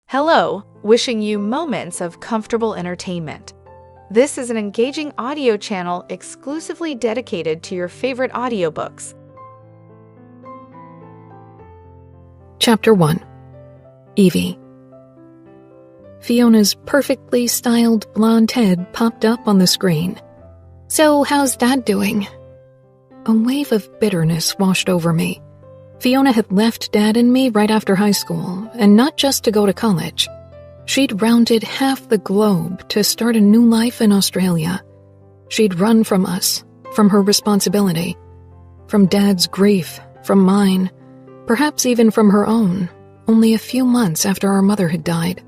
Hello, wishing you moments of comfortable entertainment. This is an engaging audio channel exclusively dedicated to your favorite audiobooks. Chapter 1. Evie. Fiona's perfectly styled blonde head popped up on the screen. "So, how's Dad doing?" A wave of bitterness washed over me. Fiona had left Dad and me right after high school, and not just to go to college. She'd rounded half the globe to start a new life in Australia. She'd run from us, from her responsibility, from Dad's grief, from mine, perhaps even from her own, only a few months after our mother had died.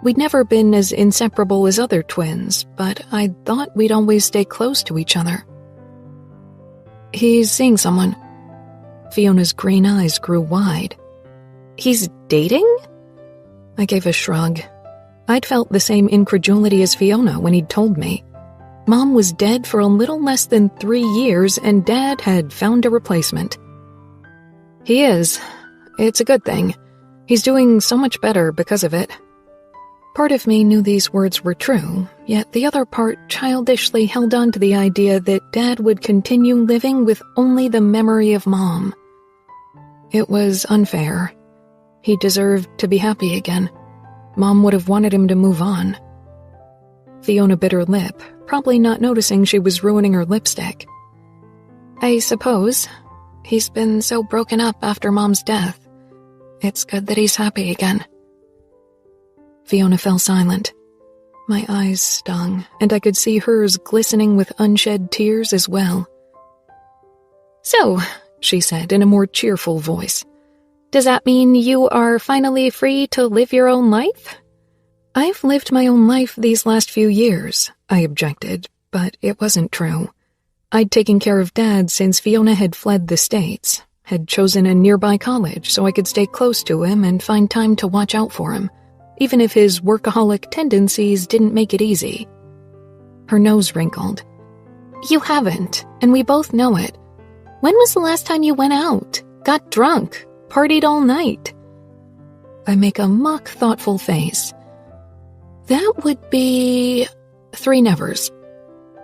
We'd never been as inseparable as other twins, but I thought we'd always stay close to each other. "He's seeing someone." Fiona's green eyes grew wide. "He's dating?" I gave a shrug. I'd felt the same incredulity as Fiona when he'd told me. Mom was dead for a little less than 3 years, and Dad had found a replacement. "He is. It's a good thing. He's doing so much better because of it." Part of me knew these words were true, yet the other part childishly held on to the idea that Dad would continue living with only the memory of Mom. It was unfair. He deserved to be happy again. Mom would have wanted him to move on. Fiona bit her lip, probably not noticing she was ruining her lipstick. "I suppose. He's been so broken up after Mom's death. It's good that he's happy again." Fiona fell silent. My eyes stung, and I could see hers glistening with unshed tears as well. "So," she said in a more cheerful voice, "does that mean you are finally free to live your own life?" "I've lived my own life these last few years," I objected, but it wasn't true. I'd taken care of Dad since Fiona had fled the States, had chosen a nearby college so I could stay close to him and find time to watch out for him, even if his workaholic tendencies didn't make it easy. Her nose wrinkled. "You haven't, and we both know it. When was the last time you went out, got drunk, partied all night?" I make a mock thoughtful face. "That would be 3 nevers."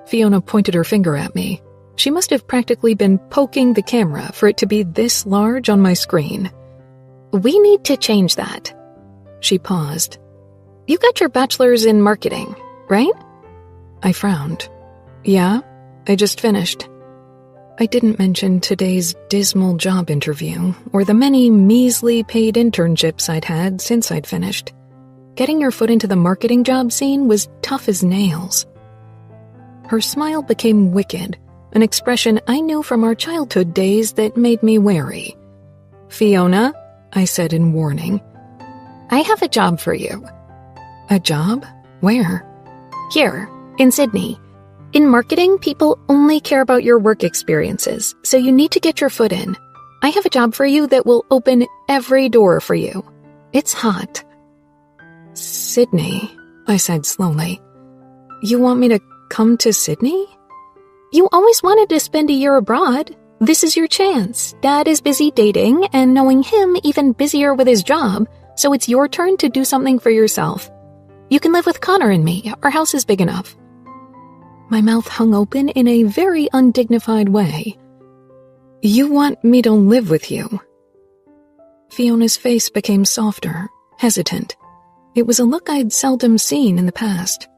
Fiona pointed her finger at me. She must have practically been poking the camera for it to be this large on my screen. "We need to change that." She paused. "You got your bachelor's in marketing, right?" I frowned. "Yeah, I just finished." I didn't mention today's dismal job interview or the many measly paid internships I'd had since I'd finished. Getting your foot into the marketing job scene was tough as nails. Her smile became wicked, an expression I knew from our childhood days that made me wary. "Fiona," I said in warning, "I have a job for you." "A job? Where?" "Here, in Sydney. In marketing, people only care about your work experiences, so you need to get your foot in. I have a job for you that will open every door for you. It's hot." "Sydney," I said slowly. "You want me to come to Sydney?" "You always wanted to spend a year abroad. This is your chance. Dad is busy dating, and knowing him even busier with his job, so it's your turn to do something for yourself. You can live with Connor and me. Our house is big enough." My mouth hung open in a very undignified way. "You want me to live with you?" Fiona's face became softer, hesitant. It was a look I'd seldom seen in the past.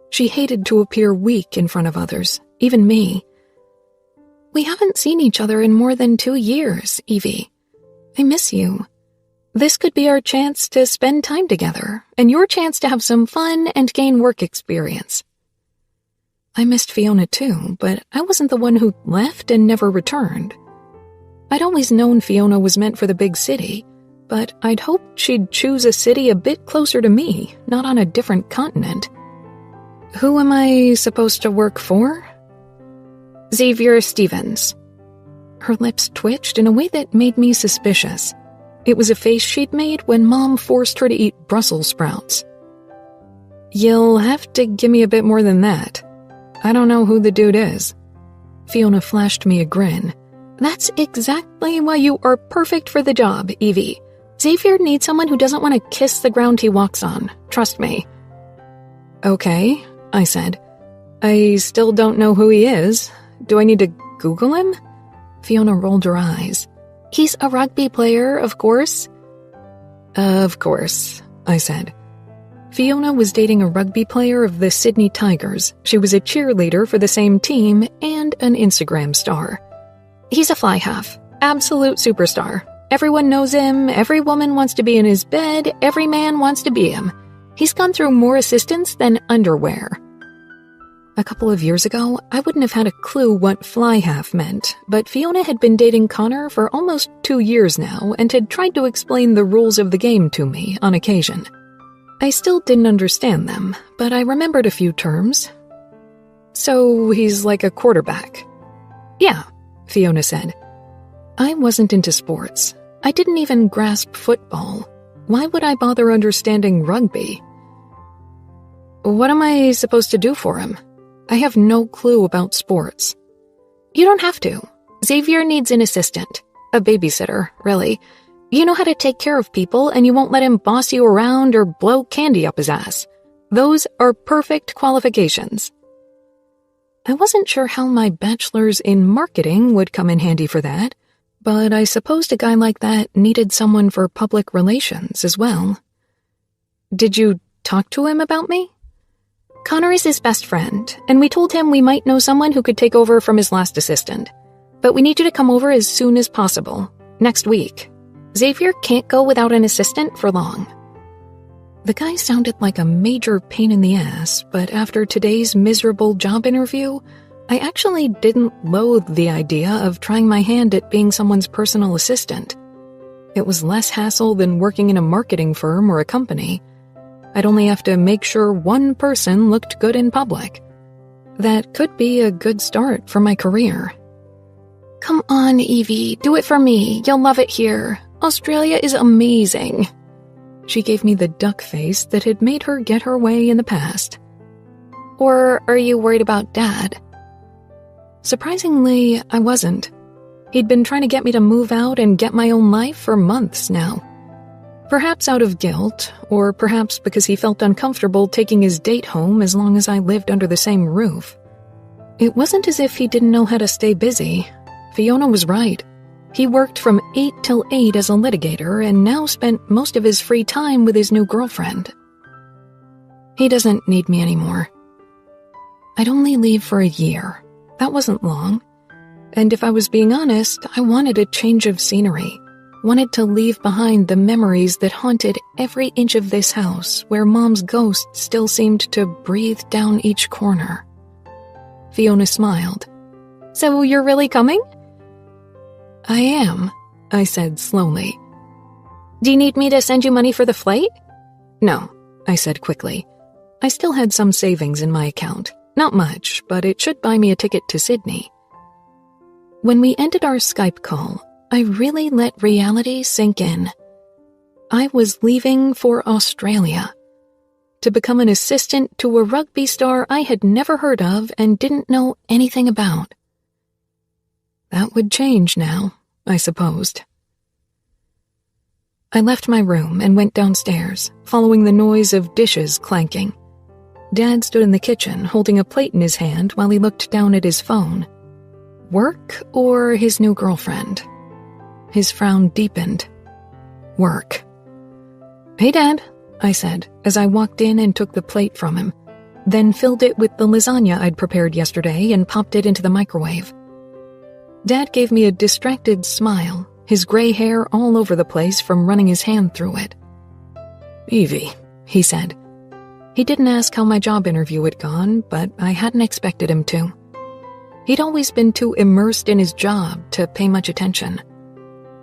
She hated to appear weak in front of others, even me. "We haven't seen each other in more than 2 years, Evie. I miss you. This could be our chance to spend time together, and your chance to have some fun and gain work experience." I missed Fiona too, but I wasn't the one who left and never returned. I'd always known Fiona was meant for the big city, but I'd hoped she'd choose a city a bit closer to me, not on a different continent. "Who am I supposed to work for?" "Xavier Stevens." Her lips twitched in a way that made me suspicious. It was a face she'd made when Mom forced her to eat Brussels sprouts. "You'll have to give me a bit more than that. I don't know who the dude is." Fiona flashed me a grin. "That's exactly why you are perfect for the job, Evie. Xavier needs someone who doesn't want to kiss the ground he walks on. Trust me. Okay, I said. I still don't know who he is. Do I need to Google him? Fiona rolled her eyes. He's a rugby player, of course. Of course, I said. Fiona was dating a rugby player of the Sydney Tigers. She was a cheerleader for the same team and an Instagram star. He's a fly half, absolute superstar. Everyone knows him, every woman wants to be in his bed, every man wants to be him. He's gone through more assistants than underwear. A couple of years ago, I wouldn't have had a clue what fly half meant, but Fiona had been dating Connor for almost 2 years now and had tried to explain the rules of the game to me on occasion. I still didn't understand them, but I remembered a few terms. So he's like a quarterback. Yeah, Fiona said. I wasn't into sports. I didn't even grasp football. Why would I bother understanding rugby? What am I supposed to do for him? I have no clue about sports. You don't have to. Xavier needs an assistant. A babysitter, really. You know how to take care of people, and you won't let him boss you around or blow candy up his ass. Those are perfect qualifications. I wasn't sure how my bachelor's in marketing would come in handy for that, but I supposed a guy like that needed someone for public relations as well. Did you talk to him about me? Connor is his best friend, and we told him we might know someone who could take over from his last assistant. But we need you to come over as soon as possible, next week. Xavier can't go without an assistant for long. The guy sounded like a major pain in the ass, but after today's miserable job interview, I actually didn't loathe the idea of trying my hand at being someone's personal assistant. It was less hassle than working in a marketing firm or a company. I'd only have to make sure one person looked good in public. That could be a good start for my career. Come on, Evie, do it for me. You'll love it here. Australia is amazing. She gave me the duck face that had made her get her way in the past. Or are you worried about Dad? Surprisingly, I wasn't. He'd been trying to get me to move out and get my own life for months now. Perhaps out of guilt, or perhaps because he felt uncomfortable taking his date home as long as I lived under the same roof. It wasn't as if he didn't know how to stay busy. Fiona was right. He worked from 8 till 8 as a litigator and now spent most of his free time with his new girlfriend. He doesn't need me anymore. I'd only leave for a year. That wasn't long. And if I was being honest, I wanted a change of scenery. Wanted to leave behind the memories that haunted every inch of this house where Mom's ghost still seemed to breathe down each corner. Fiona smiled. So you're really coming? I am, I said slowly. Do you need me to send you money for the flight? No, I said quickly. I still had some savings in my account. Not much, but it should buy me a ticket to Sydney. When we ended our Skype call, I really let reality sink in. I was leaving for Australia to become an assistant to a rugby star I had never heard of and didn't know anything about. That would change now, I supposed. I left my room and went downstairs, following the noise of dishes clanking. Dad stood in the kitchen, holding a plate in his hand while he looked down at his phone. Work or his new girlfriend? His frown deepened. Work. Hey, Dad, I said, as I walked in and took the plate from him, then filled it with the lasagna I'd prepared yesterday and popped it into the microwave. Dad gave me a distracted smile, his gray hair all over the place from running his hand through it. Evie, he said. He didn't ask how my job interview had gone, but I hadn't expected him to. He'd always been too immersed in his job to pay much attention.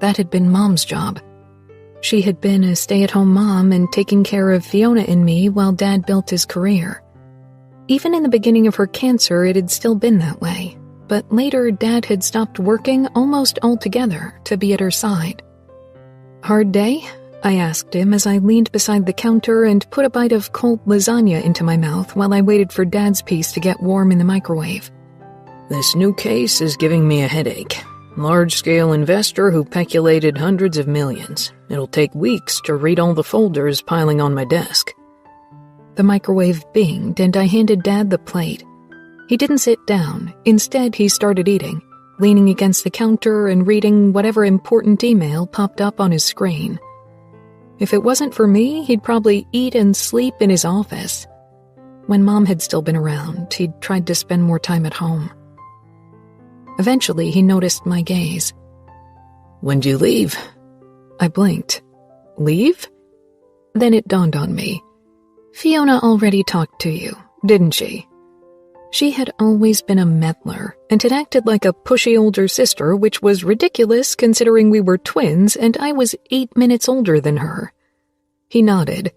That had been Mom's job. She had been a stay-at-home mom and taking care of Fiona and me while Dad built his career. Even in the beginning of her cancer, it had still been that way. But later, Dad had stopped working almost altogether to be at her side. Hard day? I asked him as I leaned beside the counter and put a bite of cold lasagna into my mouth while I waited for Dad's piece to get warm in the microwave. This new case is giving me a headache. Large-scale investor who peculated hundreds of millions. It'll take weeks to read all the folders piling on my desk. The microwave binged and I handed Dad the plate. He didn't sit down. Instead, he started eating, leaning against the counter and reading whatever important email popped up on his screen. If it wasn't for me, he'd probably eat and sleep in his office. When Mom had still been around, he'd tried to spend more time at home. Eventually, he noticed my gaze. "When'd you leave?" I blinked. "Leave?" Then it dawned on me. Fiona already talked to you, didn't she? She had always been a meddler and had acted like a pushy older sister, which was ridiculous considering we were twins and I was 8 minutes older than her. He nodded.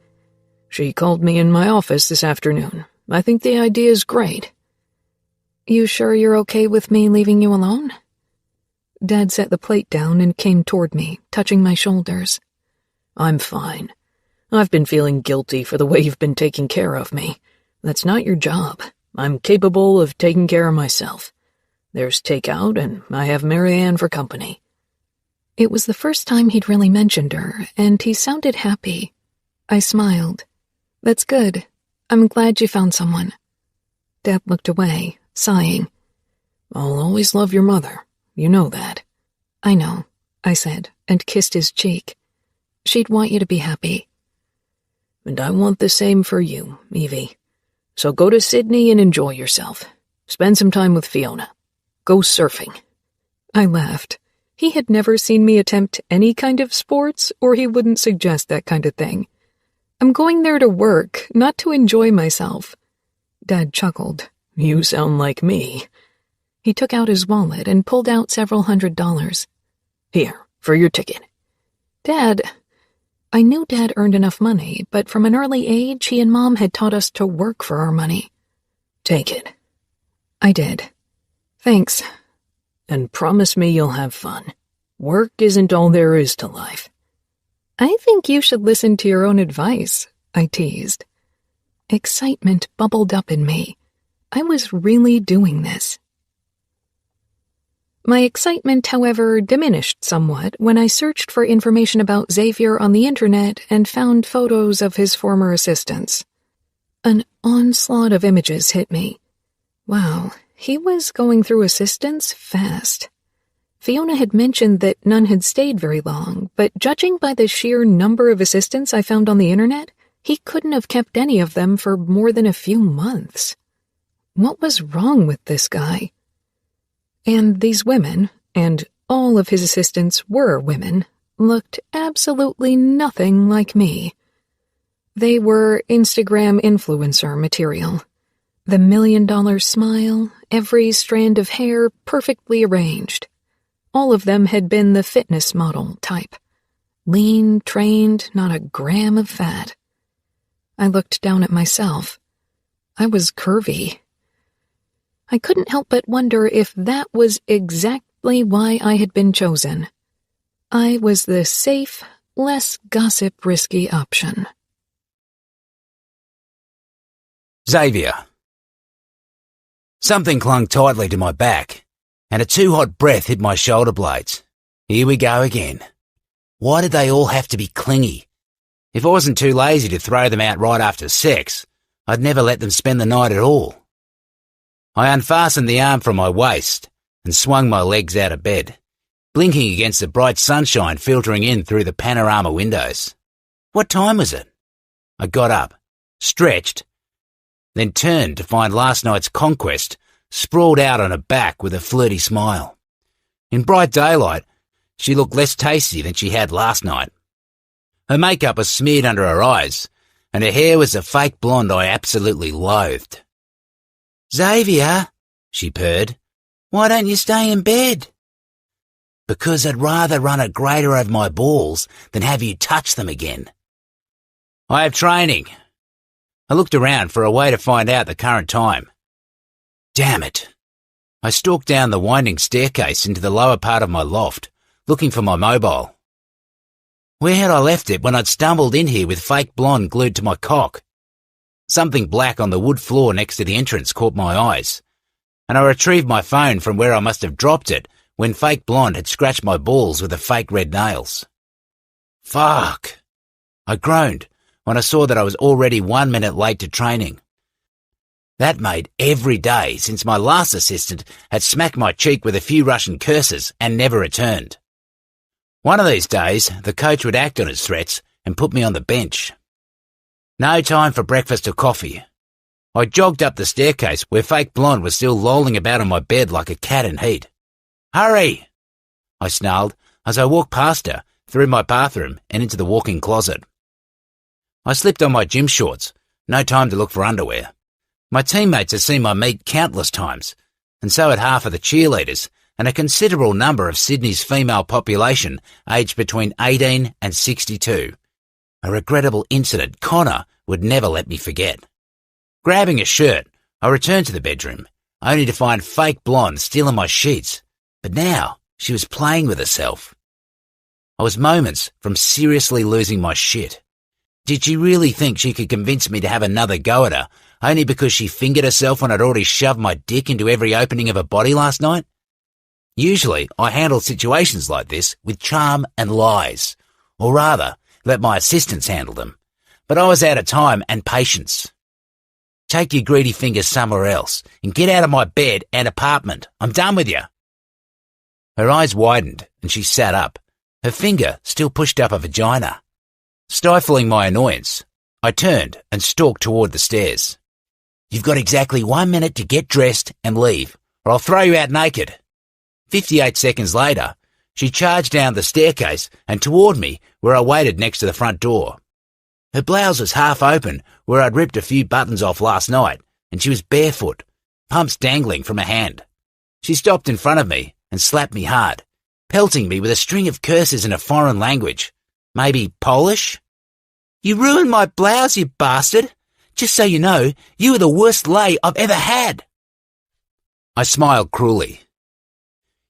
"She called me in my office this afternoon. I think the idea is great." "You sure you're okay with me leaving you alone?" Dad set the plate down and came toward me, touching my shoulders. "I'm fine. I've been feeling guilty for the way you've been taking care of me. That's not your job. I'm capable of taking care of myself. There's takeout, and I have Mary Ann for company." It was the first time he'd really mentioned her, and he sounded happy. I smiled. "That's good. I'm glad you found someone." Dad looked away, sighing. "I'll always love your mother. You know that." "I know," I said, and kissed his cheek. "She'd want you to be happy." "And I want the same for you, Evie. So go to Sydney and enjoy yourself. Spend some time with Fiona. Go surfing." I laughed. He had never seen me attempt any kind of sports, or he wouldn't suggest that kind of thing. "I'm going there to work, not to enjoy myself." Dad chuckled. "You sound like me." He took out his wallet and pulled out several $100s. "Here, for your ticket." "Dad..." I knew Dad earned enough money, but from an early age, he and Mom had taught us to work for our money. "Take it." I did. "Thanks." "And promise me you'll have fun. Work isn't all there is to life." "I think you should listen to your own advice," I teased. Excitement bubbled up in me. I was really doing this. My excitement, however, diminished somewhat when I searched for information about Xavier on the internet and found photos of his former assistants. An onslaught of images hit me. Wow, he was going through assistants fast. Fiona had mentioned that none had stayed very long, but judging by the sheer number of assistants I found on the internet, he couldn't have kept any of them for more than a few months. What was wrong with this guy? And these women, and all of his assistants were women, looked absolutely nothing like me. They were Instagram influencer material. The $1 million smile, every strand of hair perfectly arranged. All of them had been the fitness model type. Lean, trained, not a gram of fat. I looked down at myself. I was curvy. I couldn't help but wonder if that was exactly why I had been chosen. I was the safe, less gossip-risky option. Xavier. Something clung tightly to my back, and a too-hot breath hit my shoulder blades. Here we go again. Why did they all have to be clingy? If I wasn't too lazy to throw them out right after sex, I'd never let them spend the night at all. I unfastened the arm from my waist and swung my legs out of bed, blinking against the bright sunshine filtering in through the panorama windows. What time was it? I got up, stretched, then turned to find last night's conquest sprawled out on her back with a flirty smile. In bright daylight, she looked less tasty than she had last night. Her makeup was smeared under her eyes, and her hair was a fake blonde I absolutely loathed. "Xavier," she purred, "why don't you stay in bed?" "Because I'd rather run a grater over my balls than have you touch them again." "I have training." I looked around for a way to find out the current time. Damn it. I stalked down the winding staircase into the lower part of my loft, looking for my mobile. Where had I left it when I'd stumbled in here with fake blonde glued to my cock? Something black on the wood floor next to the entrance caught my eyes, and I retrieved my phone from where I must have dropped it when fake blonde had scratched my balls with her fake red nails. Fuck! I groaned when I saw that I was already 1 minute late to training. That made every day since my last assistant had smacked my cheek with a few Russian curses and never returned. One of these days, the coach would act on his threats and put me on the bench. No time for breakfast or coffee. I jogged up the staircase where fake blonde was still lolling about on my bed like a cat in heat. Hurry! I snarled as I walked past her, through my bathroom and into the walk-in closet. I slipped on my gym shorts, no time to look for underwear. My teammates had seen my meat countless times, and so had half of the cheerleaders and a considerable number of Sydney's female population aged between 18 and 62. A regrettable incident Connor would never let me forget. Grabbing a shirt, I returned to the bedroom, only to find fake blonde still in my sheets, but now she was playing with herself. I was moments from seriously losing my shit. Did she really think she could convince me to have another go at her, only because she fingered herself when I'd already shoved my dick into every opening of her body last night? Usually, I handled situations like this with charm and lies, or rather, let my assistants handle them. But I was out of time and patience. Take your greedy fingers somewhere else and get out of my bed and apartment. I'm done with you. Her eyes widened and she sat up, her finger still pushed up her vagina. Stifling my annoyance, I turned and stalked toward the stairs. You've got exactly 1 minute to get dressed and leave, or I'll throw you out naked. 58 seconds later, she charged down the staircase and toward me where I waited next to the front door. Her blouse was half open where I'd ripped a few buttons off last night, and she was barefoot, pumps dangling from her hand. She stopped in front of me and slapped me hard, pelting me with a string of curses in a foreign language. Maybe Polish? You ruined my blouse, you bastard! Just so you know, you were the worst lay I've ever had. I smiled cruelly.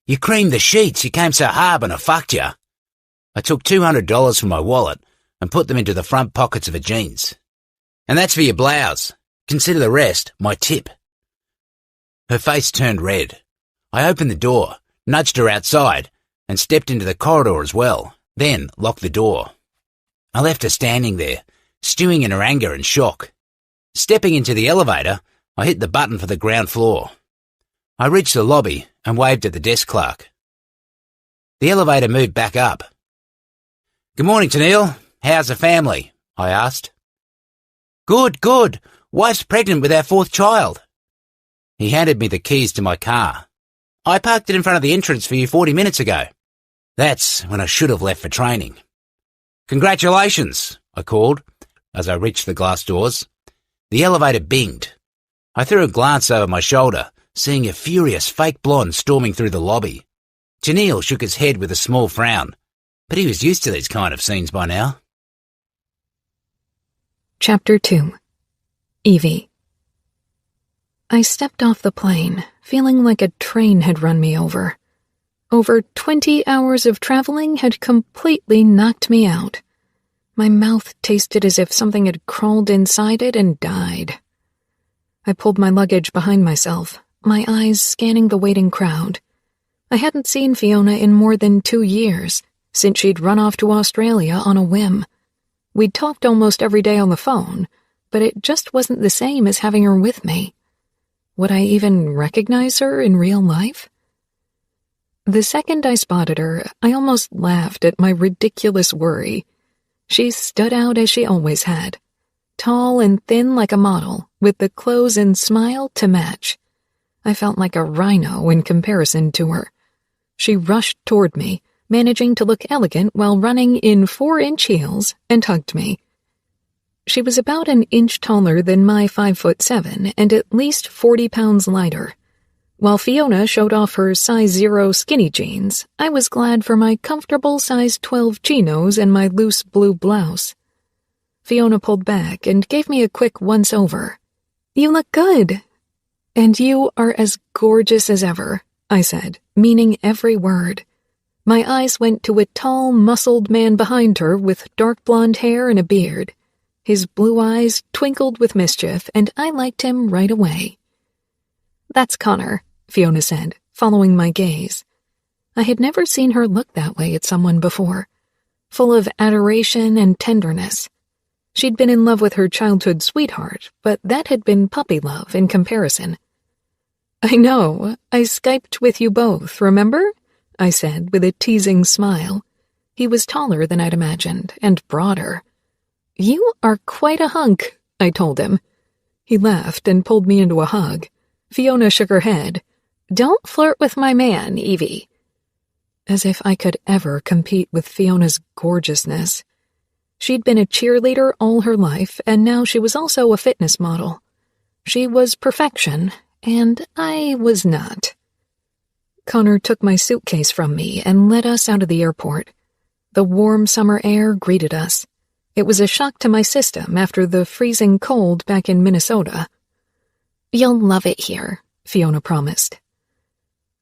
You creamed the sheets, you came so hard when I fucked you. I took $200 from my wallet and put them into the front pockets of her jeans. And that's for your blouse. Consider the rest my tip. Her face turned red. I opened the door, nudged her outside, and stepped into the corridor as well, then locked the door. I left her standing there, stewing in her anger and shock. Stepping into the elevator, I hit the button for the ground floor. I reached the lobby and waved at the desk clerk. The elevator moved back up. Good morning, Tennille. How's the family? I asked. Good, good. Wife's pregnant with our 4th child. He handed me the keys to my car. I parked it in front of the entrance for you 40 minutes ago. That's when I should have left for training. Congratulations, I called as I reached the glass doors. The elevator binged. I threw a glance over my shoulder, seeing a furious fake blonde storming through the lobby. Tennille shook his head with a small frown, but he was used to these kind of scenes by now. Chapter 2. Evie. I stepped off the plane, feeling like a train had run me over. Over 20 hours of traveling had completely knocked me out. My mouth tasted as if something had crawled inside it and died. I pulled my luggage behind myself, my eyes scanning the waiting crowd. I hadn't seen Fiona in more than 2 years, since she'd run off to Australia on a whim. We'd talked almost every day on the phone, but it just wasn't the same as having her with me. Would I even recognize her in real life? The second I spotted her, I almost laughed at my ridiculous worry. She stood out as she always had, tall and thin like a model, with the clothes and smile to match. I felt like a rhino in comparison to her. She rushed toward me, managing to look elegant while running in 4-inch heels, and hugged me. She was about an inch taller than my 5'7" and at least 40 pounds lighter. While Fiona showed off her size 0 skinny jeans, I was glad for my comfortable size 12 chinos and my loose blue blouse. Fiona pulled back and gave me a quick once-over. You look good. And you are as gorgeous as ever, I said, meaning every word. My eyes went to a tall, muscled man behind her with dark blonde hair and a beard. His blue eyes twinkled with mischief, and I liked him right away. That's Connor, Fiona said, following my gaze. I had never seen her look that way at someone before, full of adoration and tenderness. She'd been in love with her childhood sweetheart, but that had been puppy love in comparison. "I know, I Skyped with you both, remember?" I said with a teasing smile. He was taller than I'd imagined, and broader. "You are quite a hunk," I told him. He laughed and pulled me into a hug. Fiona shook her head. "Don't flirt with my man, Evie." As if I could ever compete with Fiona's gorgeousness. She'd been a cheerleader all her life, and now she was also a fitness model. She was perfection, and I was not. Connor took my suitcase from me and led us out of the airport. The warm summer air greeted us. It was a shock to my system after the freezing cold back in Minnesota. "You'll love it here," Fiona promised.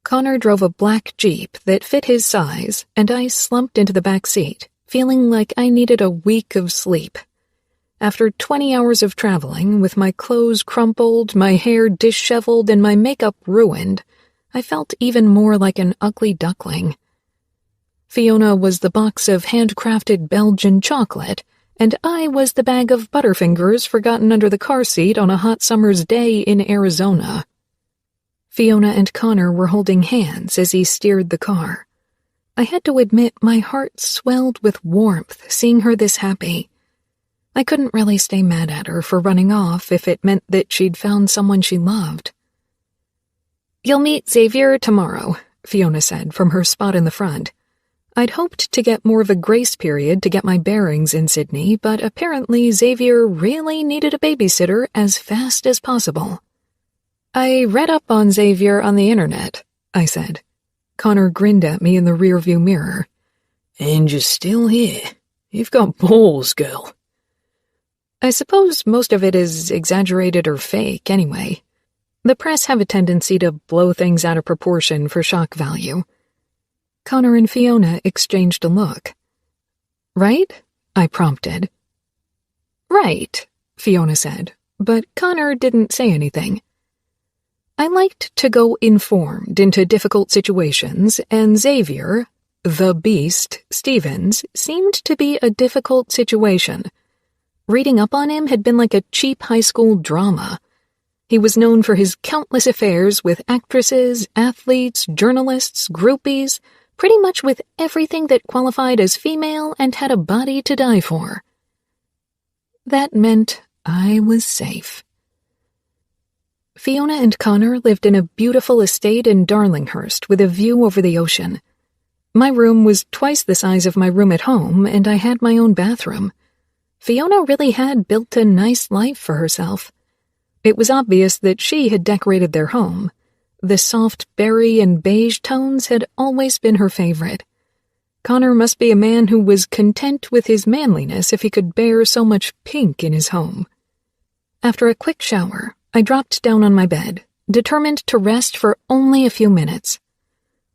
Connor drove a black Jeep that fit his size, and I slumped into the back seat, feeling like I needed a week of sleep. After 20 hours of traveling, with my clothes crumpled, my hair disheveled, and my makeup ruined, I felt even more like an ugly duckling. Fiona was the box of handcrafted Belgian chocolate, and I was the bag of Butterfingers forgotten under the car seat on a hot summer's day in Arizona. Fiona and Connor were holding hands as he steered the car. I had to admit my heart swelled with warmth seeing her this happy. I couldn't really stay mad at her for running off if it meant that she'd found someone she loved. "You'll meet Xavier tomorrow," Fiona said from her spot in the front. I'd hoped to get more of a grace period to get my bearings in Sydney, but apparently Xavier really needed a babysitter as fast as possible. "I read up on Xavier on the internet," I said. Connor grinned at me in the rearview mirror. "And you're still here. You've got balls, girl." I suppose most of it is exaggerated or fake, anyway. The press have a tendency to blow things out of proportion for shock value. Connor and Fiona exchanged a look. "Right?" I prompted. "Right," Fiona said, but Connor didn't say anything. I liked to go informed into difficult situations, and Xavier, the Beast, Stevens, seemed to be a difficult situation. Reading up on him had been like a cheap high school drama. He was known for his countless affairs with actresses, athletes, journalists, groupies, pretty much with everything that qualified as female and had a body to die for. That meant I was safe. Fiona and Connor lived in a beautiful estate in Darlinghurst with a view over the ocean. My room was twice the size of my room at home, and I had my own bathroom. Fiona really had built a nice life for herself. It was obvious that she had decorated their home. The soft berry and beige tones had always been her favorite. Connor must be a man who was content with his manliness if he could bear so much pink in his home. After a quick shower, I dropped down on my bed, determined to rest for only a few minutes.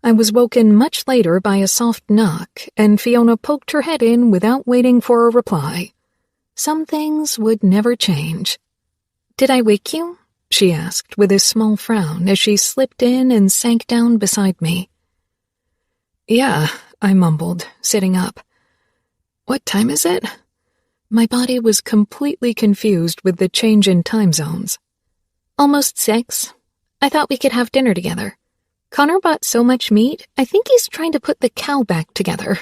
I was woken much later by a soft knock, and Fiona poked her head in without waiting for a reply. Some things would never change. "Did I wake you?" she asked with a small frown as she slipped in and sank down beside me. "Yeah," I mumbled, sitting up. "What time is it?" My body was completely confused with the change in time zones. "Almost 6. I thought we could have dinner together. Connor bought so much meat, I think he's trying to put the cow back together."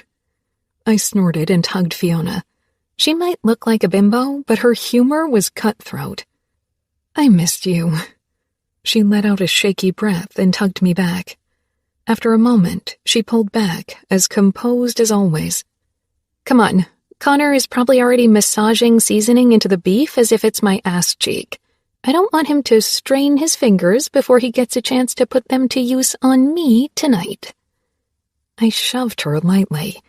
I snorted and hugged Fiona. She might look like a bimbo, but her humor was cutthroat. "I missed you." She let out a shaky breath and hugged me back. After a moment, she pulled back, as composed as always. "Come on, Connor is probably already massaging seasoning into the beef as if it's my ass cheek. I don't want him to strain his fingers before he gets a chance to put them to use on me tonight." I shoved her lightly.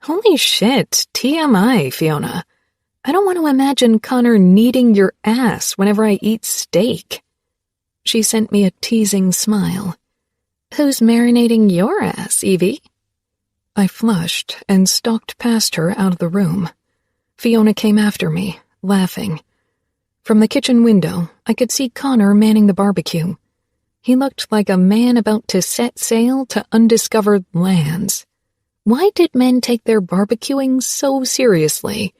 "Holy shit, TMI, Fiona. I don't want to imagine Connor kneading your ass whenever I eat steak." She sent me a teasing smile. "Who's marinating your ass, Evie?" I flushed and stalked past her out of the room. Fiona came after me, laughing. From the kitchen window, I could see Connor manning the barbecue. He looked like a man about to set sail to undiscovered lands. Why did men take their barbecuing so seriously?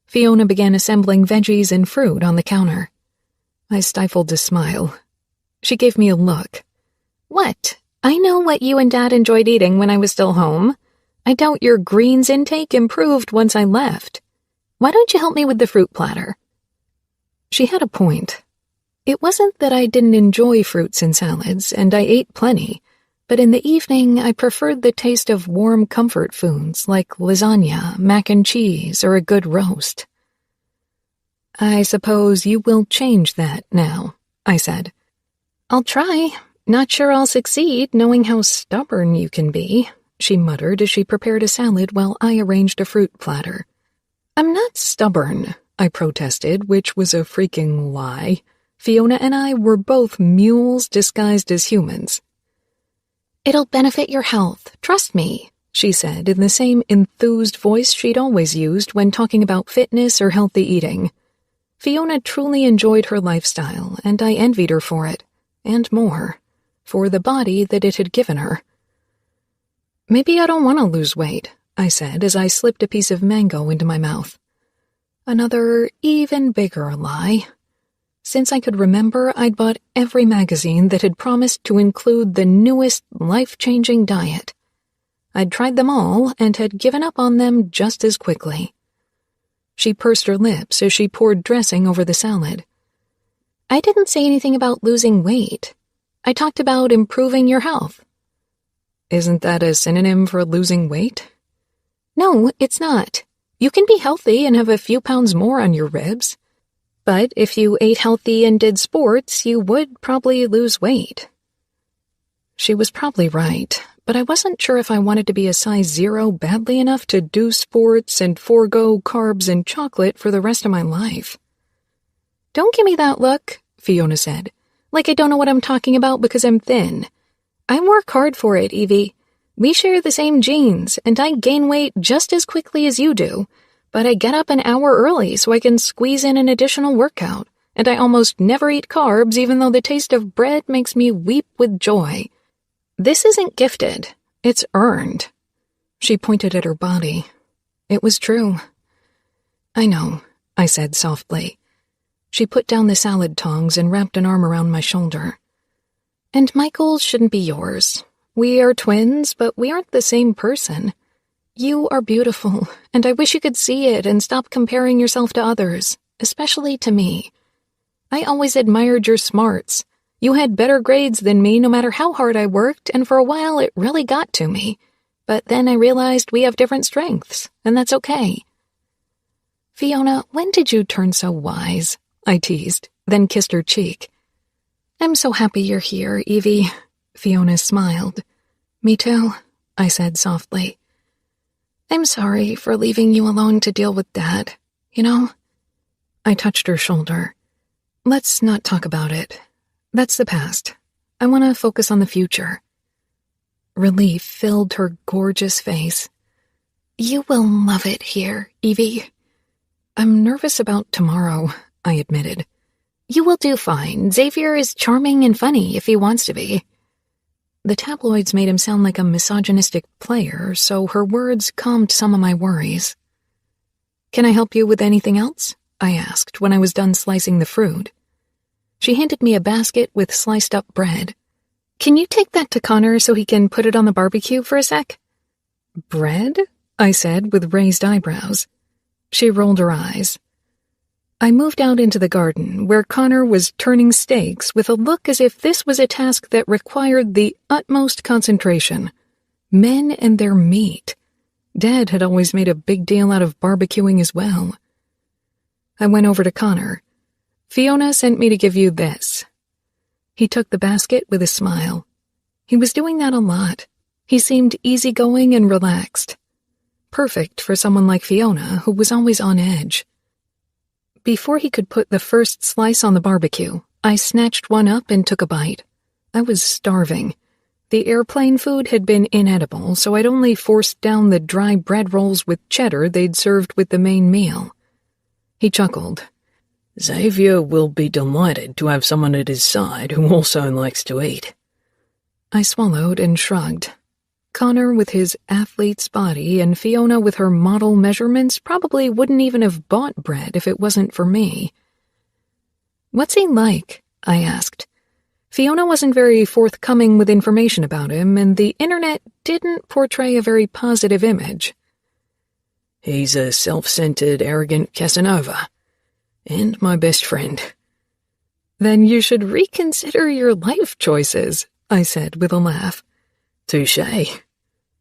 Fiona began assembling veggies and fruit on the counter. I stifled a smile. She gave me a look. What? I know what you and Dad enjoyed eating when I was still home. I doubt your greens intake improved once I left. Why don't you help me with the fruit platter? She had a point. It wasn't that I didn't enjoy fruits and salads, and I ate plenty, but in the evening I preferred the taste of warm comfort foods like lasagna, mac and cheese, or a good roast. I suppose you will change that now, I said. I'll try. Not sure I'll succeed, knowing how stubborn you can be, she muttered as she prepared a salad while I arranged a fruit platter. I'm not stubborn, I protested, which was a freaking lie. Fiona and I were both mules disguised as humans. It'll benefit your health, trust me, she said in the same enthused voice she'd always used when talking about fitness or healthy eating. Fiona truly enjoyed her lifestyle, and I envied her for it, and more, for the body that it had given her. Maybe I don't want to lose weight, I said as I slipped a piece of mango into my mouth. Another, even bigger lie. Since I could remember, I'd bought every magazine that had promised to include the newest life-changing diet. I'd tried them all and had given up on them just as quickly. She pursed her lips as she poured dressing over the salad. I didn't say anything about losing weight. I talked about improving your health. Isn't that a synonym for losing weight? No, it's not. You can be healthy and have a few pounds more on your ribs. But if you ate healthy and did sports, you would probably lose weight. She was probably right, but I wasn't sure if I wanted to be a size 0 badly enough to do sports and forego carbs and chocolate for the rest of my life. Don't give me that look, Fiona said, like I don't know what I'm talking about because I'm thin. I work hard for it, Evie. We share the same genes, and I gain weight just as quickly as you do. But I get up an hour early so I can squeeze in an additional workout, and I almost never eat carbs even though the taste of bread makes me weep with joy. This isn't gifted, it's earned. She pointed at her body. It was true. I know, I said softly. She put down the salad tongs and wrapped an arm around my shoulder. And Michael shouldn't be yours. We are twins, but we aren't the same person. You are beautiful, and I wish you could see it and stop comparing yourself to others, especially to me. I always admired your smarts. You had better grades than me no matter how hard I worked, and for a while it really got to me. But then I realized we have different strengths, and that's okay. Fiona, when did you turn so wise? I teased, then kissed her cheek. I'm so happy you're here, Evie. Fiona smiled. Me too, I said softly. I'm sorry for leaving you alone to deal with Dad, you know? I touched her shoulder. Let's not talk about it. That's the past. I want to focus on the future. Relief filled her gorgeous face. You will love it here, Evie. I'm nervous about tomorrow, I admitted. You will do fine. Xavier is charming and funny if he wants to be. The tabloids made him sound like a misogynistic player, so her words calmed some of my worries. Can I help you with anything else? I asked when I was done slicing the fruit. She handed me a basket with sliced-up bread. Can you take that to Connor so he can put it on the barbecue for a sec? Bread? I said with raised eyebrows. She rolled her eyes. I moved out into the garden, where Connor was turning steaks with a look as if this was a task that required the utmost concentration. Men and their meat. Dad had always made a big deal out of barbecuing as well. I went over to Connor. Fiona sent me to give you this. He took the basket with a smile. He was doing that a lot. He seemed easygoing and relaxed. Perfect for someone like Fiona, who was always on edge. Before he could put the first slice on the barbecue, I snatched one up and took a bite. I was starving. The airplane food had been inedible, so I'd only forced down the dry bread rolls with cheddar they'd served with the main meal. He chuckled. Xavier will be delighted to have someone at his side who also likes to eat. I swallowed and shrugged. Connor with his athlete's body and Fiona with her model measurements probably wouldn't even have bought bread if it wasn't for me. "What's he like?" I asked. Fiona wasn't very forthcoming with information about him, and the internet didn't portray a very positive image. He's a self-centered, arrogant Casanova. And my best friend. "Then you should reconsider your life choices," I said with a laugh. Touché.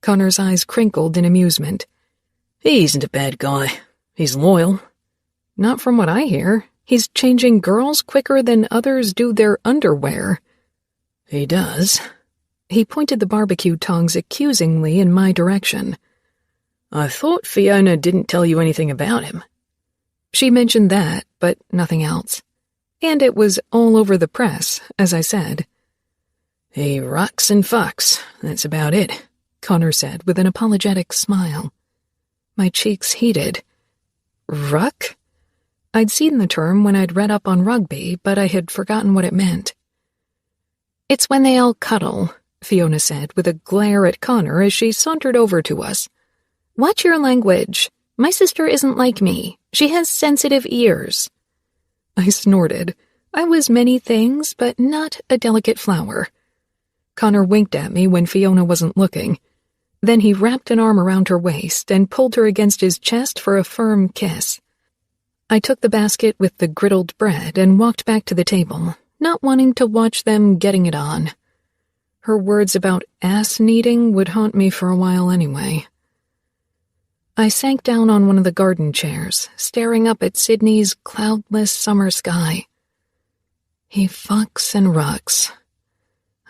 Connor's eyes crinkled in amusement. He isn't a bad guy. He's loyal. Not from what I hear. He's changing girls quicker than others do their underwear. He does. He pointed the barbecue tongs accusingly in my direction. I thought Fiona didn't tell you anything about him. She mentioned that, but nothing else. And it was all over the press, as I said. He rucks and fucks, that's about it, Connor said with an apologetic smile. My cheeks heated. Ruck? I'd seen the term when I'd read up on rugby, but I had forgotten what it meant. "It's when they all cuddle," Fiona said with a glare at Connor as she sauntered over to us. "Watch your language. My sister isn't like me. She has sensitive ears." I snorted. I was many things, but not a delicate flower. Connor winked at me when Fiona wasn't looking. Then he wrapped an arm around her waist and pulled her against his chest for a firm kiss. I took the basket with the griddled bread and walked back to the table, not wanting to watch them getting it on. Her words about ass-kneading would haunt me for a while anyway. I sank down on one of the garden chairs, staring up at Sydney's cloudless summer sky. He fucks and rucks.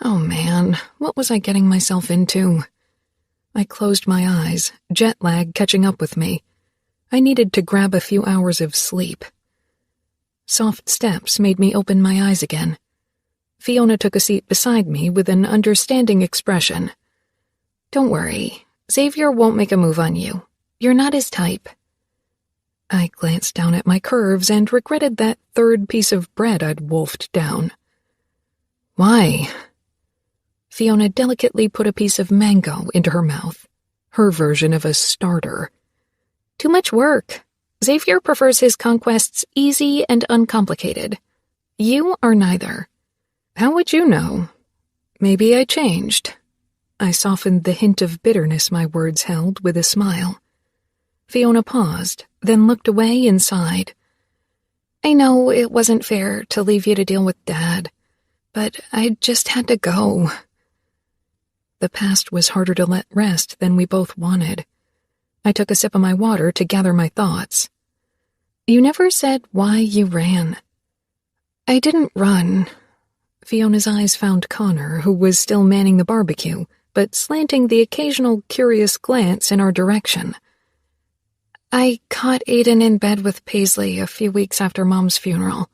Oh man, what was I getting myself into? I closed my eyes, jet lag catching up with me. I needed to grab a few hours of sleep. Soft steps made me open my eyes again. Fiona took a seat beside me with an understanding expression. "Don't worry, Xavier won't make a move on you. You're not his type." I glanced down at my curves and regretted that third piece of bread I'd wolfed down. "Why?" Fiona delicately put a piece of mango into her mouth, her version of a starter. "Too much work. Xavier prefers his conquests easy and uncomplicated. You are neither." "How would you know?" "Maybe I changed." I softened the hint of bitterness my words held with a smile. Fiona paused, then looked away and sighed. "I know it wasn't fair to leave you to deal with Dad, but I just had to go." The past was harder to let rest than we both wanted. I took a sip of my water to gather my thoughts. "You never said why you ran." "I didn't run." Fiona's eyes found Connor, who was still manning the barbecue, but slanting the occasional curious glance in our direction. "I caught Aiden in bed with Paisley a few weeks after Mom's funeral."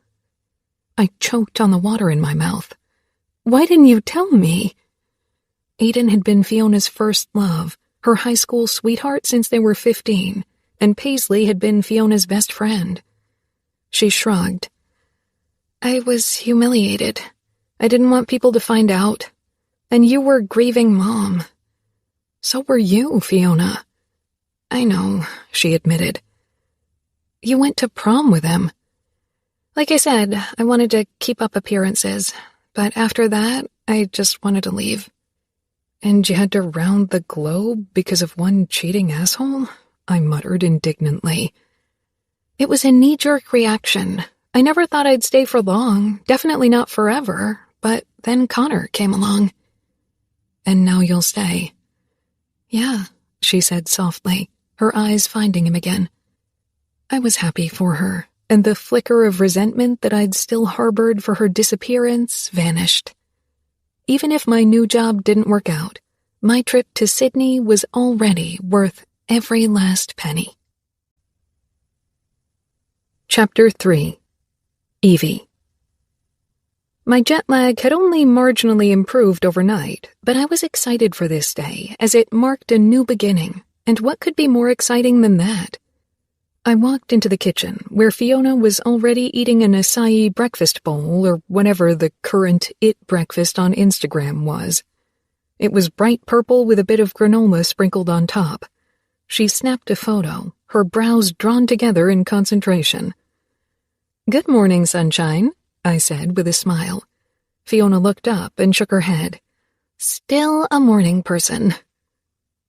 I choked on the water in my mouth. "Why didn't you tell me?" Aiden had been Fiona's first love, her high school sweetheart since they were 15, and Paisley had been Fiona's best friend. She shrugged. "I was humiliated. I didn't want people to find out. And you were grieving Mom." "So were you, Fiona." "I know," she admitted. "You went to prom with him." "Like I said, I wanted to keep up appearances, but after that, I just wanted to leave." "And you had to round the globe because of one cheating asshole?" I muttered indignantly. "It was a knee-jerk reaction. I never thought I'd stay for long, definitely not forever, but then Connor came along." "And now you'll stay?" "Yeah," she said softly, her eyes finding him again. I was happy for her, and the flicker of resentment that I'd still harbored for her disappearance vanished. Even if my new job didn't work out, my trip to Sydney was already worth every last penny. Chapter 3. Evie. My jet lag had only marginally improved overnight, but I was excited for this day, as it marked a new beginning, and what could be more exciting than that? I walked into the kitchen, where Fiona was already eating an acai breakfast bowl, or whatever the current it breakfast on Instagram was. It was bright purple with a bit of granola sprinkled on top. She snapped a photo, her brows drawn together in concentration. "Good morning, sunshine," I said with a smile. Fiona looked up and shook her head. "Still a morning person."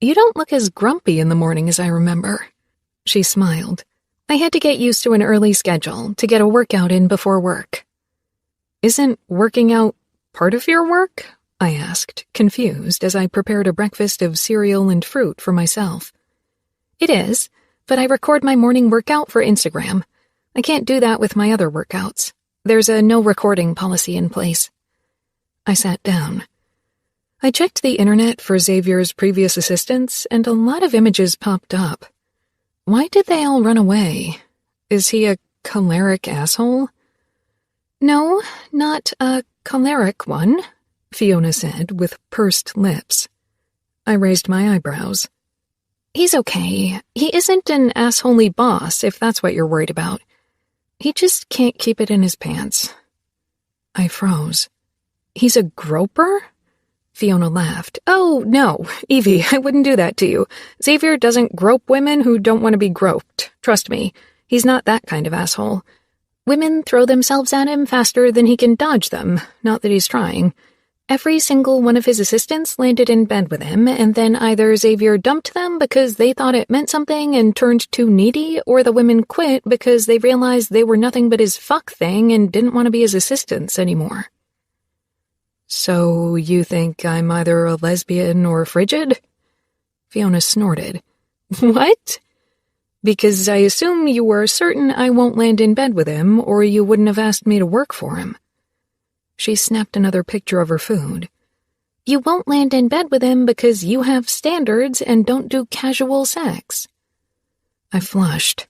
"You don't look as grumpy in the morning as I remember." She smiled. "I had to get used to an early schedule to get a workout in before work." "Isn't working out part of your work?" I asked, confused, as I prepared a breakfast of cereal and fruit for myself. "It is, but I record my morning workout for Instagram. I can't do that with my other workouts. There's a no recording policy in place." I sat down. I checked the internet for Xavier's previous assistants, and a lot of images popped up. Why did they all run away? Is he a choleric asshole? "No, not a choleric one," Fiona said with pursed lips. I raised my eyebrows. "He's okay. He isn't an assholey boss, if that's what you're worried about. He just can't keep it in his pants." I froze. "He's a groper?" Fiona laughed. "Oh, no, Evie, I wouldn't do that to you. Xavier doesn't grope women who don't want to be groped. Trust me, he's not that kind of asshole. Women throw themselves at him faster than he can dodge them, not that he's trying. Every single one of his assistants landed in bed with him, and then either Xavier dumped them because they thought it meant something and turned too needy, or the women quit because they realized they were nothing but his fuck thing and didn't want to be his assistants anymore." "So you think I'm either a lesbian or frigid?" Fiona snorted. "What?" "Because I assume you were certain I won't land in bed with him, or you wouldn't have asked me to work for him." She snapped another picture of her food. "You won't land in bed with him because you have standards and don't do casual sex." I flushed.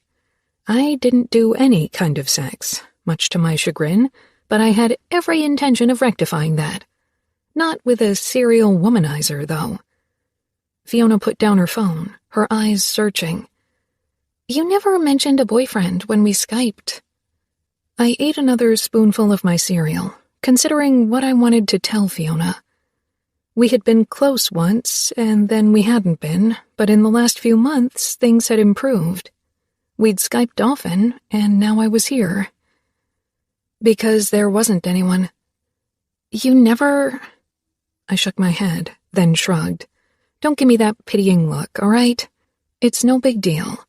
I didn't do any kind of sex, much to my chagrin, but I had every intention of rectifying that. Not with a serial womanizer, though. Fiona put down her phone, her eyes searching. "You never mentioned a boyfriend when we Skyped." I ate another spoonful of my cereal, considering what I wanted to tell Fiona. We had been close once, and then we hadn't been, but in the last few months things had improved. We'd Skyped often, and now I was here. Because there wasn't anyone. "You never—" I shook my head, then shrugged. "Don't give me that pitying look, all right? It's no big deal."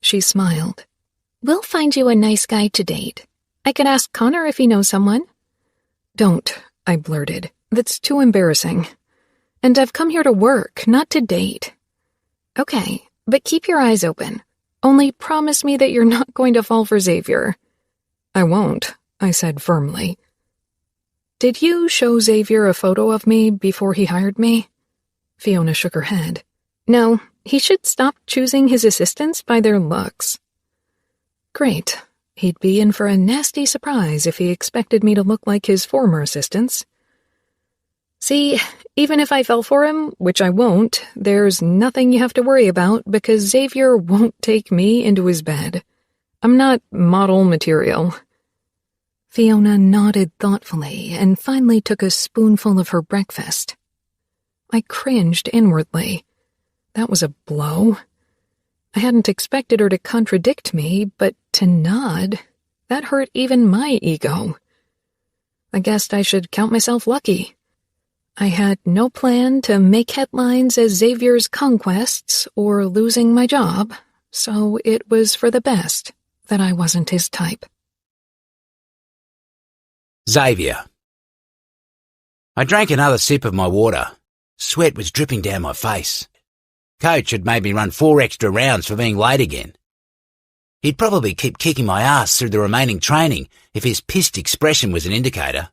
She smiled. "We'll find you a nice guy to date. I could ask Connor if he knows someone." "Don't," I blurted. "That's too embarrassing. And I've come here to work, not to date." "Okay, but keep your eyes open. Only promise me that you're not going to fall for Xavier." "I won't," I said firmly. "Did you show Xavier a photo of me before he hired me?" Fiona shook her head. "No, he should stop choosing his assistants by their looks." Great. He'd be in for a nasty surprise if he expected me to look like his former assistants. "See, even if I fell for him, which I won't, there's nothing you have to worry about because Xavier won't take me into his bed. I'm not model material." Fiona nodded thoughtfully and finally took a spoonful of her breakfast. I cringed inwardly. That was a blow. I hadn't expected her to contradict me, but to nod, that hurt even my ego. I guessed I should count myself lucky. I had no plan to make headlines as Xavier's conquests or losing my job, so it was for the best that I wasn't his type. Xavier. I drank another sip of my water. Sweat was dripping down my face. Coach had made me run 4 extra rounds for being late again. He'd probably keep kicking my ass through the remaining training if his pissed expression was an indicator.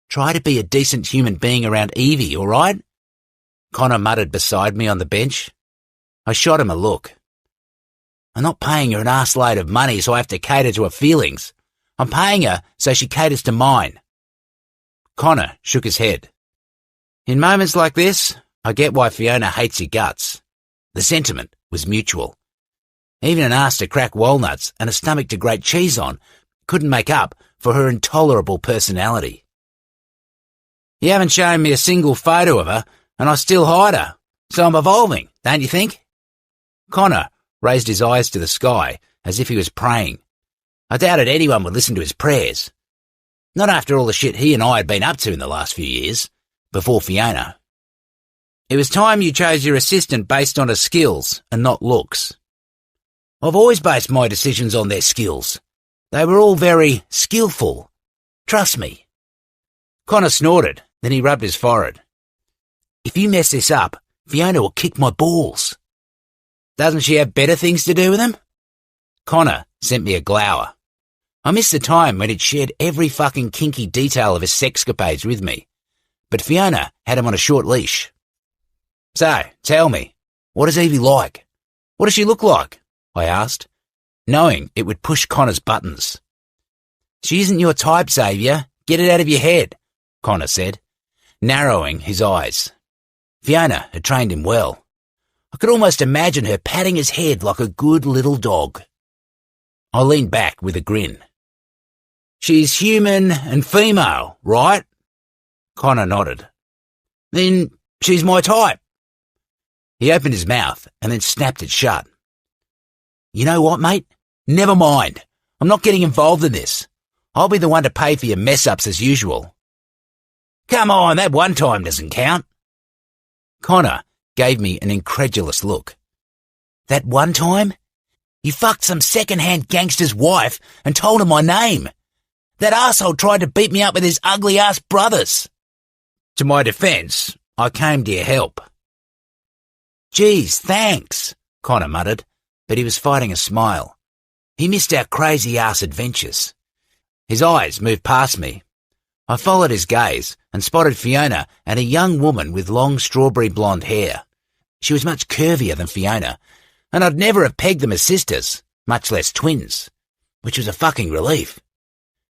Try to be a decent human being around Evie, all right? Connor muttered beside me on the bench. I shot him a look. I'm not paying her an arseload of money so I have to cater to her feelings. I'm paying her so she caters to mine. Connor shook his head. In moments like this, I get why Fiona hates your guts. The sentiment was mutual. Even an ass to crack walnuts and a stomach to grate cheese on couldn't make up for her intolerable personality. You haven't shown me a single photo of her, and I still hide her, so I'm evolving, don't you think? Connor raised his eyes to the sky as if he was praying. I doubted anyone would listen to his prayers. Not after all the shit he and I had been up to in the last few years, before Fiona. It was time you chose your assistant based on her skills and not looks. I've always based my decisions on their skills. They were all very skillful. Trust me. Connor snorted, then he rubbed his forehead. If you mess this up, Fiona will kick my balls. Doesn't she have better things to do with them? Connor sent me a glower. I missed the time when he'd shared every fucking kinky detail of his sexcapades with me. But Fiona had him on a short leash. So, tell me, what is Evie like? What does she look like? I asked, knowing it would push Connor's buttons. She isn't your type, Xavier. Get it out of your head, Connor said, narrowing his eyes. Fiona had trained him well. I could almost imagine her patting his head like a good little dog. I leaned back with a grin. She's human and female, right? Connor nodded. Then she's my type. He opened his mouth and then snapped it shut. You know what, mate? Never mind. I'm not getting involved in this. I'll be the one to pay for your mess-ups as usual. Come on, that one time doesn't count. Connor gave me an incredulous look. That one time? You fucked some second-hand gangster's wife and told him my name. That arsehole tried to beat me up with his ugly-ass brothers. To my defence, I came to your help. Geez, thanks, Connor muttered, but he was fighting a smile. He missed our crazy-ass adventures. His eyes moved past me. I followed his gaze and spotted Fiona and a young woman with long strawberry blonde hair. She was much curvier than Fiona, and I'd never have pegged them as sisters, much less twins, which was a fucking relief.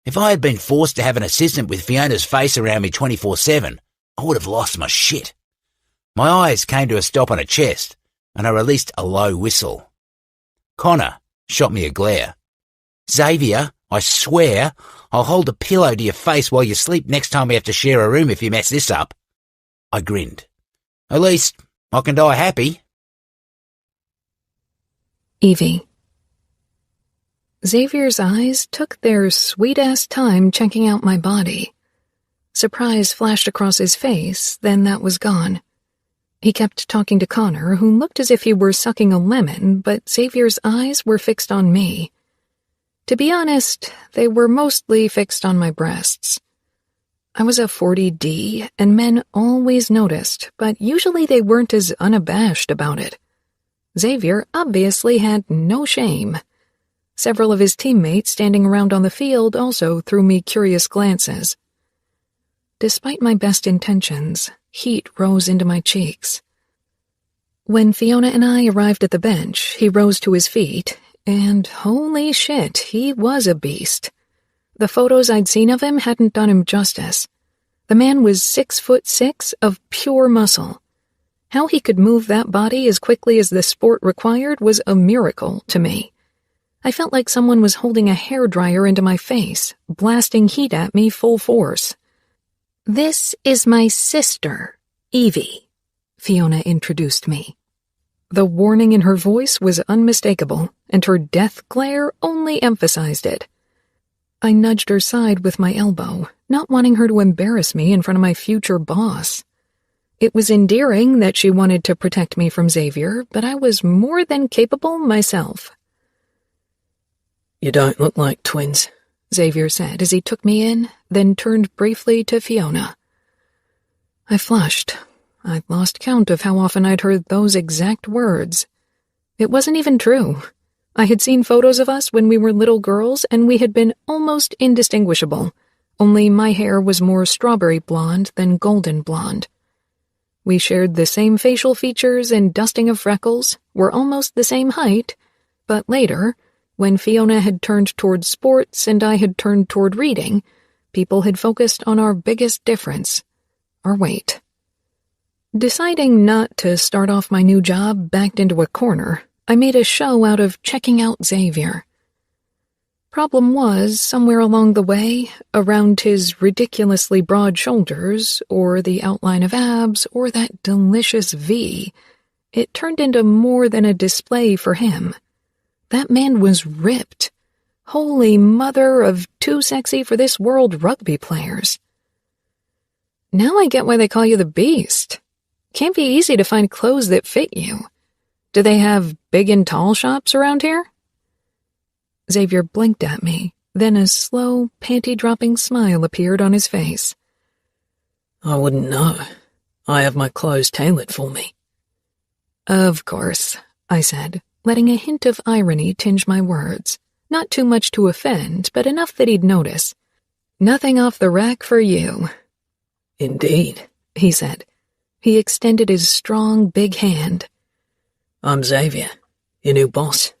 If I had been forced to have an assistant with Fiona's face around me 24/7, I would have lost my shit. My eyes came to a stop on her chest, and I released a low whistle. Connor shot me a glare. Xavier, I swear, I'll hold a pillow to your face while you sleep next time we have to share a room if you mess this up. I grinned. At least I can die happy. Evie. Xavier's eyes took their sweet-ass time checking out my body. Surprise flashed across his face, then that was gone. He kept talking to Connor, who looked as if he were sucking a lemon, but Xavier's eyes were fixed on me. To be honest, they were mostly fixed on my breasts. I was a 40D, and men always noticed, but usually they weren't as unabashed about it. Xavier obviously had no shame. Several of his teammates standing around on the field also threw me curious glances. Despite my best intentions, heat rose into my cheeks. When Fiona and I arrived at the bench, he rose to his feet, and holy shit, he was a beast. The photos I'd seen of him hadn't done him justice. The man was 6'6" of pure muscle. How he could move that body as quickly as the sport required was a miracle to me. I felt like someone was holding a hairdryer into my face, blasting heat at me full force. "This is my sister, Evie," Fiona introduced me. The warning in her voice was unmistakable, and her death glare only emphasized it. I nudged her side with my elbow, not wanting her to embarrass me in front of my future boss. It was endearing that she wanted to protect me from Xavier, but I was more than capable myself. You don't look like twins, Xavier said as he took me in, then turned briefly to Fiona. I flushed. I'd lost count of how often I'd heard those exact words. It wasn't even true. I had seen photos of us when we were little girls, and we had been almost indistinguishable, only my hair was more strawberry blonde than golden blonde. We shared the same facial features and dusting of freckles, were almost the same height, but later, when Fiona had turned toward sports and I had turned toward reading, people had focused on our biggest difference, our weight. Deciding not to start off my new job backed into a corner, I made a show out of checking out Xavier. Problem was, somewhere along the way, around his ridiculously broad shoulders, or the outline of abs, or that delicious V, it turned into more than a display for him. That man was ripped. Holy mother of too sexy for this world rugby players. Now I get why they call you the Beast. Can't be easy to find clothes that fit you. Do they have big and tall shops around here? Xavier blinked at me, then a slow, panty-dropping smile appeared on his face. I wouldn't know. I have my clothes tailored for me. Of course, I said, letting a hint of irony tinge my words. Not too much to offend, but enough that he'd notice. Nothing off the rack for you. Indeed, he said. He extended his strong, big hand. I'm Xavier, your new boss.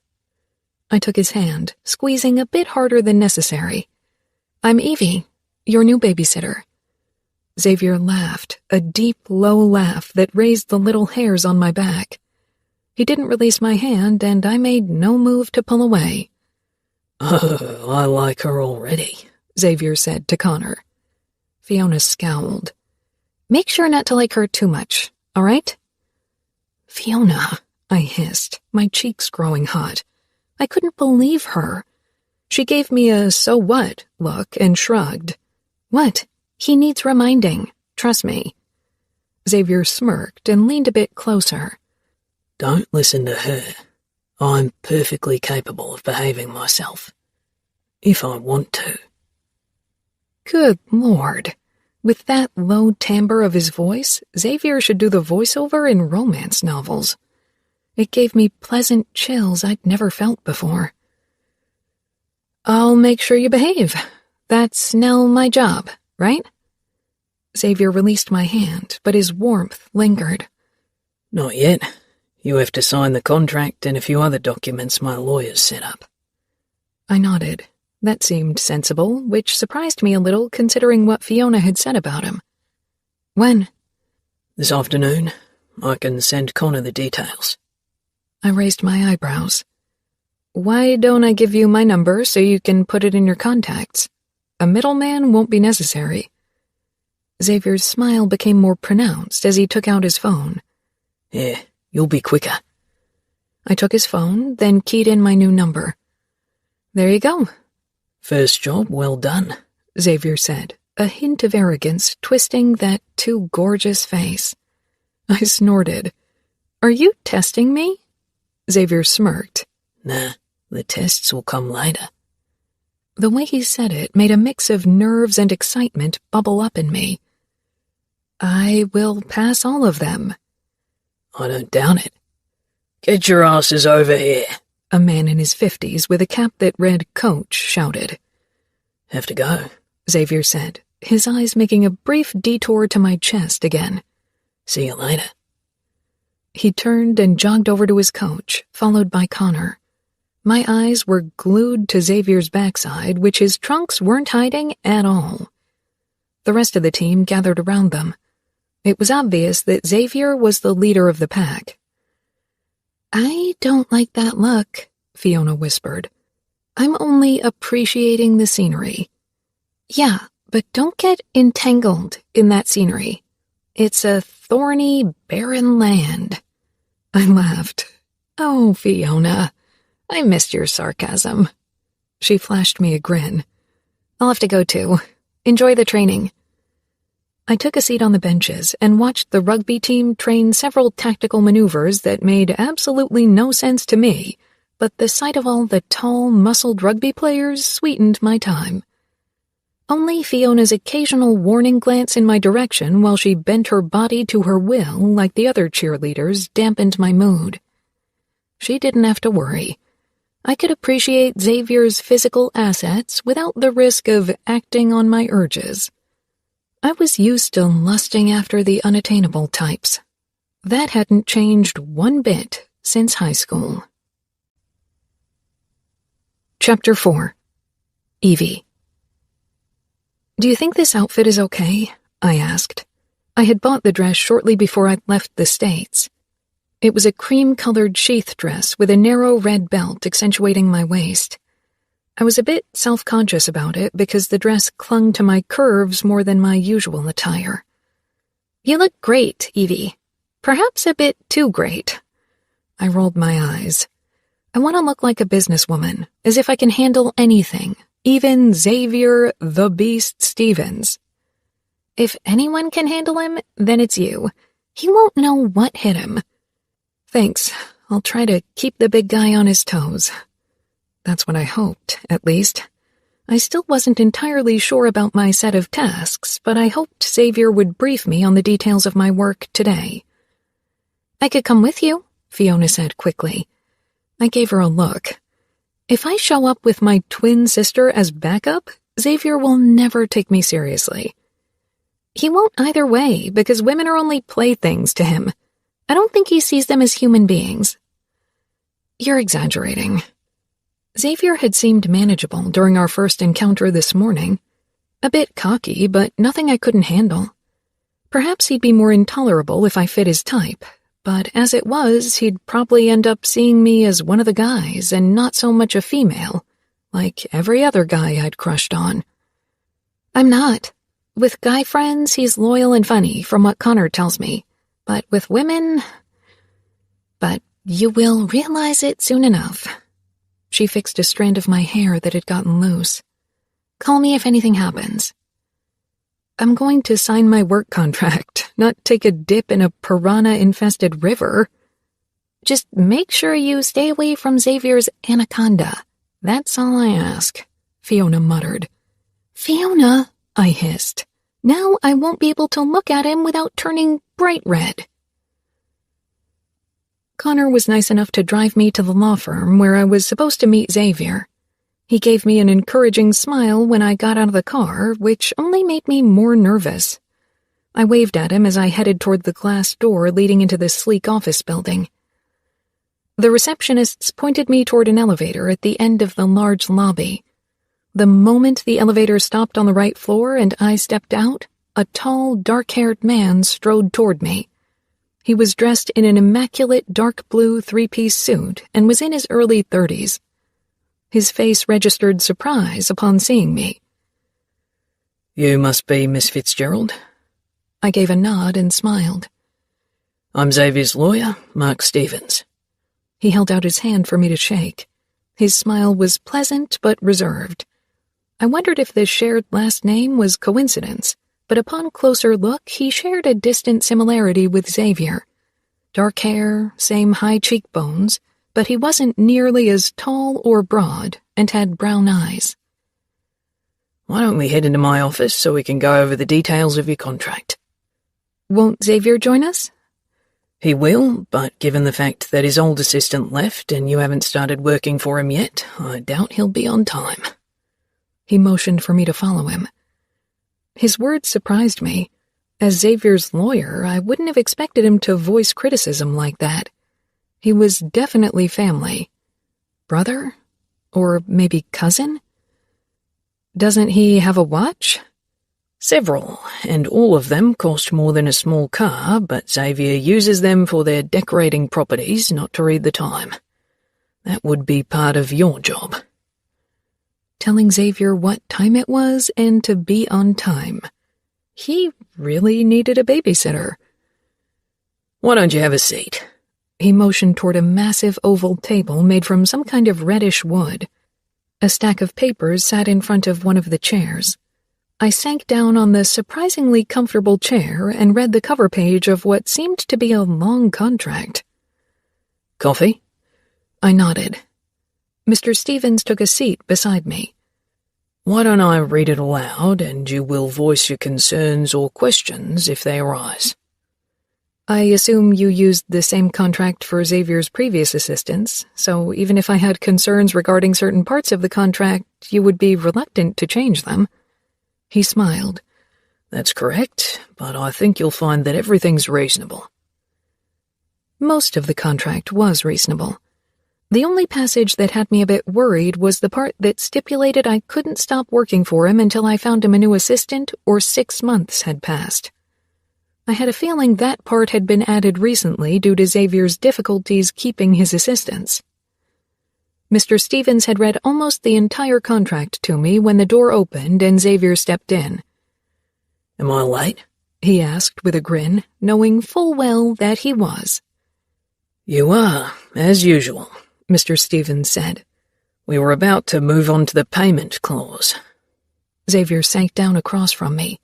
I took his hand, squeezing a bit harder than necessary. I'm Evie, your new babysitter. Xavier laughed, a deep, low laugh that raised the little hairs on my back. He didn't release my hand, and I made no move to pull away. Oh, I like her already, Xavier said to Connor. Fiona scowled. Make sure not to like her too much, all right? Fiona, I hissed, my cheeks growing hot. I couldn't believe her. She gave me a so what look and shrugged. What? He needs reminding. Trust me. Xavier smirked and leaned a bit closer. Don't listen to her. I'm perfectly capable of behaving myself. If I want to. Good Lord. With that low timbre of his voice, Xavier should do the voiceover in romance novels. It gave me pleasant chills I'd never felt before. I'll make sure you behave. That's now my job, right? Xavier released my hand, but his warmth lingered. Not yet. You have to sign the contract and a few other documents my lawyers set up. I nodded. That seemed sensible, which surprised me a little considering what Fiona had said about him. When? This afternoon. I can send Connor the details. I raised my eyebrows. Why don't I give you my number so you can put it in your contacts? A middleman won't be necessary. Xavier's smile became more pronounced as he took out his phone. Yeah, you'll be quicker. I took his phone, then keyed in my new number. There you go. First job well done, Xavier said, a hint of arrogance twisting that too gorgeous face. I snorted. Are you testing me? Xavier smirked. Nah, the tests will come later. The way he said it made a mix of nerves and excitement bubble up in me. I will pass all of them. I don't doubt it. Get your asses over here, a man in his 50s with a cap that read Coach shouted. Have to go, Xavier said, his eyes making a brief detour to my chest again. See you later. He turned and jogged over to his coach, followed by Connor. My eyes were glued to Xavier's backside, which his trunks weren't hiding at all. The rest of the team gathered around them. It was obvious that Xavier was the leader of the pack. I don't like that look, Fiona whispered. I'm only appreciating the scenery. Yeah, but don't get entangled in that scenery. It's a thorny, barren land. I laughed. Oh, Fiona, I missed your sarcasm. She flashed me a grin. I'll have to go too. Enjoy the training. I took a seat on the benches and watched the rugby team train several tactical maneuvers that made absolutely no sense to me, but the sight of all the tall, muscled rugby players sweetened my time. Only Fiona's occasional warning glance in my direction while she bent her body to her will like the other cheerleaders dampened my mood. She didn't have to worry. I could appreciate Xavier's physical assets without the risk of acting on my urges. I was used to lusting after the unattainable types. That hadn't changed one bit since high school. Chapter 4. Evie. Do you think this outfit is okay? I asked. I had bought the dress shortly before I'd left the States. It was a cream-colored sheath dress with a narrow red belt accentuating my waist. I was a bit self-conscious about it because the dress clung to my curves more than my usual attire. "You look great, Evie. Perhaps a bit too great." I rolled my eyes. I want to look like a businesswoman, as if I can handle anything, even Xavier the Beast Stevens. "If anyone can handle him, then it's you. He won't know what hit him." "Thanks. I'll try to keep the big guy on his toes." That's what I hoped, at least. I still wasn't entirely sure about my set of tasks, but I hoped Xavier would brief me on the details of my work today. "I could come with you," Fiona said quickly. I gave her a look. If I show up with my twin sister as backup, Xavier will never take me seriously. He won't either way, because women are only playthings to him. I don't think he sees them as human beings. "You're exaggerating." Xavier had seemed manageable during our first encounter this morning. A bit cocky, but nothing I couldn't handle. Perhaps he'd be more intolerable if I fit his type, but as it was, he'd probably end up seeing me as one of the guys and not so much a female, like every other guy I'd crushed on. "I'm not. With guy friends, he's loyal and funny, from what Connor tells me. But with women... But you will realize it soon enough." She fixed a strand of my hair that had gotten loose. "Call me if anything happens." I'm going to sign my work contract, not take a dip in a piranha-infested river. Just make sure you stay away from Xavier's anaconda. That's all I ask," Fiona muttered. "Fiona," I hissed. "Now I won't be able to look at him without turning bright red." Connor was nice enough to drive me to the law firm where I was supposed to meet Xavier. He gave me an encouraging smile when I got out of the car, which only made me more nervous. I waved at him as I headed toward the glass door leading into the sleek office building. The receptionists pointed me toward an elevator at the end of the large lobby. The moment the elevator stopped on the right floor and I stepped out, a tall, dark-haired man strode toward me. He was dressed in an immaculate dark blue three-piece suit and was in his early 30s. His face registered surprise upon seeing me. "You must be Miss Fitzgerald?" I gave a nod and smiled. "I'm Xavier's lawyer, Mark Stevens." He held out his hand for me to shake. His smile was pleasant but reserved. I wondered if this shared last name was coincidence, but upon closer look, he shared a distant similarity with Xavier. Dark hair, same high cheekbones, but he wasn't nearly as tall or broad and had brown eyes. "Why don't we head into my office so we can go over the details of your contract?" "Won't Xavier join us?" "He will, but given the fact that his old assistant left and you haven't started working for him yet, I doubt he'll be on time." He motioned for me to follow him. His words surprised me. As Xavier's lawyer, I wouldn't have expected him to voice criticism like that. He was definitely family. Brother? Or maybe cousin? "Doesn't he have a watch?" "Several, and all of them cost more than a small car, but Xavier uses them for their decorating properties, not to read the time. That would be part of your job." Telling Xavier what time it was and to be on time. He really needed a babysitter. "Why don't you have a seat?" He motioned toward a massive oval table made from some kind of reddish wood. A stack of papers sat in front of one of the chairs. I sank down on the surprisingly comfortable chair and read the cover page of what seemed to be a long contract. "Coffee?" I nodded. Mr. Stevens took a seat beside me. "Why don't I read it aloud, and you will voice your concerns or questions if they arise?" "I assume you used the same contract for Xavier's previous assistants, so even if I had concerns regarding certain parts of the contract, you would be reluctant to change them." He smiled. "That's correct, but I think you'll find that everything's reasonable." Most of the contract was reasonable. The only passage that had me a bit worried was the part that stipulated I couldn't stop working for him until I found him a new assistant or 6 months had passed. I had a feeling that part had been added recently due to Xavier's difficulties keeping his assistants. Mr. Stevens had read almost the entire contract to me when the door opened and Xavier stepped in. "Am I late?" he asked with a grin, knowing full well that he was. "You are, as usual," Mr. Stevens said. "We were about to move on to the payment clause." Xavier sank down across from me.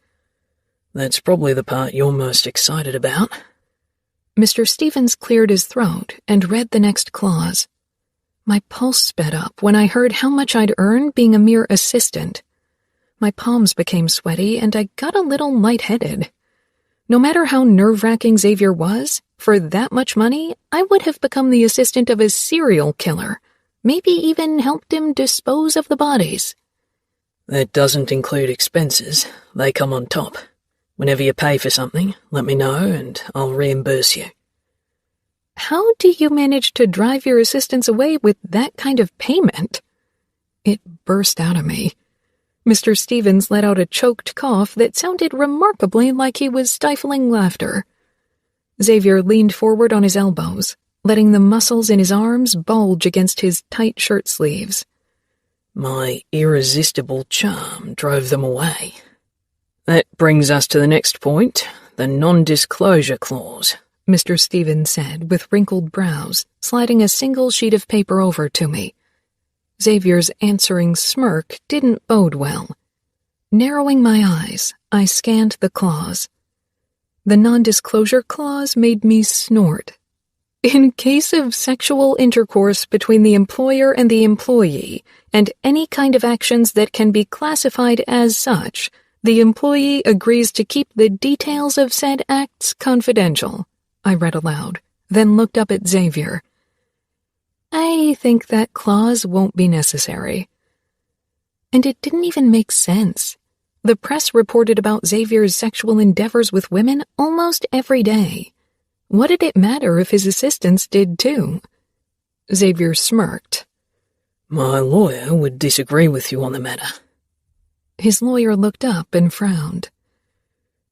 "That's probably the part you're most excited about." Mr. Stevens cleared his throat and read the next clause. My pulse sped up when I heard how much I'd earn being a mere assistant. My palms became sweaty and I got a little lightheaded. No matter how nerve-wracking Xavier was, for that much money, I would have become the assistant of a serial killer, maybe even helped him dispose of the bodies. "That doesn't include expenses. They come on top. Whenever you pay for something, let me know and I'll reimburse you." How do you manage to drive your assistants away with that kind of payment? It burst out of me. Mr. Stevens let out a choked cough that sounded remarkably like he was stifling laughter. Xavier leaned forward on his elbows, letting the muscles in his arms bulge against his tight shirt sleeves. "My irresistible charm drove them away. That brings us to the next point, the non-disclosure clause," Mr. Stevens said with wrinkled brows, sliding a single sheet of paper over to me. Xavier's answering smirk didn't bode well. Narrowing my eyes, I scanned the clause. The non-disclosure clause made me snort. In case of sexual intercourse between the employer and the employee, and any kind of actions that can be classified as such, the employee agrees to keep the details of said acts confidential, I read aloud, then looked up at Xavier. I think that clause won't be necessary. And it didn't even make sense. The press reported about Xavier's sexual endeavors with women almost every day. What did it matter if his assistants did too? Xavier smirked. "My lawyer would disagree with you on the matter." His lawyer looked up and frowned.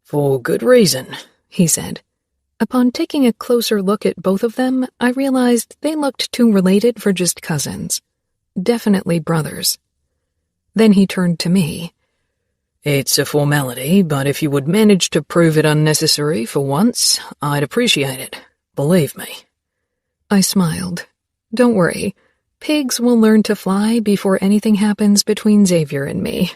"For good reason," he said. Upon taking a closer look at both of them, I realized they looked too related for just cousins. Definitely brothers. Then he turned to me. "It's a formality, but if you would manage to prove it unnecessary for once, I'd appreciate it. Believe me." I smiled. Don't worry. Pigs will learn to fly before anything happens between Xavier and me.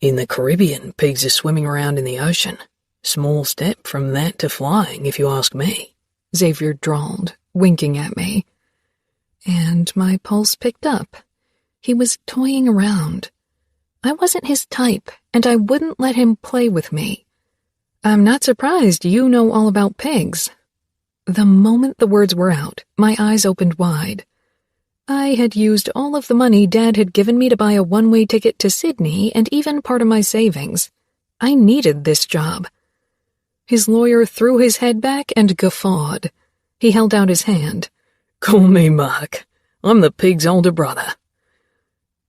"In the Caribbean, pigs are swimming around in the ocean. Small step from that to flying, if you ask me," Xavier drawled, winking at me. And my pulse picked up. He was toying around. I wasn't his type, and I wouldn't let him play with me. "I'm not surprised you know all about pigs." The moment the words were out, my eyes opened wide. I had used all of the money Dad had given me to buy a one-way ticket to Sydney and even part of my savings. I needed this job. His lawyer threw his head back and guffawed. He held out his hand. "Call me Mark. I'm the pig's older brother."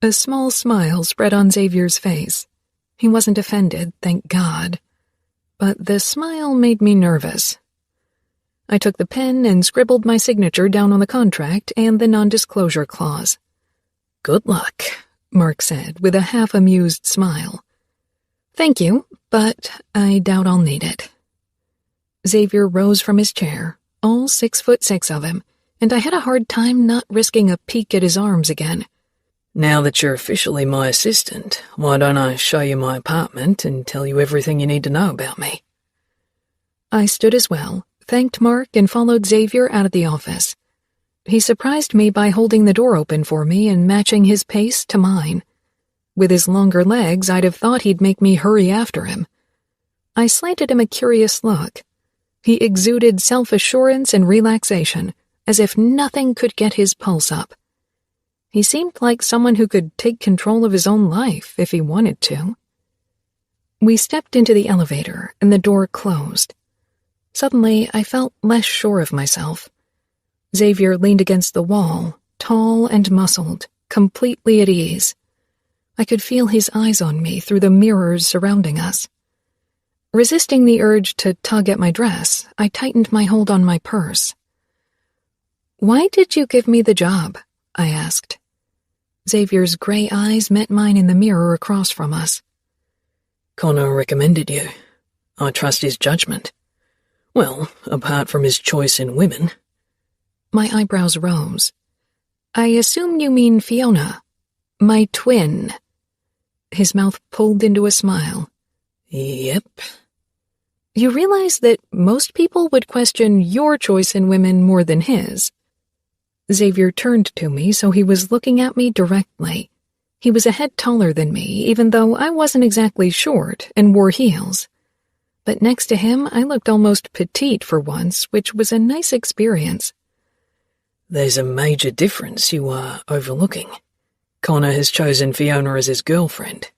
A small smile spread on Xavier's face. He wasn't offended, thank God. But the smile made me nervous. I took the pen and scribbled my signature down on the contract and the non-disclosure clause. "Good luck," Mark said with a half-amused smile. "Thank you, but I doubt I'll need it." Xavier rose from his chair, all 6'6" of him, and I had a hard time not risking a peek at his arms again. "Now that you're officially my assistant, why don't I show you my apartment and tell you everything you need to know about me?" I stood as well, thanked Mark, and followed Xavier out of the office. He surprised me by holding the door open for me and matching his pace to mine. With his longer legs, I'd have thought he'd make me hurry after him. I slanted him a curious look. He exuded self-assurance and relaxation, as if nothing could get his pulse up. He seemed like someone who could take control of his own life if he wanted to. We stepped into the elevator, and the door closed. Suddenly, I felt less sure of myself. Xavier leaned against the wall, tall and muscled, completely at ease. I could feel his eyes on me through the mirrors surrounding us. Resisting the urge to tug at my dress, I tightened my hold on my purse. "Why did you give me the job?" I asked. Xavier's gray eyes met mine in the mirror across from us. "Connor recommended you. I trust his judgment. Well, apart from his choice in women." My eyebrows rose. "I assume you mean Fiona, my twin." His mouth pulled into a smile. "Yep." "You realize that most people would question your choice in women more than his?" Xavier turned to me, so he was looking at me directly. He was a head taller than me, even though I wasn't exactly short and wore heels. But next to him, I looked almost petite for once, which was a nice experience. "There's a major difference you are overlooking. Connor has chosen Fiona as his girlfriend.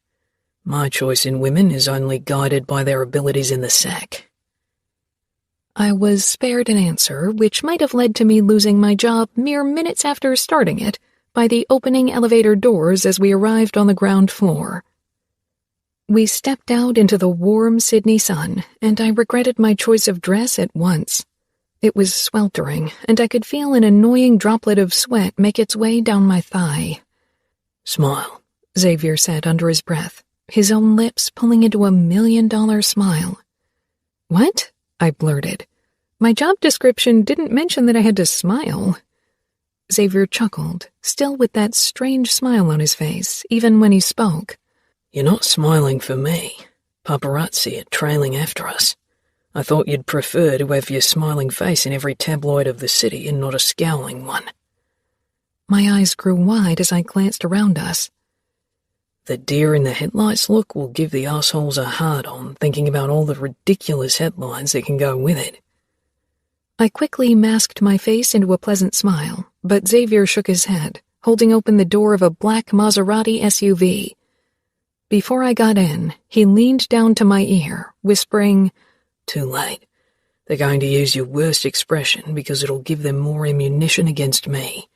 My choice in women is only guided by their abilities in the sack." I was spared an answer, which might have led to me losing my job mere minutes after starting it by the opening elevator doors as we arrived on the ground floor. We stepped out into the warm Sydney sun, and I regretted my choice of dress at once. It was sweltering, and I could feel an annoying droplet of sweat make its way down my thigh. "Smile," Xavier said under his breath, his own lips pulling into a $1,000,000 smile. "What?" I blurted. "My job description didn't mention that I had to smile." Xavier chuckled, still with that strange smile on his face, even when he spoke. "You're not smiling for me. Paparazzi are trailing after us. I thought you'd prefer to have your smiling face in every tabloid of the city and not a scowling one." My eyes grew wide as I glanced around us. "The deer in the headlights look will give the assholes a hard-on thinking about all the ridiculous headlines that can go with it." I quickly masked my face into a pleasant smile, but Xavier shook his head, holding open the door of a black Maserati SUV. Before I got in, he leaned down to my ear, whispering, "Too late. They're going to use your worst expression because it'll give them more ammunition against me."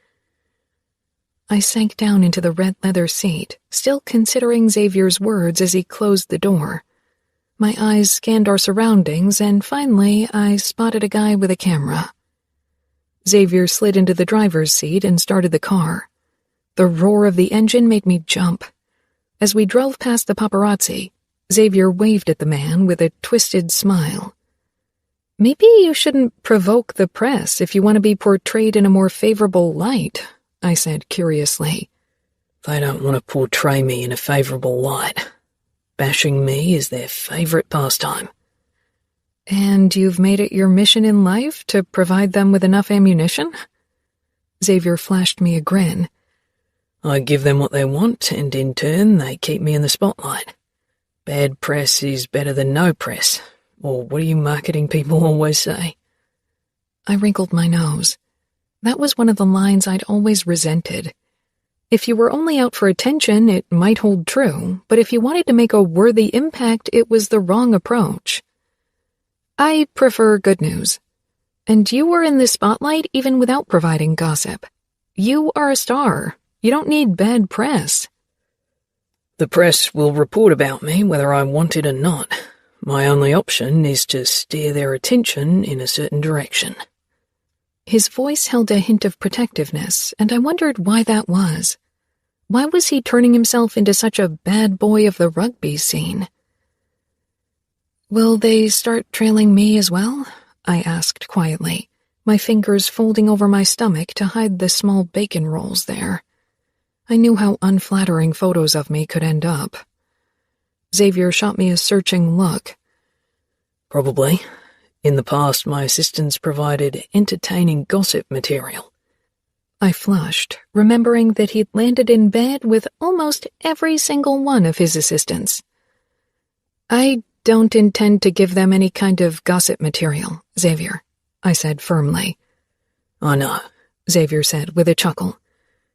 I sank down into the red leather seat, still considering Xavier's words as he closed the door. My eyes scanned our surroundings, and finally I spotted a guy with a camera. Xavier slid into the driver's seat and started the car. The roar of the engine made me jump. As we drove past the paparazzi, Xavier waved at the man with a twisted smile. "Maybe you shouldn't provoke the press if you want to be portrayed in a more favorable light," I said curiously. "They don't want to portray me in a favorable light. Bashing me is their favorite pastime." "And you've made it your mission in life to provide them with enough ammunition?" Xavier flashed me a grin. "I give them what they want, and in turn they keep me in the spotlight. Bad press is better than no press, or what do you marketing people always say?" I wrinkled my nose. That was one of the lines I'd always resented. If you were only out for attention, it might hold true, but if you wanted to make a worthy impact, it was the wrong approach. "I prefer good news. And you were in the spotlight even without providing gossip. You are a star. You don't need bad press." "The press will report about me whether I want it or not. My only option is to steer their attention in a certain direction." His voice held a hint of protectiveness, and I wondered why that was. Why was he turning himself into such a bad boy of the rugby scene? "Will they start trailing me as well?" I asked quietly, my fingers folding over my stomach to hide the small bacon rolls there. I knew how unflattering photos of me could end up. Xavier shot me a searching look. "Probably. In the past, my assistants provided entertaining gossip material." I flushed, remembering that he'd landed in bed with almost every single one of his assistants. "I don't intend to give them any kind of gossip material, Xavier," I said firmly. "I know," Xavier said with a chuckle.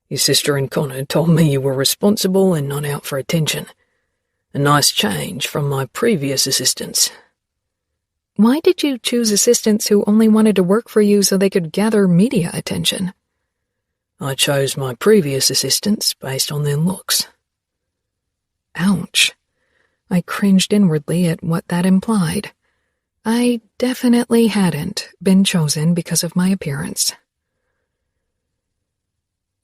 "Your sister and Connor told me you were responsible and not out for attention. A nice change from my previous assistants." "Why did you choose assistants who only wanted to work for you so they could gather media attention?" "I chose my previous assistants based on their looks." Ouch. I cringed inwardly at what that implied. I definitely hadn't been chosen because of my appearance.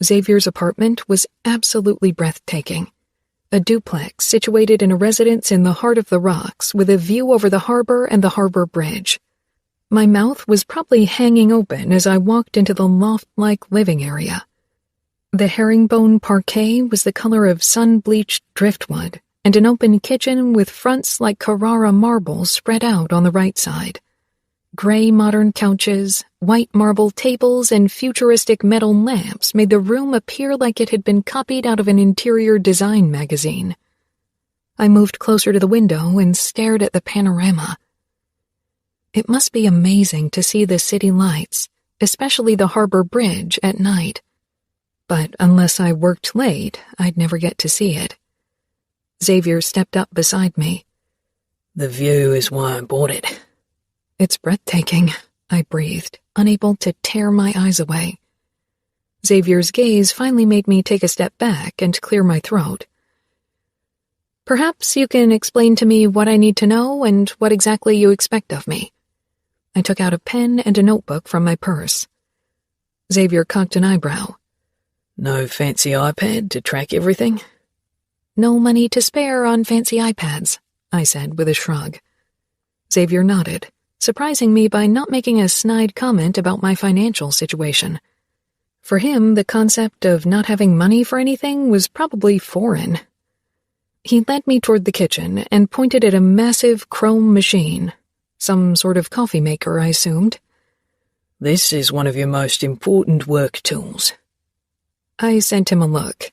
Xavier's apartment was absolutely breathtaking. A duplex situated in a residence in the heart of the rocks with a view over the harbor and the harbor bridge. My mouth was probably hanging open as I walked into the loft-like living area. The herringbone parquet was the color of sun-bleached driftwood, and an open kitchen with fronts like Carrara marble spread out on the right side. Gray modern couches, white marble tables, and futuristic metal lamps made the room appear like it had been copied out of an interior design magazine. I moved closer to the window and stared at the panorama. It must be amazing to see the city lights, especially the harbor bridge, at night. But unless I worked late, I'd never get to see it. Xavier stepped up beside me. The view is why I bought it. It's breathtaking, I breathed, unable to tear my eyes away. Xavier's gaze finally made me take a step back and clear my throat. Perhaps you can explain to me what I need to know and what exactly you expect of me. I took out a pen and a notebook from my purse. Xavier cocked an eyebrow. No fancy iPad to track everything? No money to spare on fancy iPads, I said with a shrug. Xavier nodded, surprising me by not making a snide comment about my financial situation. For him, the concept of not having money for anything was probably foreign. He led me toward the kitchen and pointed at a massive chrome machine, some sort of coffee maker, I assumed. This is one of your most important work tools. I sent him a look.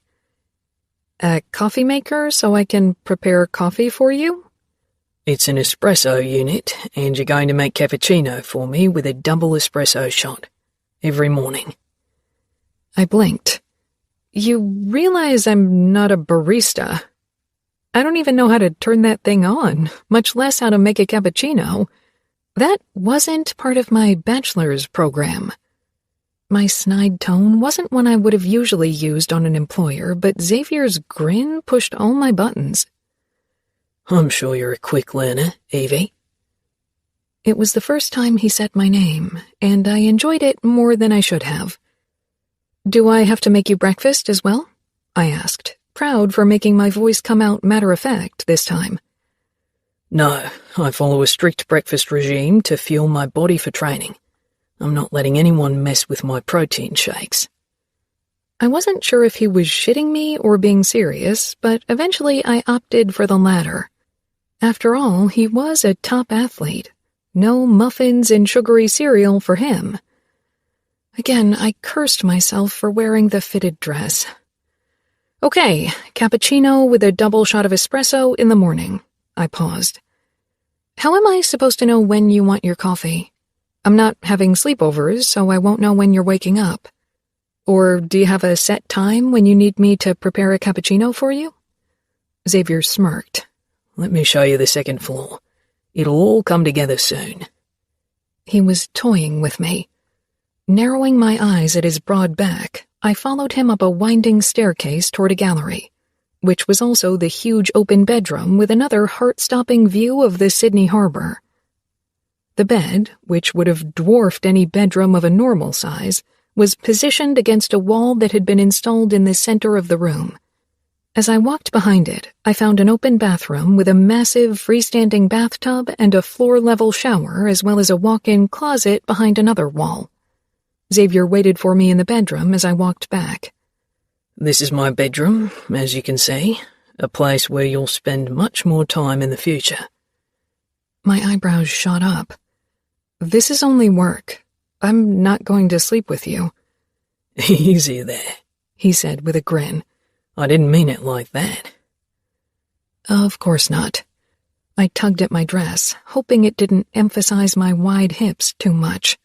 A coffee maker so I can prepare coffee for you? It's an espresso unit, and you're going to make cappuccino for me with a double espresso shot every morning. I blinked. You realize I'm not a barista. I don't even know how to turn that thing on, much less how to make a cappuccino. That wasn't part of my bachelor's program. My snide tone wasn't one I would have usually used on an employer, but Xavier's grin pushed all my buttons. I'm sure you're a quick learner, Evie. It was the first time he said my name, and I enjoyed it more than I should have. Do I have to make you breakfast as well? I asked, proud for making my voice come out matter-of-fact this time. No, I follow a strict breakfast regime to fuel my body for training. I'm not letting anyone mess with my protein shakes. I wasn't sure if he was shitting me or being serious, but eventually I opted for the latter. After all, he was a top athlete. No muffins and sugary cereal for him. Again, I cursed myself for wearing the fitted dress. Okay, cappuccino with a double shot of espresso in the morning. I paused. How am I supposed to know when you want your coffee? I'm not having sleepovers, so I won't know when you're waking up. Or do you have a set time when you need me to prepare a cappuccino for you? Xavier smirked. Let me show you the second floor. It'll all come together soon. He was toying with me. Narrowing my eyes at his broad back, I followed him up a winding staircase toward a gallery, which was also the huge open bedroom with another heart-stopping view of the Sydney harbor. The bed, which would have dwarfed any bedroom of a normal size, was positioned against a wall that had been installed in the center of the room. As I walked behind it, I found an open bathroom with a massive freestanding bathtub and a floor-level shower, as well as a walk-in closet behind another wall. Xavier waited for me in the bedroom as I walked back. This is my bedroom, as you can see, a place where you'll spend much more time in the future. My eyebrows shot up. This is only work. I'm not going to sleep with you. Easy there, he said with a grin. I didn't mean it like that. Of course not. I tugged at my dress, hoping it didn't emphasize my wide hips too much.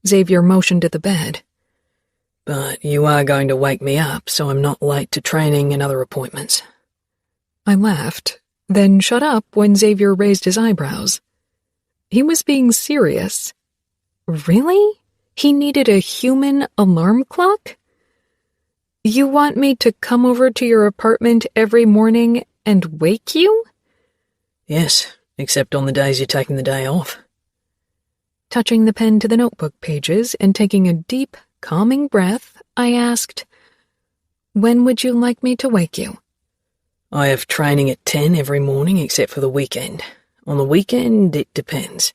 Xavier motioned at the bed. But you are going to wake me up, so I'm not late to training and other appointments. I laughed, then shut up when Xavier raised his eyebrows. He was being serious. Really? He needed a human alarm clock? You want me to come over to your apartment every morning and wake you? Yes, except on the days you're taking the day off. Touching the pen to the notebook pages and taking a deep, calming breath, I asked, "When would you like me to wake you?" I have training at 10 every morning except for the weekend. On the weekend, it depends.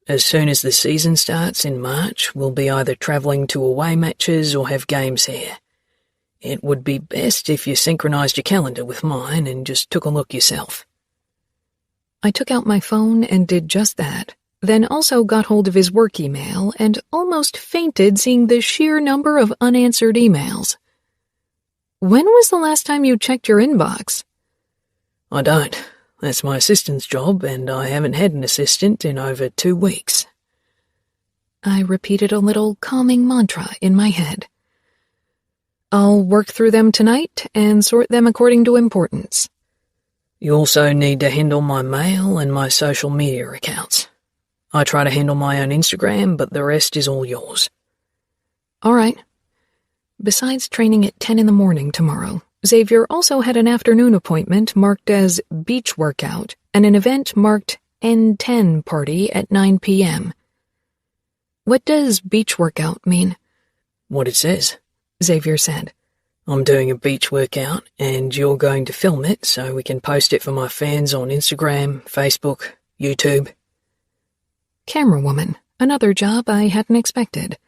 As soon as the season starts in March, we'll be either travelling to away matches or have games here. It would be best if you synchronised your calendar with mine and just took a look yourself. I took out my phone and did just that, then also got hold of his work email and almost fainted seeing the sheer number of unanswered emails. "When was the last time you checked your inbox?" I don't. That's my assistant's job, and I haven't had an assistant in over 2 weeks. I repeated a little calming mantra in my head. "I'll work through them tonight and sort them according to importance." You also need to handle my mail and my social media accounts. I try to handle my own Instagram, but the rest is all yours. All right. Besides training at 10 in the morning tomorrow, Xavier also had an afternoon appointment marked as beach workout and an event marked N10 party at 9 p.m. "What does beach workout mean?" What it says, Xavier said. I'm doing a beach workout, and you're going to film it so we can post it for my fans on Instagram, Facebook, YouTube. Camera woman, another job I hadn't expected.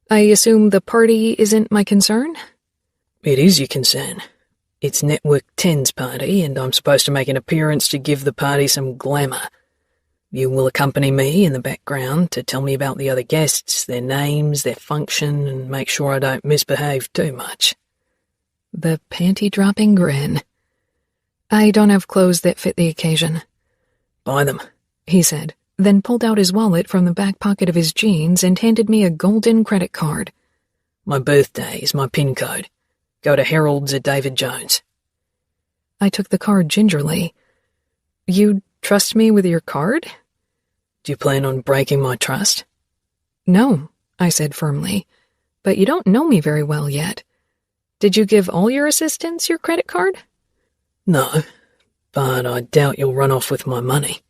I assume the party isn't my concern? It is your concern. It's Network 10's party, and I'm supposed to make an appearance to give the party some glamour. You will accompany me in the background to tell me about the other guests, their names, their function, and make sure I don't misbehave too much. The panty-dropping grin. "I don't have clothes that fit the occasion." Buy them, he said, then pulled out his wallet from the back pocket of his jeans and handed me a golden credit card. My birthday is my PIN code. Go to Harold's at David Jones. I took the card gingerly. "You trust me with your card?" Do you plan on breaking my trust? "No," I said firmly, "but you don't know me very well yet. Did you give all your assistants your credit card?" No, but I doubt you'll run off with my money.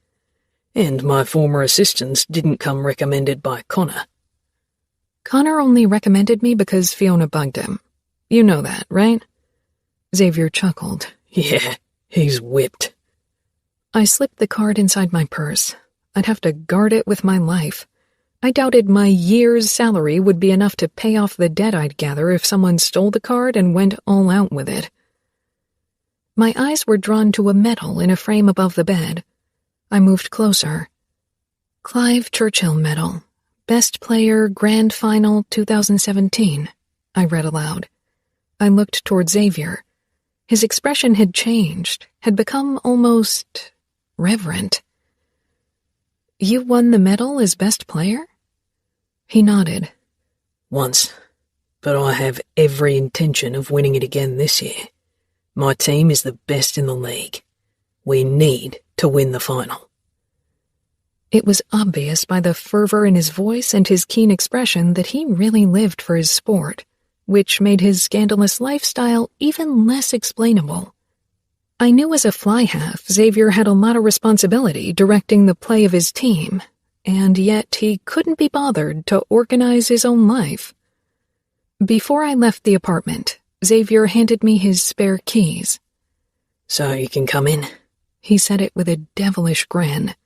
And my former assistants didn't come recommended by Connor. Connor only recommended me because Fiona bugged him. You know that, right? Xavier chuckled. Yeah, he's whipped. I slipped the card inside my purse. I'd have to guard it with my life. I doubted my year's salary would be enough to pay off the debt I'd gather if someone stole the card and went all out with it. My eyes were drawn to a medal in a frame above the bed. I moved closer. "Clive Churchill Medal, Best Player, Grand Final 2017, I read aloud. I looked toward Xavier. His expression had changed, had become almost reverent. "You won the medal as best player?" He nodded. Once, but I have every intention of winning it again this year. My team is the best in the league. We need to win the final. It was obvious by the fervor in his voice and his keen expression that he really lived for his sport, which made his scandalous lifestyle even less explainable. I knew as a fly-half Xavier had a lot of responsibility directing the play of his team, and yet he couldn't be bothered to organize his own life. Before I left the apartment, Xavier handed me his spare keys. "So you can come in," he said it with a devilish grin.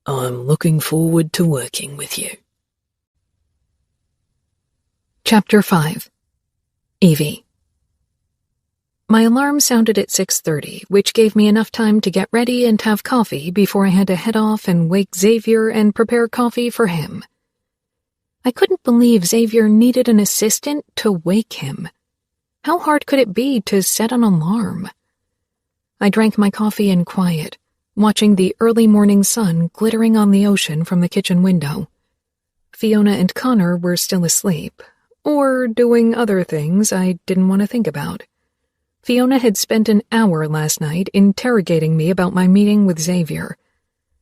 "I'm looking forward to working with you." Chapter 5. Evie. My alarm sounded at 6:30, which gave me enough time to get ready and have coffee before I had to head off and wake Xavier and prepare coffee for him. I couldn't believe Xavier needed an assistant to wake him. How hard could it be to set an alarm? I drank my coffee in quiet, watching the early morning sun glittering on the ocean from the kitchen window. Fiona and Connor were still asleep, or doing other things I didn't want to think about. Fiona had spent an hour last night interrogating me about my meeting with Xavier.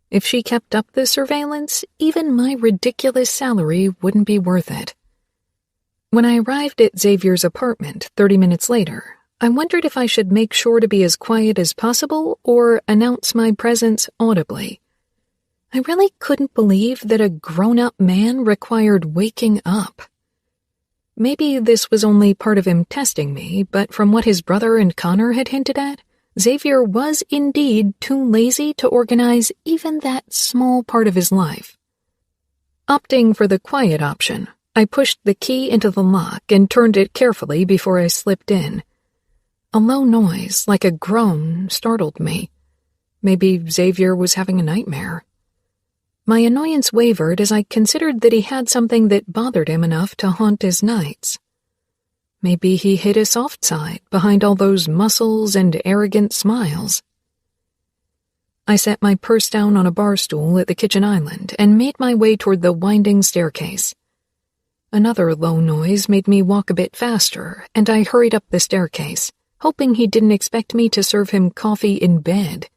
If she kept up the surveillance, even my ridiculous salary wouldn't be worth it. When I arrived at Xavier's apartment 30 minutes later, I wondered if I should make sure to be as quiet as possible or announce my presence audibly. I really couldn't believe that a grown-up man required waking up. Maybe this was only part of him testing me, but from what his brother and Connor had hinted at, Xavier was indeed too lazy to organize even that small part of his life. Opting for the quiet option, I pushed the key into the lock and turned it carefully before I slipped in. A low noise, like a groan, startled me. Maybe Xavier was having a nightmare. My annoyance wavered as I considered that he had something that bothered him enough to haunt his nights. Maybe he hid a soft side behind all those muscles and arrogant smiles. I set my purse down on a bar stool at the kitchen island and made my way toward the winding staircase. Another low noise made me walk a bit faster, and I hurried up the staircase, hoping he didn't expect me to serve him coffee in bed.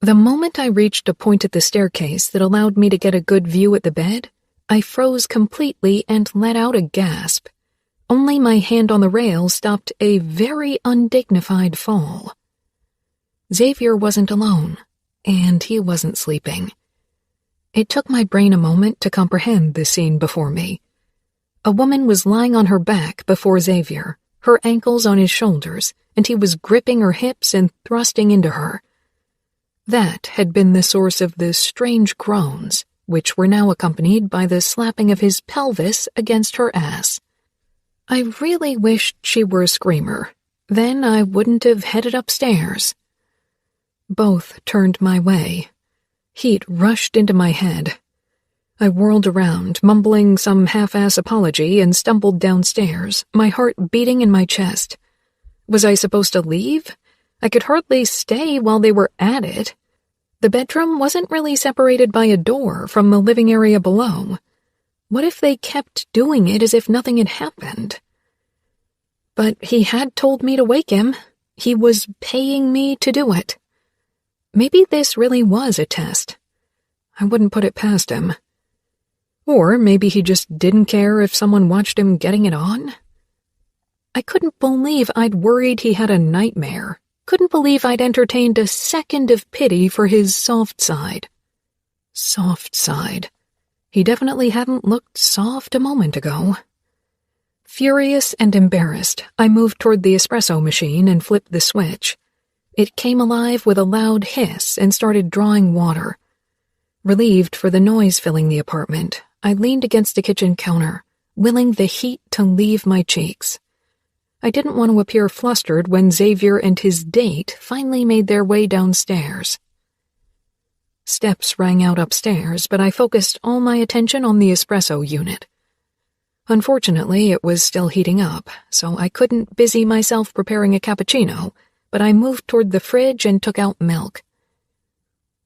The moment I reached a point at the staircase that allowed me to get a good view at the bed, I froze completely and let out a gasp. Only my hand on the rail stopped a very undignified fall. Xavier wasn't alone, and he wasn't sleeping. It took my brain a moment to comprehend the scene before me. A woman was lying on her back before Xavier, her ankles on his shoulders, and he was gripping her hips and thrusting into her. That had been the source of the strange groans, which were now accompanied by the slapping of his pelvis against her ass. I really wished she were a screamer. Then I wouldn't have headed upstairs. Both turned my way. Heat rushed into my head. I whirled around, mumbling some half-ass apology, and stumbled downstairs, my heart beating in my chest. Was I supposed to leave? I could hardly stay while they were at it. The bedroom wasn't really separated by a door from the living area below. What if they kept doing it as if nothing had happened? But he had told me to wake him. He was paying me to do it. Maybe this really was a test. I wouldn't put it past him. Or maybe he just didn't care if someone watched him getting it on. I couldn't believe I'd worried he had a nightmare. Couldn't believe I'd entertained a second of pity for his soft side. Soft side. He definitely hadn't looked soft a moment ago. Furious and embarrassed, I moved toward the espresso machine and flipped the switch. It came alive with a loud hiss and started drawing water. Relieved for the noise filling the apartment, I leaned against the kitchen counter, willing the heat to leave my cheeks. I didn't want to appear flustered when Xavier and his date finally made their way downstairs. Steps rang out upstairs, but I focused all my attention on the espresso unit. Unfortunately, it was still heating up, so I couldn't busy myself preparing a cappuccino, but I moved toward the fridge and took out milk.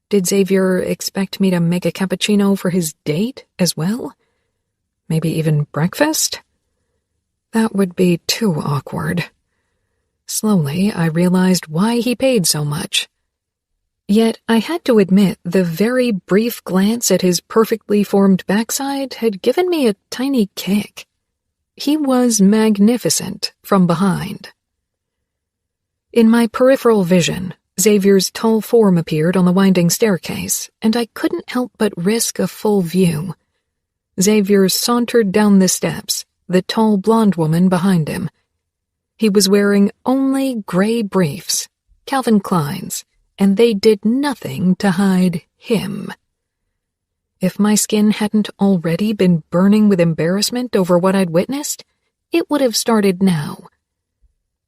Did Xavier expect me to make a cappuccino for his date as well? Maybe even breakfast? That would be too awkward. Slowly, I realized why he paid so much. Yet I had to admit the very brief glance at his perfectly formed backside had given me a tiny kick. He was magnificent from behind. In my peripheral vision, Xavier's tall form appeared on the winding staircase, and I couldn't help but risk a full view. Xavier sauntered down the steps, the tall blonde woman behind him. He was wearing only gray briefs, Calvin Klein's, and they did nothing to hide him. If my skin hadn't already been burning with embarrassment over what I'd witnessed, it would have started now.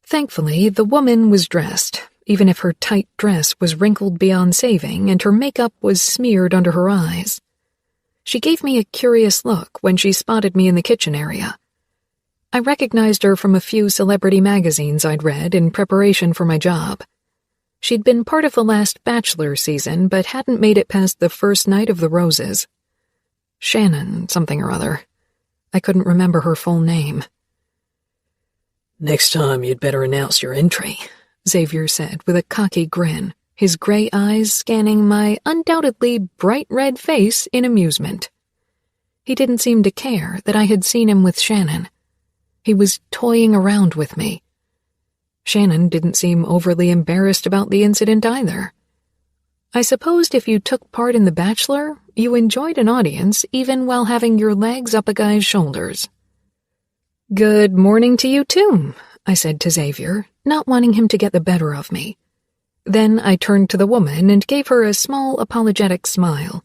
Thankfully, the woman was dressed, even if her tight dress was wrinkled beyond saving and her makeup was smeared under her eyes. She gave me a curious look when she spotted me in the kitchen area. I recognized her from a few celebrity magazines I'd read in preparation for my job. She'd been part of the last Bachelor season, but hadn't made it past the first night of the roses. Shannon something or other. I couldn't remember her full name. "Next time you'd better announce your entry," Xavier said with a cocky grin, his gray eyes scanning my undoubtedly bright red face in amusement. He didn't seem to care that I had seen him with Shannon. He was toying around with me. Shannon didn't seem overly embarrassed about the incident either. I supposed if you took part in The Bachelor, you enjoyed an audience even while having your legs up a guy's shoulders. "Good morning to you too," I said to Xavier, not wanting him to get the better of me. Then I turned to the woman and gave her a small apologetic smile.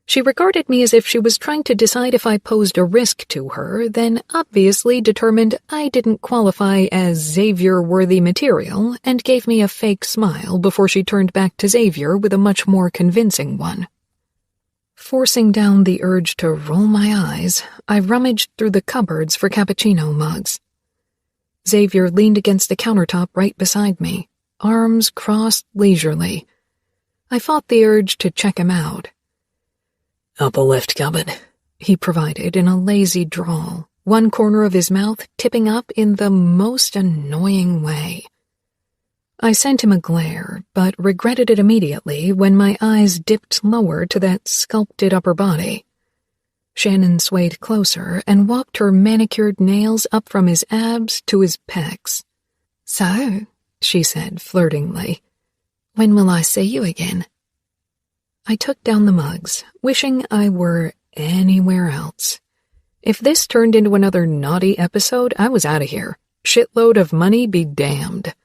She regarded me as if she was trying to decide if I posed a risk to her, then obviously determined I didn't qualify as Xavier-worthy material, and gave me a fake smile before she turned back to Xavier with a much more convincing one. Forcing down the urge to roll my eyes, I rummaged through the cupboards for cappuccino mugs. Xavier leaned against the countertop right beside me, arms crossed leisurely. I fought the urge to check him out. "Upper left cupboard," he provided in a lazy drawl, one corner of his mouth tipping up in the most annoying way. I sent him a glare, but regretted it immediately when my eyes dipped lower to that sculpted upper body. Shannon swayed closer and walked her manicured nails up from his abs to his pecs. "So," she said flirtingly, "when will I see you again?" I took down the mugs, wishing I were anywhere else. If this turned into another naughty episode, I was out of here. Shitload of money be damned.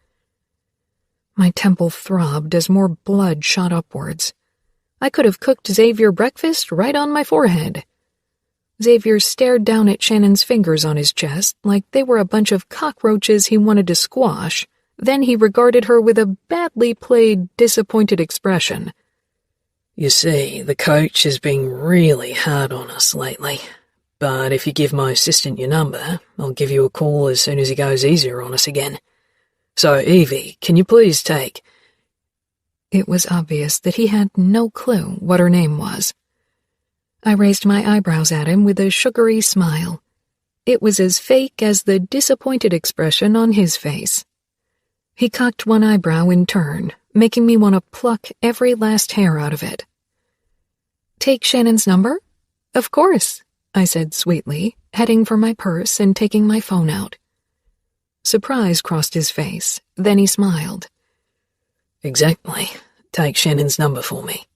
My temple throbbed as more blood shot upwards. I could have cooked Xavier breakfast right on my forehead. Xavier stared down at Shannon's fingers on his chest like they were a bunch of cockroaches he wanted to squash. Then he regarded her with a badly played, disappointed expression. "You see, the coach has been really hard on us lately, but if you give my assistant your number, I'll give you a call as soon as he goes easier on us again. So, Evie, can you please take—" It was obvious that he had no clue what her name was. I raised my eyebrows at him with a sugary smile. It was as fake as the disappointed expression on his face. He cocked one eyebrow in turn, making me want to pluck every last hair out of it. "Take Shannon's number?" "Of course," I said sweetly, heading for my purse and taking my phone out. Surprise crossed his face, then he smiled. "Exactly. Take Shannon's number for me."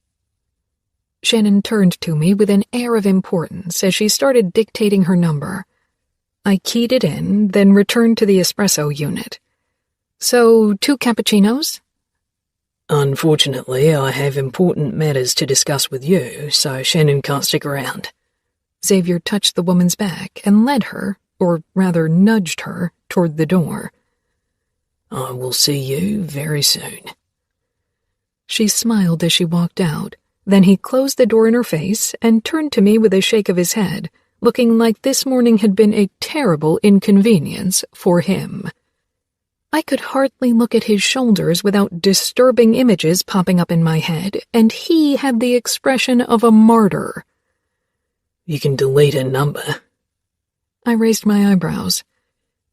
Shannon turned to me with an air of importance as she started dictating her number. I keyed it in, then returned to the espresso unit. "So, 2 cappuccinos?" "Unfortunately, I have important matters to discuss with you, so Shannon can't stick around." Xavier touched the woman's back and led her, or rather nudged her, toward the door. "I will see you very soon." She smiled as she walked out. Then he closed the door in her face and turned to me with a shake of his head, looking like this morning had been a terrible inconvenience for him. I could hardly look at his shoulders without disturbing images popping up in my head, and he had the expression of a martyr. "You can delete a number." I raised my eyebrows.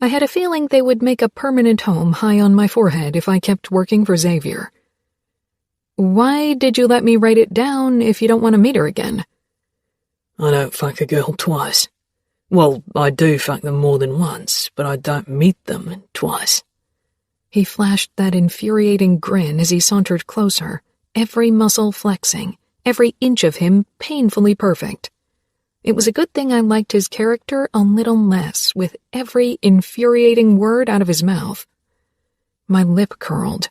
I had a feeling they would make a permanent home high on my forehead if I kept working for Xavier. "Why did you let me write it down if you don't want to meet her again?" "I don't fuck a girl twice. Well, I do fuck them more than once, but I don't meet them twice." He flashed that infuriating grin as he sauntered closer, every muscle flexing, every inch of him painfully perfect. It was a good thing I liked his character a little less with every infuriating word out of his mouth. My lip curled.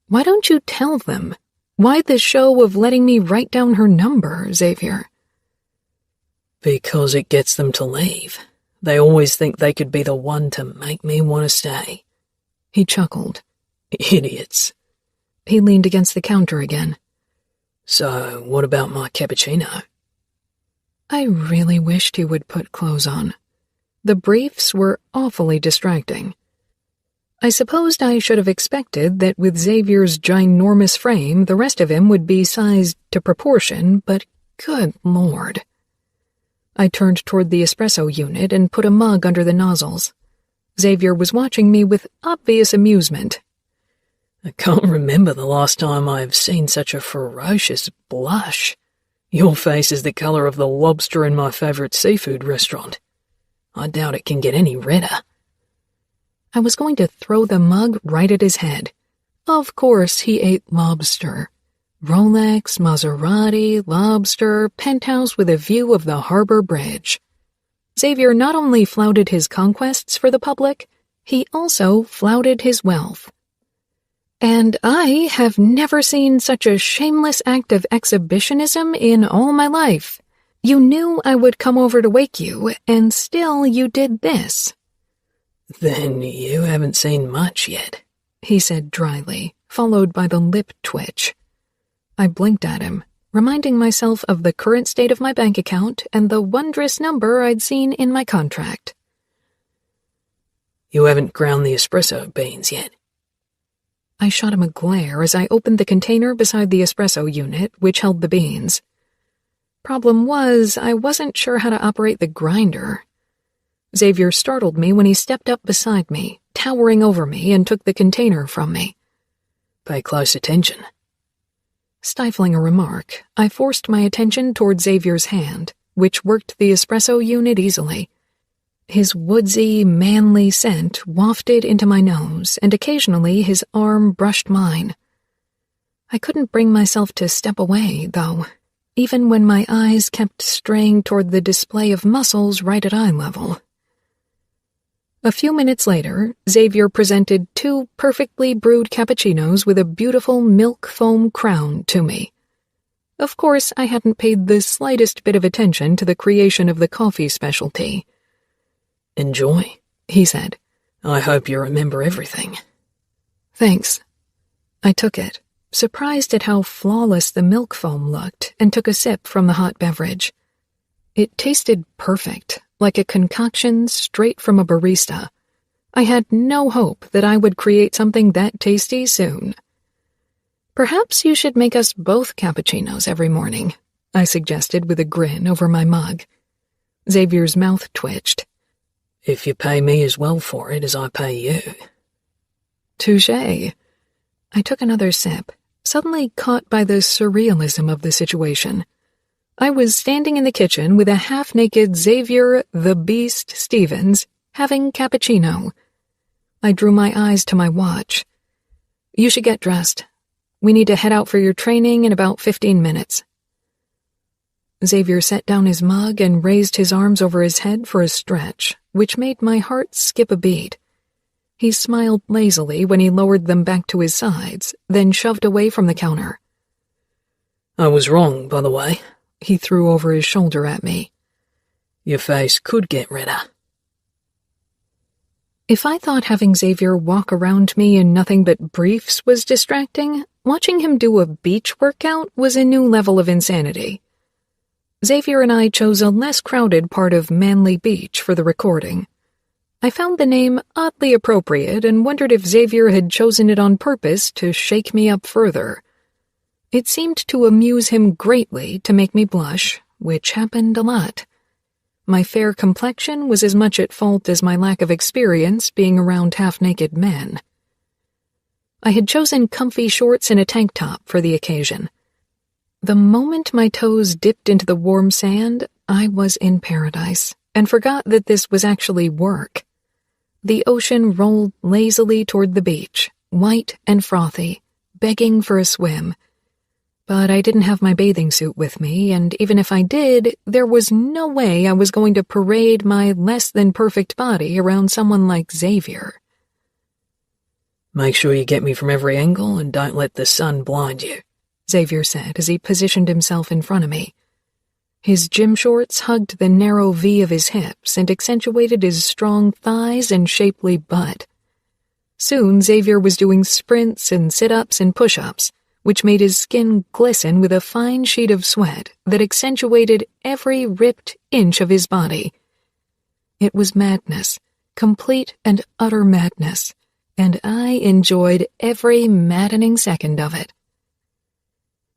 "Why don't you tell them? Why the show of letting me write down her number, Xavier?" "Because it gets them to leave. They always think they could be the one to make me want to stay." He chuckled. "Idiots." He leaned against the counter again. "So, what about my cappuccino?" I really wished he would put clothes on. The briefs were awfully distracting. I supposed I should have expected that with Xavier's ginormous frame, the rest of him would be sized to proportion, but good Lord. I turned toward the espresso unit and put a mug under the nozzles. Xavier was watching me with obvious amusement. "I can't remember the last time I've seen such a ferocious blush. Your face is the color of the lobster in my favorite seafood restaurant. I doubt it can get any redder." I was going to throw the mug right at his head. Of course he ate lobster. Rolex, Maserati, lobster, penthouse with a view of the harbor bridge. Xavier not only flouted his conquests for the public, he also flouted his wealth. And I have never seen such a shameless act of exhibitionism in all my life. You knew I would come over to wake you, and still you did this. Then you haven't seen much yet, he said dryly, followed by the lip twitch. I blinked at him, reminding myself of the current state of my bank account and the wondrous number I'd seen in my contract. You haven't ground the espresso beans yet. I shot him a glare as I opened the container beside the espresso unit, which held the beans. Problem was, I wasn't sure how to operate the grinder. Xavier startled me when he stepped up beside me, towering over me, and took the container from me. Pay close attention. Stifling a remark, I forced my attention toward Xavier's hand, which worked the espresso unit easily. His woodsy, manly scent wafted into my nose, and occasionally his arm brushed mine. I couldn't bring myself to step away, though, even when my eyes kept straying toward the display of muscles right at eye level. A few minutes later, Xavier presented 2 perfectly brewed cappuccinos with a beautiful milk foam crown to me. Of course, I hadn't paid the slightest bit of attention to the creation of the coffee specialty. Enjoy, he said. I hope you remember everything. Thanks. I took it, surprised at how flawless the milk foam looked, and took a sip from the hot beverage. It tasted perfect, like a concoction straight from a barista. I had no hope that I would create something that tasty soon. Perhaps you should make us both cappuccinos every morning, I suggested with a grin over my mug. Xavier's mouth twitched. If you pay me as well for it as I pay you. Touché. I took another sip, suddenly caught by the surrealism of the situation. I was standing in the kitchen with a half-naked Xavier the Beast Stevens, having cappuccino. I drew my eyes to my watch. You should get dressed. We need to head out for your training in about 15 minutes. Xavier set down his mug and raised his arms over his head for a stretch, which made my heart skip a beat. He smiled lazily when he lowered them back to his sides, then shoved away from the counter. I was wrong, by the way, he threw over his shoulder at me. Your face could get redder. If I thought having Xavier walk around me in nothing but briefs was distracting, watching him do a beach workout was a new level of insanity. Xavier and I chose a less crowded part of Manly Beach for the recording. I found the name oddly appropriate and wondered if Xavier had chosen it on purpose to shake me up further. It seemed to amuse him greatly to make me blush, which happened a lot. My fair complexion was as much at fault as my lack of experience being around half-naked men. I had chosen comfy shorts and a tank top for the occasion. The moment my toes dipped into the warm sand, I was in paradise, and forgot that this was actually work. The ocean rolled lazily toward the beach, white and frothy, begging for a swim. But I didn't have my bathing suit with me, and even if I did, there was no way I was going to parade my less-than-perfect body around someone like Xavier. Make sure you get me from every angle and don't let the sun blind you, Xavier said as he positioned himself in front of me. His gym shorts hugged the narrow V of his hips and accentuated his strong thighs and shapely butt. Soon Xavier was doing sprints and sit-ups and push-ups, which made his skin glisten with a fine sheet of sweat that accentuated every ripped inch of his body. It was madness, complete and utter madness, and I enjoyed every maddening second of it.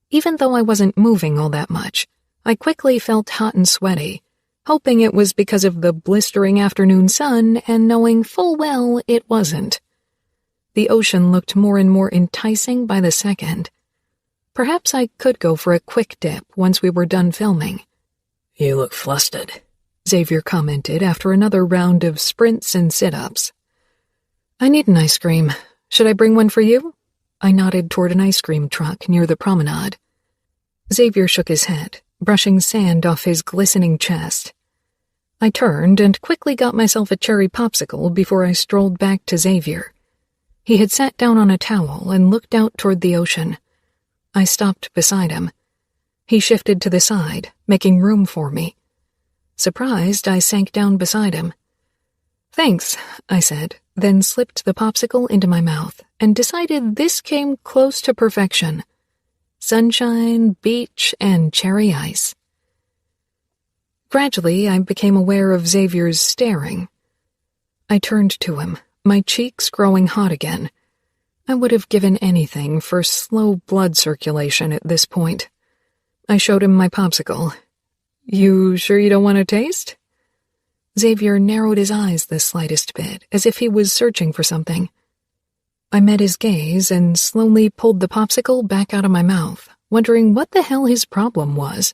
Even though I wasn't moving all that much, I quickly felt hot and sweaty, hoping it was because of the blistering afternoon sun and knowing full well it wasn't. The ocean looked more and more enticing by the second. Perhaps I could go for a quick dip once we were done filming. You look flustered, Xavier commented after another round of sprints and sit-ups. I need an ice cream. Should I bring one for you? I nodded toward an ice cream truck near the promenade. Xavier shook his head, brushing sand off his glistening chest. I turned and quickly got myself a cherry popsicle before I strolled back to Xavier. He had sat down on a towel and looked out toward the ocean. I stopped beside him. He shifted to the side, making room for me. Surprised, I sank down beside him. "Thanks," I said, then slipped the popsicle into my mouth and decided this came close to perfection. Sunshine, beach, and cherry ice. Gradually, I became aware of Xavier's staring. I turned to him, my cheeks growing hot again. I would have given anything for slow blood circulation at this point. I showed him my popsicle. "You sure you don't want to taste?" Xavier narrowed his eyes the slightest bit, as if he was searching for something. I met his gaze and slowly pulled the popsicle back out of my mouth, wondering what the hell his problem was.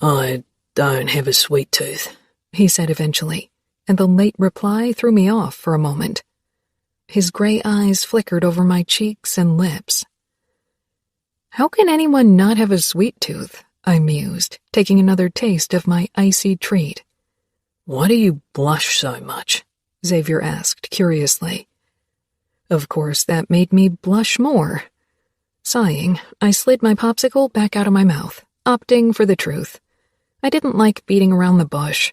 "I don't have a sweet tooth," he said eventually, and the late reply threw me off for a moment. His gray eyes flickered over my cheeks and lips. How can anyone not have a sweet tooth? I mused, taking another taste of my icy treat. "Why do you blush so much?" Xavier asked curiously. Of course, that made me blush more. Sighing, I slid my popsicle back out of my mouth, opting for the truth. I didn't like beating around the bush.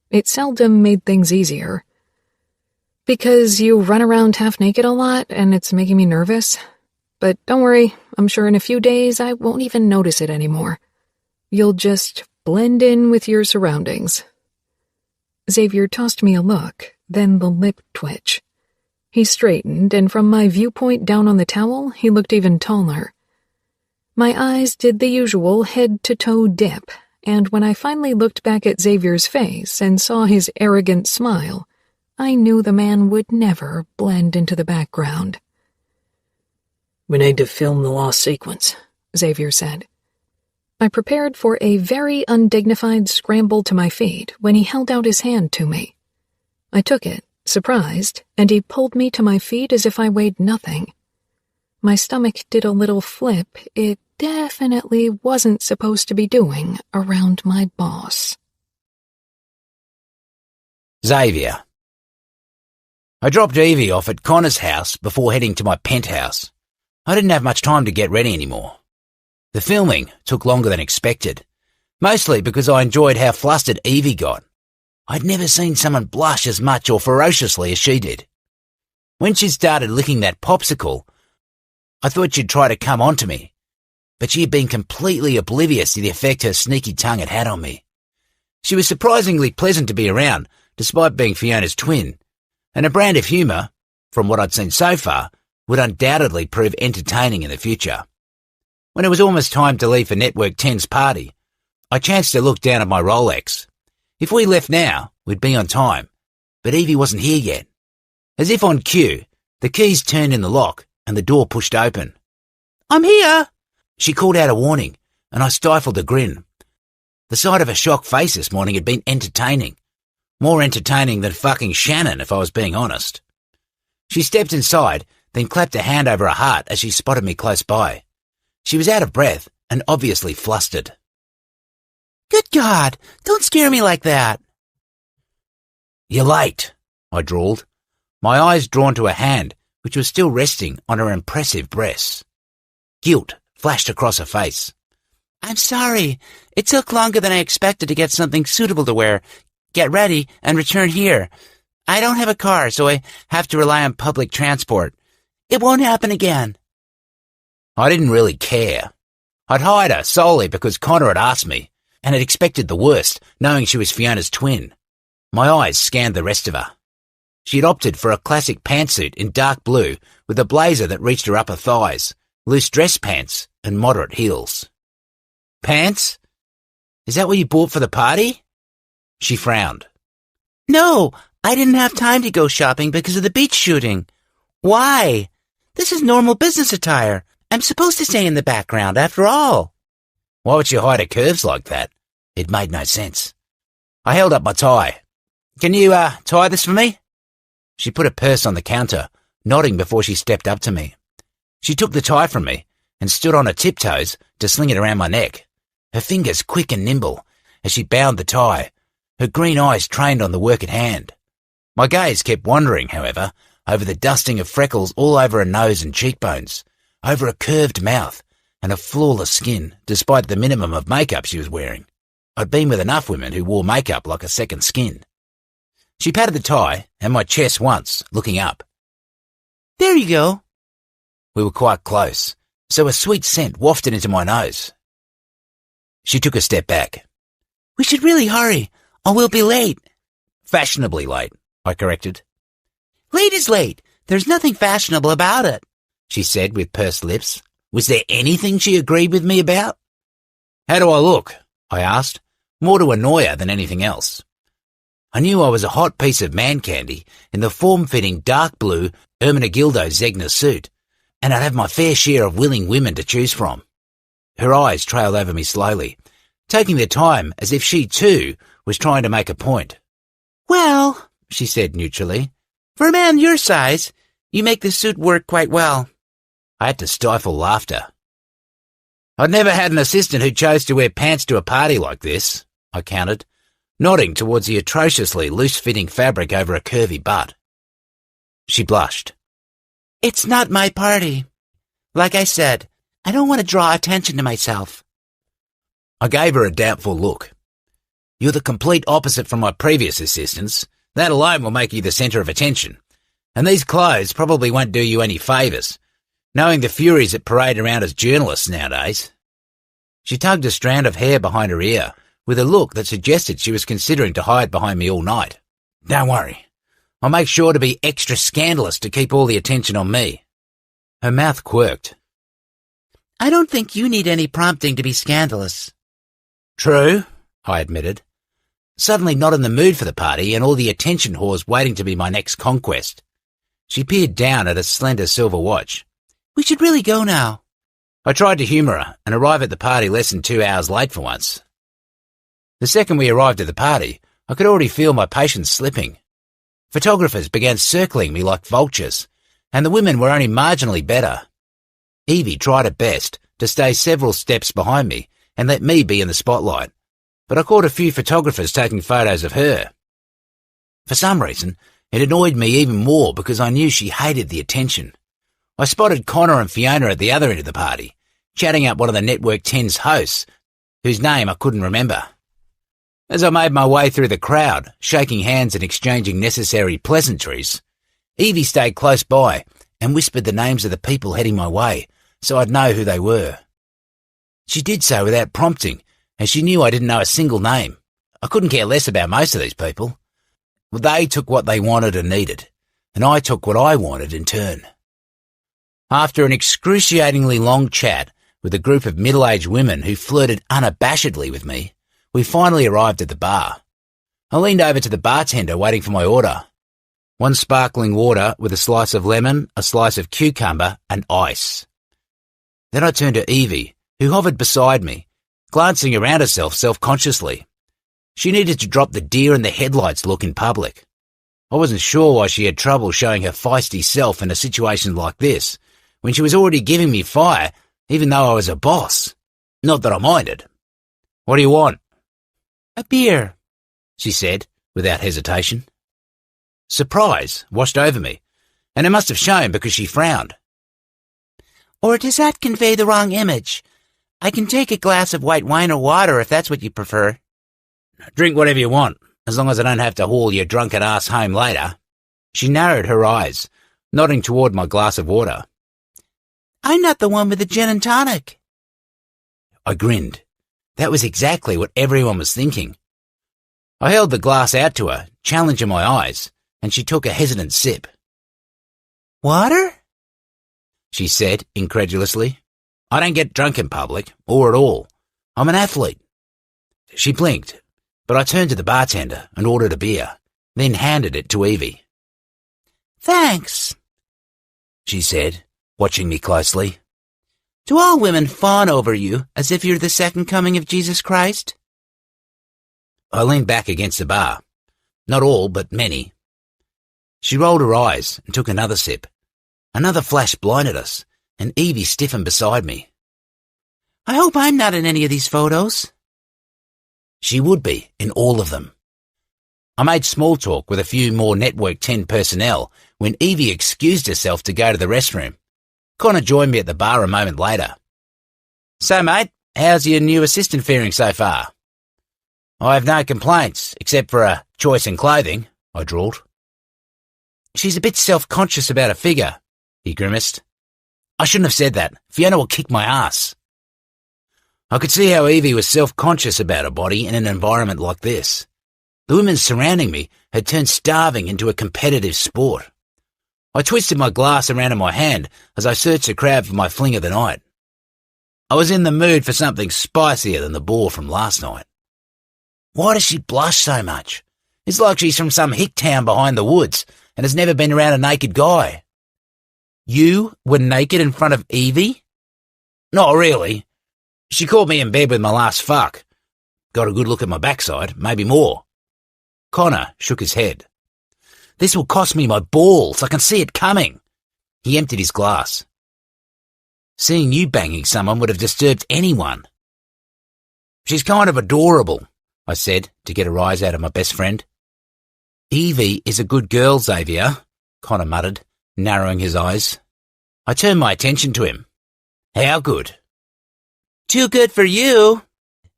It seldom made things easier. "Because you run around half naked a lot and it's making me nervous. But don't worry, I'm sure in a few days I won't even notice it anymore. You'll just blend in with your surroundings." Xavier tossed me a look, then the lip twitch. He straightened, and from my viewpoint down on the towel, he looked even taller. My eyes did the usual head-to-toe dip, and when I finally looked back at Xavier's face and saw his arrogant smile, I knew the man would never blend into the background. "We need to film the last sequence," Xavier said. I prepared for a very undignified scramble to my feet when he held out his hand to me. I took it, surprised, and he pulled me to my feet as if I weighed nothing. My stomach did a little flip it definitely wasn't supposed to be doing around my boss. Xavier. I dropped Evie off at Connor's house before heading to my penthouse. I didn't have much time to get ready anymore. The filming took longer than expected, mostly because I enjoyed how flustered Evie got. I'd never seen someone blush as much or ferociously as she did. When she started licking that popsicle, I thought she'd try to come onto me, but she had been completely oblivious to the effect her sneaky tongue had had on me. She was surprisingly pleasant to be around, despite being Fiona's twin, and a brand of humour, from what I'd seen so far, would undoubtedly prove entertaining in the future. When it was almost time to leave for Network 10's party, I chanced to look down at my Rolex. If we left now, we'd be on time, but Evie wasn't here yet. As if on cue, the keys turned in the lock and the door pushed open. "I'm here!" She called out a warning, and I stifled a grin. The sight of a shocked face this morning had been entertaining. More entertaining than fucking Shannon, if I was being honest. She stepped inside, then clapped a hand over her heart as she spotted me close by. She was out of breath and obviously flustered. "Good God, don't scare me like that." "You're late," I drawled, my eyes drawn to her hand, which was still resting on her impressive breasts. Guilt flashed across her face. "I'm sorry. It took longer than I expected to get something suitable to wear, get ready, and return here. I don't have a car, so I have to rely on public transport. It won't happen again." I didn't really care. I'd hired her solely because Connor had asked me, and had expected the worst, knowing she was Fiona's twin. My eyes scanned the rest of her. She had opted for a classic pantsuit in dark blue with a blazer that reached her upper thighs, loose dress pants, and moderate heels. "Pants? Is that what you bought for the party?" She frowned. "No, I didn't have time to go shopping because of the beach shooting. Why? This is normal business attire. I'm supposed to stay in the background after all." Why would she hide her curves like that? It made no sense. I held up my tie. "Can you tie this for me?" She put a purse on the counter, nodding before she stepped up to me. She took the tie from me and stood on her tiptoes to sling it around my neck, her fingers quick and nimble as she bound the tie, her green eyes trained on the work at hand. My gaze kept wandering, however, over the dusting of freckles all over her nose and cheekbones, over a curved mouth and a flawless skin, despite the minimum of makeup she was wearing. I'd been with enough women who wore makeup like a second skin. She patted the tie and my chest once, looking up. "There you go." We were quite close, so a sweet scent wafted into my nose. She took a step back. "We should really hurry, or we'll be late." "Fashionably late," I corrected. "Late is late. There's nothing fashionable about it," she said with pursed lips. Was there anything she agreed with me about? "How do I look?" I asked, more to annoy her than anything else. I knew I was a hot piece of man candy in the form-fitting dark blue Ermenegildo Zegna suit, and I'd have my fair share of willing women to choose from. Her eyes trailed over me slowly, taking their time as if she, too, was trying to make a point. "Well," she said neutrally, "for a man your size, you make the suit work quite well." I had to stifle laughter. "I'd never had an assistant who chose to wear pants to a party like this," I countered, nodding towards the atrociously loose-fitting fabric over a curvy butt. She blushed. "It's not my party. Like I said, I don't want to draw attention to myself." I gave her a doubtful look. "You're the complete opposite from my previous assistants. That alone will make you the centre of attention. And these clothes probably won't do you any favours, knowing the furies that parade around as journalists nowadays." She tugged a strand of hair behind her ear, with a look that suggested she was considering to hide behind me all night. "Don't worry. I'll make sure to be extra scandalous to keep all the attention on me." Her mouth quirked. "I don't think you need any prompting to be scandalous." "True," I admitted, suddenly not in the mood for the party and all the attention whores waiting to be my next conquest. She peered down at a slender silver watch. "We should really go now." I tried to humour her and arrive at the party less than 2 hours late for once. The second we arrived at the party, I could already feel my patience slipping. Photographers began circling me like vultures, and the women were only marginally better. Evie tried her best to stay several steps behind me and let me be in the spotlight, but I caught a few photographers taking photos of her. For some reason, it annoyed me even more because I knew she hated the attention. I spotted Connor and Fiona at the other end of the party, chatting up one of the Network 10's hosts, whose name I couldn't remember. As I made my way through the crowd, shaking hands and exchanging necessary pleasantries, Evie stayed close by and whispered the names of the people heading my way so I'd know who they were. She did so without prompting, as she knew I didn't know a single name. I couldn't care less about most of these people. They took what they wanted and needed, and I took what I wanted in turn. After an excruciatingly long chat with a group of middle-aged women who flirted unabashedly with me, we finally arrived at the bar. I leaned over to the bartender waiting for my order. 1 sparkling water with a slice of lemon, a slice of cucumber, and ice. Then I turned to Evie, who hovered beside me, glancing around herself self-consciously. She needed to drop the deer-in-the-headlights look in public. I wasn't sure why she had trouble showing her feisty self in a situation like this, when she was already giving me fire, even though I was a boss. Not that I minded. "What do you want?" "A beer," she said, without hesitation. Surprise washed over me, and it must have shown because she frowned. "Or does that convey the wrong image? I can take a glass of white wine or water if that's what you prefer." "Drink whatever you want, as long as I don't have to haul your drunken ass home later." She narrowed her eyes, nodding toward my glass of water. "I'm not the one with the gin and tonic." I grinned. That was exactly what everyone was thinking. I held the glass out to her, challenging my eyes, and she took a hesitant sip. "Water?" she said incredulously. "I don't get drunk in public, or at all. I'm an athlete." She blinked, but I turned to the bartender and ordered a beer, then handed it to Evie. "Thanks," she said, watching me closely. "Do all women fawn over you as if you're the second coming of Jesus Christ?" I leaned back against the bar. Not all, but many. She rolled her eyes and took another sip. Another flash blinded us, and Evie stiffened beside me. I hope I'm not in any of these photos. She would be in all of them. I made small talk with a few more Network 10 personnel when Evie excused herself to go to the restroom. Connor joined me at the bar a moment later. So, mate, how's your new assistant faring so far? I have no complaints, except for her choice in clothing, I drawled. She's a bit self-conscious about her figure, he grimaced. I shouldn't have said that. Fiona will kick my ass. I could see how Evie was self-conscious about her body in an environment like this. The women surrounding me had turned starving into a competitive sport. I twisted my glass around in my hand as I searched the crowd for my fling of the night. I was in the mood for something spicier than the boar from last night. Why does she blush so much? It's like she's from some hick town behind the woods and has never been around a naked guy. You were naked in front of Evie? Not really. She caught me in bed with my last fuck. Got a good look at my backside, maybe more. Connor shook his head. This will cost me my balls. I can see it coming. He emptied his glass. Seeing you banging someone would have disturbed anyone. She's kind of adorable, I said, to get a rise out of my best friend. Evie is a good girl, Xavier, Connor muttered, narrowing his eyes. I turned my attention to him. How good? Too good for you,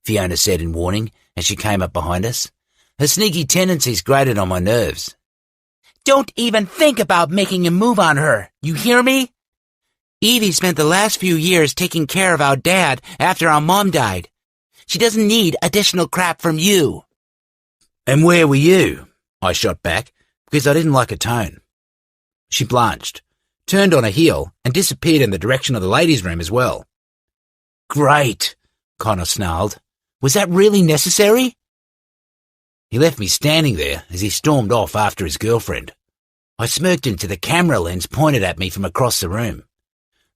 Fiona said in warning as she came up behind us. Her sneaky tendencies grated on my nerves. Don't even think about making a move on her, you hear me? Evie spent the last few years taking care of our dad after our mom died. She doesn't need additional crap from you. And where were you? I shot back, because I didn't like her tone. She blanched, turned on her heel, and disappeared in the direction of the ladies' room as well. Great, Connor snarled. Was that really necessary? He left me standing there as he stormed off after his girlfriend. I smirked into the camera lens pointed at me from across the room.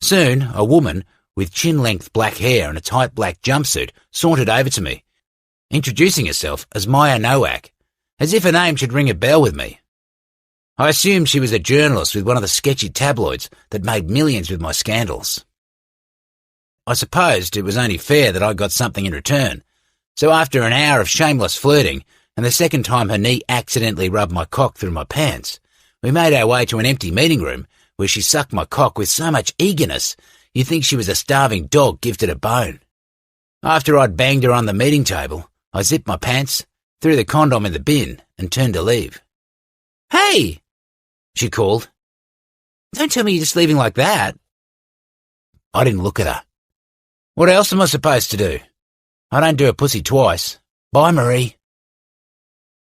Soon, a woman with chin-length black hair and a tight black jumpsuit sauntered over to me, introducing herself as Maya Nowak, as if her name should ring a bell with me. I assumed she was a journalist with one of the sketchy tabloids that made millions with my scandals. I supposed it was only fair that I got something in return, so after an hour of shameless flirting and the second time her knee accidentally rubbed my cock through my pants, we made our way to an empty meeting room where she sucked my cock with so much eagerness you'd think she was a starving dog gifted a bone. After I'd banged her on the meeting table, I zipped my pants, threw the condom in the bin, and turned to leave. Hey! She called. Don't tell me you're just leaving like that. I didn't look at her. What else am I supposed to do? I don't do a pussy twice. Bye, Marie.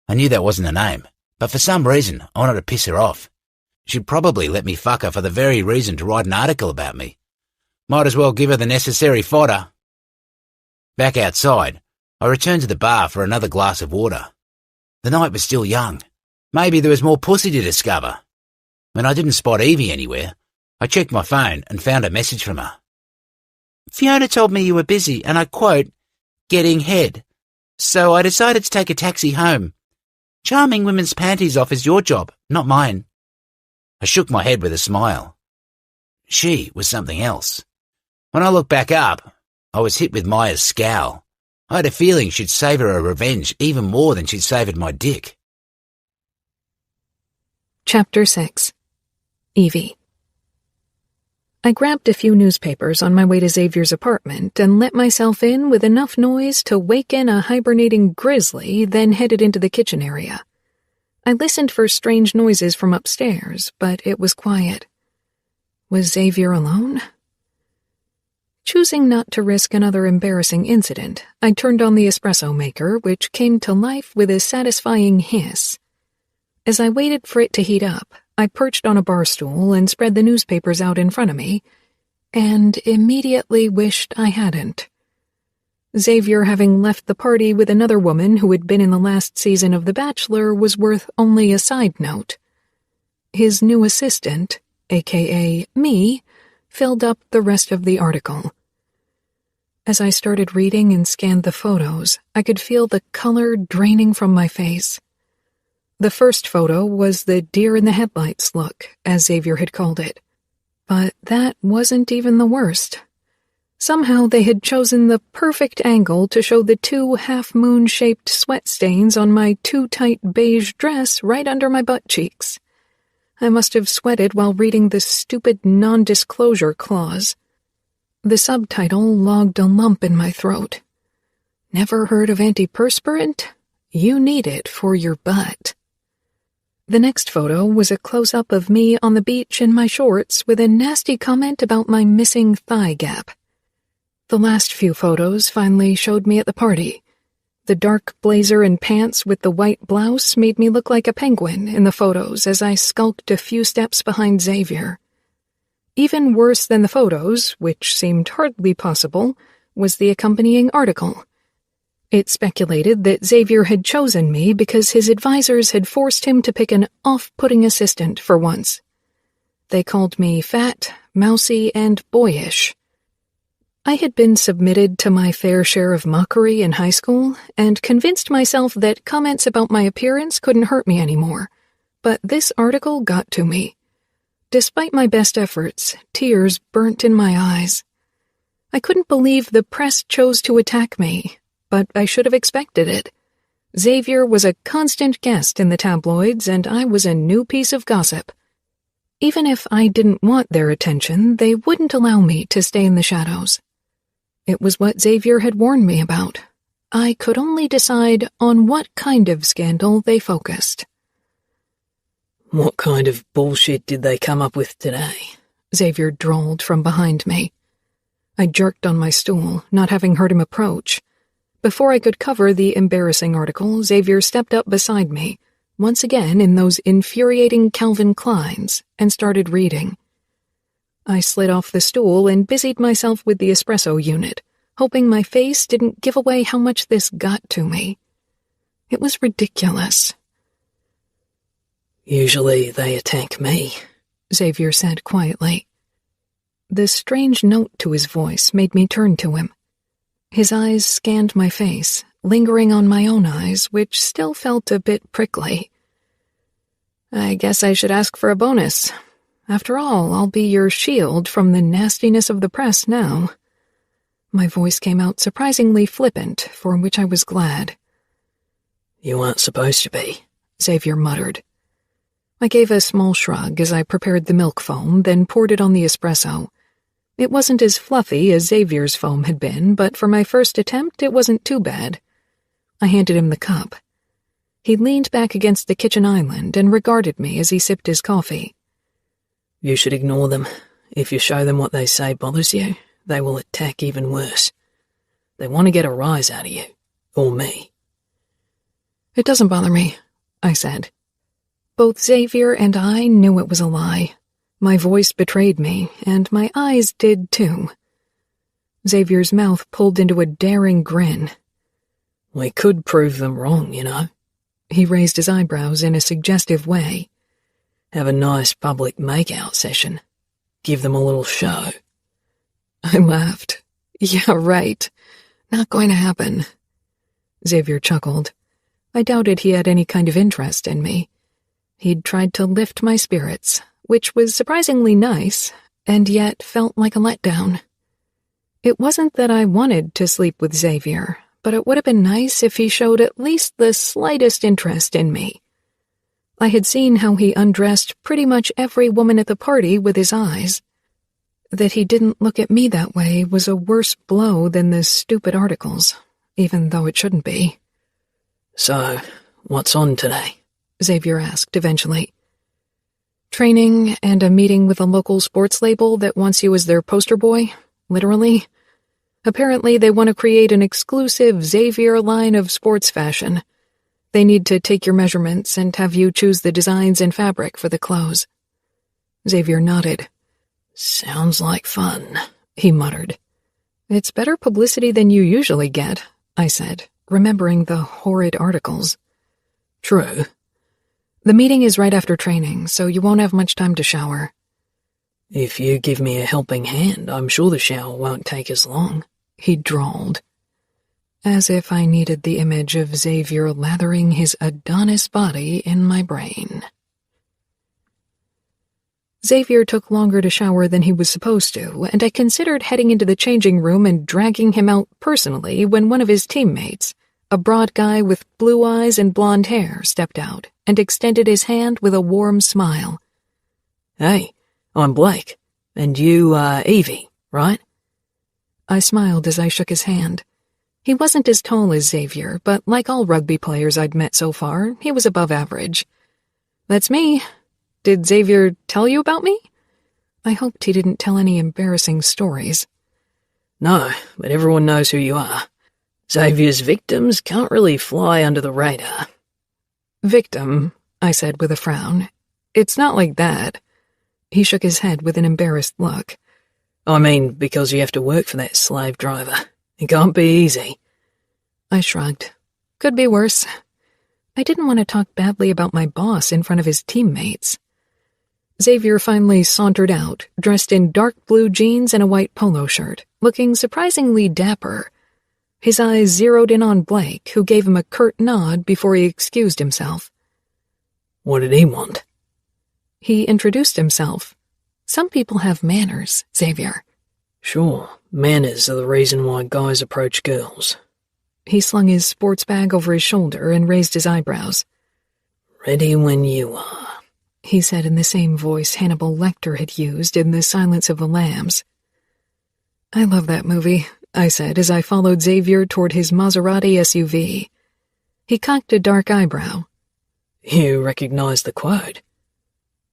I knew that wasn't her name, but for some reason I wanted to piss her off. She'd probably let me fuck her for the very reason to write an article about me. Might as well give her the necessary fodder. Back outside, I returned to the bar for another glass of water. The night was still young. Maybe there was more pussy to discover. When I didn't spot Evie anywhere, I checked my phone and found a message from her. Fiona told me you were busy and I quote, getting head. So I decided to take a taxi home. Charming women's panties off is your job, not mine. I shook my head with a smile. She was something else. When I looked back up, I was hit with Maya's scowl. I had a feeling she'd savour her revenge even more than she'd savoured my dick. Chapter 6. Evie. I grabbed a few newspapers on my way to Xavier's apartment and let myself in with enough noise to waken a hibernating grizzly, then headed into the kitchen area. I listened for strange noises from upstairs, but it was quiet. Was Xavier alone? Choosing not to risk another embarrassing incident, I turned on the espresso maker, which came to life with a satisfying hiss. As I waited for it to heat up, I perched on a bar stool and spread the newspapers out in front of me, and immediately wished I hadn't. Xavier, having left the party with another woman who had been in the last season of The Bachelor, was worth only a side note. His new assistant, aka me, filled up the rest of the article. As I started reading and scanned the photos, I could feel the color draining from my face. The first photo was the deer in the headlights look, as Xavier had called it. But that wasn't even the worst. Somehow they had chosen the perfect angle to show the 2 half-moon-shaped sweat stains on my too-tight beige dress right under my butt cheeks. I must have sweated while reading the stupid non-disclosure clause. The subtitle logged a lump in my throat. Never heard of antiperspirant? You need it for your butt. The next photo was a close-up of me on the beach in my shorts with a nasty comment about my missing thigh gap. The last few photos finally showed me at the party. The dark blazer and pants with the white blouse made me look like a penguin in the photos as I skulked a few steps behind Xavier. Even worse than the photos, which seemed hardly possible, was the accompanying article. It speculated that Xavier had chosen me because his advisors had forced him to pick an off-putting assistant for once. They called me fat, mousy, and boyish. I had been submitted to my fair share of mockery in high school and convinced myself that comments about my appearance couldn't hurt me anymore, but this article got to me. Despite my best efforts, tears burnt in my eyes. I couldn't believe the press chose to attack me, but I should have expected it. Xavier was a constant guest in the tabloids, and I was a new piece of gossip. Even if I didn't want their attention, they wouldn't allow me to stay in the shadows. It was what Xavier had warned me about. I could only decide on what kind of scandal they focused. What kind of bullshit did they come up with today? Xavier drawled from behind me. I jerked on my stool, not having heard him approach. Before I could cover the embarrassing article, Xavier stepped up beside me, once again in those infuriating Calvin Kleins, and started reading. I slid off the stool and busied myself with the espresso unit, hoping my face didn't give away how much this got to me. It was ridiculous. Usually they attack me, Xavier said quietly. The strange note to his voice made me turn to him. His eyes scanned my face, lingering on my own eyes, which still felt a bit prickly. I guess I should ask for a bonus. After all, I'll be your shield from the nastiness of the press now. My voice came out surprisingly flippant, for which I was glad. You aren't supposed to be, Xavier muttered. I gave a small shrug as I prepared the milk foam, then poured it on the espresso. It wasn't as fluffy as Xavier's foam had been, but for my first attempt, it wasn't too bad. I handed him the cup. He leaned back against the kitchen island and regarded me as he sipped his coffee. You should ignore them. If you show them what they say bothers you, they will attack even worse. They want to get a rise out of you, or me. It doesn't bother me, I said. Both Xavier and I knew it was a lie. My voice betrayed me, and my eyes did too. Xavier's mouth pulled into a daring grin. We could prove them wrong, you know. He raised his eyebrows in a suggestive way. Have a nice public make-out session. Give them a little show. I laughed. Yeah, right. Not going to happen. Xavier chuckled. I doubted he had any kind of interest in me. He'd tried to lift my spirits, which was surprisingly nice, and yet felt like a letdown. It wasn't that I wanted to sleep with Xavier, but it would have been nice if he showed at least the slightest interest in me. I had seen how he undressed pretty much every woman at the party with his eyes. That he didn't look at me that way was a worse blow than the stupid articles, even though it shouldn't be. So, what's on today? Xavier asked eventually. Training and a meeting with a local sports label that wants you as their poster boy, literally. Apparently they want to create an exclusive Xavier line of sports fashion. They need to take your measurements and have you choose the designs and fabric for the clothes. Xavier nodded. Sounds like fun, he muttered. It's better publicity than you usually get, I said, remembering the horrid articles. True. The meeting is right after training, so you won't have much time to shower. If you give me a helping hand, I'm sure the shower won't take as long, he drawled. as if I needed the image of Xavier lathering his Adonis body in my brain. Xavier took longer to shower than he was supposed to, and I considered heading into the changing room and dragging him out personally when one of his teammates, a broad guy with blue eyes and blonde hair, stepped out and extended his hand with a warm smile. "Hey, I'm Blake, and you are Evie, right?" I smiled as I shook his hand. He wasn't as tall as Xavier, but like all rugby players I'd met so far, he was above average. "That's me. Did Xavier tell you about me?" I hoped he didn't tell any embarrassing stories. "No, but everyone knows who you are. Xavier's victims can't really fly under the radar." "Victim," I said with a frown. "It's not like that." He shook his head with an embarrassed look. "I mean, because you have to work for that slave driver. It can't be easy." I shrugged. Could be worse. I didn't want to talk badly about my boss in front of his teammates. Xavier finally sauntered out, dressed in dark blue jeans and a white polo shirt, looking surprisingly dapper. His eyes zeroed in on Blake, who gave him a curt nod before he excused himself. "What did he want?" He introduced himself. "Some people have manners, Xavier." "Sure, manners are the reason why guys approach girls." He slung his sports bag over his shoulder and raised his eyebrows. "Ready when you are," he said in the same voice Hannibal Lecter had used in The Silence of the Lambs. "I love that movie," I said as I followed Xavier toward his Maserati SUV. He cocked a dark eyebrow. "You recognize the quote?"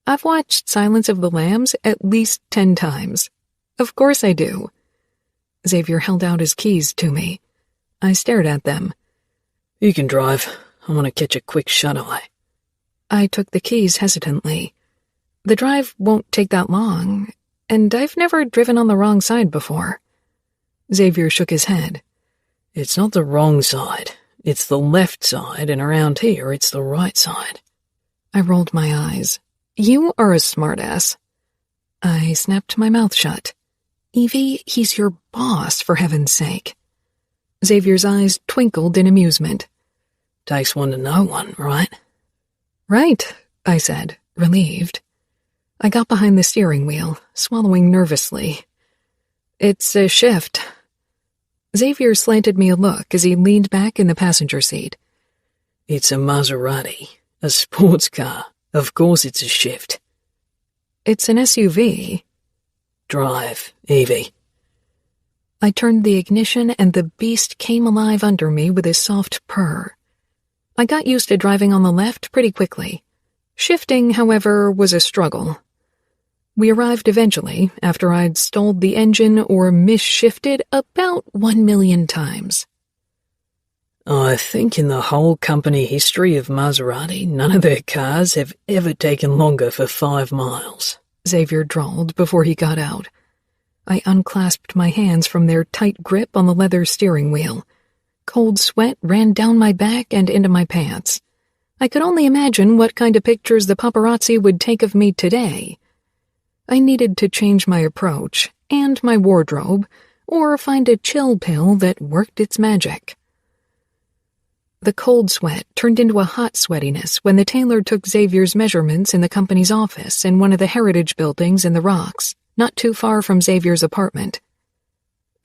"I've watched Silence of the Lambs at least 10 times. Of course I do." Xavier held out his keys to me. I stared at them. "You can drive. I want to catch a quick shut-eye." I took the keys hesitantly. The drive won't take that long, and I've never driven on the wrong side before. Xavier shook his head. "It's not the wrong side. It's the left side, and around here it's the right side." I rolled my eyes. "You are a smartass." I snapped my mouth shut. "Evie, he's your boss, for heaven's sake." Xavier's eyes twinkled in amusement. "Takes one to know one, right?" "Right," I said, relieved. I got behind the steering wheel, swallowing nervously. "It's a shift." Xavier slanted me a look as he leaned back in the passenger seat. "It's a Maserati, a sports car. Of course it's a shift." "It's an SUV." "Drive, Evie." I turned the ignition and the beast came alive under me with a soft purr. I got used to driving on the left pretty quickly. Shifting, however, was a struggle. We arrived eventually, after I'd stalled the engine or misshifted about 1,000,000 times. "I think in the whole company history of Maserati, none of their cars have ever taken longer for 5 miles. Xavier drawled before he got out. I unclasped my hands from their tight grip on the leather steering wheel. Cold sweat ran down my back and into my pants. I could only imagine what kind of pictures the paparazzi would take of me today. I needed to change my approach and my wardrobe, or find a chill pill that worked its magic. The cold sweat turned into a hot sweatiness when the tailor took Xavier's measurements in the company's office in one of the heritage buildings in the Rocks, not too far from Xavier's apartment.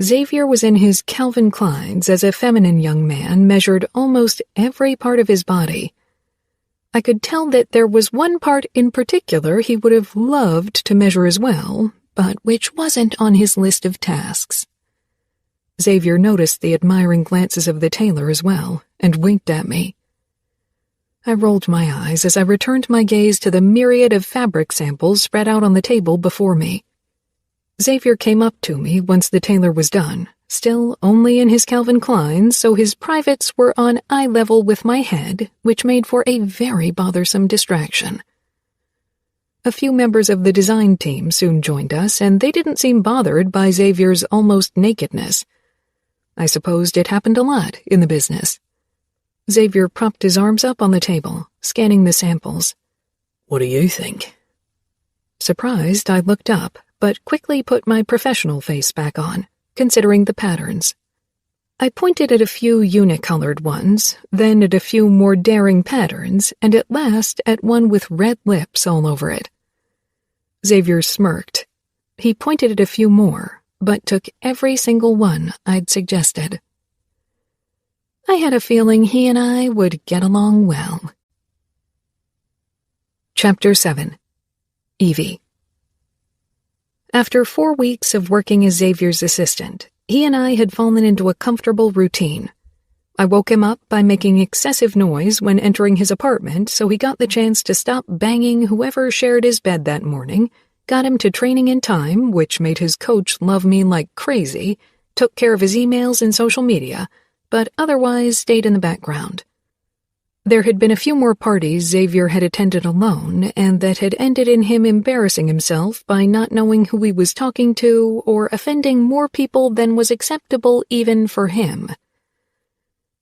Xavier was in his Calvin Kleins as a feminine young man measured almost every part of his body. I could tell that there was one part in particular he would have loved to measure as well, but which wasn't on his list of tasks. Xavier noticed the admiring glances of the tailor as well, and winked at me. I rolled my eyes as I returned my gaze to the myriad of fabric samples spread out on the table before me. Xavier came up to me once the tailor was done, still only in his Calvin Kleins, so his privates were on eye level with my head, which made for a very bothersome distraction. A few members of the design team soon joined us, and they didn't seem bothered by Xavier's almost nakedness. I supposed it happened a lot in the business. Xavier propped his arms up on the table, scanning the samples. "What do you think?" Surprised, I looked up, but quickly put my professional face back on, considering the patterns. I pointed at a few unicolored ones, then at a few more daring patterns, and at last at one with red lips all over it. Xavier smirked. He pointed at a few more, but took every single one I'd suggested. I had a feeling he and I would get along well. Chapter 7. Evie. After 4 weeks of working as Xavier's assistant, he and I had fallen into a comfortable routine. I woke him up by making excessive noise when entering his apartment, so he got the chance to stop banging whoever shared his bed that morning, got him to training in time, which made his coach love me like crazy, took care of his emails and social media, but otherwise stayed in the background. There had been a few more parties Xavier had attended alone, and that had ended in him embarrassing himself by not knowing who he was talking to or offending more people than was acceptable even for him.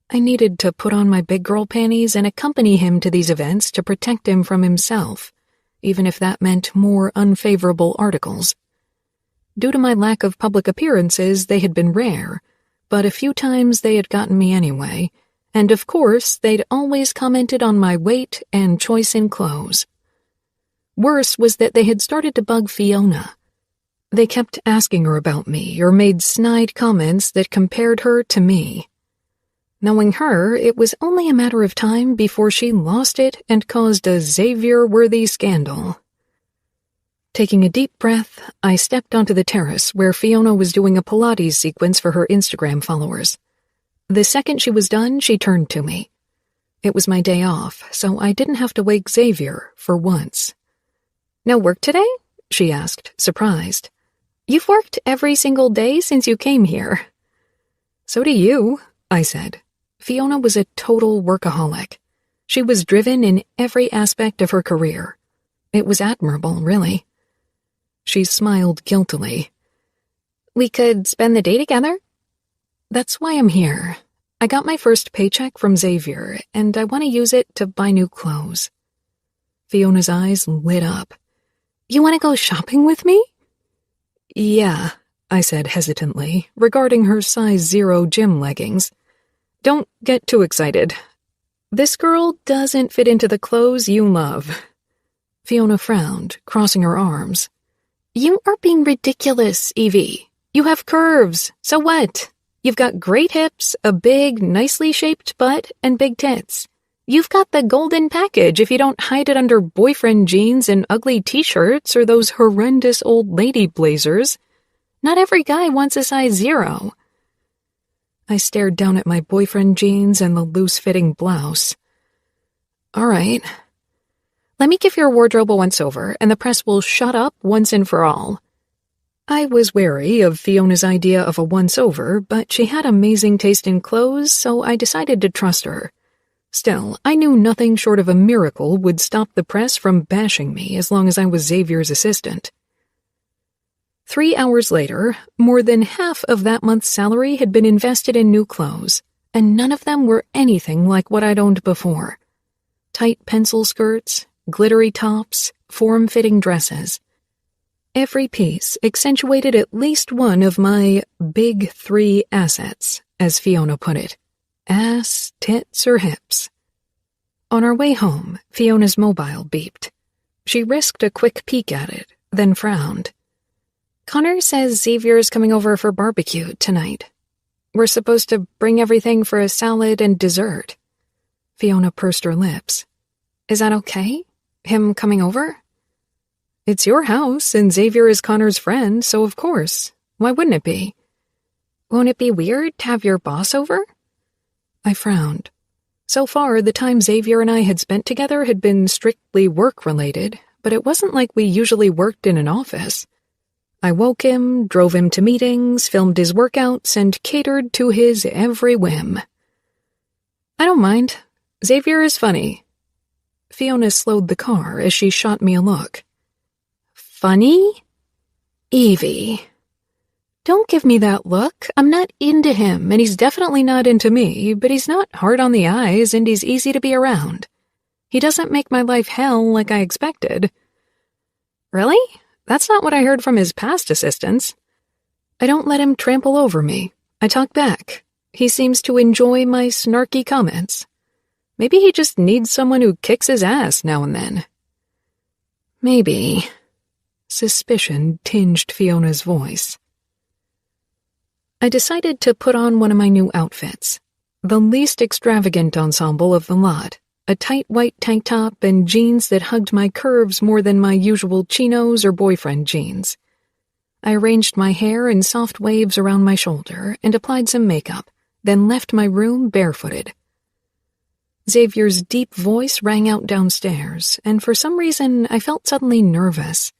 I needed to put on my big girl panties and accompany him to these events to protect him from himself, even if that meant more unfavorable articles. Due to my lack of public appearances, they had been rare, but a few times they had gotten me anyway, and of course they'd always commented on my weight and choice in clothes. Worse was that they had started to bug Fiona. They kept asking her about me or made snide comments that compared her to me. Knowing her, it was only a matter of time before she lost it and caused a Xavier-worthy scandal. Taking a deep breath, I stepped onto the terrace where Fiona was doing a Pilates sequence for her Instagram followers. The second she was done, she turned to me. It was my day off, so I didn't have to wake Xavier for once. "No work today?" she asked, surprised. "You've worked every single day since you came here." "So do you," I said. Fiona was a total workaholic. She was driven in every aspect of her career. It was admirable, really. She smiled guiltily. "We could spend the day together?" "That's why I'm here. I got my first paycheck from Xavier, and I want to use it to buy new clothes." Fiona's eyes lit up. "You want to go shopping with me?" "Yeah," I said hesitantly, regarding her size 0 gym leggings. "Don't get too excited. This girl doesn't fit into the clothes you love." Fiona frowned, crossing her arms. "You are being ridiculous, Evie. You have curves, so what? You've got great hips, a big, nicely shaped butt, and big tits. You've got the golden package if you don't hide it under boyfriend jeans and ugly t-shirts or those horrendous old lady blazers. Not every guy wants a size 0. I stared down at my boyfriend jeans and the loose-fitting blouse. "All right. Let me give your wardrobe a once-over, and the press will shut up once and for all." I was wary of Fiona's idea of a once-over, but she had amazing taste in clothes, so I decided to trust her. Still, I knew nothing short of a miracle would stop the press from bashing me as long as I was Xavier's assistant. 3 hours later, more than half of that month's salary had been invested in new clothes, and none of them were anything like what I'd owned before. Tight pencil skirts, glittery tops, form-fitting dresses. Every piece accentuated at least one of my big 3 assets, as Fiona put it. Ass, tits, or hips. On our way home, Fiona's mobile beeped. She risked a quick peek at it, then frowned. "Connor says Xavier's coming over for barbecue tonight. We're supposed to bring everything for a salad and dessert." Fiona pursed her lips. "Is that okay? Him coming over?" "It's your house, and Xavier is Connor's friend, so of course. Why wouldn't it be?" "Won't it be weird to have your boss over?" I frowned. So far, the time Xavier and I had spent together had been strictly work-related, but it wasn't like we usually worked in an office. I woke him, drove him to meetings, filmed his workouts, and catered to his every whim. "I don't mind. Xavier is funny." Fiona slowed the car as she shot me a look. "Funny? Evie. Don't give me that look. I'm not into him, and he's definitely not into me, but he's not hard on the eyes, and he's easy to be around. He doesn't make my life hell like I expected." "Really? That's not what I heard from his past assistants." "I don't let him trample over me. I talk back. He seems to enjoy my snarky comments. Maybe he just needs someone who kicks his ass now and then. Maybe. Suspicion tinged Fiona's voice. I decided to put on one of my new outfits, the least extravagant ensemble of the lot, a tight white tank top and jeans that hugged my curves more than my usual chinos or boyfriend jeans. I arranged my hair in soft waves around my shoulder and applied some makeup, then left my room barefooted. Xavier's deep voice rang out downstairs, and for some reason I felt suddenly nervous.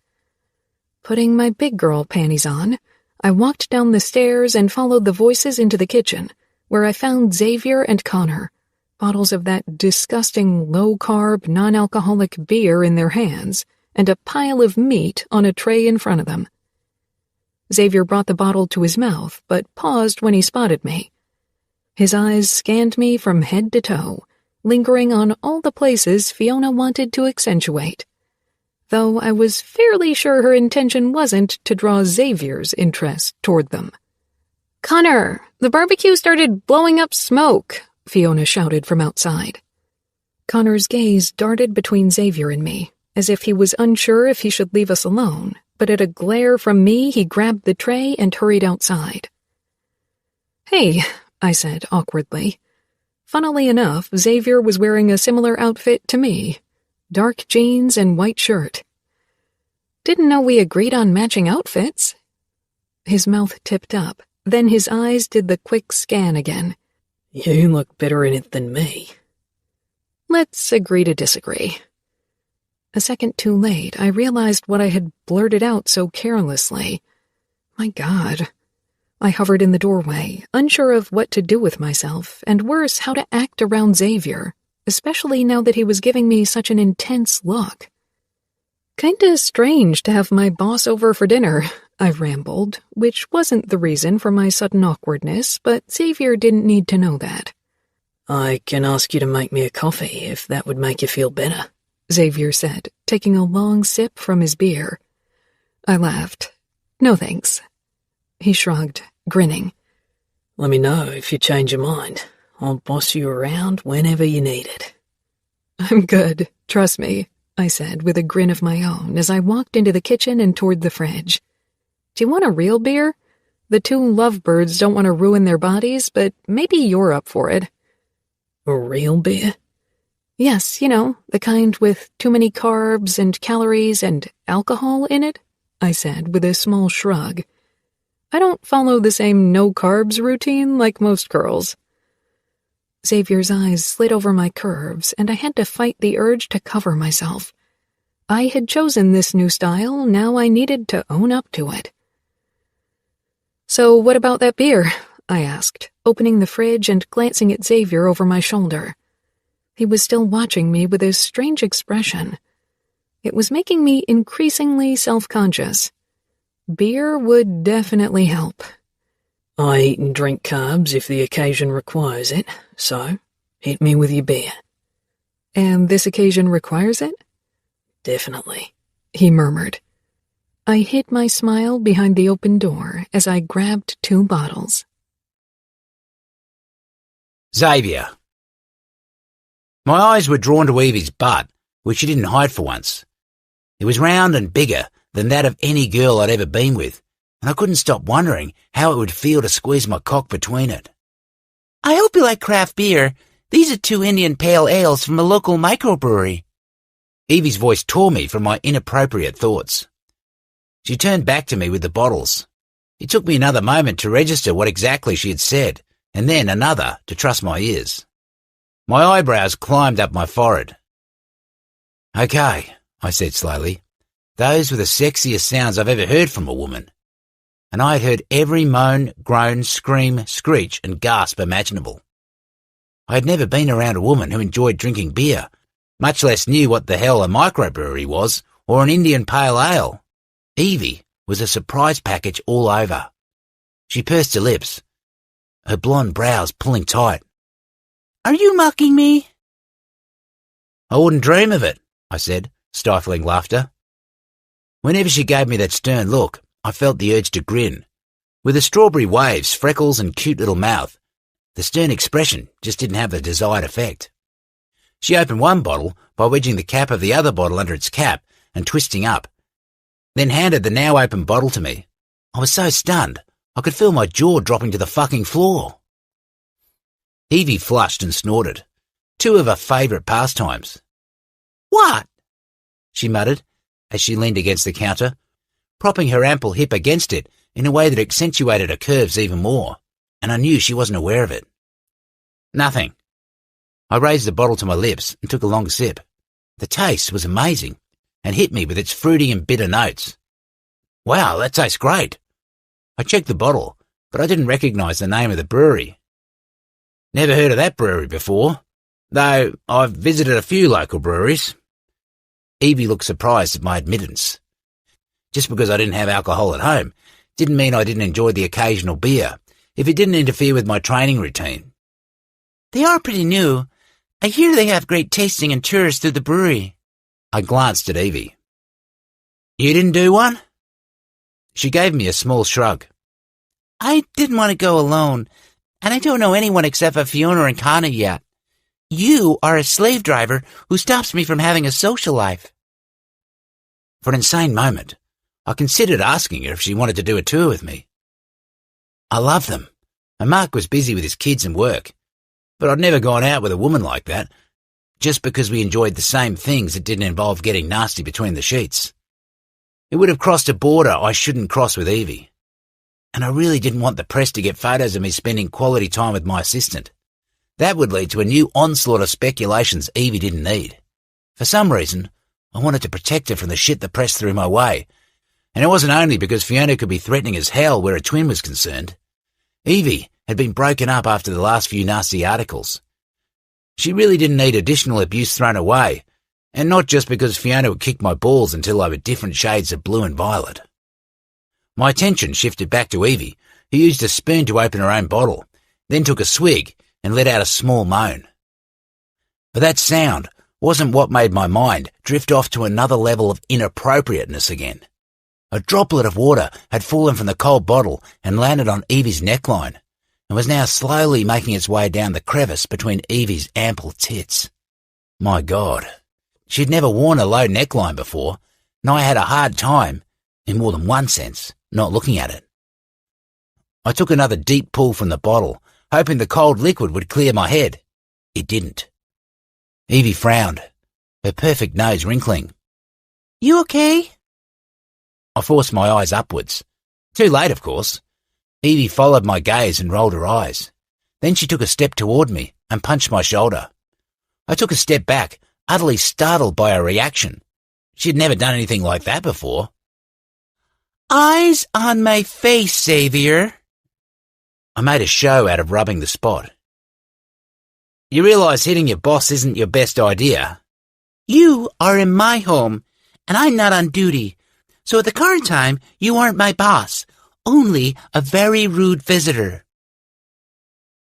Putting my big girl panties on, I walked down the stairs and followed the voices into the kitchen, where I found Xavier and Connor, bottles of that disgusting low-carb, non-alcoholic beer in their hands, and a pile of meat on a tray in front of them. Xavier brought the bottle to his mouth, but paused when he spotted me. His eyes scanned me from head to toe, lingering on all the places Fiona wanted to accentuate, though I was fairly sure her intention wasn't to draw Xavier's interest toward them. "Connor, the barbecue started blowing up smoke," Fiona shouted from outside. Connor's gaze darted between Xavier and me, as if he was unsure if he should leave us alone, but at a glare from me he grabbed the tray and hurried outside. "Hey," I said awkwardly. Funnily enough, Xavier was wearing a similar outfit to me, dark jeans and white shirt. "Didn't know we agreed on matching outfits." His mouth tipped up, then his eyes did the quick scan again. "You look better in it than me." Let's agree to disagree. A second too late, I realized what I had blurted out so carelessly. My God. I hovered in the doorway, unsure of what to do with myself, and worse, how to act around Xavier, especially now that he was giving me such an intense look. "Kinda strange to have my boss over for dinner," I rambled, which wasn't the reason for my sudden awkwardness, but Xavier didn't need to know that. "I can ask you to make me a coffee if that would make you feel better," Xavier said, taking a long sip from his beer. I laughed. "No thanks." He shrugged, grinning. "Let me know if you change your mind. I'll boss you around whenever you need it." "I'm good, trust me," I said with a grin of my own as I walked into the kitchen and toward the fridge. "Do you want a real beer? The two lovebirds don't want to ruin their bodies, but maybe you're up for it." "A real beer?" "Yes, you know, the kind with too many carbs and calories and alcohol in it," I said with a small shrug. "I don't follow the same no-carbs routine like most girls." Xavier's eyes slid over my curves, and I had to fight the urge to cover myself. I had chosen this new style, now I needed to own up to it. "So what about that beer?" I asked, opening the fridge and glancing at Xavier over my shoulder. He was still watching me with a strange expression. It was making me increasingly self-conscious. Beer would definitely help. "I eat and drink carbs if the occasion requires it, so hit me with your beer." "And this occasion requires it?" "Definitely," he murmured. I hid my smile behind the open door as I grabbed 2 bottles. Xavier. My eyes were drawn to Evie's butt, which she didn't hide for once. It was round and bigger than that of any girl I'd ever been with, and I couldn't stop wondering how it would feel to squeeze my cock between it. "I hope you like craft beer. These are 2 Indian pale ales from a local microbrewery." Evie's voice tore me from my inappropriate thoughts. She turned back to me with the bottles. It took me another moment to register what exactly she had said, and then another to trust my ears. My eyebrows climbed up my forehead. "Okay," I said slowly. "Those were the sexiest sounds I've ever heard from a woman." And I had heard every moan, groan, scream, screech, and gasp imaginable. I had never been around a woman who enjoyed drinking beer, much less knew what the hell a microbrewery was, or an Indian pale ale. Evie was a surprise package all over. She pursed her lips, her blonde brows pulling tight. "Are you mocking me?" "I wouldn't dream of it," I said, stifling laughter. Whenever she gave me that stern look, I felt the urge to grin. With the strawberry waves, freckles, and cute little mouth, The stern expression just didn't have the desired effect. She opened one bottle by wedging the cap of the other bottle under its cap and twisting up, then handed the now open bottle to me. I was so stunned, I could feel my jaw dropping to the fucking floor. Evie flushed and snorted, two of her favourite pastimes. "What?" she muttered as she leaned against the counter, propping her ample hip against it in a way that accentuated her curves even more, and I knew she wasn't aware of it. "Nothing." I raised the bottle to my lips and took a long sip. The taste was amazing and hit me with its fruity and bitter notes. "Wow, that tastes great." I checked the bottle, but I didn't recognise the name of the brewery. Never heard of that brewery before, though I've visited a few local breweries. Evie looked surprised at my admittance. Just because I didn't have alcohol at home didn't mean I didn't enjoy the occasional beer, if it didn't interfere with my training routine. "They are pretty new. I hear they have great tasting and tours through the brewery." I glanced at Evie. "You didn't do one?" She gave me a small shrug. "I didn't want to go alone, and I don't know anyone except for Fiona and Connor yet. You are a slave driver who stops me from having a social life." For an insane moment, I considered asking her if she wanted to do a tour with me. I love them, and Mark was busy with his kids and work, but I'd never gone out with a woman like that, just because we enjoyed the same things that didn't involve getting nasty between the sheets. It would have crossed a border I shouldn't cross with Evie, and I really didn't want the press to get photos of me spending quality time with my assistant. That would lead to a new onslaught of speculations Evie didn't need. For some reason, I wanted to protect her from the shit the press threw my way, and it wasn't only because Fiona could be threatening as hell where a twin was concerned. Evie had been broken up after the last few nasty articles. She really didn't need additional abuse thrown away, and not just because Fiona would kick my balls until I were different shades of blue and violet. My attention shifted back to Evie, who used a spoon to open her own bottle, then took a swig and let out a small moan. But that sound wasn't what made my mind drift off to another level of inappropriateness again. A droplet of water had fallen from the cold bottle and landed on Evie's neckline, and was now slowly making its way down the crevice between Evie's ample tits. My God, she'd never worn a low neckline before, and I had a hard time, in more than one sense, not looking at it. I took another deep pull from the bottle, hoping the cold liquid would clear my head. It didn't. Evie frowned, her perfect nose wrinkling. "You okay?" I forced my eyes upwards. Too late, of course. Evie followed my gaze and rolled her eyes. Then she took a step toward me and punched my shoulder. I took a step back, utterly startled by her reaction. She'd never done anything like that before. "Eyes on my face, Xavier." I made a show out of rubbing the spot. "You realise hitting your boss isn't your best idea?" "You are in my home, and I'm not on duty. So at the current time, you aren't my boss, only a very rude visitor."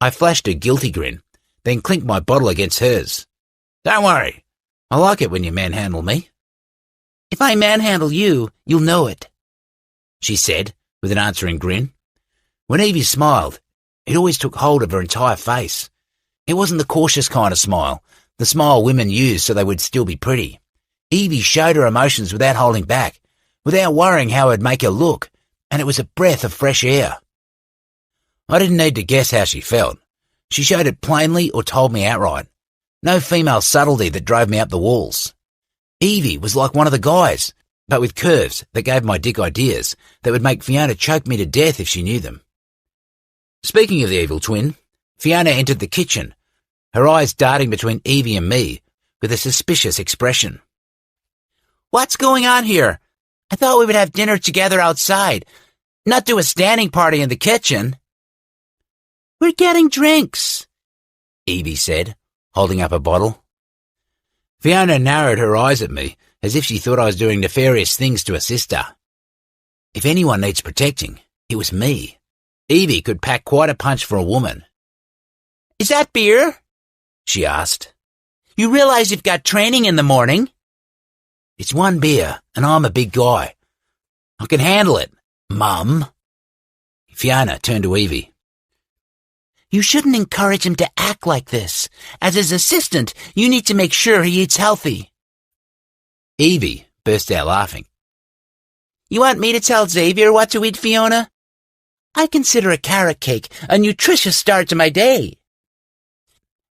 I flashed a guilty grin, then clinked my bottle against hers. "Don't worry. I like it when you manhandle me." "If I manhandle you, you'll know it," she said, with an answering grin. When Evie smiled, it always took hold of her entire face. It wasn't the cautious kind of smile, the smile women use so they would still be pretty. Evie showed her emotions without holding back, without worrying how it would make her look, and it was a breath of fresh air. I didn't need to guess how she felt. She showed it plainly or told me outright. No female subtlety that drove me up the walls. Evie was like one of the guys, but with curves that gave my dick ideas that would make Fiona choke me to death if she knew them. Speaking of the evil twin, Fiona entered the kitchen, her eyes darting between Evie and me with a suspicious expression. "What's going on here? I thought we would have dinner together outside, not do a standing party in the kitchen." "We're getting drinks," Evie said, holding up a bottle. Fiona narrowed her eyes at me as if she thought I was doing nefarious things to her sister. If anyone needs protecting, it was me. Evie could pack quite a punch for a woman. "Is that beer?" she asked. "You realize you've got training in the morning?" "It's one beer, and I'm a big guy. I can handle it, Mum." Fiona turned to Evie. You shouldn't encourage him to act like this. As his assistant, you need to make sure he eats healthy. Evie burst out laughing. You want me to tell Xavier what to eat, Fiona? I consider a carrot cake a nutritious start to my day.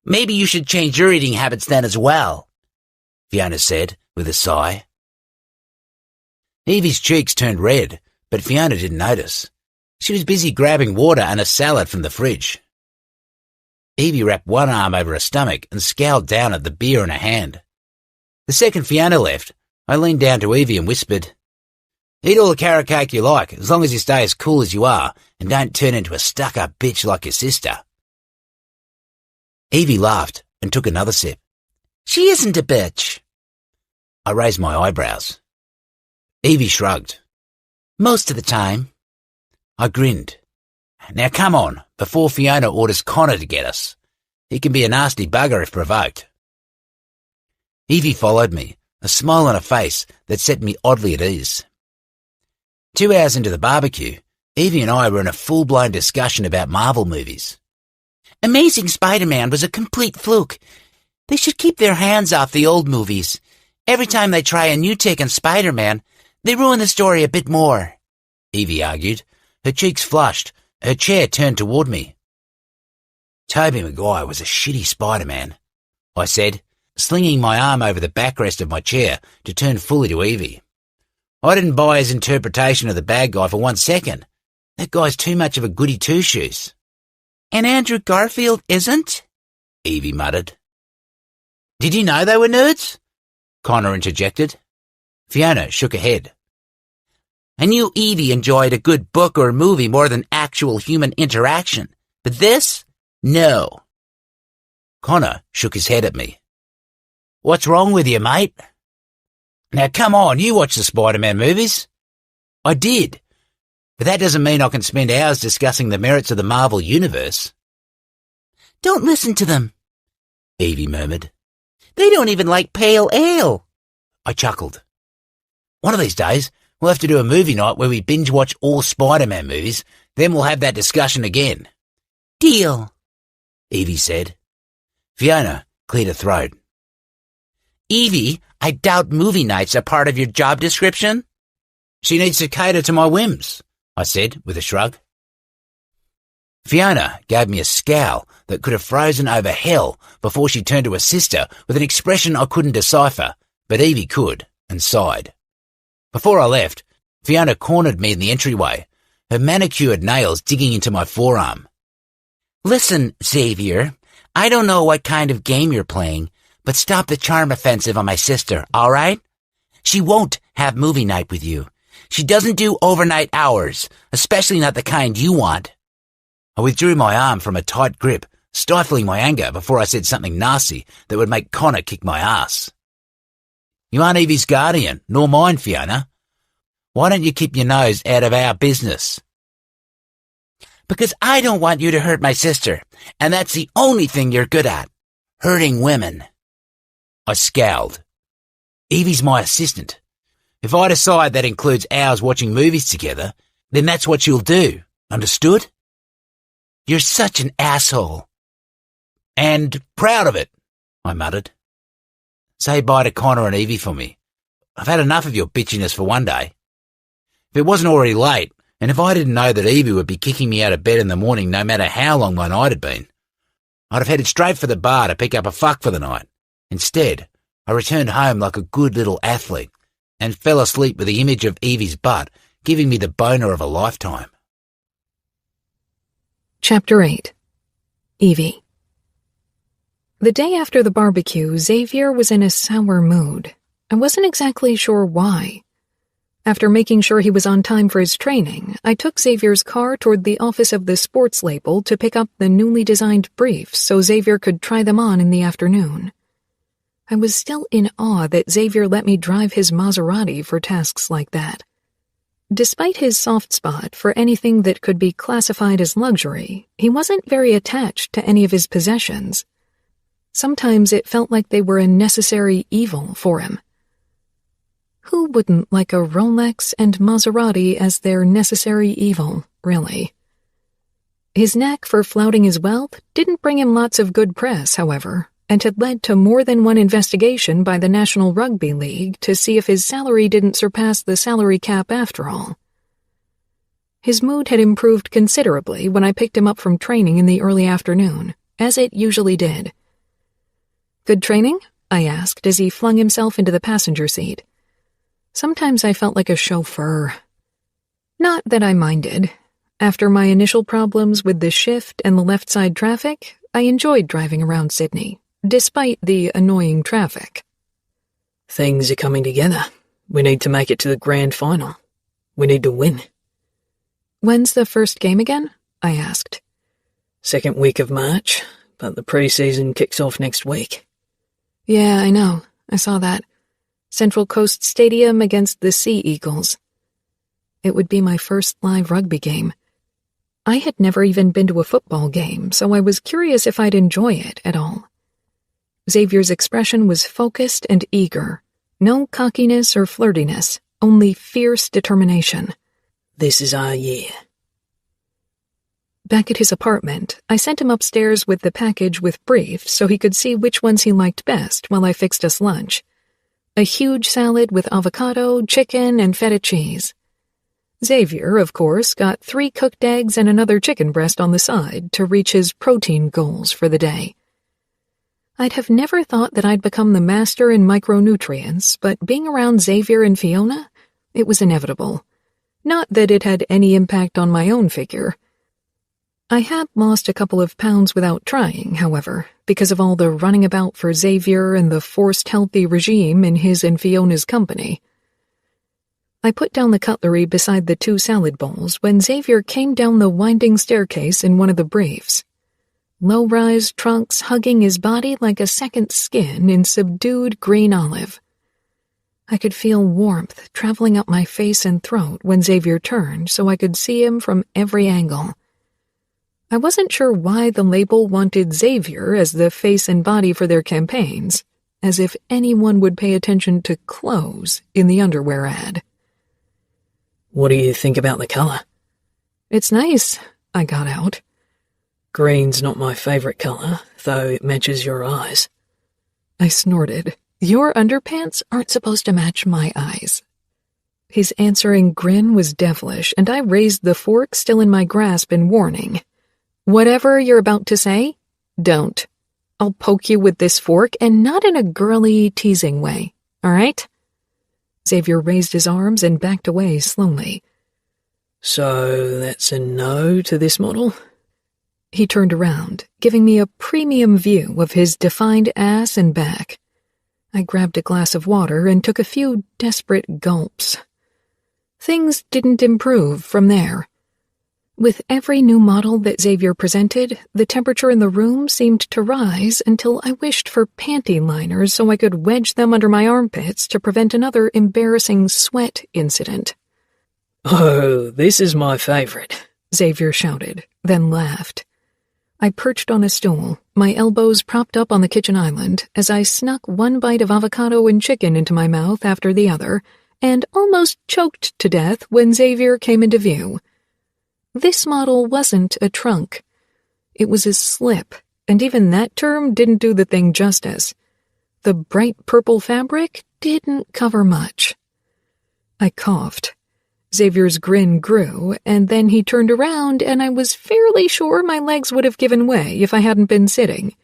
Maybe you should change your eating habits then as well, Fiona said with a sigh. Evie's cheeks turned red, but Fiona didn't notice. She was busy grabbing water and a salad from the fridge. Evie wrapped one arm over her stomach and scowled down at the beer in her hand. The second Fiona left, I leaned down to Evie and whispered, Eat all the carrot cake you like, as long as you stay as cool as you are and don't turn into a stuck-up bitch like your sister. Evie laughed and took another sip. She isn't a bitch. I raised my eyebrows. Evie shrugged. Most of the time. I grinned. Now come on, before Fiona orders Connor to get us. He can be a nasty bugger if provoked. Evie followed me, a smile on her face that set me oddly at ease. 2 hours into the barbecue, Evie and I were in a full-blown discussion about Marvel movies. Amazing Spider-Man was a complete fluke. They should keep their hands off the old movies. Every time they try a new take on Spider-Man, they ruin the story a bit more, Evie argued. Her cheeks flushed, her chair turned toward me. Tobey Maguire was a shitty Spider-Man, I said, slinging my arm over the backrest of my chair to turn fully to Evie. I didn't buy his interpretation of the bad guy for 1 second. That guy's too much of a goody two-shoes. And Andrew Garfield isn't? Evie muttered. Did you know they were nerds? Connor interjected. Fiona shook her head. I knew Evie enjoyed a good book or a movie more than actual human interaction, but this? No. Connor shook his head at me. What's wrong with you, mate? Now come on, you watch the Spider-Man movies. I did, but that doesn't mean I can spend hours discussing the merits of the Marvel Universe. Don't listen to them, Evie murmured. They don't even like pale ale. I chuckled. One of these days, we'll have to do a movie night where we binge-watch all Spider-Man movies, then we'll have that discussion again. Deal, Evie said. Fiona cleared her throat. Evie, I doubt movie nights are part of your job description. She needs to cater to my whims, I said with a shrug. Fiona gave me a scowl that could have frozen over hell before she turned to her sister with an expression I couldn't decipher, but Evie could, and sighed. Before I left, Fiona cornered me in the entryway, her manicured nails digging into my forearm. Listen, Xavier, I don't know what kind of game you're playing, but stop the charm offensive on my sister, all right? She won't have movie night with you. She doesn't do overnight hours, especially not the kind you want. I withdrew my arm from a tight grip, stifling my anger before I said something nasty that would make Connor kick my ass. You aren't Evie's guardian, nor mine, Fiona. Why don't you keep your nose out of our business? Because I don't want you to hurt my sister, and that's the only thing you're good at, hurting women. I scowled. Evie's my assistant. If I decide that includes hours watching movies together, then that's what she'll do. Understood? You're such an asshole. And proud of it, I muttered. Say bye to Connor and Evie for me. I've had enough of your bitchiness for one day. If it wasn't already late, and if I didn't know that Evie would be kicking me out of bed in the morning no matter how long my night had been, I'd have headed straight for the bar to pick up a fuck for the night. Instead, I returned home like a good little athlete and fell asleep with the image of Evie's butt giving me the boner of a lifetime. Chapter 8. Evie. The day after the barbecue, Xavier was in a sour mood. I wasn't exactly sure why. After making sure he was on time for his training, I took Xavier's car toward the office of the sports label to pick up the newly designed briefs so Xavier could try them on in the afternoon. I was still in awe that Xavier let me drive his Maserati for tasks like that. Despite his soft spot for anything that could be classified as luxury, he wasn't very attached to any of his possessions. Sometimes it felt like they were a necessary evil for him. Who wouldn't like a Rolex and Maserati as their necessary evil, really? His knack for flouting his wealth didn't bring him lots of good press, however, and had led to more than one investigation by the National Rugby League to see if his salary didn't surpass the salary cap after all. His mood had improved considerably when I picked him up from training in the early afternoon, as it usually did. "Good training?" I asked as he flung himself into the passenger seat. Sometimes I felt like a chauffeur. Not that I minded. After my initial problems with the shift and the left side traffic, I enjoyed driving around Sydney, despite the annoying traffic. Things are coming together. We need to make it to the grand final. We need to win. "When's the first game again?" I asked. Second week of March, but the pre-season kicks off next week. "Yeah, I know. I saw that. Central Coast Stadium against the Sea Eagles." It would be my first live rugby game. I had never even been to a football game, so I was curious if I'd enjoy it at all. Xavier's expression was focused and eager. No cockiness or flirtiness, only fierce determination. This is our year. Back at his apartment, I sent him upstairs with the package with briefs so he could see which ones he liked best while I fixed us lunch. A huge salad with avocado, chicken, and feta cheese. Xavier, of course, got 3 cooked eggs and another chicken breast on the side to reach his protein goals for the day. I'd have never thought that I'd become the master in micronutrients, but being around Xavier and Fiona, it was inevitable. Not that it had any impact on my own figure. I had lost a couple of pounds without trying, however, because of all the running about for Xavier and the forced healthy regime in his and Fiona's company. I put down the cutlery beside the 2 salad bowls when Xavier came down the winding staircase in one of the briefs. Low-rise trunks hugging his body like a second skin in subdued green olive. I could feel warmth traveling up my face and throat when Xavier turned so I could see him from every angle. I wasn't sure why the label wanted Xavier as the face and body for their campaigns, as if anyone would pay attention to clothes in the underwear ad. What do you think about the color? "It's nice," I got out. Green's not my favorite color, though it matches your eyes. I snorted. "Your underpants aren't supposed to match my eyes." His answering grin was devilish, and I raised the fork still in my grasp in warning. "Whatever you're about to say, don't. I'll poke you with this fork, and not in a girly, teasing way, all right?" Xavier raised his arms and backed away slowly. "So that's a no to this model?" He turned around, giving me a premium view of his defined ass and back. I grabbed a glass of water and took a few desperate gulps. Things didn't improve from there. With every new model that Xavier presented, the temperature in the room seemed to rise until I wished for panty liners so I could wedge them under my armpits to prevent another embarrassing sweat incident. "Oh, this is my favorite," Xavier shouted, then laughed. I perched on a stool, my elbows propped up on the kitchen island, as I snuck one bite of avocado and chicken into my mouth after the other, and almost choked to death when Xavier came into view. This model wasn't a trunk. It was a slip, and even that term didn't do the thing justice. The bright purple fabric didn't cover much. I coughed. Xavier's grin grew, and then he turned around, and I was fairly sure my legs would have given way if I hadn't been sitting.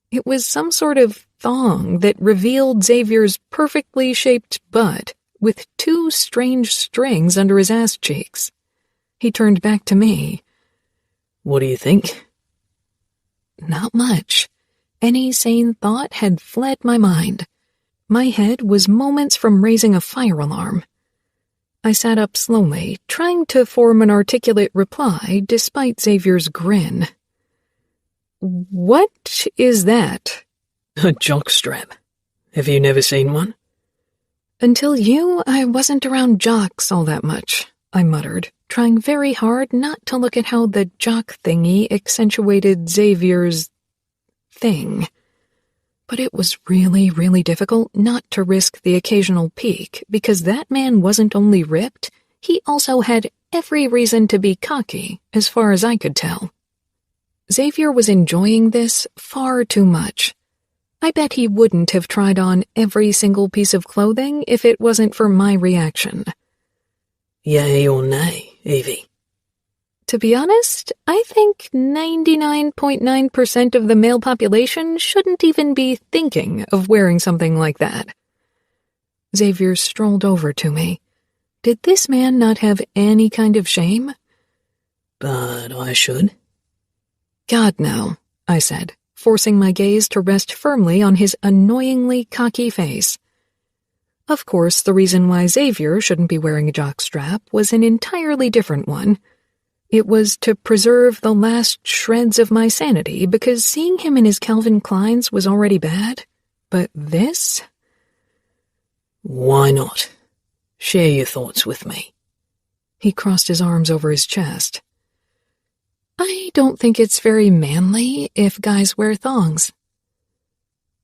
It was some sort of thong that revealed Xavier's perfectly shaped butt with 2 strange strings under his ass cheeks. He turned back to me. "What do you think?" Not much. Any sane thought had fled my mind. My head was moments from raising a fire alarm. I sat up slowly, trying to form an articulate reply despite Xavier's grin. "What is that?" "A jockstrap. Have you never seen one?" "Until you, I wasn't around jocks all that much," I muttered, trying very hard not to look at how the jock thingy accentuated Xavier's thing. But it was really, really difficult not to risk the occasional peek, because that man wasn't only ripped, he also had every reason to be cocky, as far as I could tell. Xavier was enjoying this far too much. I bet he wouldn't have tried on every single piece of clothing if it wasn't for my reaction. Yay or nay, Evie? To be honest, I think 99.9% of the male population shouldn't even be thinking of wearing something like that. Xavier strolled over to me. Did this man not have any kind of shame? But I should. God, no, I said, forcing my gaze to rest firmly on his annoyingly cocky face. Of course, the reason why Xavier shouldn't be wearing a jockstrap was an entirely different one. It was to preserve the last shreds of my sanity, because seeing him in his Calvin Kleins was already bad. But this? Why not? Share your thoughts with me. He crossed his arms over his chest. I don't think it's very manly if guys wear thongs.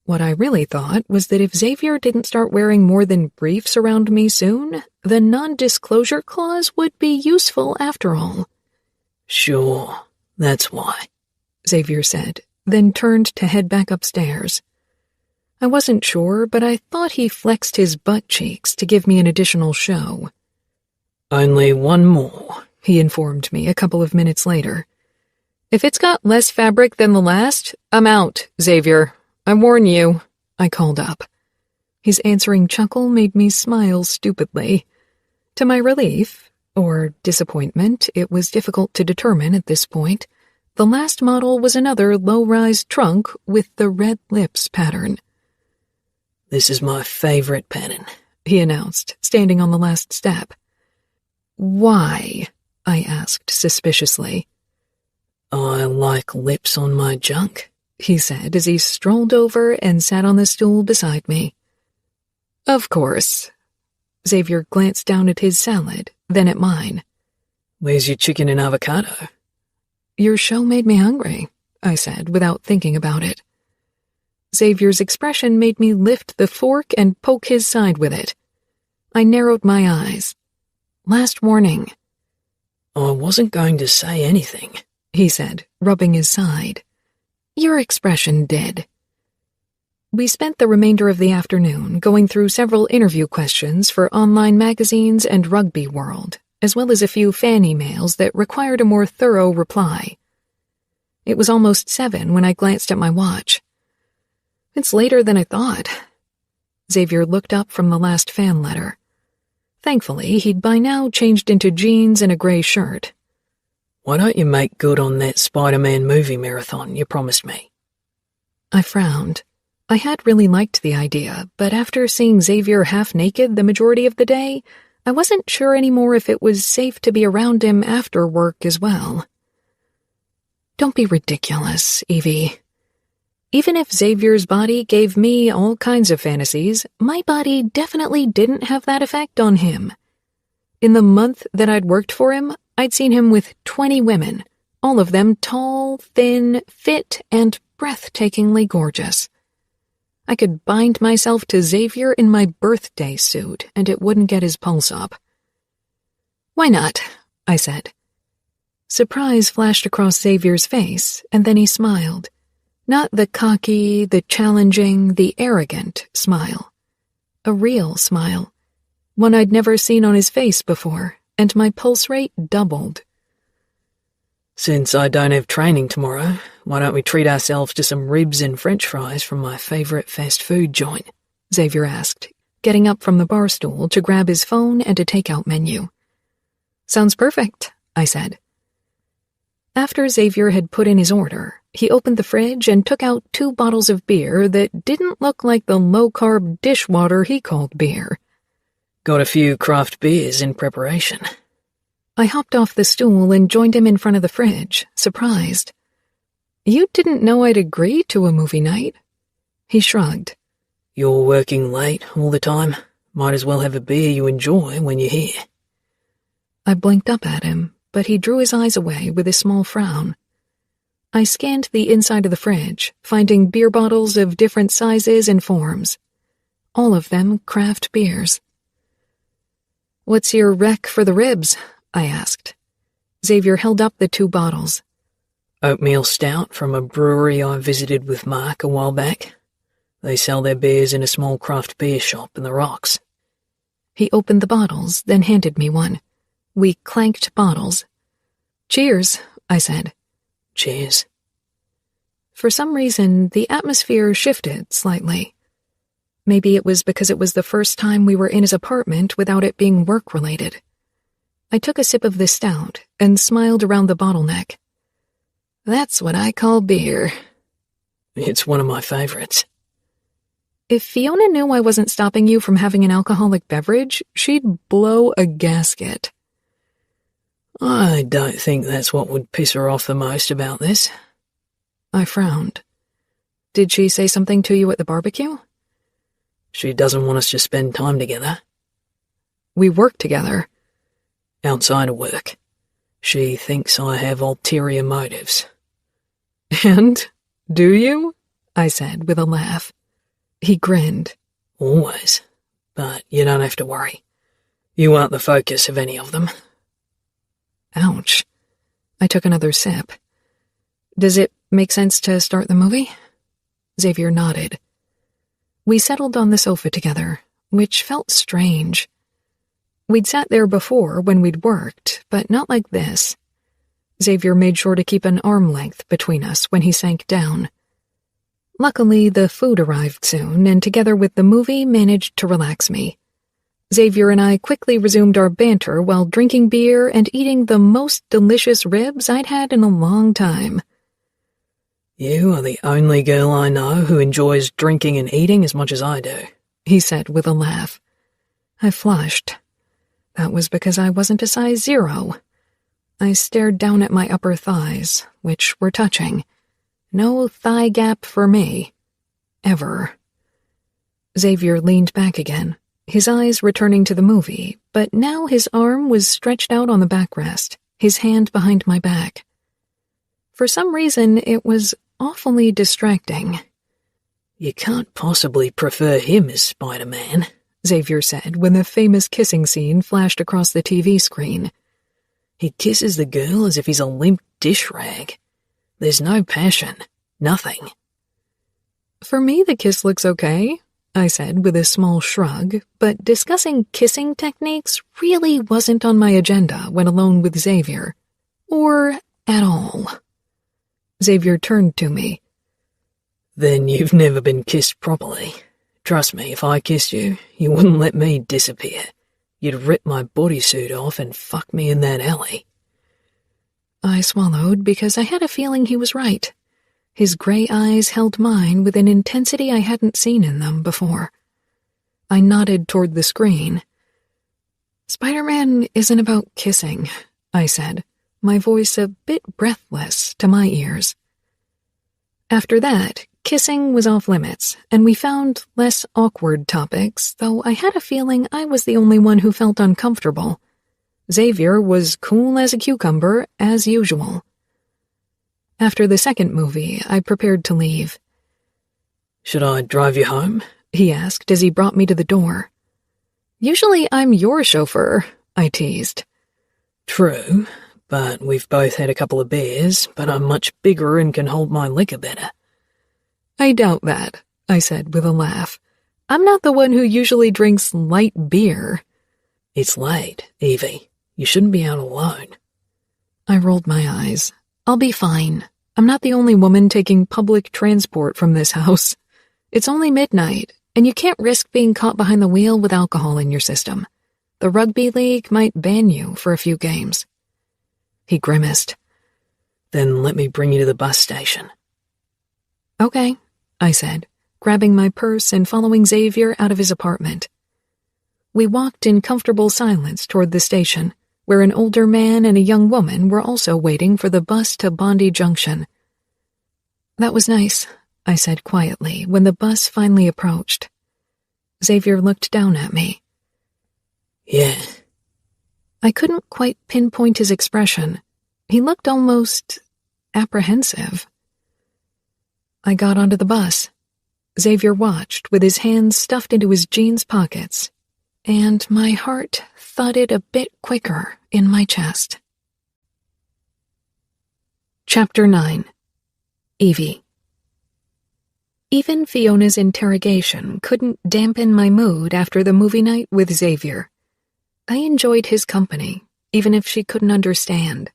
What I really thought was that if Xavier didn't start wearing more than briefs around me soon, the non-disclosure clause would be useful after all. Sure, that's why, Xavier said, then turned to head back upstairs. I wasn't sure, but I thought he flexed his butt cheeks to give me an additional show. Only one more, he informed me a couple of minutes later. If it's got less fabric than the last, I'm out, Xavier. I warn you, I called up. His answering chuckle made me smile stupidly. To my relief, or disappointment, it was difficult to determine at this point, the last model was another low-rise trunk with the red lips pattern. This is my favorite pattern, he announced, standing on the last step. Why? I asked suspiciously. I like lips on my junk, he said as he strolled over and sat on the stool beside me. Of course. Xavier glanced down at his salad, then at mine. Where's your chicken and avocado? Your show made me hungry, I said without thinking about it. Xavier's expression made me lift the fork and poke his side with it. I narrowed my eyes. Last warning. I wasn't going to say anything, he said, rubbing his side. Your expression did. We spent the remainder of the afternoon going through several interview questions for online magazines and Rugby World, as well as a few fan emails that required a more thorough reply. It was almost 7 when I glanced at my watch. It's later than I thought. Xavier looked up from the last fan letter. Thankfully, he'd by now changed into jeans and a gray shirt. Why don't you make good on that Spider-Man movie marathon you promised me? I frowned. I had really liked the idea, but after seeing Xavier half-naked the majority of the day, I wasn't sure anymore if it was safe to be around him after work as well. Don't be ridiculous, Evie. Even if Xavier's body gave me all kinds of fantasies, my body definitely didn't have that effect on him. In the month that I'd worked for him, I'd seen him with 20 women, all of them tall, thin, fit, and breathtakingly gorgeous. I could bind myself to Xavier in my birthday suit, and it wouldn't get his pulse up. Why not? I said. Surprise flashed across Xavier's face, and then he smiled. Not the cocky, the challenging, the arrogant smile. A real smile. One I'd never seen on his face before, and my pulse rate doubled. Since I don't have training tomorrow, why don't we treat ourselves to some ribs and french fries from my favorite fast food joint? Xavier asked, getting up from the bar stool to grab his phone and a takeout menu. Sounds perfect, I said. After Xavier had put in his order, he opened the fridge and took out 2 bottles of beer that didn't look like the low-carb dishwater he called beer. Got a few craft beers in preparation. I hopped off the stool and joined him in front of the fridge, surprised. You didn't know I'd agree to a movie night? He shrugged. You're working late all the time. Might as well have a beer you enjoy when you're here. I blinked up at him, but he drew his eyes away with a small frown. I scanned the inside of the fridge, finding beer bottles of different sizes and forms. All of them craft beers. What's your rec for the ribs? I asked. Xavier held up the 2 bottles. Oatmeal stout from a brewery I visited with Mark a while back. They sell their beers in a small craft beer shop in the Rocks. He opened the bottles, then handed me one. We clanked bottles. Cheers, I said. Cheers. For some reason, the atmosphere shifted slightly. Maybe it was because it was the first time we were in his apartment without it being work-related. I took a sip of the stout and smiled around the bottleneck. That's what I call beer. It's one of my favorites. If Fiona knew I wasn't stopping you from having an alcoholic beverage, she'd blow a gasket. I don't think that's what would piss her off the most about this. I frowned. Did she say something to you at the barbecue? She doesn't want us to spend time together. We work together. Outside of work. She thinks I have ulterior motives. And? Do you? I said with a laugh. He grinned. Always. But you don't have to worry. You aren't the focus of any of them. Ouch. I took another sip. Does it make sense to start the movie? Xavier nodded. We settled on the sofa together, which felt strange. We'd sat there before when we'd worked, but not like this. Xavier made sure to keep an arm length between us when he sank down. Luckily, the food arrived soon, and together with the movie managed to relax me. Xavier and I quickly resumed our banter while drinking beer and eating the most delicious ribs I'd had in a long time. You are the only girl I know who enjoys drinking and eating as much as I do, he said with a laugh. I flushed. That was because I wasn't a size 0. I stared down at my upper thighs, which were touching. No thigh gap for me. Ever. Xavier leaned back again, his eyes returning to the movie, but now his arm was stretched out on the backrest, his hand behind my back. For some reason, it was awfully distracting. You can't possibly prefer him as Spider-Man, Xavier said when the famous kissing scene flashed across the TV screen. He kisses the girl as if he's a limp dish rag. There's no passion. Nothing. For me, the kiss looks okay, I said with a small shrug, but discussing kissing techniques really wasn't on my agenda when alone with Xavier. Or at all. Xavier turned to me. Then you've never been kissed properly. Trust me, if I kissed you, you wouldn't let me disappear. You'd rip my bodysuit off and fuck me in that alley. I swallowed because I had a feeling he was right. His gray eyes held mine with an intensity I hadn't seen in them before. I nodded toward the screen. Spider-Man isn't about kissing, I said, my voice a bit breathless to my ears. After that, kissing was off limits, and we found less awkward topics, though I had a feeling I was the only one who felt uncomfortable. Xavier was cool as a cucumber, as usual. After the second movie, I prepared to leave. Should I drive you home? He asked as he brought me to the door. Usually I'm your chauffeur, I teased. True, but we've both had a couple of beers, but I'm much bigger and can hold my liquor better. I doubt that, I said with a laugh. I'm not the one who usually drinks light beer. It's late, Evie. You shouldn't be out alone. I rolled my eyes. I'll be fine. I'm not the only woman taking public transport from this house. It's only midnight, and you can't risk being caught behind the wheel with alcohol in your system. The rugby league might ban you for a few games. He grimaced. Then let me bring you to the bus station. Okay, I said, grabbing my purse and following Xavier out of his apartment. We walked in comfortable silence toward the station, where an older man and a young woman were also waiting for the bus to Bondi Junction. That was nice, I said quietly when the bus finally approached. Xavier looked down at me. Yeah. I couldn't quite pinpoint his expression. He looked almost apprehensive. I got onto the bus. Xavier watched with his hands stuffed into his jeans pockets, and my heart thudded a bit quicker in my chest. Chapter 9. Evie. Even Fiona's interrogation couldn't dampen my mood after the movie night with Xavier. I enjoyed his company, even if she couldn't understand.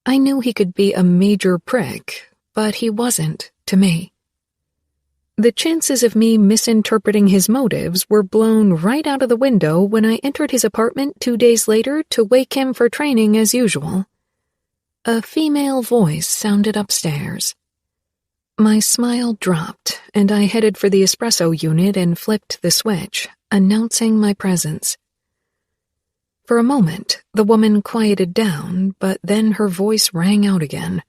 I knew he could be a major prick, but he wasn't to me. The chances of me misinterpreting his motives were blown right out of the window when I entered his apartment 2 days later to wake him for training as usual. A female voice sounded upstairs. My smile dropped, and I headed for the espresso unit and flipped the switch, announcing my presence. For a moment, the woman quieted down, but then her voice rang out again.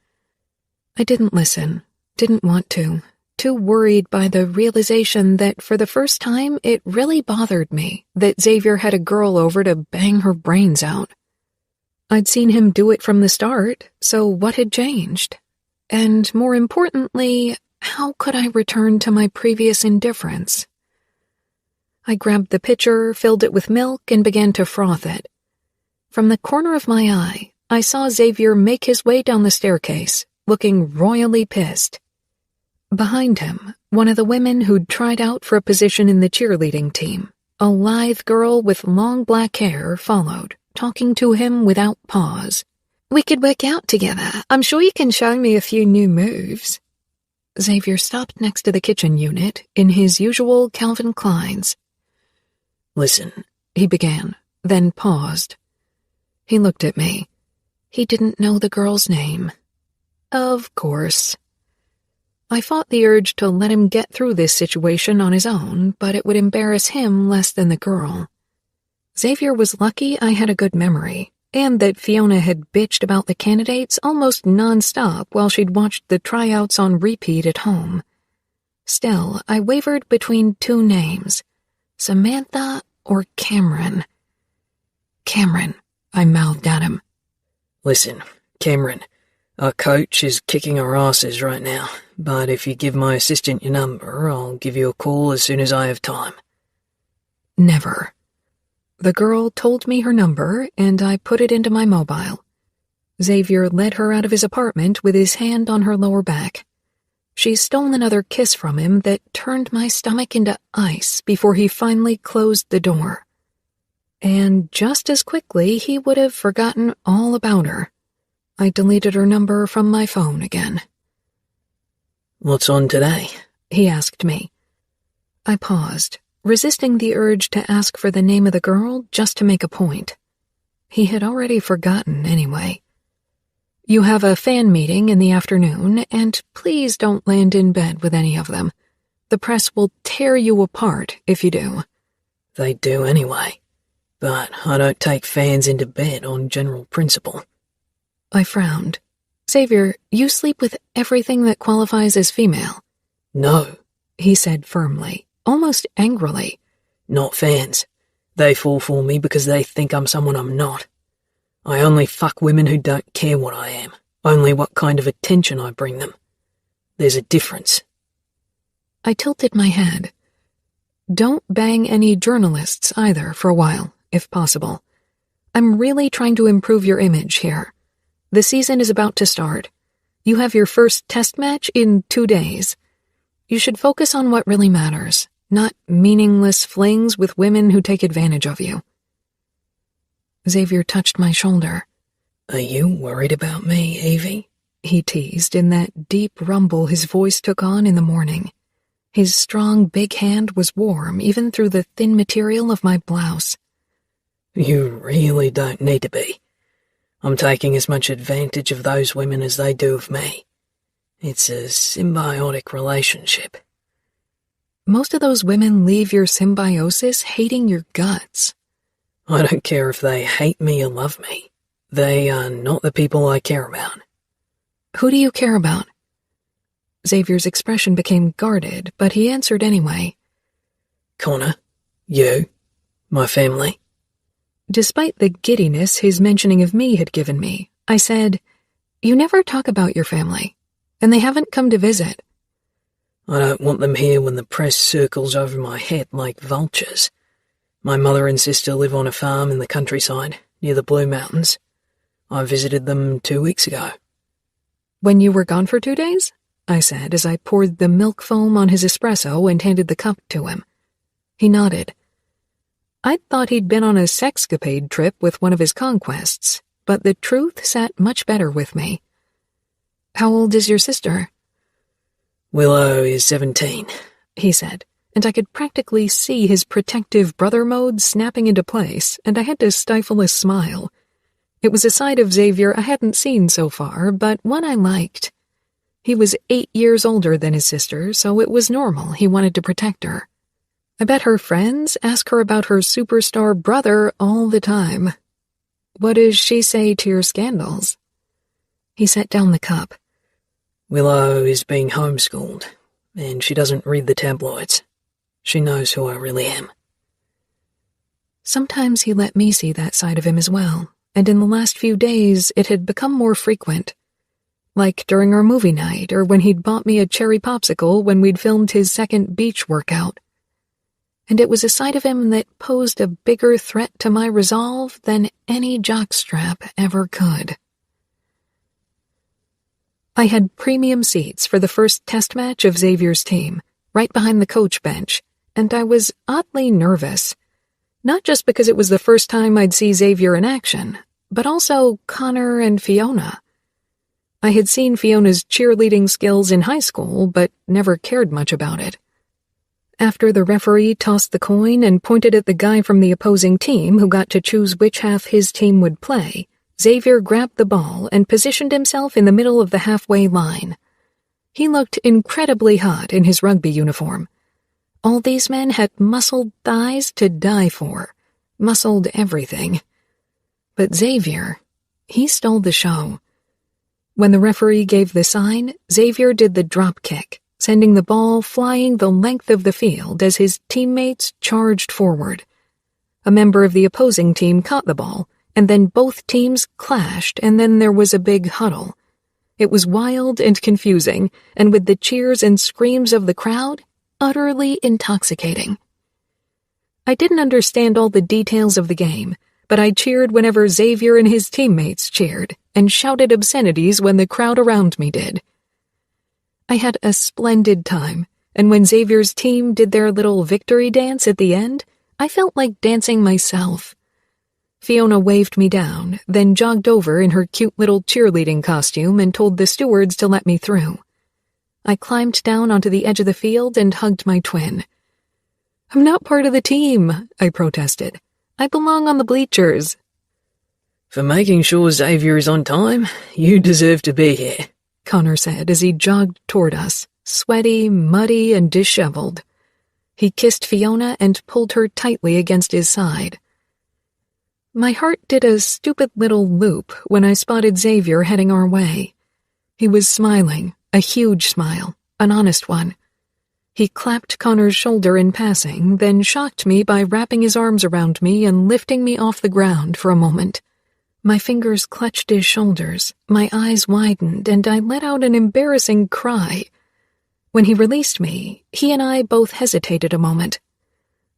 I didn't listen, didn't want to, too worried by the realization that for the first time it really bothered me that Xavier had a girl over to bang her brains out. I'd seen him do it from the start, so what had changed? And more importantly, how could I return to my previous indifference? I grabbed the pitcher, filled it with milk, and began to froth it. From the corner of my eye, I saw Xavier make his way down the staircase, looking royally pissed. Behind him, one of the women who'd tried out for a position in the cheerleading team, a lithe girl with long black hair, followed, talking to him without pause. "We could work out together. I'm sure you can show me a few new moves." Xavier stopped next to the kitchen unit in his usual Calvin Klein's. "Listen," he began, then paused. He looked at me. He didn't know the girl's name. Of course. I fought the urge to let him get through this situation on his own, but it would embarrass him less than the girl. Xavier was lucky I had a good memory, and that Fiona had bitched about the candidates almost non-stop while she'd watched the tryouts on repeat at home. Still, I wavered between two names, Samantha or Cameron. "Cameron," I mouthed at him. "Listen, Cameron, our coach is kicking our asses right now, but if you give my assistant your number, I'll give you a call as soon as I have time." Never. The girl told me her number, and I put it into my mobile. Xavier led her out of his apartment with his hand on her lower back. She stole another kiss from him that turned my stomach into ice before he finally closed the door. And just as quickly, he would have forgotten all about her. I deleted her number from my phone again. "What's on today?" he asked me. I paused, resisting the urge to ask for the name of the girl just to make a point. He had already forgotten anyway. "You have a fan meeting in the afternoon, and please don't land in bed with any of them. The press will tear you apart if you do." "They do anyway, but I don't take fans into bed on general principle." I frowned. "Xavier, you sleep with everything that qualifies as female." "No," he said firmly, almost angrily. "Not fans. They fall for me because they think I'm someone I'm not. I only fuck women who don't care what I am, only what kind of attention I bring them. There's a difference." I tilted my head. "Don't bang any journalists either for a while, if possible. I'm really trying to improve your image here. The season is about to start. You have your first test match in 2 days. You should focus on what really matters, not meaningless flings with women who take advantage of you." Xavier touched my shoulder. "Are you worried about me, Evie?" he teased in that deep rumble his voice took on in the morning. His strong, big hand was warm even through the thin material of my blouse. "You really don't need to be. I'm taking as much advantage of those women as they do of me. It's a symbiotic relationship." "Most of those women leave your symbiosis hating your guts." "I don't care if they hate me or love me. They are not the people I care about." "Who do you care about?" Xavier's expression became guarded, but he answered anyway. "Connor, you, my family." Despite the giddiness his mentioning of me had given me, I said, "You never talk about your family, and they haven't come to visit." "I don't want them here when the press circles over my head like vultures. My mother and sister live on a farm in the countryside, near the Blue Mountains. I visited them 2 weeks ago. When you were gone for 2 days? I said as I poured the milk foam on his espresso and handed the cup to him. He nodded. I'd thought he'd been on a sexcapade trip with one of his conquests, but the truth sat much better with me. How old is your sister? Willow is 17, he said, and I could practically see his protective brother mode snapping into place, and I had to stifle a smile. It was a side of Xavier I hadn't seen so far, but one I liked. He was 8 years older than his sister, so it was normal he wanted to protect her. I bet her friends ask her about her superstar brother all the time. What does she say to your scandals? He set down the cup. Willow is being homeschooled, and she doesn't read the tabloids. She knows who I really am. Sometimes he let me see that side of him as well, and in the last few days it had become more frequent. Like during our movie night, or when he'd bought me a cherry popsicle when we'd filmed his second beach workout. And it was a side of him that posed a bigger threat to my resolve than any jockstrap ever could. I had premium seats for the first test match of Xavier's team, right behind the coach bench, and I was oddly nervous. Not just because it was the first time I'd see Xavier in action, but also Connor and Fiona. I had seen Fiona's cheerleading skills in high school, but never cared much about it. After the referee tossed the coin and pointed at the guy from the opposing team who got to choose which half his team would play, Xavier grabbed the ball and positioned himself in the middle of the halfway line. He looked incredibly hot in his rugby uniform. All these men had muscled thighs to die for, muscled everything. But Xavier, he stole the show. When the referee gave the sign, Xavier did the drop kick, sending the ball flying the length of the field as his teammates charged forward. A member of the opposing team caught the ball, and then both teams clashed, and then there was a big huddle. It was wild and confusing, and with the cheers and screams of the crowd, utterly intoxicating. I didn't understand all the details of the game, but I cheered whenever Xavier and his teammates cheered, and shouted obscenities when the crowd around me did. I had a splendid time, and when Xavier's team did their little victory dance at the end, I felt like dancing myself. Fiona waved me down, then jogged over in her cute little cheerleading costume and told the stewards to let me through. I climbed down onto the edge of the field and hugged my twin. "I'm not part of the team," I protested. "I belong on the bleachers." For making sure Xavier is on time, you deserve to be here, Connor said as he jogged toward us, sweaty, muddy, and disheveled. He kissed Fiona and pulled her tightly against his side. My heart did a stupid little loop when I spotted Xavier heading our way. He was smiling, a huge smile, an honest one. He clapped Connor's shoulder in passing, then shocked me by wrapping his arms around me and lifting me off the ground for a moment. My fingers clutched his shoulders, my eyes widened, and I let out an embarrassing cry. When he released me, he and I both hesitated a moment.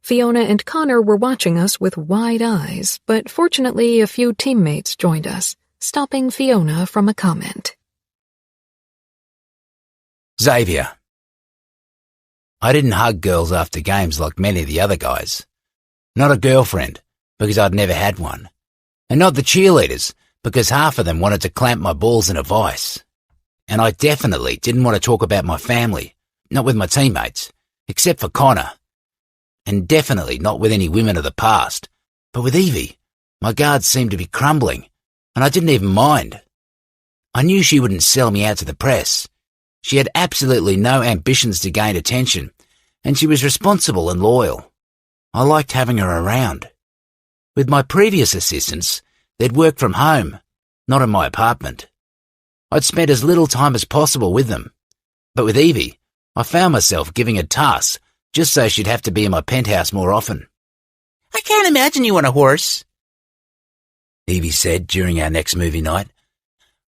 Fiona and Connor were watching us with wide eyes, but fortunately a few teammates joined us, stopping Fiona from a comment. Xavier. I didn't hug girls after games like many of the other guys. Not a girlfriend, because I'd never had one. And not the cheerleaders, because half of them wanted to clamp my balls in a vice. And I definitely didn't want to talk about my family, not with my teammates, except for Connor. And definitely not with any women of the past. But with Evie, my guards seemed to be crumbling, and I didn't even mind. I knew she wouldn't sell me out to the press. She had absolutely no ambitions to gain attention, and she was responsible and loyal. I liked having her around. With my previous assistants, they'd work from home, not in my apartment. I'd spent as little time as possible with them. But with Evie, I found myself giving her tasks just so she'd have to be in my penthouse more often. "I can't imagine you on a horse," Evie said during our next movie night,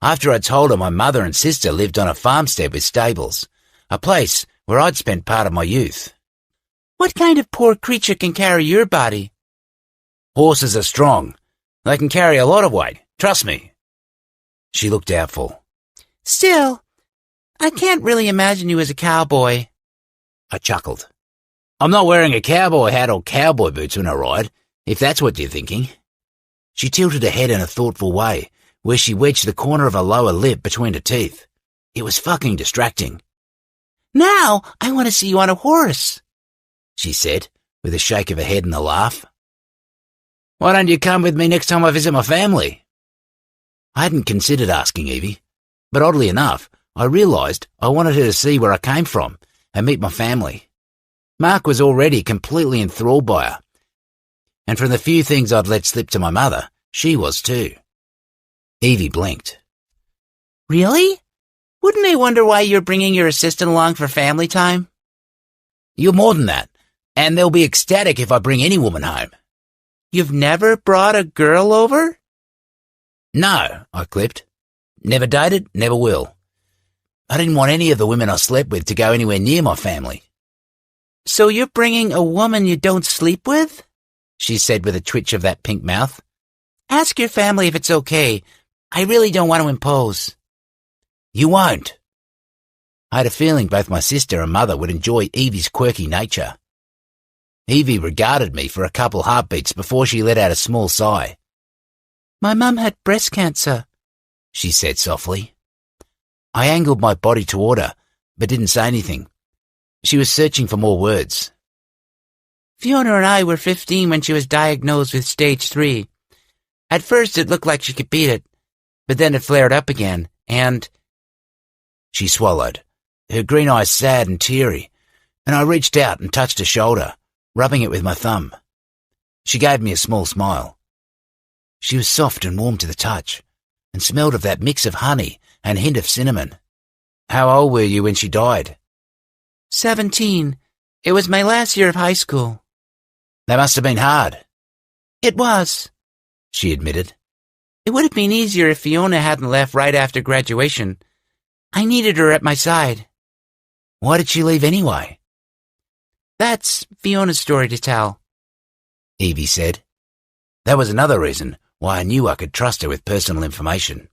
after I'd told her my mother and sister lived on a farmstead with stables, a place where I'd spent part of my youth. "What kind of poor creature can carry your body?" Horses are strong. They can carry a lot of weight. Trust me. She looked doubtful. Still, I can't really imagine you as a cowboy. I chuckled. I'm not wearing a cowboy hat or cowboy boots when I ride, if that's what you're thinking. She tilted her head in a thoughtful way, where she wedged the corner of her lower lip between her teeth. It was fucking distracting. Now I want to see you on a horse, she said, with a shake of her head and a laugh. Why don't you come with me next time I visit my family? I hadn't considered asking Evie, but oddly enough, I realised I wanted her to see where I came from and meet my family. Mark was already completely enthralled by her, and from the few things I'd let slip to my mother, she was too. Evie blinked. Really? Wouldn't they wonder why you're bringing your assistant along for family time? You're more than that, and they'll be ecstatic if I bring any woman home. You've never brought a girl over? No, I clipped. Never dated, never will. I didn't want any of the women I slept with to go anywhere near my family. So you're bringing a woman you don't sleep with? She said with a twitch of that pink mouth. Ask your family if it's okay. I really don't want to impose. You won't. I had a feeling both my sister and mother would enjoy Evie's quirky nature. Evie regarded me for a couple heartbeats before she let out a small sigh. My mum had breast cancer, she said softly. I angled my body toward her, but didn't say anything. She was searching for more words. Fiona and I were 15 when she was diagnosed with stage 3. At first it looked like she could beat it, but then it flared up again, and... She swallowed, her green eyes sad and teary, and I reached out and touched her shoulder, rubbing it with my thumb. She gave me a small smile. She was soft and warm to the touch, and smelled of that mix of honey and hint of cinnamon. How old were you when she died? 17. It was my last year of high school. That must have been hard. It was, she admitted. It would have been easier if Fiona hadn't left right after graduation. I needed her at my side. Why did she leave anyway? That's Fiona's story to tell, Evie said. That was another reason why I knew I could trust her with personal information.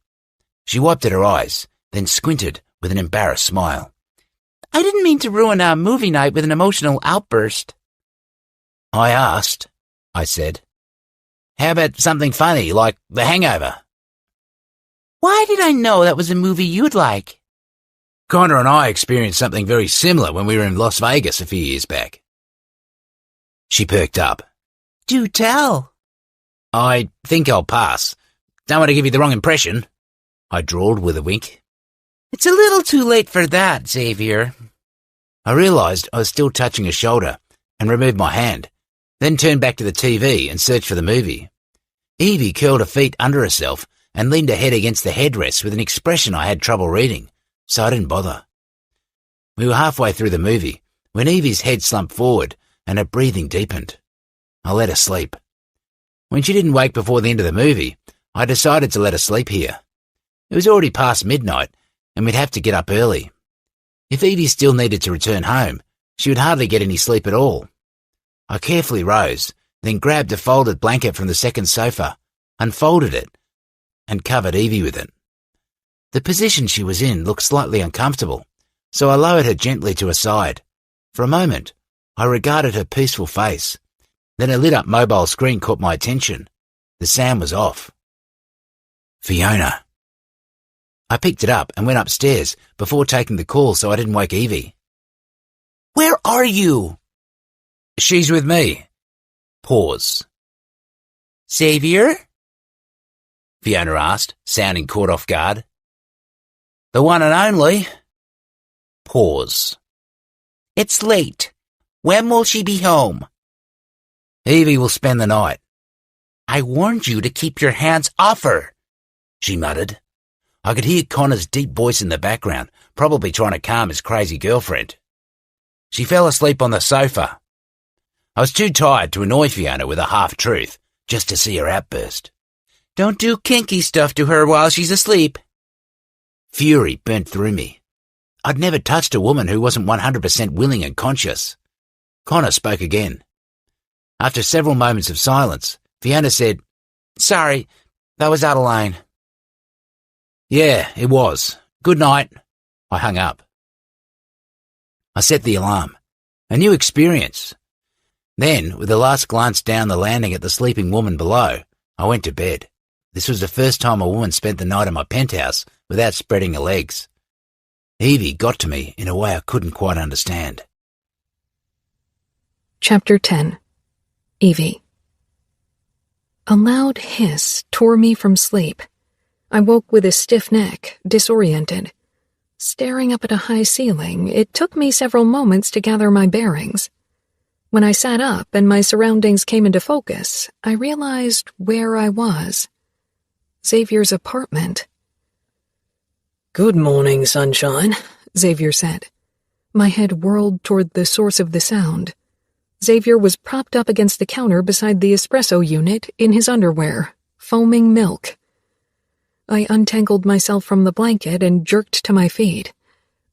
She wiped at her eyes, then squinted with an embarrassed smile. I didn't mean to ruin our movie night with an emotional outburst. I asked, I said. How about something funny, like The Hangover? Why did I know that was a movie you'd like? Connor and I experienced something very similar when we were in Las Vegas a few years back. She perked up. Do tell. I think I'll pass. Don't want to give you the wrong impression, I drawled with a wink. It's a little too late for that, Xavier. I realised I was still touching her shoulder and removed my hand, then turned back to the TV and searched for the movie. Evie curled her feet under herself and leaned her head against the headrest with an expression I had trouble reading, so I didn't bother. We were halfway through the movie when Evie's head slumped forward and her breathing deepened. I let her sleep. When she didn't wake before the end of the movie, I decided to let her sleep here. It was already past midnight, and we'd have to get up early. If Evie still needed to return home, she would hardly get any sleep at all. I carefully rose, then grabbed a folded blanket from the second sofa, unfolded it, and covered Evie with it. The position she was in looked slightly uncomfortable, so I lowered her gently to her side. For a moment, I regarded her peaceful face. Then a lit-up mobile screen caught my attention. The sound was off. Fiona. I picked it up and went upstairs before taking the call so I didn't wake Evie. Where are you? She's with me. Pause. Xavier? Fiona asked, sounding caught off guard. The one and only. Pause. It's late. When will she be home? Evie will spend the night. I warned you to keep your hands off her, she muttered. I could hear Connor's deep voice in the background, probably trying to calm his crazy girlfriend. She fell asleep on the sofa. I was too tired to annoy Fiona with a half-truth, just to see her outburst. Don't do kinky stuff to her while she's asleep. Fury burnt through me. I'd never touched a woman who wasn't 100% willing and conscious. Connor spoke again. After several moments of silence, Fiona said, Sorry, that was Adelaine. "Yeah, it was. Good night." I hung up. I set the alarm. A new experience. Then, with a last glance down the landing at the sleeping woman below, I went to bed. This was the first time a woman spent the night in my penthouse without spreading her legs. Evie got to me in a way I couldn't quite understand. Chapter 10. Evie. A loud hiss tore me from sleep. I woke with a stiff neck, disoriented. Staring up at a high ceiling, it took me several moments to gather my bearings. When I sat up and my surroundings came into focus, I realized where I was. Xavier's apartment. "Good morning, sunshine," Xavier said. My head whirled toward the source of the sound. Xavier was propped up against the counter beside the espresso unit in his underwear, foaming milk. I untangled myself from the blanket and jerked to my feet.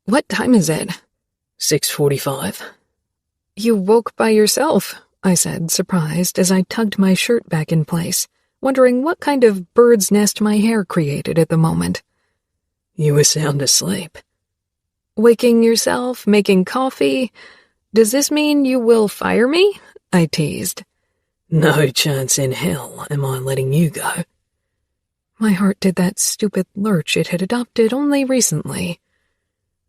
"What time is it?" 6:45. "You woke by yourself," I said, surprised, as I tugged my shirt back in place, wondering what kind of bird's nest my hair created at the moment. "You were sound asleep." "Waking yourself, making coffee? Does this mean you will fire me?" I teased. "No chance in hell am I letting you go." My heart did that stupid lurch it had adopted only recently.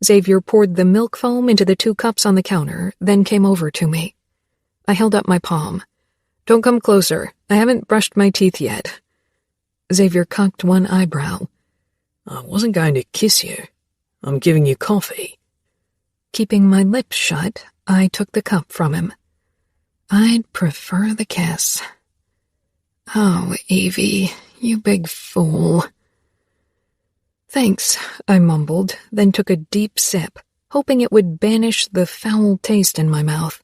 Xavier poured the milk foam into the 2 cups on the counter, then came over to me. I held up my palm. "Don't come closer. I haven't brushed my teeth yet." Xavier cocked one eyebrow. "I wasn't going to kiss you. I'm giving you coffee." Keeping my lips shut, I took the cup from him. "I'd prefer the kiss." "Oh, Evie, you big fool." "Thanks," I mumbled, then took a deep sip, hoping it would banish the foul taste in my mouth.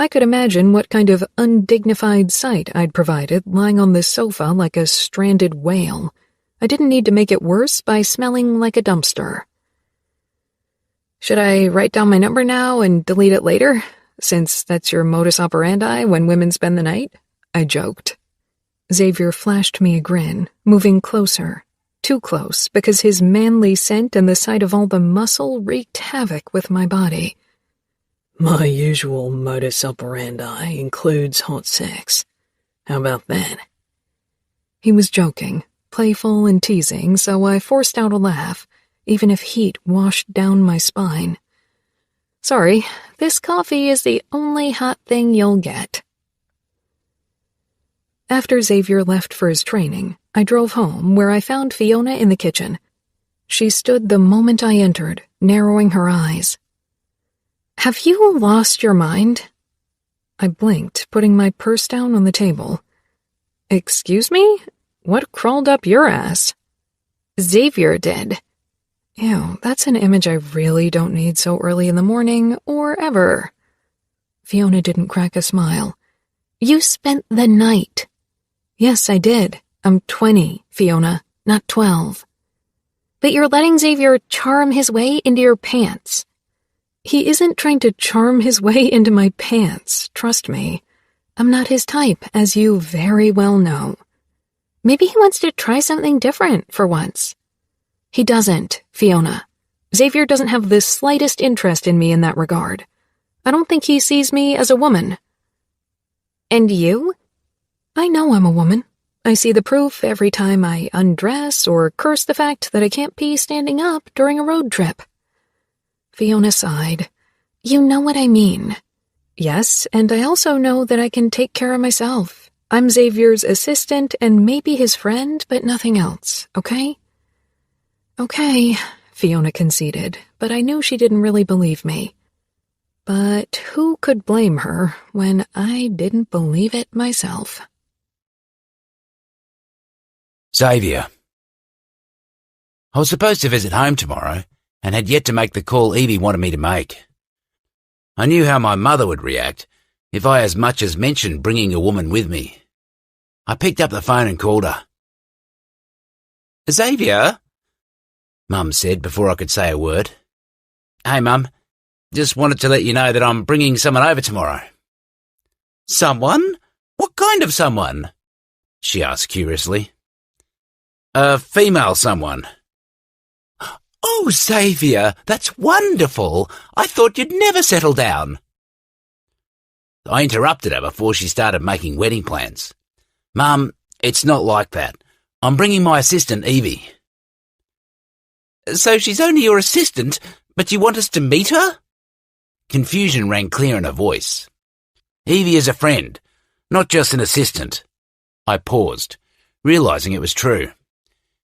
I could imagine what kind of undignified sight I'd provided lying on the sofa like a stranded whale. I didn't need to make it worse by smelling like a dumpster. "Should I write down my number now and delete it later, since that's your modus operandi when women spend the night?" I joked. Xavier flashed me a grin, moving closer. Too close, because his manly scent and the sight of all the muscle wreaked havoc with my body. "My usual modus operandi includes hot sex. How about that?" He was joking, playful and teasing, so I forced out a laugh, even if heat washed down my spine. "Sorry, this coffee is the only hot thing you'll get." After Xavier left for his training, I drove home, where I found Fiona in the kitchen. She stood the moment I entered, narrowing her eyes. "Have you lost your mind?" I blinked, putting my purse down on the table. "Excuse me? What crawled up your ass?" "Xavier did." Ew, that's an image I really don't need so early in the morning, or ever. Fiona didn't crack a smile. "You spent the night." "Yes, I did. I'm 20, Fiona, not 12. "But you're letting Xavier charm his way into your pants." "He isn't trying to charm his way into my pants, trust me. I'm not his type, as you very well know." "Maybe he wants to try something different for once." "He doesn't, Fiona. Xavier doesn't have the slightest interest in me in that regard. I don't think he sees me as a woman." "And you?" "I know I'm a woman. I see the proof every time I undress or curse the fact that I can't pee standing up during a road trip." Fiona sighed. "You know what I mean." "Yes, and I also know that I can take care of myself. I'm Xavier's assistant and maybe his friend, but nothing else, okay?" "Okay," Fiona conceded, but I knew she didn't really believe me. But who could blame her when I didn't believe it myself? Xavier. I was supposed to visit home tomorrow, and had yet to make the call Evie wanted me to make. I knew how my mother would react if I as much as mentioned bringing a woman with me. I picked up the phone and called her. "Xavier?" Mum said before I could say a word. "Hey, Mum. Just wanted to let you know that I'm bringing someone over tomorrow." "Someone? What kind of someone?" she asked curiously. A female someone. Oh, Xavier, that's wonderful. I thought you'd never settle down. I interrupted her before she started making wedding plans. Mum, it's not like that. I'm bringing my assistant, Evie. So she's only your assistant, but you want us to meet her? Confusion rang clear in her voice. Evie is a friend, not just an assistant. I paused, realising it was true.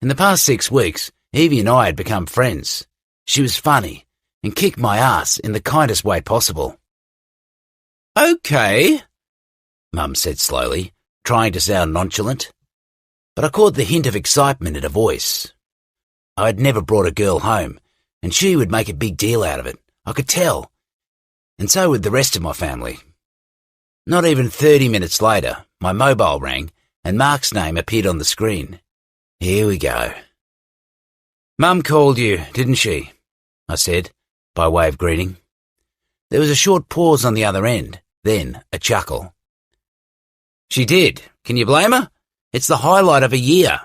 In the past 6 weeks, Evie and I had become friends. She was funny and kicked my ass in the kindest way possible. Okay, Mum said slowly, trying to sound nonchalant. But I caught the hint of excitement in her voice. I had never brought a girl home, and she would make a big deal out of it. I could tell. And so would the rest of my family. Not even 30 minutes later, my mobile rang, and Mark's name appeared on the screen. Here we go. Mum called you, didn't she? I said, by way of greeting. There was a short pause on the other end, then a chuckle. She did. Can you blame her? It's the highlight of a year.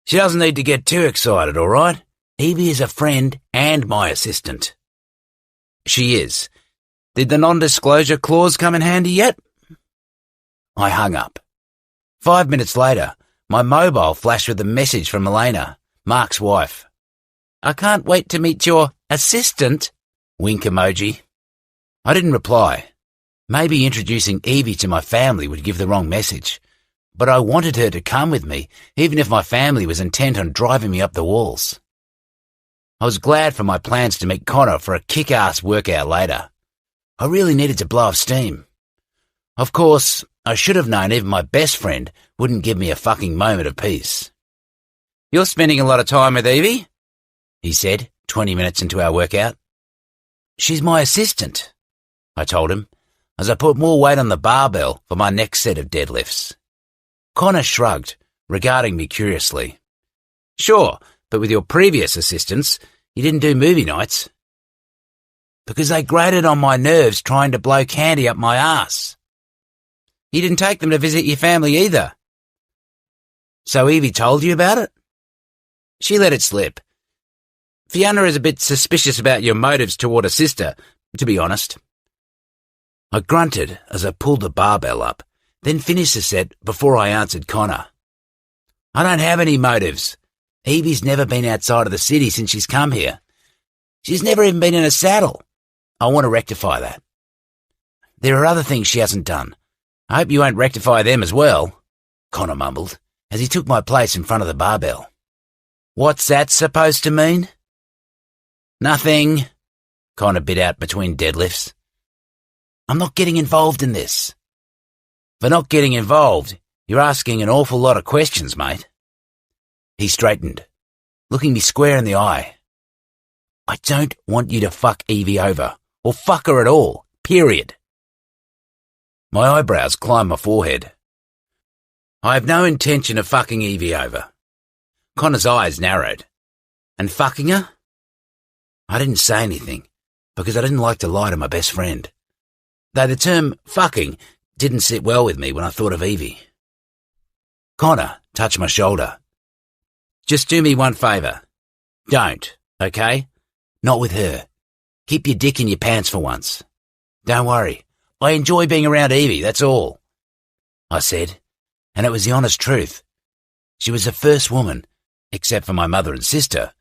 She doesn't need to get too excited, all right? Evie is a friend and my assistant. She is. Did the non-disclosure clause come in handy yet? I hung up. 5 minutes later, my mobile flashed with a message from Elena, Mark's wife. I can't wait to meet your assistant. Wink emoji. I didn't reply. Maybe introducing Evie to my family would give the wrong message. But I wanted her to come with me, even if my family was intent on driving me up the walls. I was glad for my plans to meet Connor for a kick-ass workout later. I really needed to blow off steam. Of course, I should have known even my best friend wouldn't give me a fucking moment of peace. You're spending a lot of time with Evie? He said, 20 minutes into our workout. She's my assistant, I told him, as I put more weight on the barbell for my next set of deadlifts. Connor shrugged, regarding me curiously. Sure, but with your previous assistants, you didn't do movie nights. Because they grated on my nerves trying to blow candy up my ass. You didn't take them to visit your family either. So Evie told you about it? She let it slip. Fiona is a bit suspicious about your motives toward a sister, to be honest. I grunted as I pulled the barbell up, then finished the set before I answered Connor. I don't have any motives. Evie's never been outside of the city since she's come here. She's never even been in a saddle. I want to rectify that. There are other things she hasn't done. I hope you won't rectify them as well, Connor mumbled, as he took my place in front of the barbell. What's that supposed to mean? Nothing, Connor bit out between deadlifts. I'm not getting involved in this. For not getting involved, you're asking an awful lot of questions, mate. He straightened, looking me square in the eye. I don't want you to fuck Evie over, or fuck her at all, period. My eyebrows climbed my forehead. I have no intention of fucking Evie over. Connor's eyes narrowed. And fucking her? I didn't say anything, because I didn't like to lie to my best friend. Though the term fucking didn't sit well with me when I thought of Evie. Connor touched my shoulder. Just do me one favour. Don't, okay? Not with her. Keep your dick in your pants for once. Don't worry. I enjoy being around Evie, that's all. I said, and it was the honest truth. She was the first woman, except for my mother and sister,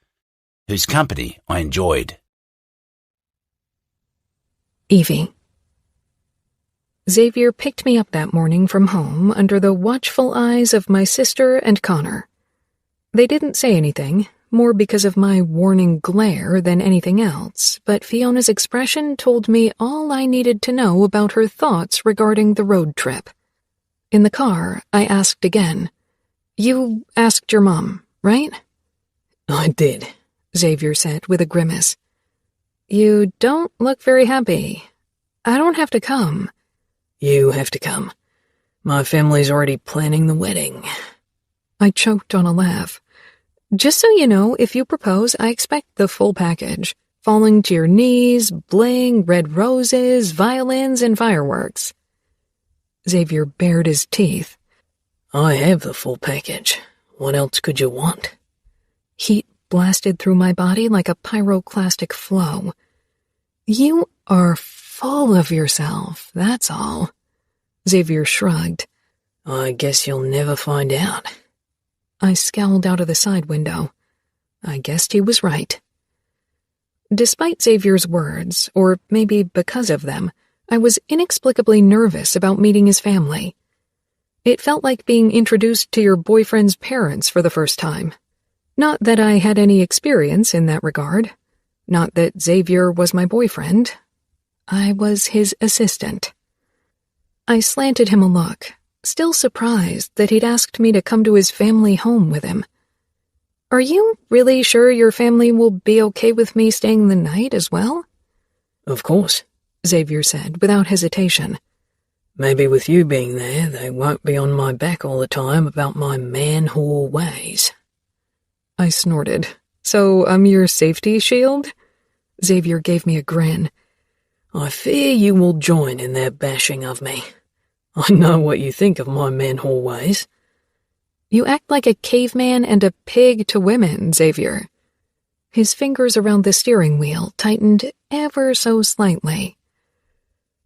whose company I enjoyed. Evie. Xavier picked me up that morning from home under the watchful eyes of my sister and Connor. They didn't say anything, more because of my warning glare than anything else, but Fiona's expression told me all I needed to know about her thoughts regarding the road trip. In the car, I asked again, You asked your mom, right? I did, Xavier said with a grimace. You don't look very happy. I don't have to come. You have to come. My family's already planning the wedding. I choked on a laugh. Just so you know, if you propose, I expect the full package. Falling to your knees, bling, red roses, violins, and fireworks. Xavier bared his teeth. I have the full package. What else could you want? Heat blasted through my body like a pyroclastic flow. You are full of yourself, that's all. Xavier shrugged. I guess you'll never find out. I scowled out of the side window. I guessed he was right. Despite Xavier's words, or maybe because of them, I was inexplicably nervous about meeting his family. It felt like being introduced to your boyfriend's parents for the first time. Not that I had any experience in that regard. Not that Xavier was my boyfriend. I was his assistant. I slanted him a look, still surprised that he'd asked me to come to his family home with him. Are you really sure your family will be okay with me staying the night as well? Of course, Xavier said without hesitation. Maybe with you being there, they won't be on my back all the time about my man-whore ways. I snorted. So I'm your safety shield? Xavier gave me a grin. I fear you will join in their bashing of me. I know what you think of my man-whore ways. You act like a caveman and a pig to women, Xavier. His fingers around the steering wheel tightened ever so slightly.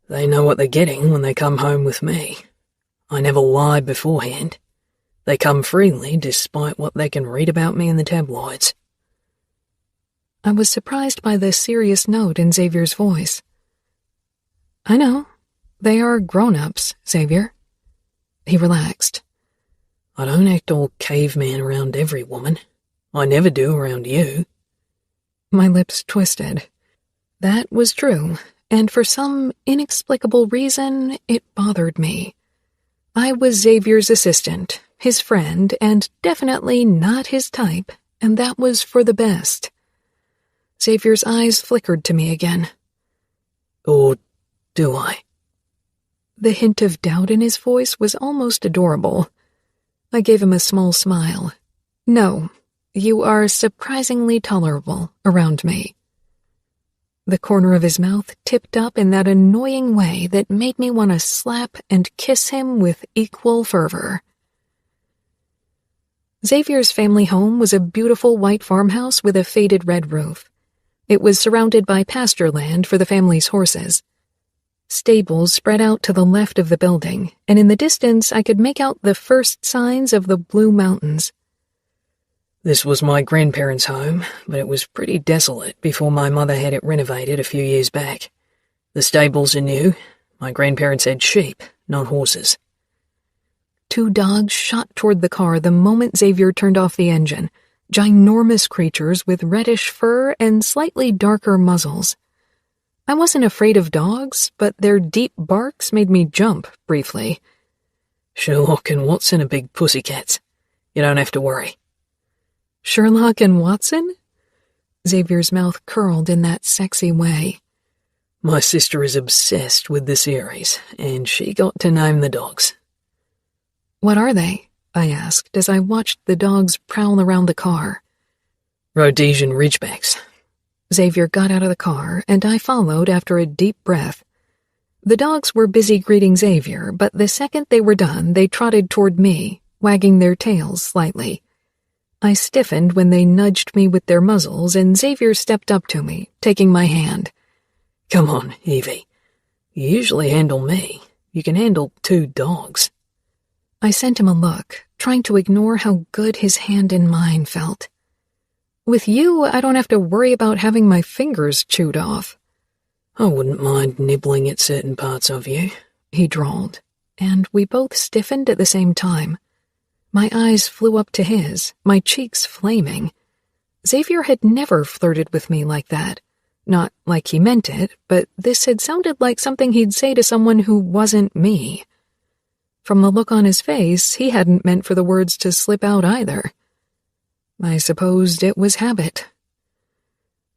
They know what they're getting when they come home with me. I never lie beforehand. They come freely despite what they can read about me in the tabloids. I was surprised by the serious note in Xavier's voice. I know. They are grown-ups, Xavier. He relaxed. I don't act all caveman around every woman. I never do around you. My lips twisted. That was true, and for some inexplicable reason, it bothered me. I was Xavier's assistant, his friend, and definitely not his type, and that was for the best. Xavier's eyes flickered to me again. Or do I? The hint of doubt in his voice was almost adorable. I gave him a small smile. No, you are surprisingly tolerable around me. The corner of his mouth tipped up in that annoying way that made me want to slap and kiss him with equal fervor. Xavier's family home was a beautiful white farmhouse with a faded red roof. It was surrounded by pasture land for the family's horses. Stables spread out to the left of the building, and in the distance I could make out the first signs of the Blue Mountains. This was my grandparents' home, but it was pretty desolate before my mother had it renovated a few years back. The stables are new. My grandparents had sheep, not horses. 2 dogs shot toward the car the moment Xavier turned off the engine, ginormous creatures with reddish fur and slightly darker muzzles. I wasn't afraid of dogs, but their deep barks made me jump briefly. Sherlock and Watson are big pussycats. You don't have to worry. Sherlock and Watson? Xavier's mouth curled in that sexy way. My sister is obsessed with the series, and she got to name the dogs. What are they? I asked as I watched the dogs prowl around the car. Rhodesian Ridgebacks. Xavier got out of the car, and I followed after a deep breath. The dogs were busy greeting Xavier, but the second they were done, they trotted toward me, wagging their tails slightly. I stiffened when they nudged me with their muzzles, and Xavier stepped up to me, taking my hand. Come on, Evie. You usually handle me. You can handle 2 dogs. I sent him a look, trying to ignore how good his hand in mine felt. With you, I don't have to worry about having my fingers chewed off. I wouldn't mind nibbling at certain parts of you, he drawled, and we both stiffened at the same time. My eyes flew up to his, my cheeks flaming. Xavier had never flirted with me like that. Not like he meant it, but this had sounded like something he'd say to someone who wasn't me. From the look on his face, he hadn't meant for the words to slip out either. I supposed it was habit.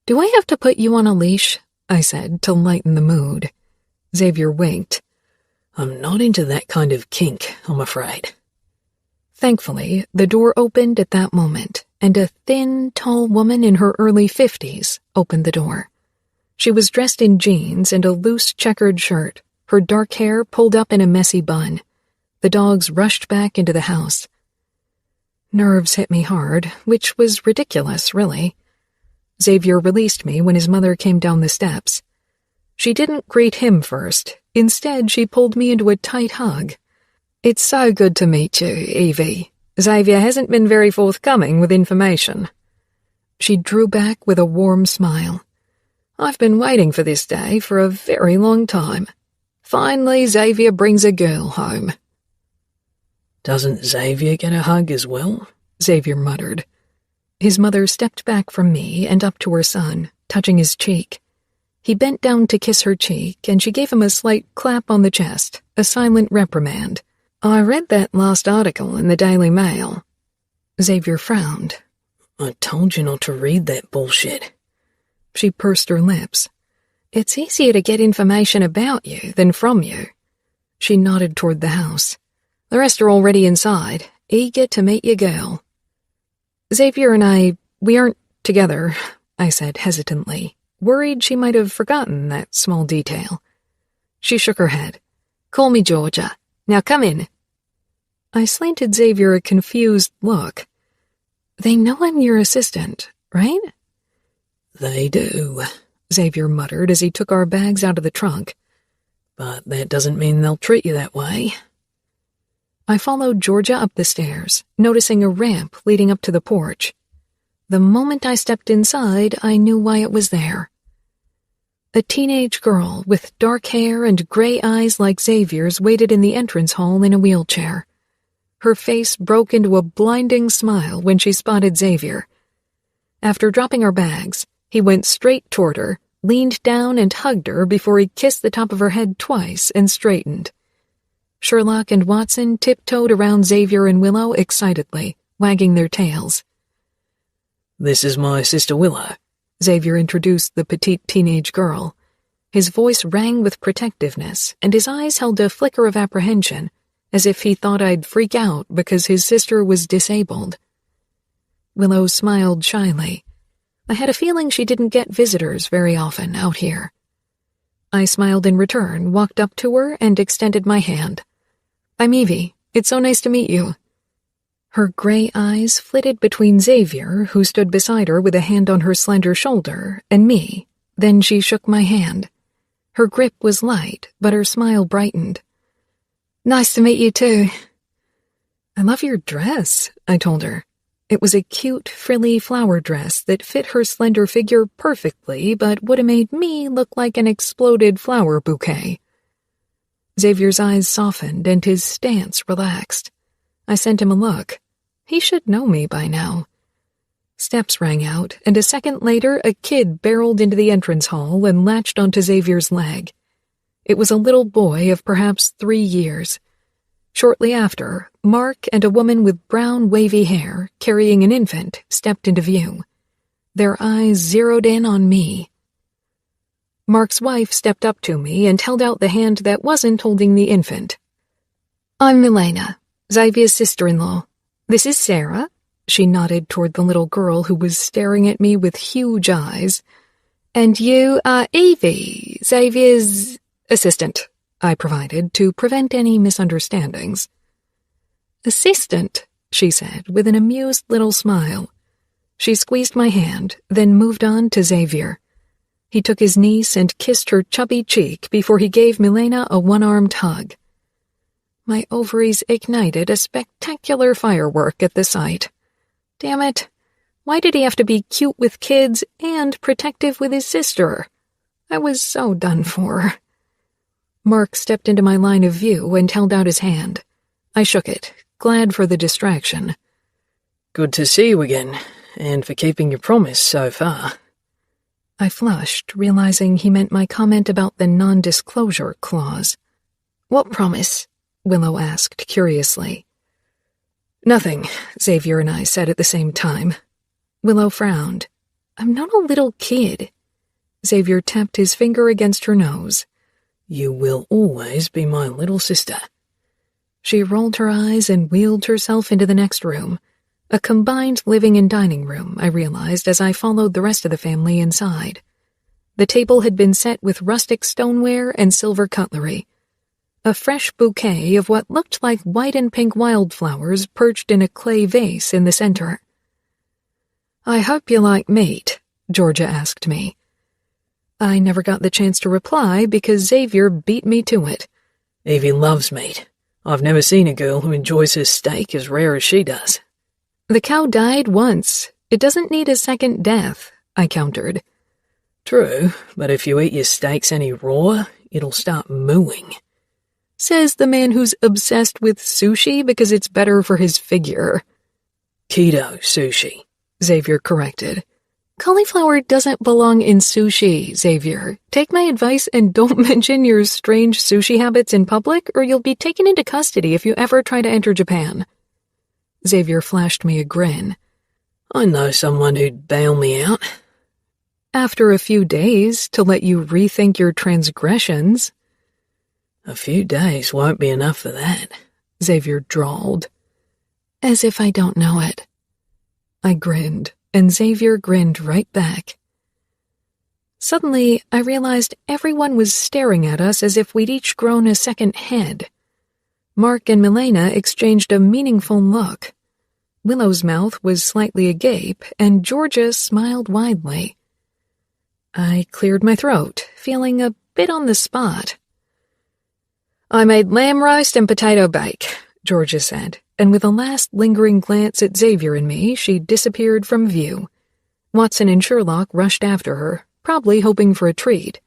Do I have to put you on a leash? I said, to lighten the mood. Xavier winked. I'm not into that kind of kink, I'm afraid. Thankfully, the door opened at that moment, and a thin, tall woman in her early 50s opened the door. She was dressed in jeans and a loose checkered shirt, her dark hair pulled up in a messy bun. The dogs rushed back into the house. Nerves hit me hard, which was ridiculous, really. Xavier released me when his mother came down the steps. She didn't greet him first. Instead, she pulled me into a tight hug. "It's so good to meet you, Evie. Xavier hasn't been very forthcoming with information." She drew back with a warm smile. "I've been waiting for this day for a very long time. Finally, Xavier brings a girl home." "Doesn't Xavier get a hug as well?" Xavier muttered. His mother stepped back from me and up to her son, touching his cheek. He bent down to kiss her cheek, and she gave him a slight clap on the chest, a silent reprimand. "I read that last article in the Daily Mail." Xavier frowned. "I told you not to read that bullshit." She pursed her lips. "It's easier to get information about you than from you." She nodded toward the house. "The rest are already inside, eager to meet your girl." "Xavier and we aren't together," I said hesitantly, worried she might have forgotten that small detail. She shook her head. "Call me Georgia. Now come in." I slanted Xavier a confused look. "They know I'm your assistant, right?" "They do," Xavier muttered as he took our bags out of the trunk. "But that doesn't mean they'll treat you that way." I followed Georgia up the stairs, noticing a ramp leading up to the porch. The moment I stepped inside, I knew why it was there. A teenage girl with dark hair and gray eyes like Xavier's waited in the entrance hall in a wheelchair. Her face broke into a blinding smile when she spotted Xavier. After dropping our bags, he went straight toward her, leaned down and hugged her before he kissed the top of her head twice and straightened. Sherlock and Watson tiptoed around Xavier and Willow excitedly, wagging their tails. "This is my sister Willow," Xavier introduced the petite teenage girl. His voice rang with protectiveness, and his eyes held a flicker of apprehension, as if he thought I'd freak out because his sister was disabled. Willow smiled shyly. I had a feeling she didn't get visitors very often out here. I smiled in return, walked up to her, and extended my hand. "I'm Evie. It's so nice to meet you." Her gray eyes flitted between Xavier, who stood beside her with a hand on her slender shoulder, and me. Then she shook my hand. Her grip was light, but her smile brightened. "Nice to meet you, too." "I love your dress," I told her. It was a cute, frilly flower dress that fit her slender figure perfectly, but would have made me look like an exploded flower bouquet. Xavier's eyes softened and his stance relaxed. I sent him a look. He should know me by now. Steps rang out, and a second later a kid barreled into the entrance hall and latched onto Xavier's leg. It was a little boy of perhaps 3 years. Shortly after, Mark and a woman with brown, wavy hair, carrying an infant, stepped into view. Their eyes zeroed in on me. Mark's wife stepped up to me and held out the hand that wasn't holding the infant. "I'm Milena, Xavier's sister-in-law. This is Sarah." She nodded toward the little girl who was staring at me with huge eyes. "And you are Evie, Xavier's assistant," I provided to prevent any misunderstandings. "Assistant," she said with an amused little smile. She squeezed my hand, then moved on to Xavier. He took his niece and kissed her chubby cheek before he gave Milena a one-armed hug. My ovaries ignited a spectacular firework at the sight. Damn it, why did he have to be cute with kids and protective with his sister? I was so done for. Mark stepped into my line of view and held out his hand. I shook it, glad for the distraction. "Good to see you again, and for keeping your promise so far." I flushed, realizing he meant my comment about the non-disclosure clause. "What promise?" Willow asked curiously. "Nothing," Xavier and I said at the same time. Willow frowned. "I'm not a little kid." Xavier tapped his finger against her nose. "You will always be my little sister." She rolled her eyes and wheeled herself into the next room. A combined living and dining room, I realized as I followed the rest of the family inside. The table had been set with rustic stoneware and silver cutlery. a fresh bouquet of what looked like white and pink wildflowers perched in a clay vase in the center. "I hope you like meat," Georgia asked me. I never got the chance to reply because Xavier beat me to it. "Evie loves meat. I've never seen a girl who enjoys her steak as rare as she does." "The cow died once. It doesn't need a second death," I countered. "True, but if you eat your steaks any raw, it'll start mooing," says the man who's obsessed with sushi because it's better for his figure. "Keto sushi," Xavier corrected. "Cauliflower doesn't belong in sushi, Xavier. Take my advice and don't mention your strange sushi habits in public, or you'll be taken into custody if you ever try to enter Japan." Xavier flashed me a grin. "I know someone who'd bail me out." "After a few days, to let you rethink your transgressions." "A few days won't be enough for that," Xavier drawled. "As if I don't know it." I grinned, and Xavier grinned right back. Suddenly, I realized everyone was staring at us as if we'd each grown a second head. Mark and Milena exchanged a meaningful look. Willow's mouth was slightly agape, and Georgia smiled widely. I cleared my throat, feeling a bit on the spot. "I made lamb roast and potato bake," Georgia said, and with a last lingering glance at Xavier and me, she disappeared from view. Watson and Sherlock rushed after her, probably hoping for a treat.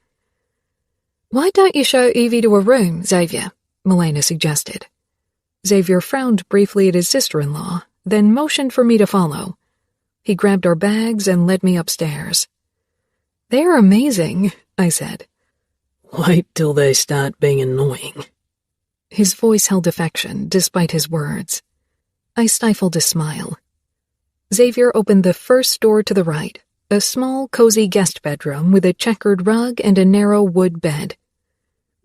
"Why don't you show Evie to her room, Xavier?" Milena suggested. Xavier frowned briefly at his sister-in-law, then motioned for me to follow. He grabbed our bags and led me upstairs. "They're amazing," I said. "Wait till they start being annoying." His voice held affection, despite his words. I stifled a smile. Xavier opened the first door to the right, a small, cozy guest bedroom with a checkered rug and a narrow wood bed.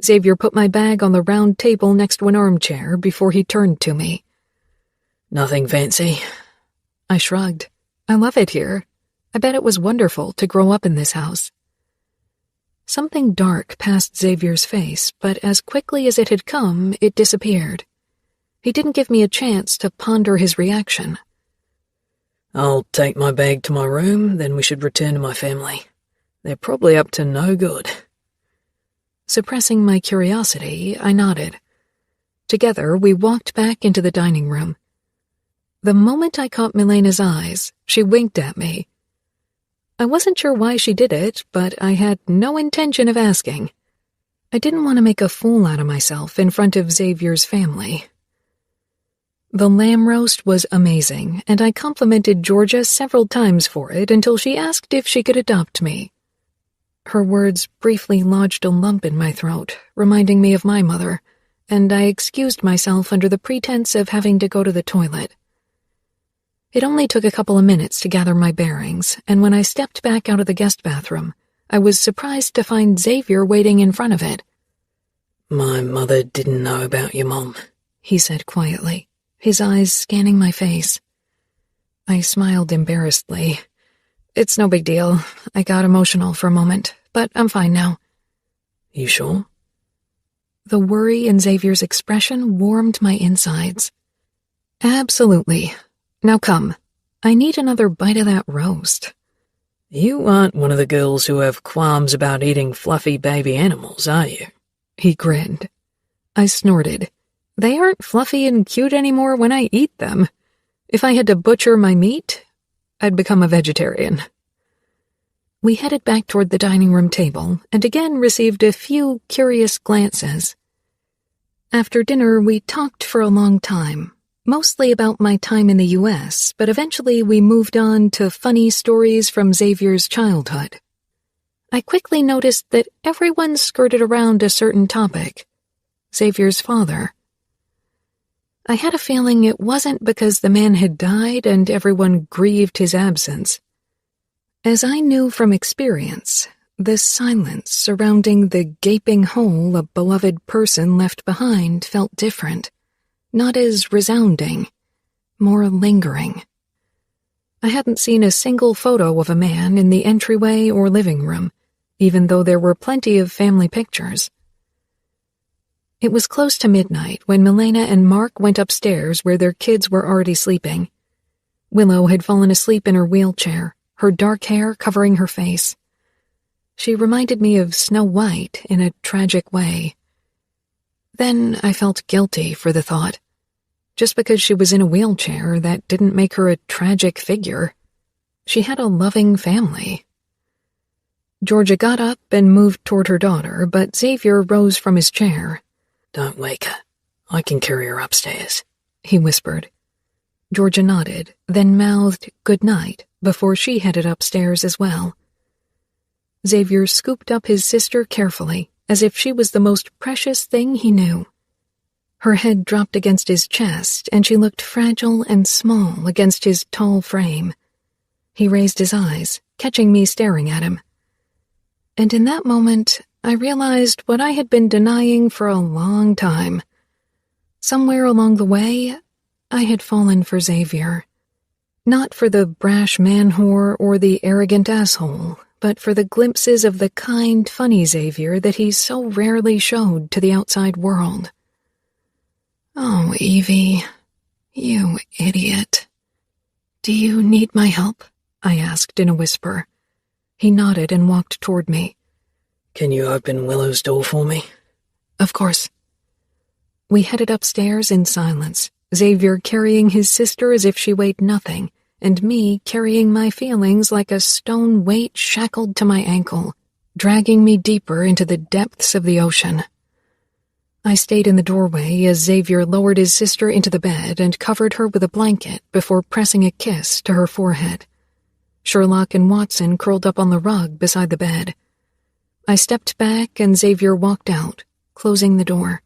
Xavier put my bag on the round table next to an armchair before he turned to me. "Nothing fancy?" I shrugged. "I love it here. I bet it was wonderful to grow up in this house." Something dark passed Xavier's face, but as quickly as it had come, it disappeared. He didn't give me a chance to ponder his reaction. "I'll take my bag to my room, then we should return to my family. They're probably up to no good." Suppressing my curiosity, I nodded. Together, we walked back into the dining room. The moment I caught Milena's eyes, she winked at me. I wasn't sure why she did it, but I had no intention of asking. I didn't want to make a fool out of myself in front of Xavier's family. The lamb roast was amazing, and I complimented Georgia several times for it until she asked if she could adopt me. Her words briefly lodged a lump in my throat, reminding me of my mother, and I excused myself under the pretense of having to go to the toilet. It only took a couple of minutes to gather my bearings, and when I stepped back out of the guest bathroom, I was surprised to find Xavier waiting in front of it. "My mother didn't know about your mom," he said quietly, his eyes scanning my face. I smiled embarrassedly. "It's no big deal. I got emotional for a moment, but I'm fine now." "You sure?" The worry in Xavier's expression warmed my insides. "Absolutely. Now come. I need another bite of that roast." "You aren't one of the girls who have qualms about eating fluffy baby animals, are you?" He grinned. I snorted. "They aren't fluffy and cute anymore when I eat them. If I had to butcher my meat, I'd become a vegetarian." We headed back toward the dining room table and again received a few curious glances. After dinner, we talked for a long time, mostly about my time in the U.S., but eventually we moved on to funny stories from Xavier's childhood. I quickly noticed that everyone skirted around a certain topic: Xavier's father. I had a feeling it wasn't because the man had died and everyone grieved his absence. As I knew from experience, the silence surrounding the gaping hole a beloved person left behind felt different, not as resounding, more lingering. I hadn't seen a single photo of a man in the entryway or living room, even though there were plenty of family pictures. It was close to midnight when Milena and Mark went upstairs where their kids were already sleeping. Willow had fallen asleep in her wheelchair, her dark hair covering her face. She reminded me of Snow White in a tragic way. Then I felt guilty for the thought. Just because she was in a wheelchair, that didn't make her a tragic figure. She had a loving family. Georgia got up and moved toward her daughter, but Xavier rose from his chair. "Don't wake her. I can carry her upstairs," he whispered. Georgia nodded, then mouthed good night before she headed upstairs as well. Xavier scooped up his sister carefully, as if she was the most precious thing he knew. Her head dropped against his chest, and she looked fragile and small against his tall frame. He raised his eyes, catching me staring at him. And in that moment, I realized what I had been denying for a long time. Somewhere along the way, I had fallen for Xavier. Not for the brash man-whore or the arrogant asshole, but for the glimpses of the kind, funny Xavier that he so rarely showed to the outside world. "Oh, Evie, you idiot. Do you need my help?" I asked in a whisper. He nodded and walked toward me. "Can you open Willow's door for me?" "Of course." We headed upstairs in silence, Xavier carrying his sister as if she weighed nothing, and me carrying my feelings like a stone weight shackled to my ankle, dragging me deeper into the depths of the ocean. I stayed in the doorway as Xavier lowered his sister into the bed and covered her with a blanket before pressing a kiss to her forehead. Sherlock and Watson curled up on the rug beside the bed. I stepped back and Xavier walked out, closing the door.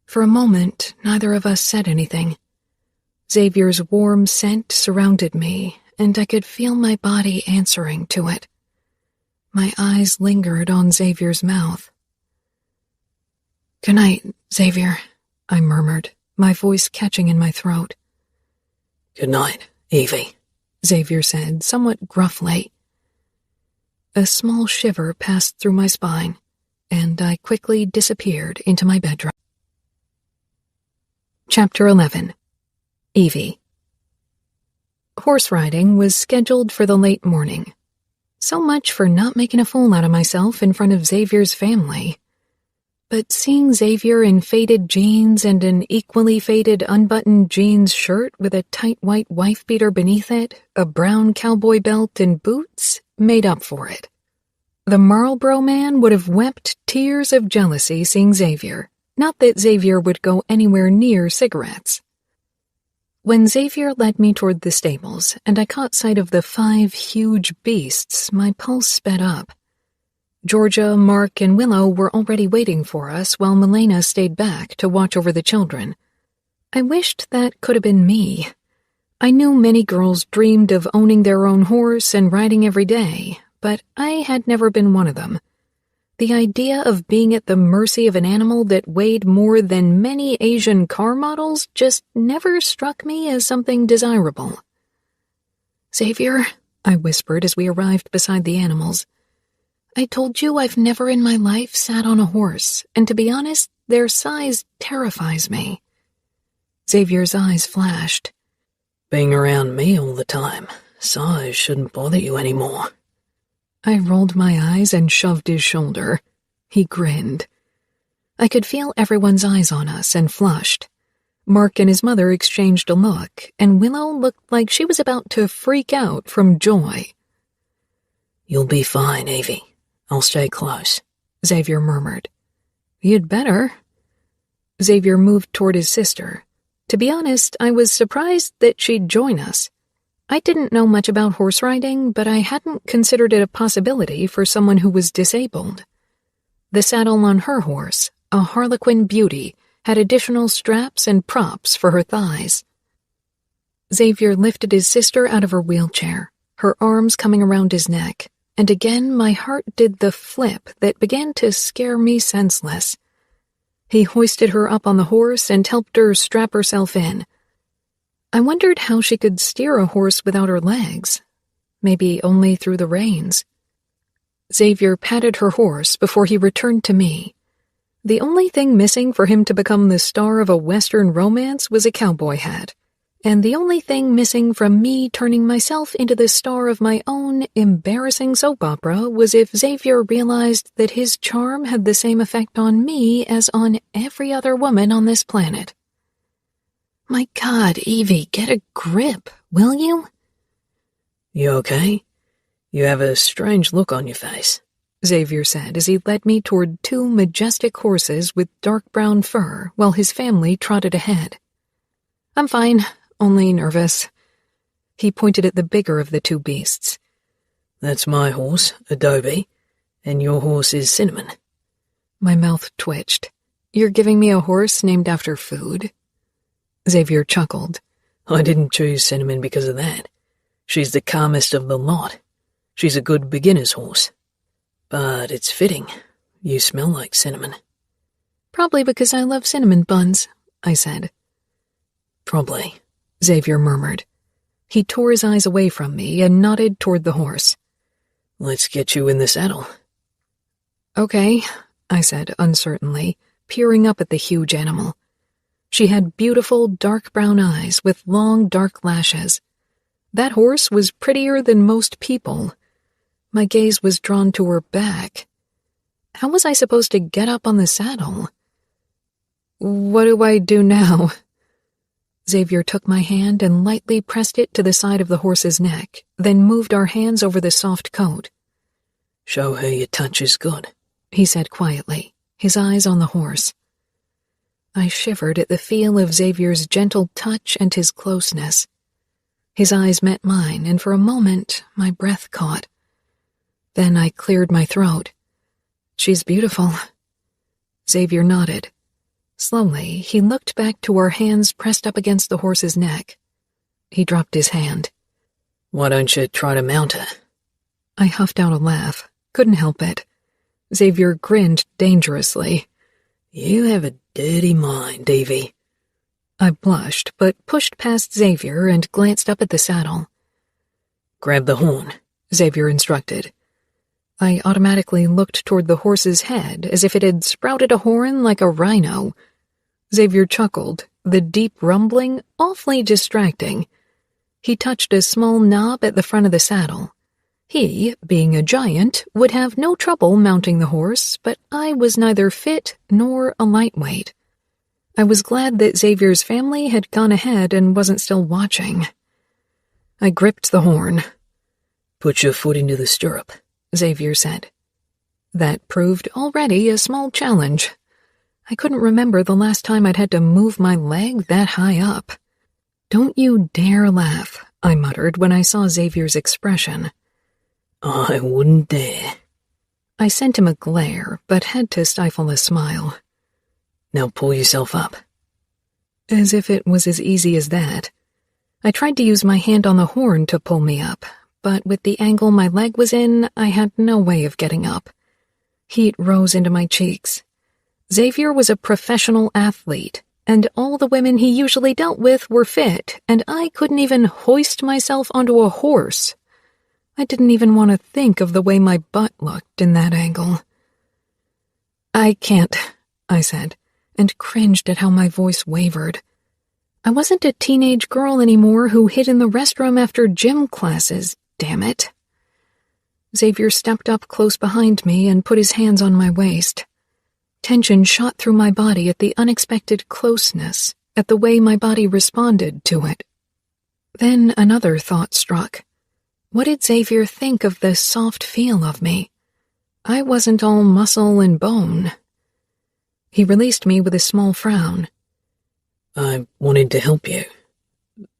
For a moment, neither of us said anything. Xavier's warm scent surrounded me, and I could feel my body answering to it. My eyes lingered on Xavier's mouth. "Good night, Xavier," I murmured, my voice catching in my throat. "Good night, Evie," Xavier said, somewhat gruffly. A small shiver passed through my spine, and I quickly disappeared into my bedroom. Chapter 11. Evie. Horse riding was scheduled for the late morning. So much for not making a fool out of myself in front of Xavier's family. But seeing Xavier in faded jeans and an equally faded unbuttoned jeans shirt with a tight white wife-beater beneath it, a brown cowboy belt and boots, made up for it. The Marlboro man would have wept tears of jealousy seeing Xavier, not that Xavier would go anywhere near cigarettes. When Xavier led me toward the stables and I caught sight of the 5 huge beasts, my pulse sped up. Georgia, Mark, and Willow were already waiting for us while Milena stayed back to watch over the children. I wished that could have been me. I knew many girls dreamed of owning their own horse and riding every day, but I had never been one of them. The idea of being at the mercy of an animal that weighed more than many Asian car models just never struck me as something desirable. "Xavier," I whispered as we arrived beside the animals, "I told you I've never in my life sat on a horse, and to be honest, their size terrifies me." Xavier's eyes flashed. "Being around me all the time, size shouldn't bother you anymore." I rolled my eyes and shoved his shoulder. He grinned. I could feel everyone's eyes on us and flushed. Mark and his mother exchanged a look, and Willow looked like she was about to freak out from joy. "You'll be fine, Evie. I'll stay close," Xavier murmured. "You'd better." Xavier moved toward his sister. To be honest, I was surprised that she'd join us. I didn't know much about horse riding, but I hadn't considered it a possibility for someone who was disabled. The saddle on her horse, a Harlequin beauty, had additional straps and props for her thighs. Xavier lifted his sister out of her wheelchair, her arms coming around his neck, and again my heart did the flip that began to scare me senseless. He hoisted her up on the horse and helped her strap herself in. I wondered how she could steer a horse without her legs. Maybe only through the reins. Xavier patted her horse before he returned to me. The only thing missing for him to become the star of a Western romance was a cowboy hat. And the only thing missing from me turning myself into the star of my own embarrassing soap opera was if Xavier realized that his charm had the same effect on me as on every other woman on this planet. My God, Evie, get a grip, will you? You okay? You have a strange look on your face, Xavier said as he led me toward two majestic horses with dark brown fur while his family trotted ahead. I'm fine. Only nervous. He pointed at the bigger of the two beasts. That's my horse, Adobe, and your horse is Cinnamon. My mouth twitched. You're giving me a horse named after food? Xavier chuckled. I didn't choose Cinnamon because of that. She's the calmest of the lot. She's a good beginner's horse. But it's fitting. You smell like cinnamon. Probably because I love cinnamon buns, I said. Probably, Xavier murmured. He tore his eyes away from me and nodded toward the horse. Let's get you in the saddle. Okay, I said uncertainly, peering up at the huge animal. She had beautiful dark brown eyes with long dark lashes. That horse was prettier than most people. My gaze was drawn to her back. How was I supposed to get up on the saddle? What do I do now? Xavier took my hand and lightly pressed it to the side of the horse's neck, then moved our hands over the soft coat. Show her your touch is good, he said quietly, his eyes on the horse. I shivered at the feel of Xavier's gentle touch and his closeness. His eyes met mine, and for a moment my breath caught. Then I cleared my throat. She's beautiful. Xavier nodded. Slowly, he looked back to our hands pressed up against the horse's neck. He dropped his hand. Why don't you try to mount her? I huffed out a laugh. Couldn't help it. Xavier grinned dangerously. You have a dirty mind, Evie. I blushed, but pushed past Xavier and glanced up at the saddle. Grab the horn, Xavier instructed. I automatically looked toward the horse's head as if it had sprouted a horn like a rhino. Xavier chuckled, the deep rumbling awfully distracting. He touched a small knob at the front of the saddle. He, being a giant, would have no trouble mounting the horse, but I was neither fit nor a lightweight. I was glad that Xavier's family had gone ahead and wasn't still watching. I gripped the horn. Put your foot into the stirrup, Xavier said. That proved already a small challenge. I couldn't remember the last time I'd had to move my leg that high up. Don't you dare laugh, I muttered when I saw Xavier's expression. I wouldn't dare. I sent him a glare, but had to stifle a smile. Now pull yourself up. As if it was as easy as that. I tried to use my hand on the horn to pull me up, but with the angle my leg was in, I had no way of getting up. Heat rose into my cheeks. Xavier was a professional athlete, and all the women he usually dealt with were fit, and I couldn't even hoist myself onto a horse. I didn't even want to think of the way my butt looked in that angle. I can't, I said, and cringed at how my voice wavered. I wasn't a teenage girl anymore who hid in the restroom after gym classes, damn it. Xavier stepped up close behind me and put his hands on my waist. Tension shot through my body at the unexpected closeness, at the way my body responded to it. Then another thought struck. What did Xavier think of the soft feel of me? I wasn't all muscle and bone. He released me with a small frown. I wanted to help you.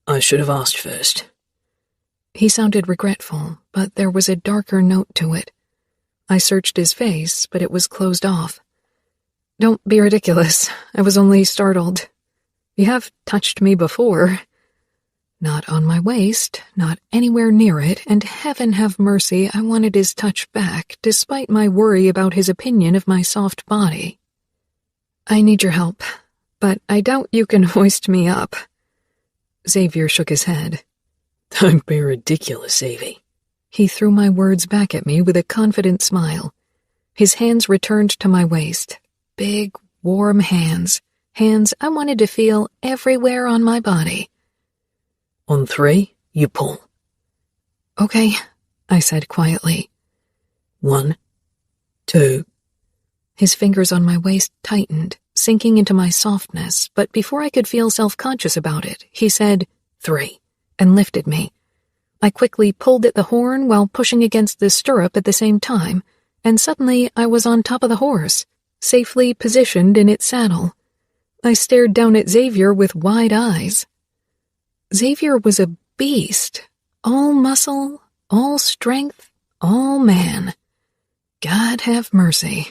I should have asked first. He sounded regretful, but there was a darker note to it. I searched his face, but it was closed off. Don't be ridiculous. I was only startled. You have touched me before. Not on my waist, not anywhere near it, and heaven have mercy, I wanted his touch back, despite my worry about his opinion of my soft body. I need your help, but I doubt you can hoist me up. Xavier shook his head. Don't be ridiculous, Evie. He threw my words back at me with a confident smile. His hands returned to my waist. big, warm hands I wanted to feel everywhere on my body. On 3, you pull. Okay, I said quietly. 1, 2. His fingers on my waist tightened, sinking into my softness, but before I could feel self-conscious about it, he said, 3, and lifted me. I quickly pulled at the horn while pushing against the stirrup at the same time, and suddenly I was on top of the horse, safely positioned in its saddle. I stared down at Xavier with wide eyes. Xavier was a beast, all muscle, all strength, all man. God have mercy.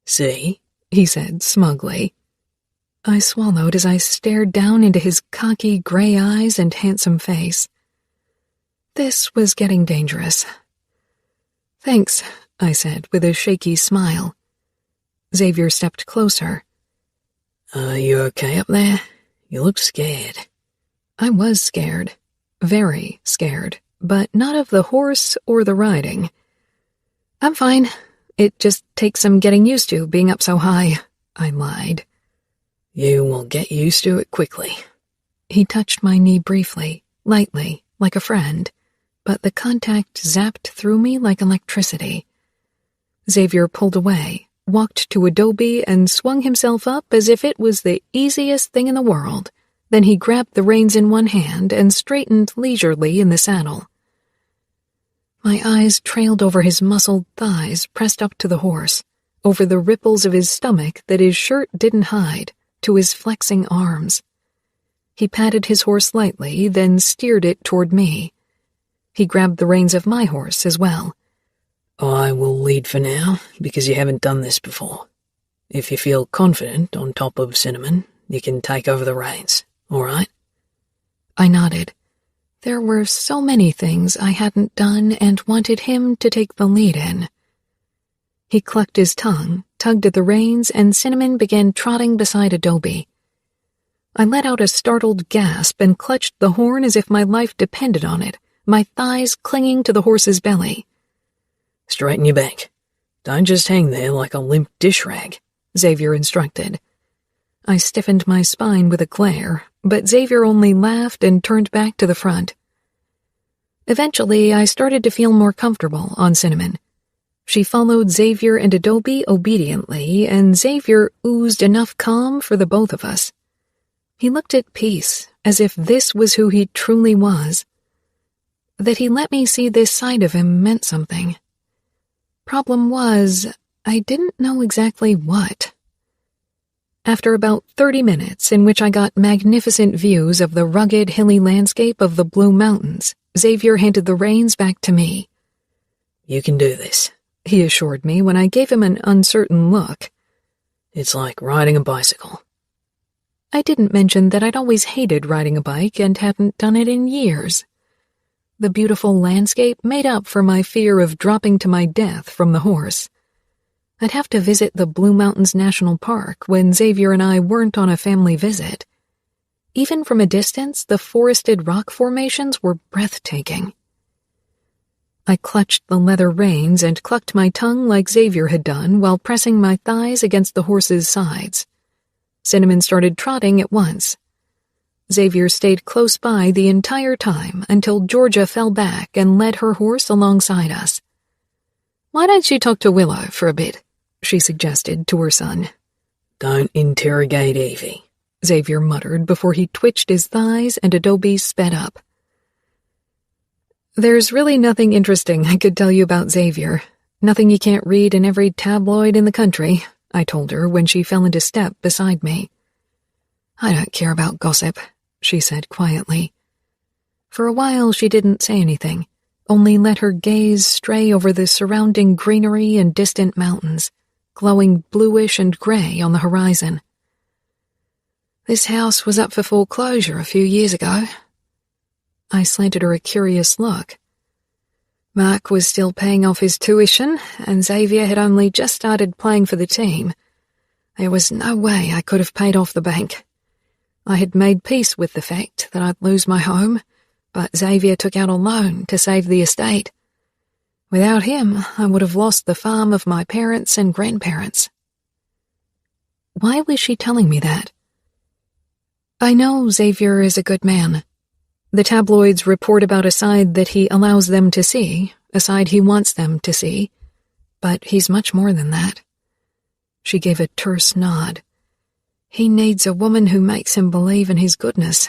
See, he said smugly. I swallowed as I stared down into his cocky gray eyes and handsome face. This was getting dangerous. Thanks, I said with a shaky smile. Xavier stepped closer. Are you okay up there? You look scared. I was scared. Very scared, but not of the horse or the riding. I'm fine. It just takes some getting used to being up so high, I lied. You will get used to it quickly. He touched my knee briefly, lightly, like a friend, but the contact zapped through me like electricity. Xavier pulled away, walked to Adobe, and swung himself up as if it was the easiest thing in the world. Then he grabbed the reins in one hand and straightened leisurely in the saddle. My eyes trailed over his muscled thighs pressed up to the horse, over the ripples of his stomach that his shirt didn't hide, to his flexing arms. He patted his horse lightly, then steered it toward me. He grabbed the reins of my horse as well. I will lead for now, because you haven't done this before. If you feel confident on top of Cinnamon, you can take over the reins, all right? I nodded. There were so many things I hadn't done and wanted him to take the lead in. He clucked his tongue, tugged at the reins, and Cinnamon began trotting beside Adobe. I let out a startled gasp and clutched the horn as if my life depended on it, my thighs clinging to the horse's belly. Straighten your back. Don't just hang there like a limp dish rag, Xavier instructed. I stiffened my spine with a glare, but Xavier only laughed and turned back to the front. Eventually, I started to feel more comfortable on Cinnamon. She followed Xavier and Adobe obediently, and Xavier oozed enough calm for the both of us. He looked at peace, as if this was who he truly was. That he let me see this side of him meant something. Problem was, I didn't know exactly what. After about 30 minutes, in which I got magnificent views of the rugged, hilly landscape of the Blue Mountains, Xavier handed the reins back to me. You can do this, he assured me when I gave him an uncertain look. It's like riding a bicycle. I didn't mention that I'd always hated riding a bike and hadn't done it in years. The beautiful landscape made up for my fear of dropping to my death from the horse. I'd have to visit the Blue Mountains National Park when Xavier and I weren't on a family visit. Even from a distance, the forested rock formations were breathtaking. I clutched the leather reins and clucked my tongue like Xavier had done while pressing my thighs against the horse's sides. Cinnamon started trotting at once. Xavier stayed close by the entire time until Georgia fell back and led her horse alongside us. "Why don't you talk to Willow for a bit?" she suggested to her son. "Don't interrogate Evie," Xavier muttered before he twitched his thighs and Adobe sped up. "There's really nothing interesting I could tell you about Xavier. Nothing you can't read in every tabloid in the country," I told her when she fell into step beside me. "I don't care about gossip," she said quietly. For a while she didn't say anything, only let her gaze stray over the surrounding greenery and distant mountains, glowing bluish and gray on the horizon. "This house was up for foreclosure a few years ago." I slanted her a curious look. Mark was still paying off his tuition, and Xavier had only just started playing for the team. There was no way I could have paid off the bank. I had made peace with the fact that I'd lose my home, but Xavier took out a loan to save the estate. Without him, I would have lost the farm of my parents and grandparents. Why was she telling me that? I know Xavier is a good man. The tabloids report about a side that he allows them to see, a side he wants them to see, but he's much more than that. She gave a terse nod. He needs a woman who makes him believe in his goodness.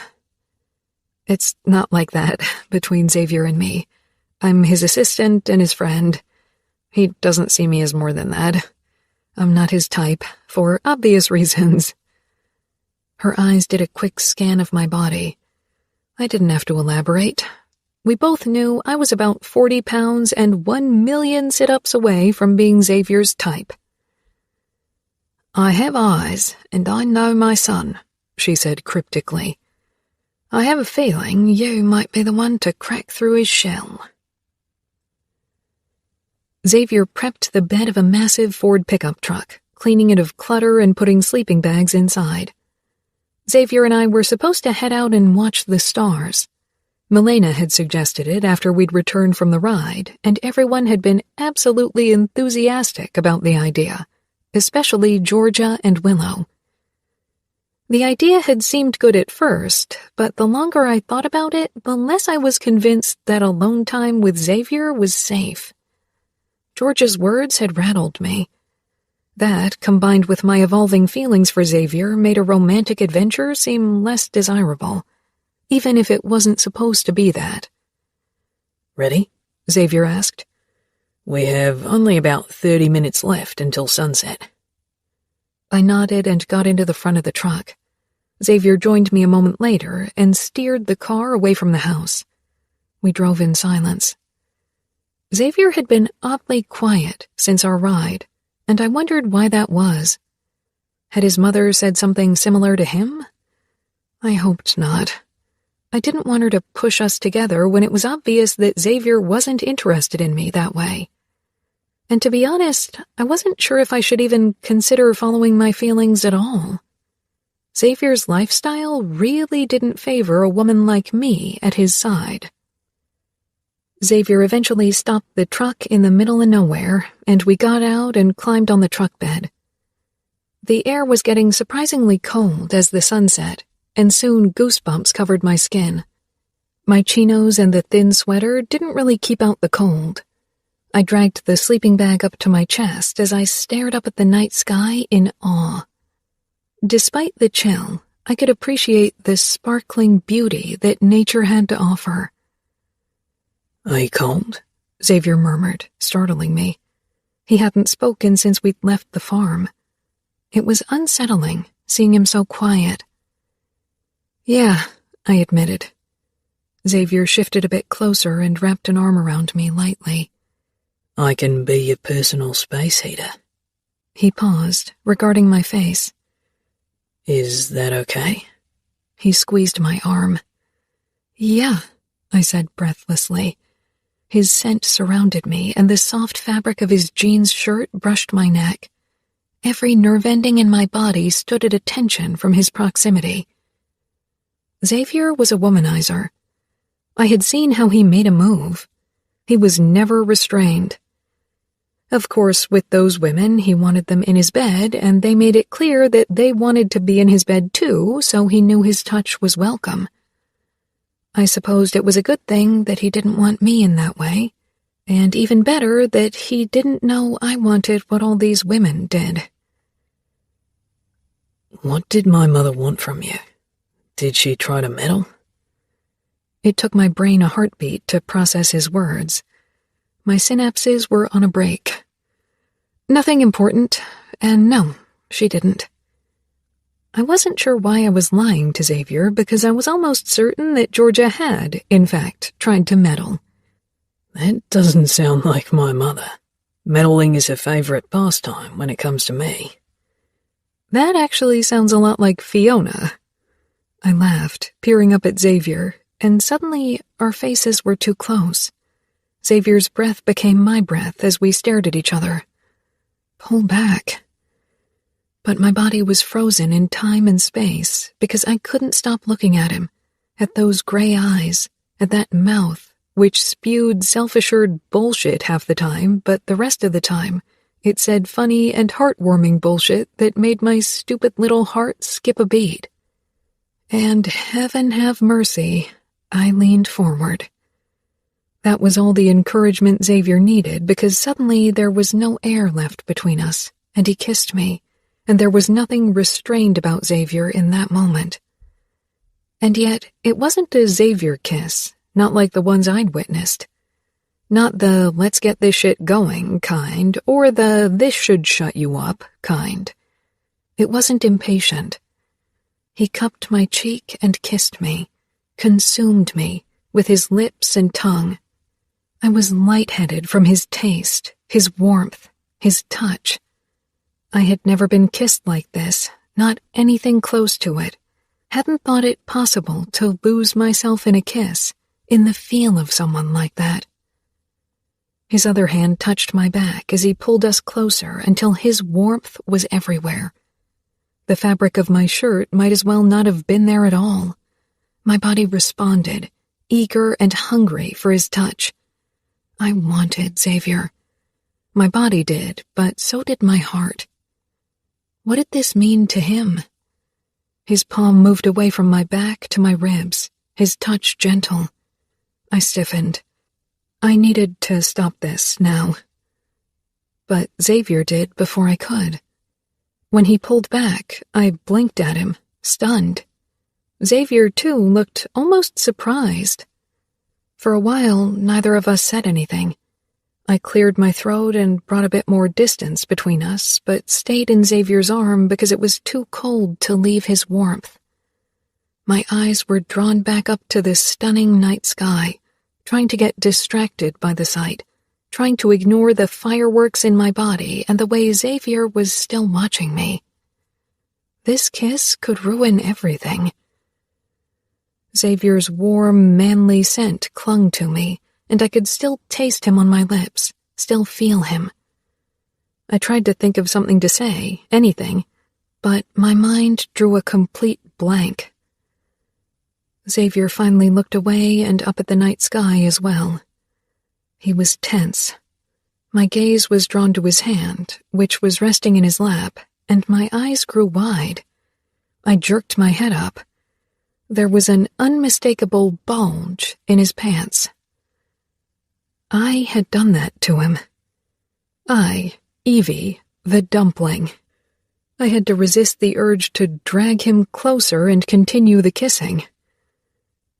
It's not like that between Xavier and me. I'm his assistant and his friend. He doesn't see me as more than that. I'm not his type, for obvious reasons. Her eyes did a quick scan of my body. I didn't have to elaborate. We both knew I was about 40 pounds and 1 million sit-ups away from being Xavier's type. I have eyes, and I know my son, she said cryptically. I have a feeling you might be the one to crack through his shell. Xavier prepped the bed of a massive Ford pickup truck, cleaning it of clutter and putting sleeping bags inside. Xavier and I were supposed to head out and watch the stars. Milena had suggested it after we'd returned from the ride, and everyone had been absolutely enthusiastic about the idea, especially Georgia and Willow. The idea had seemed good at first, but the longer I thought about it, the less I was convinced that alone time with Xavier was safe. Georgia's words had rattled me. That, combined with my evolving feelings for Xavier, made a romantic adventure seem less desirable, even if it wasn't supposed to be that. Ready? Xavier asked. We have only about 30 minutes left until sunset. I nodded and got into the front of the truck. Xavier joined me a moment later and steered the car away from the house. We drove in silence. Xavier had been oddly quiet since our ride, and I wondered why that was. Had his mother said something similar to him? I hoped not. I didn't want her to push us together when it was obvious that Xavier wasn't interested in me that way. And to be honest, I wasn't sure if I should even consider following my feelings at all. Xavier's lifestyle really didn't favor a woman like me at his side. Xavier eventually stopped the truck in the middle of nowhere, and we got out and climbed on the truck bed. The air was getting surprisingly cold as the sun set, and soon goosebumps covered my skin. My chinos and the thin sweater didn't really keep out the cold. I dragged the sleeping bag up to my chest as I stared up at the night sky in awe. Despite the chill, I could appreciate the sparkling beauty that nature had to offer. Are you cold? Xavier murmured, startling me. He hadn't spoken since we'd left the farm. It was unsettling, seeing him so quiet. Yeah, I admitted. Xavier shifted a bit closer and wrapped an arm around me lightly. I can be your personal space heater. He paused, regarding my face. Is that okay? He squeezed my arm. Yeah, I said breathlessly. His scent surrounded me, and the soft fabric of his jeans shirt brushed my neck. Every nerve ending in my body stood at attention from his proximity. Xavier was a womanizer. I had seen how he made a move. He was never restrained. Of course, with those women, he wanted them in his bed, and they made it clear that they wanted to be in his bed too, so he knew his touch was welcome. I supposed it was a good thing that he didn't want me in that way, and even better that he didn't know I wanted what all these women did. What did my mother want from you? Did she try to meddle? It took my brain a heartbeat to process his words. My synapses were on a break. Nothing important, and no, she didn't. I wasn't sure why I was lying to Xavier because I was almost certain that Georgia had, in fact, tried to meddle. That doesn't sound like my mother. Meddling is a favorite pastime when it comes to me. That actually sounds a lot like Fiona. I laughed, peering up at Xavier, and suddenly our faces were too close. Xavier's breath became my breath as we stared at each other. Pull back. But my body was frozen in time and space because I couldn't stop looking at him, at those gray eyes, at that mouth, which spewed self-assured bullshit half the time, but the rest of the time, It said funny and heartwarming bullshit that made my stupid little heart skip a beat. And heaven have mercy, I leaned forward. That was all the encouragement Xavier needed, because suddenly there was no air left between us, and he kissed me, and there was nothing restrained about Xavier in that moment. And yet, it wasn't a Xavier kiss, not like the ones I'd witnessed. Not the let's get this shit going kind, or the this should shut you up kind. It wasn't impatient. He cupped my cheek and kissed me, consumed me with his lips and tongue. I was lightheaded from his taste, his warmth, his touch. I had never been kissed like this, not anything close to it. Hadn't thought it possible to lose myself in a kiss, in the feel of someone like that. His other hand touched my back as he pulled us closer until his warmth was everywhere. The fabric of my shirt might as well not have been there at all. My body responded, eager and hungry for his touch. I wanted Xavier. My body did, but so did my heart. What did this mean to him? His palm moved away from my back to my ribs, his touch gentle. I stiffened. I needed to stop this now. But Xavier did before I could. When he pulled back, I blinked at him, stunned. Xavier, too, looked almost surprised. For a while, neither of us said anything. I cleared my throat and brought a bit more distance between us, but stayed in Xavier's arm because it was too cold to leave his warmth. My eyes were drawn back up to the stunning night sky, trying to get distracted by the sight, trying to ignore the fireworks in my body and the way Xavier was still watching me. This kiss could ruin everything. Xavier's warm, manly scent clung to me, and I could still taste him on my lips, still feel him. I tried to think of something to say, anything, but my mind drew a complete blank. Xavier finally looked away and up at the night sky as well. He was tense. My gaze was drawn to his hand, which was resting in his lap, and my eyes grew wide. I jerked my head up. There was an unmistakable bulge in his pants. I had done that to him. I, Evie, the dumpling. I had to resist the urge to drag him closer and continue the kissing.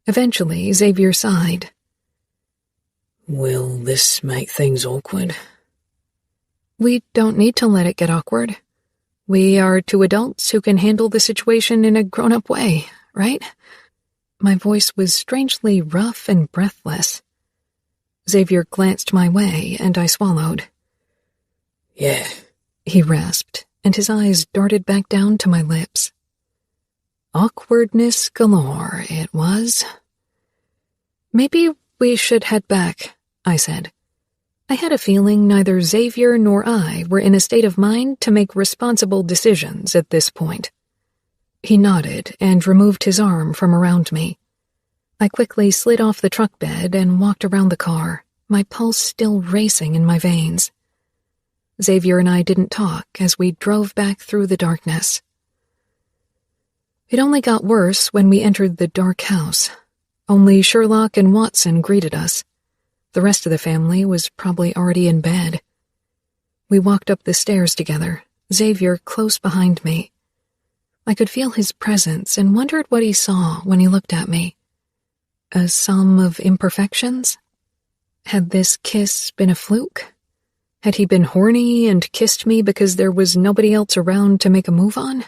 Eventually, Xavier sighed. Will this make things awkward? We don't need to let it get awkward. We are two adults who can handle the situation in a grown-up way, right? My voice was strangely rough and breathless. Xavier glanced my way, and I swallowed. Yeah, he rasped, and his eyes darted back down to my lips. Awkwardness galore, it was. Maybe we should head back, I said. I had a feeling neither Xavier nor I were in a state of mind to make responsible decisions at this point. He nodded and removed his arm from around me. I quickly slid off the truck bed and walked around the car, my pulse still racing in my veins. Xavier and I didn't talk as we drove back through the darkness. It only got worse when we entered the dark house. Only Sherlock and Watson greeted us. The rest of the family was probably already in bed. We walked up the stairs together, Xavier close behind me. I could feel his presence and wondered what he saw when he looked at me. A sum of imperfections? Had this kiss been a fluke? Had he been horny and kissed me because there was nobody else around to make a move on?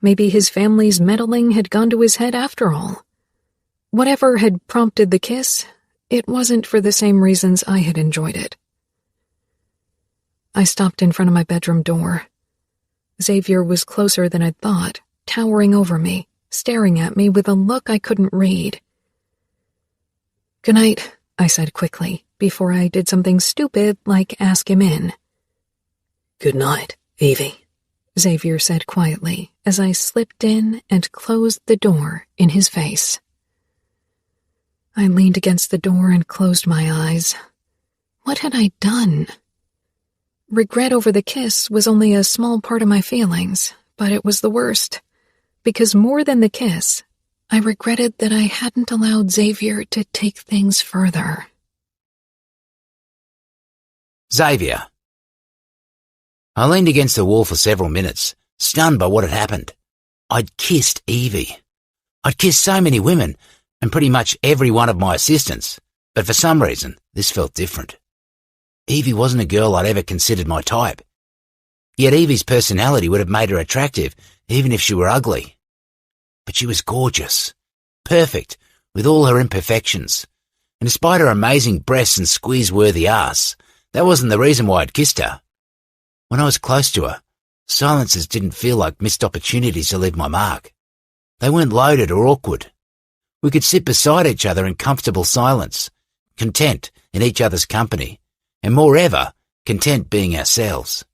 Maybe his family's meddling had gone to his head after all. Whatever had prompted the kiss, it wasn't for the same reasons I had enjoyed it. I stopped in front of my bedroom door. Xavier was closer than I'd thought, towering over me, staring at me with a look I couldn't read. "Good night," I said quickly, before I did something stupid like ask him in. Good night, Evie, Xavier said quietly as I slipped in and closed the door in his face. I leaned against the door and closed my eyes. What had I done? Regret over the kiss was only a small part of my feelings, but it was the worst. Because more than the kiss, I regretted that I hadn't allowed Xavier to take things further. Xavier. I leaned against the wall for several minutes, stunned by what had happened. I'd kissed Evie. I'd kissed so many women, and pretty much every one of my assistants, but for some reason, this felt different. Evie wasn't a girl I'd ever considered my type. Yet Evie's personality would have made her attractive, even if she were ugly. But she was gorgeous, perfect, with all her imperfections. And despite her amazing breasts and squeeze-worthy ass, that wasn't the reason why I'd kissed her. When I was close to her, silences didn't feel like missed opportunities to leave my mark. They weren't loaded or awkward. We could sit beside each other in comfortable silence, content in each other's company, and more ever, content being ourselves.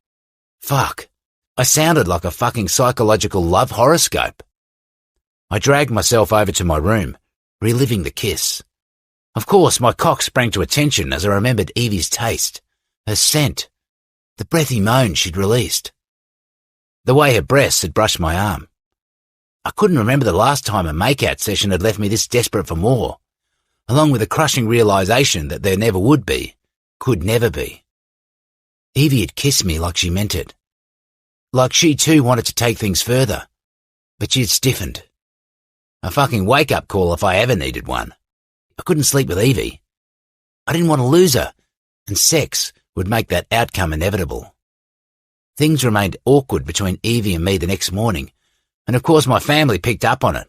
Fuck, I sounded like a fucking psychological love horoscope. I dragged myself over to my room, reliving the kiss. Of course, my cock sprang to attention as I remembered Evie's taste, her scent, the breathy moan she'd released, the way her breasts had brushed my arm. I couldn't remember the last time a make-out session had left me this desperate for more, along with a crushing realization that there never would be, could never be. Evie had kissed me like she meant it, like she too wanted to take things further, but she'd stiffened. A fucking wake-up call if I ever needed one. I couldn't sleep with Evie. I didn't want to lose her, and sex would make that outcome inevitable. Things remained awkward between Evie and me the next morning, and of course my family picked up on it,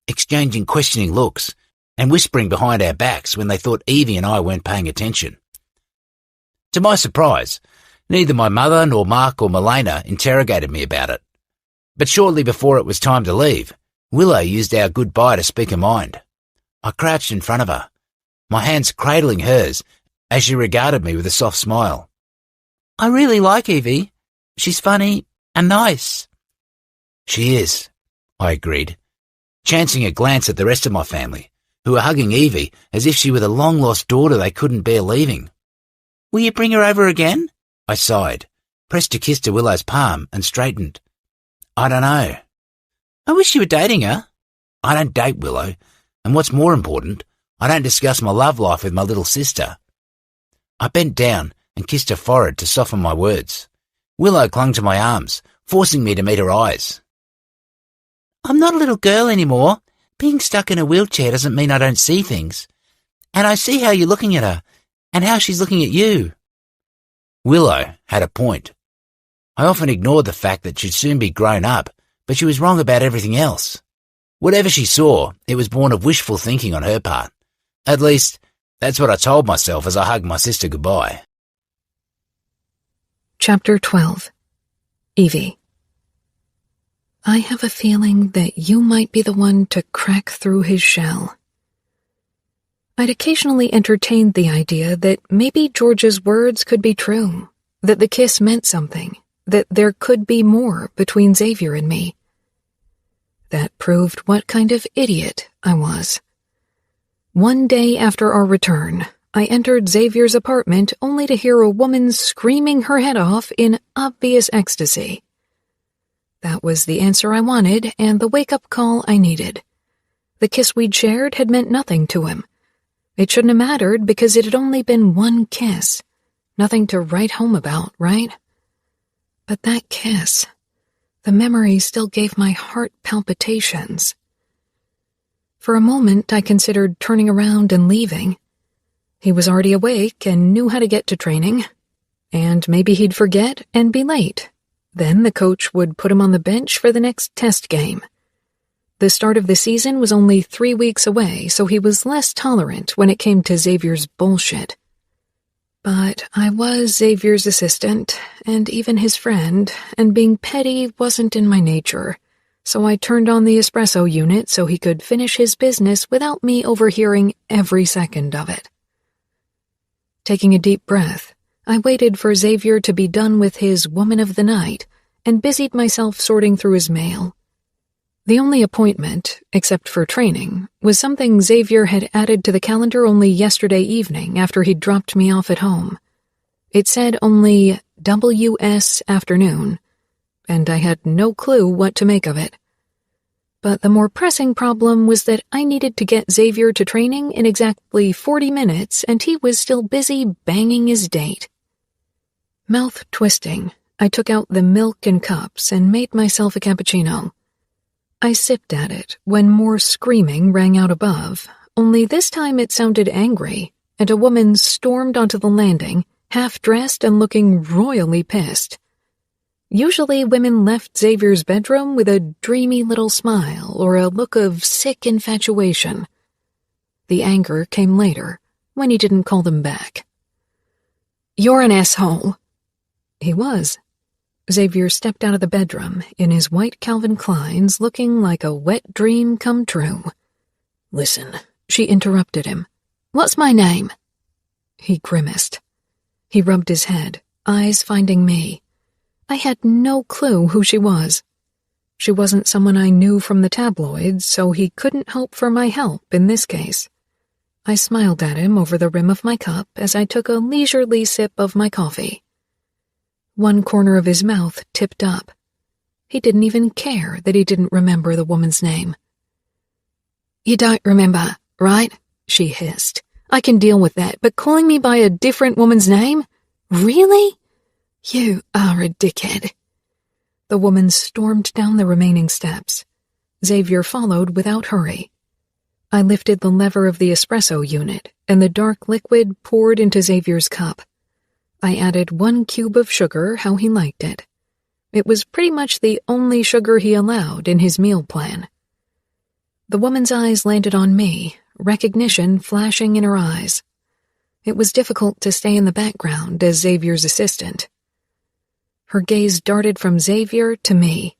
exchanging questioning looks and whispering behind our backs when they thought Evie and I weren't paying attention. To my surprise, neither my mother nor Mark or Milena interrogated me about it. But shortly before it was time to leave, Willow used our goodbye to speak her mind. I crouched in front of her, my hands cradling hers as she regarded me with a soft smile. "I really like Evie. She's funny and nice." "She is," I agreed, chancing a glance at the rest of my family, who were hugging Evie as if she were the long-lost daughter they couldn't bear leaving. "Will you bring her over again?" I sighed, pressed a kiss to Willow's palm and straightened. "I don't know. I wish you were dating her." "I don't date Willow, and what's more important, I don't discuss my love life with my little sister." I bent down and kissed her forehead to soften my words. Willow clung to my arms, forcing me to meet her eyes. "I'm not a little girl anymore. Being stuck in a wheelchair doesn't mean I don't see things. And I see how you're looking at her, and how she's looking at you." Willow had a point. I often ignored the fact that she'd soon be grown up, but she was wrong about everything else. Whatever she saw, it was born of wishful thinking on her part. At least, that's what I told myself as I hugged my sister goodbye. Chapter 12. Evie. I have a feeling that you might be the one to crack through his shell. I'd occasionally entertained the idea that maybe George's words could be true, that the kiss meant something, that there could be more between Xavier and me. That proved what kind of idiot I was. One day after our return, I entered Xavier's apartment only to hear a woman screaming her head off in obvious ecstasy. That was the answer I wanted and the wake-up call I needed. The kiss we'd shared had meant nothing to him. It shouldn't have mattered because it had only been one kiss. Nothing to write home about, right? But that kiss, the memory still gave my heart palpitations. For a moment, I considered turning around and leaving. He was already awake and knew how to get to training. And maybe he'd forget and be late. Then the coach would put him on the bench for the next test game. The start of the season was only 3 weeks away, so he was less tolerant when it came to Xavier's bullshit. But I was Xavier's assistant, and even his friend, and being petty wasn't in my nature, so I turned on the espresso unit so he could finish his business without me overhearing every second of it. Taking a deep breath, I waited for Xavier to be done with his woman of the night and busied myself sorting through his mail. The only appointment, except for training, was something Xavier had added to the calendar only yesterday evening after he'd dropped me off at home. It said only WS afternoon, and I had no clue what to make of it. But the more pressing problem was that I needed to get Xavier to training in exactly 40 minutes, and he was still busy banging his date. Mouth twisting, I took out the milk and cups and made myself a cappuccino. I sipped at it when more screaming rang out above, only this time it sounded angry, and a woman stormed onto the landing, half-dressed and looking royally pissed. Usually women left Xavier's bedroom with a dreamy little smile or a look of sick infatuation. The anger came later, when he didn't call them back. "You're an asshole." He was. Xavier stepped out of the bedroom in his white Calvin Kleins, looking like a wet dream come true. "Listen," she interrupted him. "What's my name?" He grimaced. He rubbed his head, eyes finding me. I had no clue who she was. She wasn't someone I knew from the tabloids, so he couldn't hope for my help in this case. I smiled at him over the rim of my cup as I took a leisurely sip of my coffee. One corner of his mouth tipped up. He didn't even care that he didn't remember the woman's name. "You don't remember, right?" she hissed. "I can deal with that, but calling me by a different woman's name? Really? You are a dickhead." The woman stormed down the remaining steps. Xavier followed without hurry. I lifted the lever of the espresso unit, and the dark liquid poured into Xavier's cup. I added 1 cube of sugar how he liked it. It was pretty much the only sugar he allowed in his meal plan. The woman's eyes landed on me, recognition flashing in her eyes. It was difficult to stay in the background as Xavier's assistant. Her gaze darted from Xavier to me.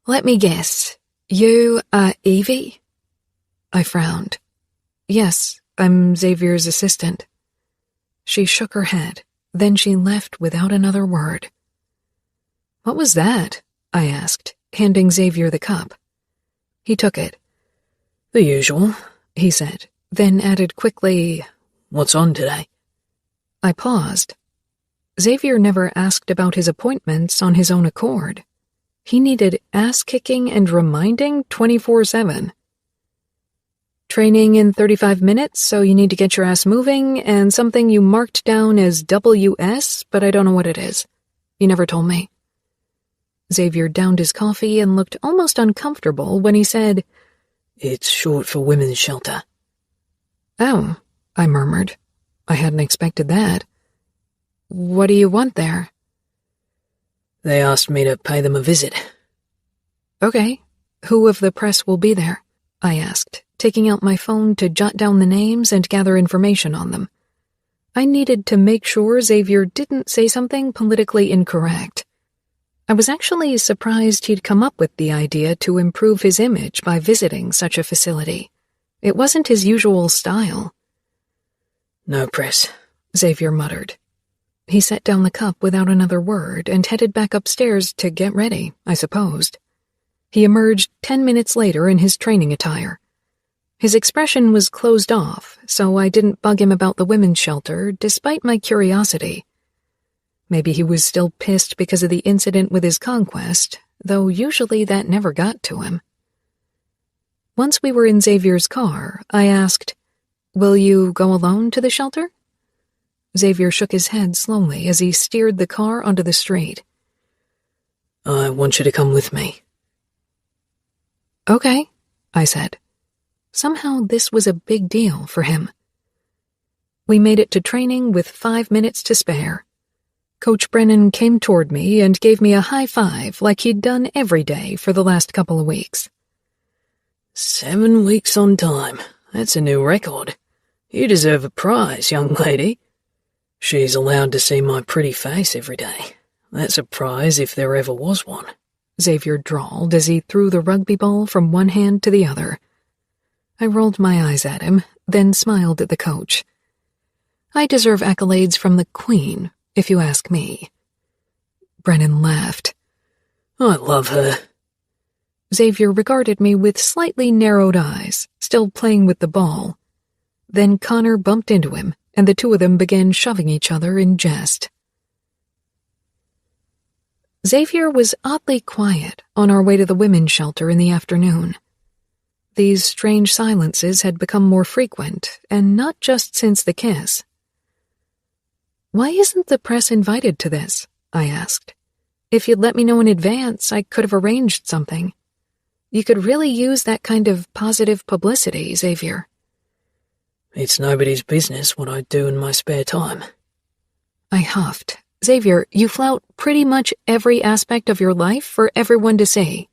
"Let me guess, you are Evie?" I frowned. "Yes, I'm Xavier's assistant." She shook her head, then she left without another word. "What was that?" I asked, handing Xavier the cup. He took it. "The usual," he said, then added quickly, "What's on today?" I paused. Xavier never asked about his appointments on his own accord. He needed ass-kicking and reminding 24/7. "Training in 35 minutes, so you need to get your ass moving, and something you marked down as WS, but I don't know what it is. You never told me." Xavier downed his coffee and looked almost uncomfortable when he said, "It's short for women's shelter." "Oh," I murmured. I hadn't expected that. "What do you want there?" "They asked me to pay them a visit." "Okay. Who of the press will be there?" I asked, taking out my phone to jot down the names and gather information on them. I needed to make sure Xavier didn't say something politically incorrect. I was actually surprised he'd come up with the idea to improve his image by visiting such a facility. It wasn't his usual style. "No press," Xavier muttered. He set down the cup without another word and headed back upstairs to get ready, I supposed. He emerged 10 minutes later in his training attire. His expression was closed off, so I didn't bug him about the women's shelter, despite my curiosity. Maybe he was still pissed because of the incident with his conquest, though usually that never got to him. Once we were in Xavier's car, I asked, "Will you go alone to the shelter?" Xavier shook his head slowly as he steered the car onto the street. "I want you to come with me." "Okay," I said. Somehow this was a big deal for him. We made it to training with 5 minutes to spare. Coach Brennan came toward me and gave me a high five like he'd done every day for the last couple of weeks. 7 weeks on time. That's a new record. You deserve a prize, young lady. She's allowed to see my pretty face every day. That's a prize if there ever was one," Xavier drawled as he threw the rugby ball from one hand to the other. I rolled my eyes at him, then smiled at the coach. "I deserve accolades from the Queen, if you ask me." Brennan laughed. "I love her." Xavier regarded me with slightly narrowed eyes, still playing with the ball. Then Connor bumped into him, and the two of them began shoving each other in jest. Xavier was oddly quiet on our way to the women's shelter in the afternoon. These strange silences had become more frequent, and not just since the kiss. "Why isn't the press invited to this?" I asked. "If you'd let me know in advance, I could have arranged something. You could really use that kind of positive publicity, Xavier." "It's nobody's business what I do in my spare time." I huffed. "Xavier, you flout pretty much every aspect of your life for everyone to see.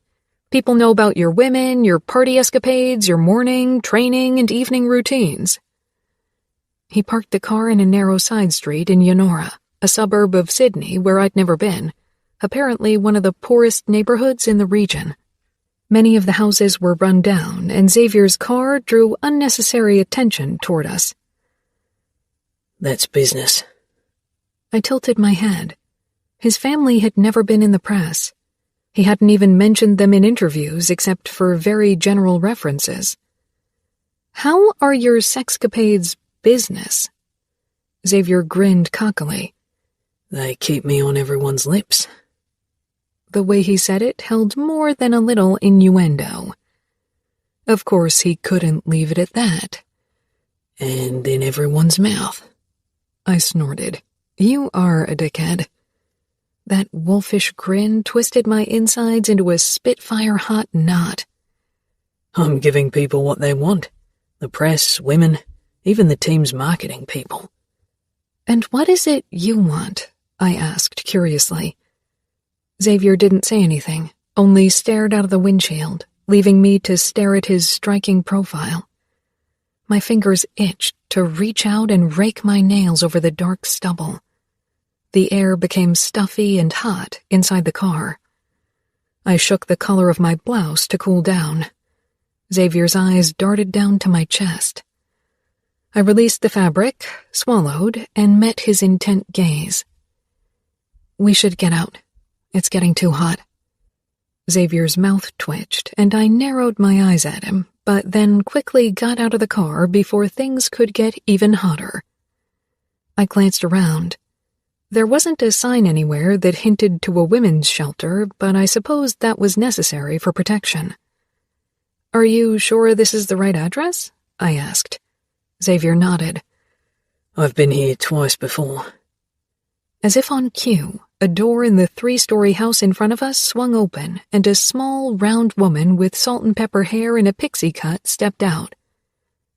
People know about your women, your party escapades, your morning, training, and evening routines." He parked the car in a narrow side street in Yonora, a suburb of Sydney where I'd never been, apparently one of the poorest neighborhoods in the region. Many of the houses were run down, and Xavier's car drew unnecessary attention toward us. "That's business." I tilted my head. His family had never been in the press. He hadn't even mentioned them in interviews except for very general references. "How are your sexcapades business?" Xavier grinned cockily. "They keep me on everyone's lips." The way he said it held more than a little innuendo. Of course, he couldn't leave it at that. "And in everyone's mouth." I snorted. "You are a dickhead." That wolfish grin twisted my insides into a spitfire-hot knot. "I'm giving people what they want. The press, women, even the team's marketing people." "And what is it you want?" I asked curiously. Xavier didn't say anything, only stared out of the windshield, leaving me to stare at his striking profile. My fingers itched to reach out and rake my nails over the dark stubble. The air became stuffy and hot inside the car. I shook the collar of my blouse to cool down. Xavier's eyes darted down to my chest. I released the fabric, swallowed, and met his intent gaze. "We should get out. It's getting too hot." Xavier's mouth twitched, and I narrowed my eyes at him, but then quickly got out of the car before things could get even hotter. I glanced around. There wasn't a sign anywhere that hinted to a women's shelter, but I supposed that was necessary for protection. "Are you sure this is the right address?" I asked. Xavier nodded. "I've been here twice before." As if on cue, a door in the 3-story house in front of us swung open, and a small, round woman with salt and pepper hair and a pixie cut stepped out.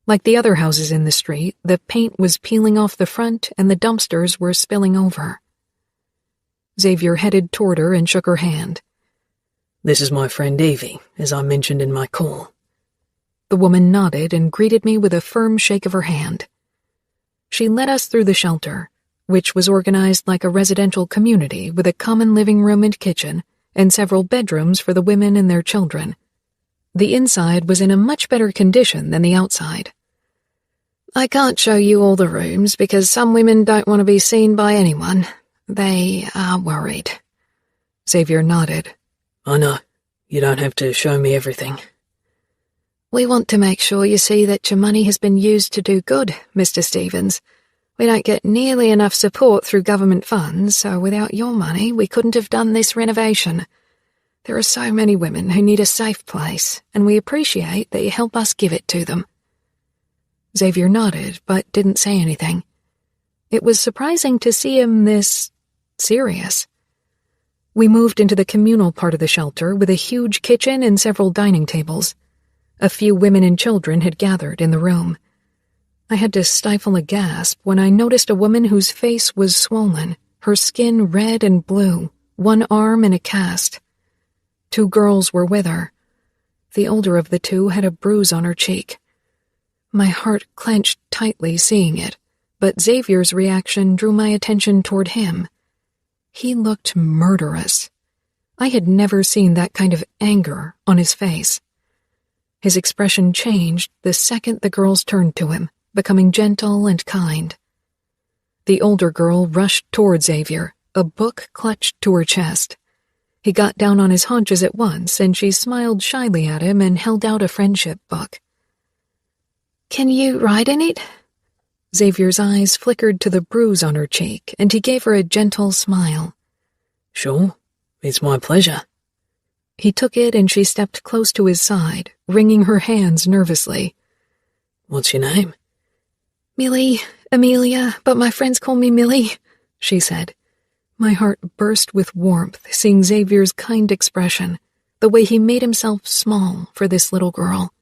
Like the other houses in the street, the paint was peeling off the front and the dumpsters were spilling over. Xavier headed toward her and shook her hand. "This is my friend Evie, as I mentioned in my call." The woman nodded and greeted me with a firm shake of her hand. She led us through the shelter, which was organized like a residential community with a common living room and kitchen, and several bedrooms for the women and their children. The inside was in a much better condition than the outside. "I can't show you all the rooms because some women don't want to be seen by anyone. They are worried." Xavier nodded. "I know. You don't have to show me everything." "We want to make sure you see that your money has been used to do good, Mr. Stevens. We don't get nearly enough support through government funds, so without your money we couldn't have done this renovation. There are so many women who need a safe place, and we appreciate that you help us give it to them." Xavier nodded, but didn't say anything. It was surprising to see him this serious. We moved into the communal part of the shelter with a huge kitchen and several dining tables. A few women and children had gathered in the room. I had to stifle a gasp when I noticed a woman whose face was swollen, her skin red and blue, one arm in a cast. 2 girls were with her. The older of the 2 had a bruise on her cheek. My heart clenched tightly seeing it, but Xavier's reaction drew my attention toward him. He looked murderous. I had never seen that kind of anger on his face. His expression changed the second the girls turned to him, becoming gentle and kind. The older girl rushed toward Xavier, a book clutched to her chest. He got down on his haunches at once, and she smiled shyly at him and held out a friendship book. "Can you write in it?" Xavier's eyes flickered to the bruise on her cheek, and he gave her a gentle smile. Sure, it's my pleasure. He took it and she stepped close to his side, wringing her hands nervously. What's your name? Millie, Amelia, but my friends call me Millie, she said. My heart burst with warmth seeing Xavier's kind expression, the way he made himself small for this little girl.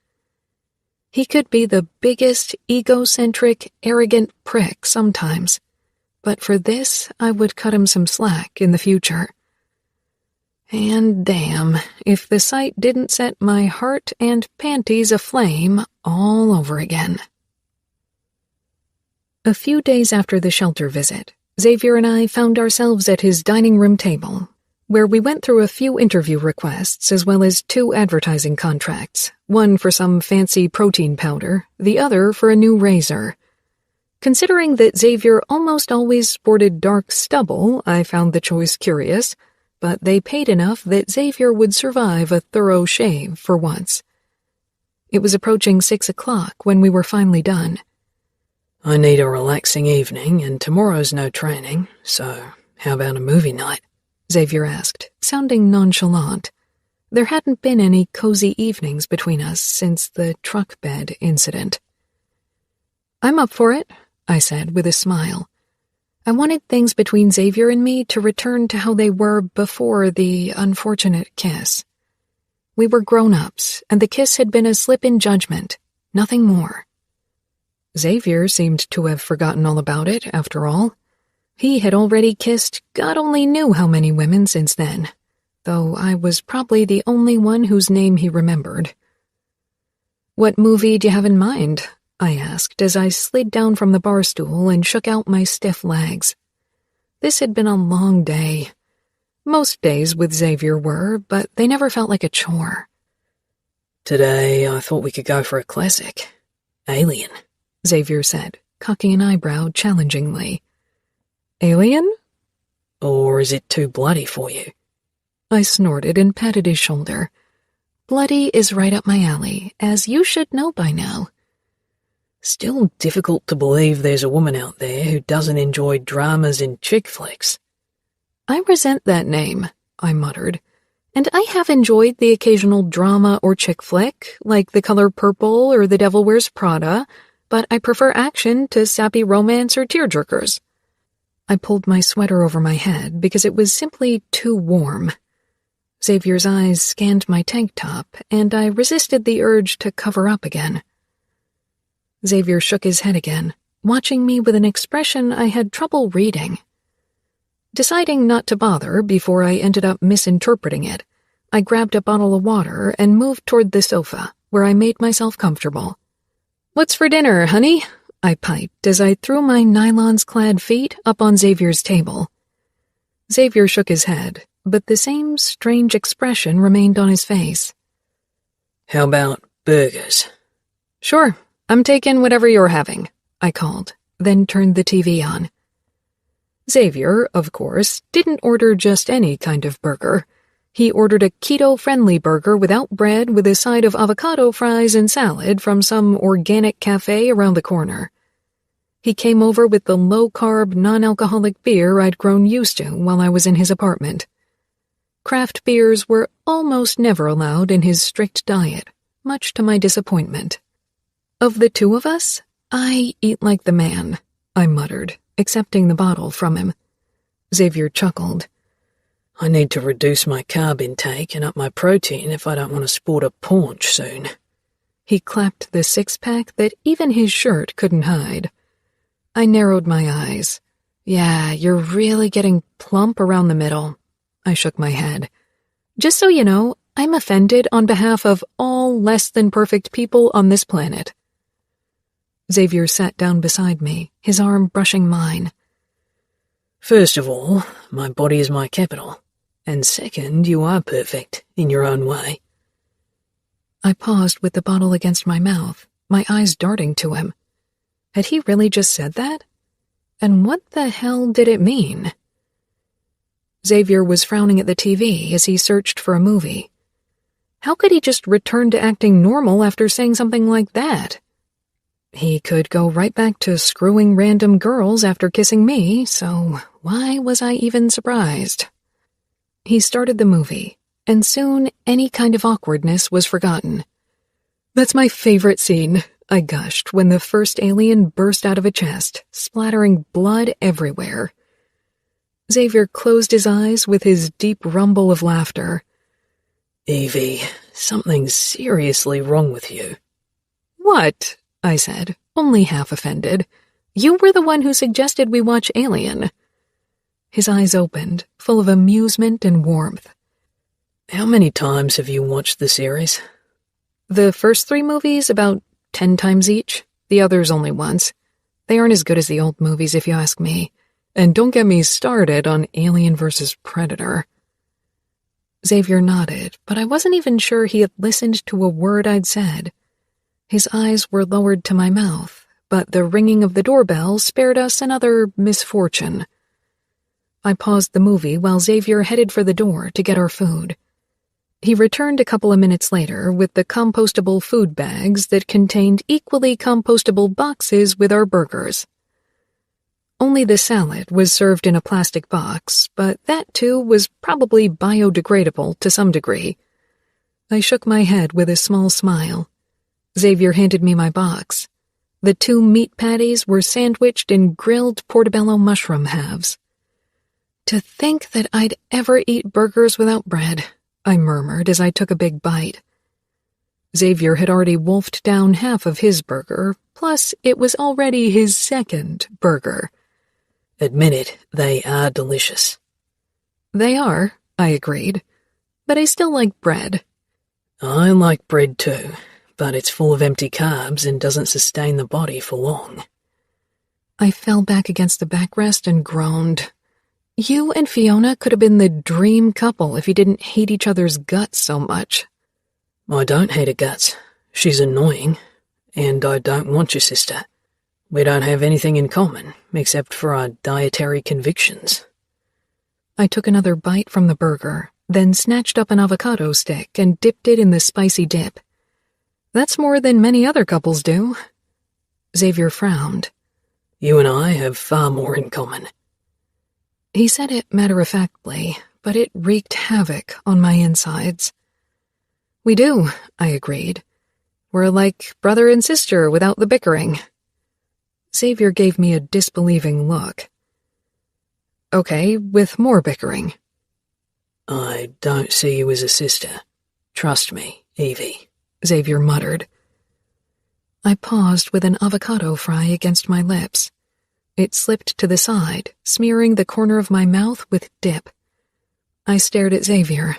He could be the biggest, egocentric, arrogant prick sometimes, but for this I would cut him some slack in the future. And damn, if the sight didn't set my heart and panties aflame all over again. A few days after the shelter visit, Xavier and I found ourselves at his dining room table, where we went through a few interview requests as well as 2 advertising contracts, one for some fancy protein powder, the other for a new razor. Considering that Xavier almost always sported dark stubble, I found the choice curious, but they paid enough that Xavier would survive a thorough shave for once. It was approaching 6 o'clock when we were finally done. I need a relaxing evening, and tomorrow's no training, so how about a movie night? Xavier asked, sounding nonchalant. There hadn't been any cozy evenings between us since the truck bed incident. I'm up for it, I said with a smile. I wanted things between Xavier and me to return to how they were before the unfortunate kiss. We were grown-ups, and the kiss had been a slip in judgment, nothing more. Xavier seemed to have forgotten all about it, after all. He had already kissed God only knew how many women since then, though I was probably the only one whose name he remembered. What movie do you have in mind? I asked as I slid down from the bar stool and shook out my stiff legs. This had been a long day. Most days with Xavier were, but they never felt like a chore. Today, I thought we could go for a classic. Alien, Xavier said, cocking an eyebrow challengingly. Alien? Or is it too bloody for you? I snorted and patted his shoulder. Bloody is right up my alley, as you should know by now. Still difficult to believe there's a woman out there who doesn't enjoy dramas and chick flicks. I resent that name, I muttered, and I have enjoyed the occasional drama or chick flick, like The Color Purple or The Devil Wears Prada, but I prefer action to sappy romance or tearjerkers. I pulled my sweater over my head because it was simply too warm. Xavier's eyes scanned my tank top, and I resisted the urge to cover up again. Xavier shook his head again, watching me with an expression I had trouble reading. Deciding not to bother before I ended up misinterpreting it, I grabbed a bottle of water and moved toward the sofa, where I made myself comfortable. "What's for dinner, honey?" I piped as I threw my nylons-clad feet up on Xavier's table. Xavier shook his head, but the same strange expression remained on his face. How about burgers? "Sure, I'm taking whatever you're having," I called, then turned the TV on. Xavier, of course, didn't order just any kind of burger. He ordered a keto-friendly burger without bread with a side of avocado fries and salad from some organic cafe around the corner. He came over with the low-carb, non-alcoholic beer I'd grown used to while I was in his apartment. Craft beers were almost never allowed in his strict diet, much to my disappointment. Of the two of us, I eat like the man, I muttered, accepting the bottle from him. Xavier chuckled. I need to reduce my carb intake and up my protein if I don't want to sport a paunch soon. He clapped the six-pack that even his shirt couldn't hide. I narrowed my eyes. "Yeah, you're really getting plump around the middle." I shook my head. "Just so you know, I'm offended on behalf of all less-than-perfect people on this planet." Xavier sat down beside me, his arm brushing mine. First of all, my body is my capital. And second, you are perfect, in your own way. I paused with the bottle against my mouth, my eyes darting to him. Had he really just said that? And what the hell did it mean? Xavier was frowning at the TV as he searched for a movie. How could he just return to acting normal after saying something like that? He could go right back to screwing random girls after kissing me, so why was I even surprised? He started the movie, and soon any kind of awkwardness was forgotten. "That's my favorite scene," I gushed when the first alien burst out of a chest, splattering blood everywhere. Xavier closed his eyes with his deep rumble of laughter. "Evie, something's seriously wrong with you." "What?" I said, only half offended. "You were the one who suggested we watch Alien." His eyes opened, full of amusement and warmth. "How many times have you watched the series?" "The first 3 movies about 10 times each, the others only once. They aren't as good as the old movies if you ask me. And don't get me started on Alien vs. Predator." Xavier nodded, but I wasn't even sure he had listened to a word I'd said. His eyes were lowered to my mouth, but the ringing of the doorbell spared us another misfortune. I paused the movie while Xavier headed for the door to get our food. He returned a couple of minutes later with the compostable food bags that contained equally compostable boxes with our burgers. Only the salad was served in a plastic box, but that too was probably biodegradable to some degree. I shook my head with a small smile. Xavier handed me my box. The 2 meat patties were sandwiched in grilled portobello mushroom halves. "To think that I'd ever eat burgers without bread," I murmured as I took a big bite. Xavier had already wolfed down half of his burger, plus it was already his second burger. "Admit it, they are delicious." "They are," I agreed, "but I still like bread." "I like bread too, but it's full of empty carbs and doesn't sustain the body for long." I fell back against the backrest and groaned. You and Fiona could have been the dream couple if you didn't hate each other's guts so much. "I don't hate her guts. She's annoying, and I don't want your sister. We don't have anything in common, except for our dietary convictions." I took another bite from the burger, then snatched up an avocado stick and dipped it in the spicy dip. "That's more than many other couples do." Xavier frowned. "You and I have far more in common." He said it matter-of-factly, but it wreaked havoc on my insides. "We do," I agreed. "We're like brother and sister without the bickering." Xavier gave me a disbelieving look. "Okay, with more bickering." "I don't see you as a sister. Trust me, Evie," Xavier muttered. I paused with an avocado fry against my lips. It slipped to the side, smearing the corner of my mouth with dip. I stared at Xavier.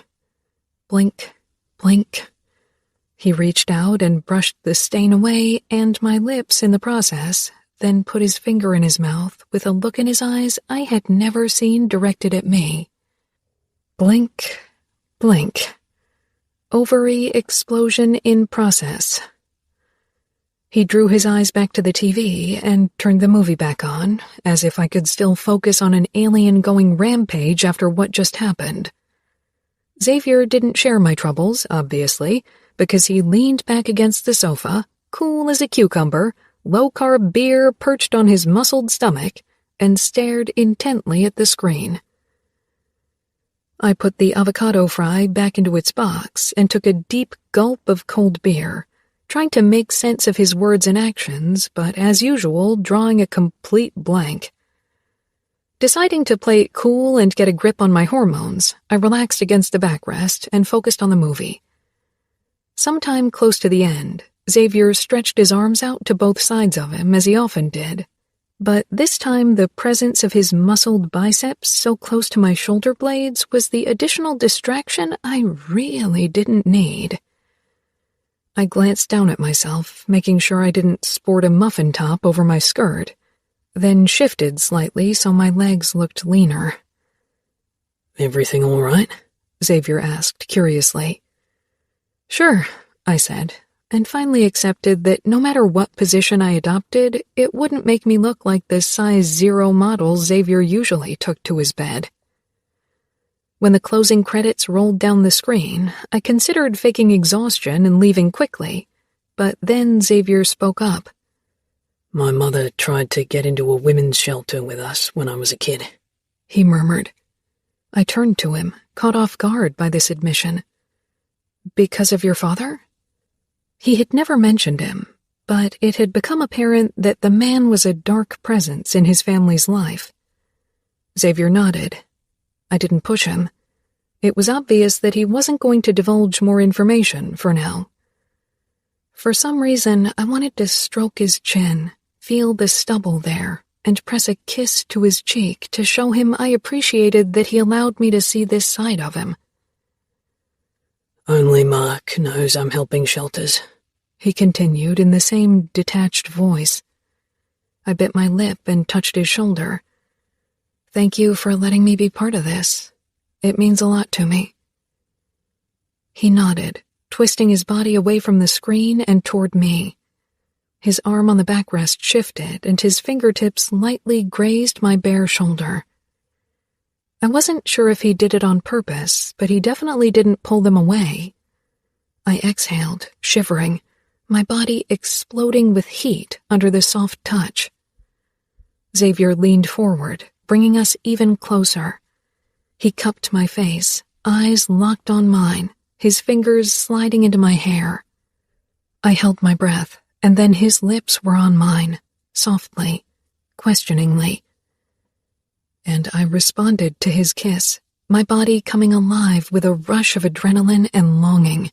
Blink, blink. He reached out and brushed the stain away and my lips in the process, then put his finger in his mouth with a look in his eyes I had never seen directed at me. Blink, blink. Ovary explosion in process. He drew his eyes back to the TV and turned the movie back on, as if I could still focus on an alien going rampage after what just happened. Xavier didn't share my troubles, obviously, because he leaned back against the sofa, cool as a cucumber, low-carb beer perched on his muscled stomach, and stared intently at the screen. I put the avocado fry back into its box and took a deep gulp of cold beer, trying to make sense of his words and actions, but as usual, drawing a complete blank. Deciding to play it cool and get a grip on my hormones, I relaxed against the backrest and focused on the movie. Sometime close to the end, Xavier stretched his arms out to both sides of him, as he often did, but this time the presence of his muscled biceps so close to my shoulder blades was the additional distraction I really didn't need. I glanced down at myself, making sure I didn't sport a muffin top over my skirt, then shifted slightly so my legs looked leaner. "Everything all right?" Xavier asked curiously. "Sure," I said, and finally accepted that no matter what position I adopted, it wouldn't make me look like the size 0 model Xavier usually took to his bed. When the closing credits rolled down the screen, I considered faking exhaustion and leaving quickly, but then Xavier spoke up. My mother tried to get into a women's shelter with us when I was a kid, he murmured. I turned to him, caught off guard by this admission. Because of your father? He had never mentioned him, but it had become apparent that the man was a dark presence in his family's life. Xavier nodded. I didn't push him. It was obvious that he wasn't going to divulge more information for now. For some reason, I wanted to stroke his chin, feel the stubble there, and press a kiss to his cheek to show him I appreciated that he allowed me to see this side of him. Only Mark knows I'm helping shelters, he continued in the same detached voice. I bit my lip and touched his shoulder. Thank you for letting me be part of this. It means a lot to me. He nodded, twisting his body away from the screen and toward me. His arm on the backrest shifted, and his fingertips lightly grazed my bare shoulder. I wasn't sure if he did it on purpose, but he definitely didn't pull them away. I exhaled, shivering, my body exploding with heat under the soft touch. Xavier leaned forward, bringing us even closer. He cupped my face, eyes locked on mine, his fingers sliding into my hair. I held my breath, and then his lips were on mine, softly, questioningly. And I responded to his kiss, my body coming alive with a rush of adrenaline and longing.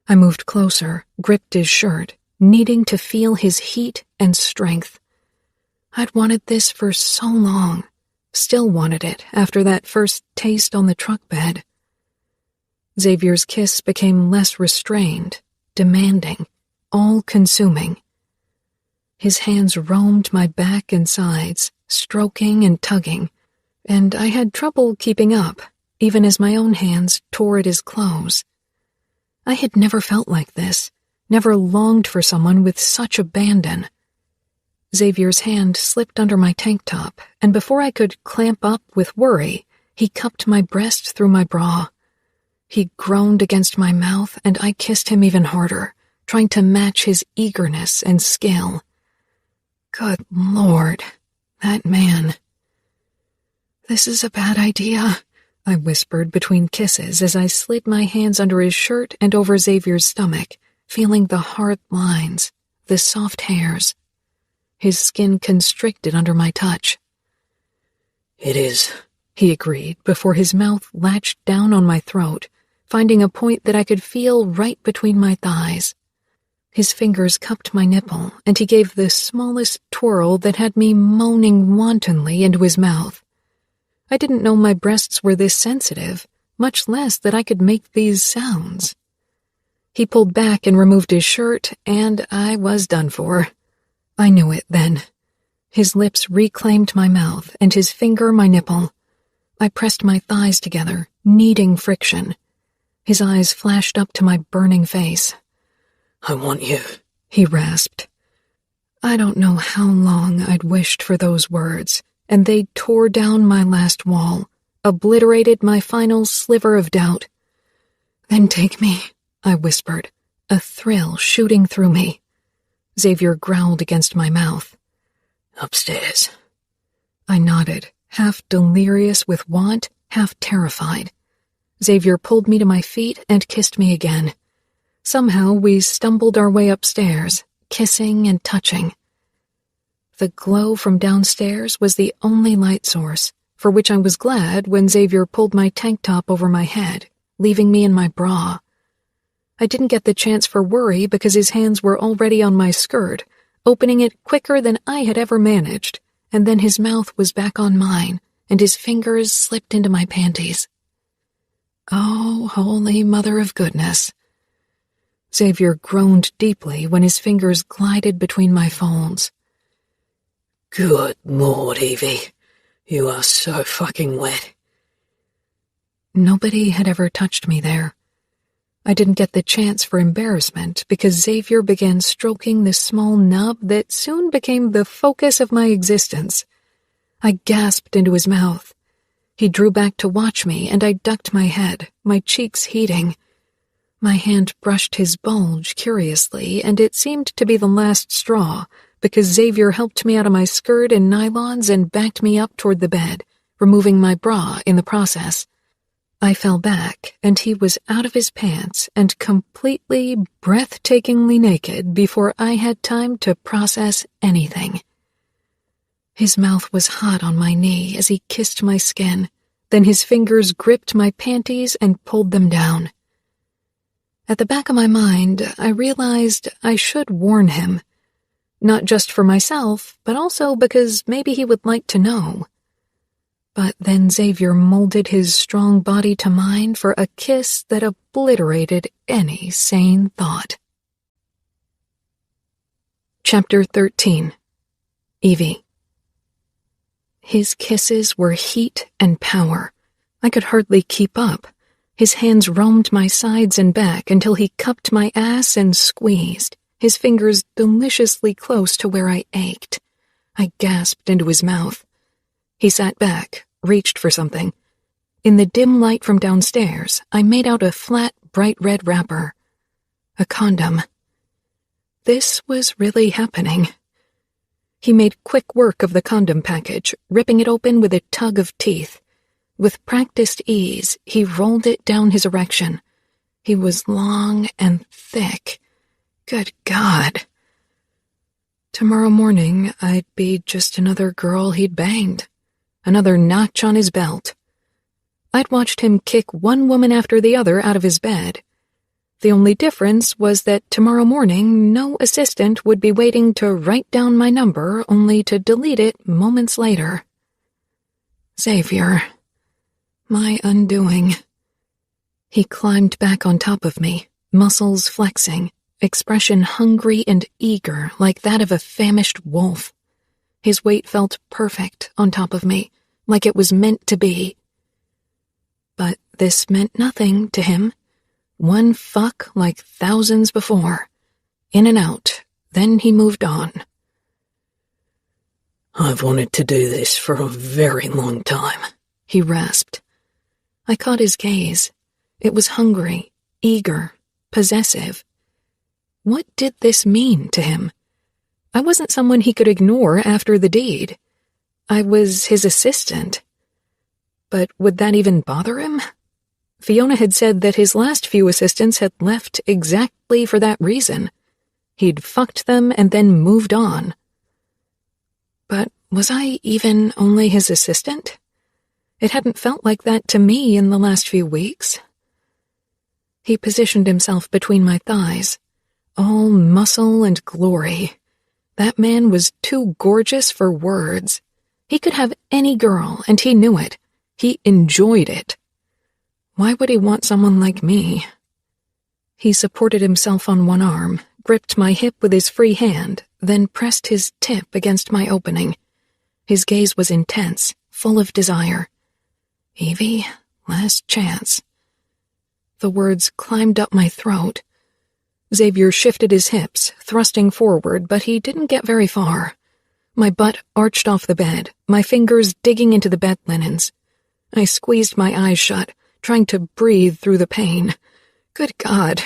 I moved closer, gripped his shirt, needing to feel his heat and strength. I'd wanted this for so long, still wanted it after that first taste on the truck bed. Xavier's kiss became less restrained, demanding, all-consuming. His hands roamed my back and sides, stroking and tugging, and I had trouble keeping up, even as my own hands tore at his clothes. I had never felt like this, never longed for someone with such abandon. Xavier's hand slipped under my tank top, and before I could clamp up with worry, he cupped my breast through my bra. He groaned against my mouth, and I kissed him even harder, trying to match his eagerness and skill. Good Lord, that man. This is a bad idea, I whispered between kisses as I slid my hands under his shirt and over Xavier's stomach, feeling the hard lines, the soft hairs. His skin constricted under my touch. It is, he agreed before his mouth latched down on my throat, finding a point that I could feel right between my thighs. His fingers cupped my nipple, and he gave the smallest twirl that had me moaning wantonly into his mouth. I didn't know my breasts were this sensitive, much less that I could make these sounds. He pulled back and removed his shirt, and I was done for. I knew it then. His lips reclaimed my mouth, and his finger my nipple. I pressed my thighs together, needing friction. His eyes flashed up to my burning face. I want you, he rasped. I don't know how long I'd wished for those words, and they tore down my last wall, obliterated my final sliver of doubt. Then take me, I whispered, a thrill shooting through me. Xavier growled against my mouth. Upstairs. I nodded, half delirious with want, half terrified. Xavier pulled me to my feet and kissed me again. Somehow we stumbled our way upstairs, kissing and touching. The glow from downstairs was the only light source, for which I was glad when Xavier pulled my tank top over my head, leaving me in my bra. I didn't get the chance for worry because his hands were already on my skirt, opening it quicker than I had ever managed, and then his mouth was back on mine, and his fingers slipped into my panties. Oh, holy mother of goodness. Xavier groaned deeply when his fingers glided between my folds. Good Lord, Evie. You are so fucking wet. Nobody had ever touched me there. I didn't get the chance for embarrassment because Xavier began stroking the small nub that soon became the focus of my existence. I gasped into his mouth. He drew back to watch me, and I ducked my head, my cheeks heating. My hand brushed his bulge curiously, and it seemed to be the last straw, because Xavier helped me out of my skirt and nylons and backed me up toward the bed, removing my bra in the process. I fell back, and he was out of his pants and completely, breathtakingly naked before I had time to process anything. His mouth was hot on my knee as he kissed my skin. Then his fingers gripped my panties and pulled them down. At the back of my mind, I realized I should warn him. Not just for myself, but also because maybe he would like to know. But then Xavier molded his strong body to mine for a kiss that obliterated any sane thought. Chapter 13. Evie. His kisses were heat and power. I could hardly keep up. His hands roamed my sides and back until he cupped my ass and squeezed, his fingers deliciously close to where I ached. I gasped into his mouth. He sat back, reached for something. In the dim light from downstairs, I made out a flat, bright red wrapper. A condom. This was really happening. He made quick work of the condom package, ripping it open with a tug of teeth. With practiced ease, he rolled it down his erection. He was long and thick. Good God. Tomorrow morning, I'd be just another girl he'd banged. Another notch on his belt. I'd watched him kick one woman after the other out of his bed. The only difference was that tomorrow morning no assistant would be waiting to write down my number only to delete it moments later. Xavier. My undoing. He climbed back on top of me, muscles flexing, expression hungry and eager like that of a famished wolf. His weight felt perfect on top of me, like it was meant to be. But this meant nothing to him. One fuck like thousands before. In and out, then he moved on. I've wanted to do this for a very long time, he rasped. I caught his gaze. It was hungry, eager, possessive. What did this mean to him? I wasn't someone he could ignore after the deed. I was his assistant. But would that even bother him? Fiona had said that his last few assistants had left exactly for that reason. He'd fucked them and then moved on. But was I even only his assistant? It hadn't felt like that to me in the last few weeks. He positioned himself between my thighs, all muscle and glory. That man was too gorgeous for words. He could have any girl, and he knew it. He enjoyed it. Why would he want someone like me? He supported himself on one arm, gripped my hip with his free hand, then pressed his tip against my opening. His gaze was intense, full of desire. Evie, last chance. The words climbed up my throat. Xavier shifted his hips, thrusting forward, but he didn't get very far. My butt arched off the bed, my fingers digging into the bed linens. I squeezed my eyes shut, trying to breathe through the pain. Good God.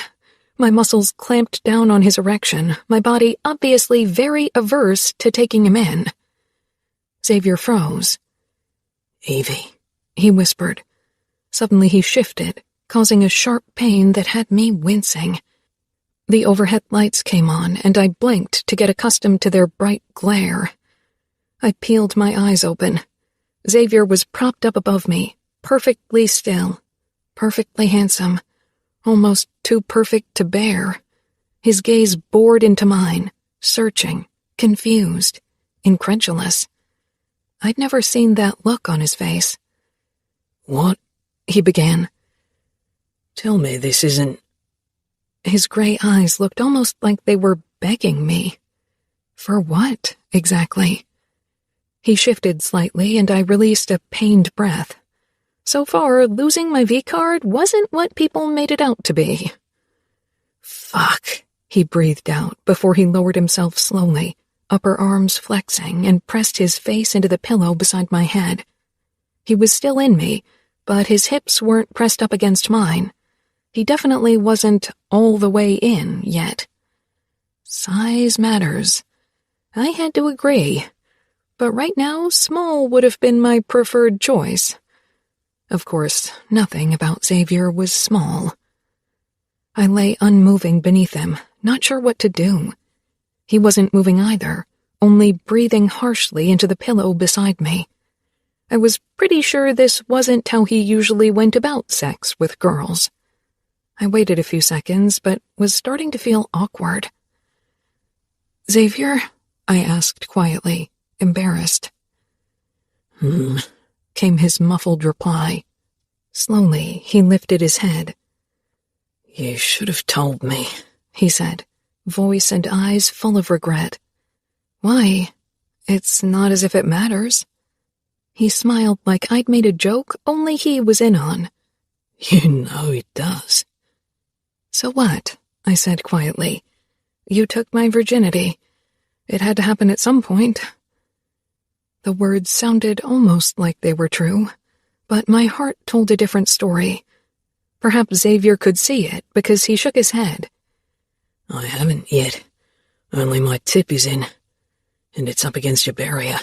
My muscles clamped down on his erection, my body obviously very averse to taking him in. Xavier froze. Evie, he whispered. Suddenly he shifted, causing a sharp pain that had me wincing. The overhead lights came on, and I blinked to get accustomed to their bright glare. I peeled my eyes open. Xavier was propped up above me, perfectly still, perfectly handsome, almost too perfect to bear. His gaze bored into mine, searching, confused, incredulous. I'd never seen that look on his face. What? He began. Tell me this isn't... His gray eyes looked almost like they were begging me. For what, exactly? He shifted slightly, and I released a pained breath. So far, losing my V-card wasn't what people made it out to be. Fuck, he breathed out before he lowered himself slowly, upper arms flexing, and pressed his face into the pillow beside my head. He was still in me, but his hips weren't pressed up against mine. He definitely wasn't all the way in yet. Size matters. I had to agree. But right now, small would have been my preferred choice. Of course, nothing about Xavier was small. I lay unmoving beneath him, not sure what to do. He wasn't moving either, only breathing harshly into the pillow beside me. I was pretty sure this wasn't how he usually went about sex with girls. I waited a few seconds, but was starting to feel awkward. "Xavier?" I asked quietly, embarrassed. Came his muffled reply. Slowly, he lifted his head. "You should have told me," he said, voice and eyes full of regret. "Why? It's not as if it matters." He smiled like I'd made a joke only he was in on. "You know it does." "So what?" I said quietly. "You took my virginity. It had to happen at some point." The words sounded almost like they were true, but my heart told a different story. Perhaps Xavier could see it because he shook his head. "I haven't yet. Only my tip is in, and it's up against your barrier."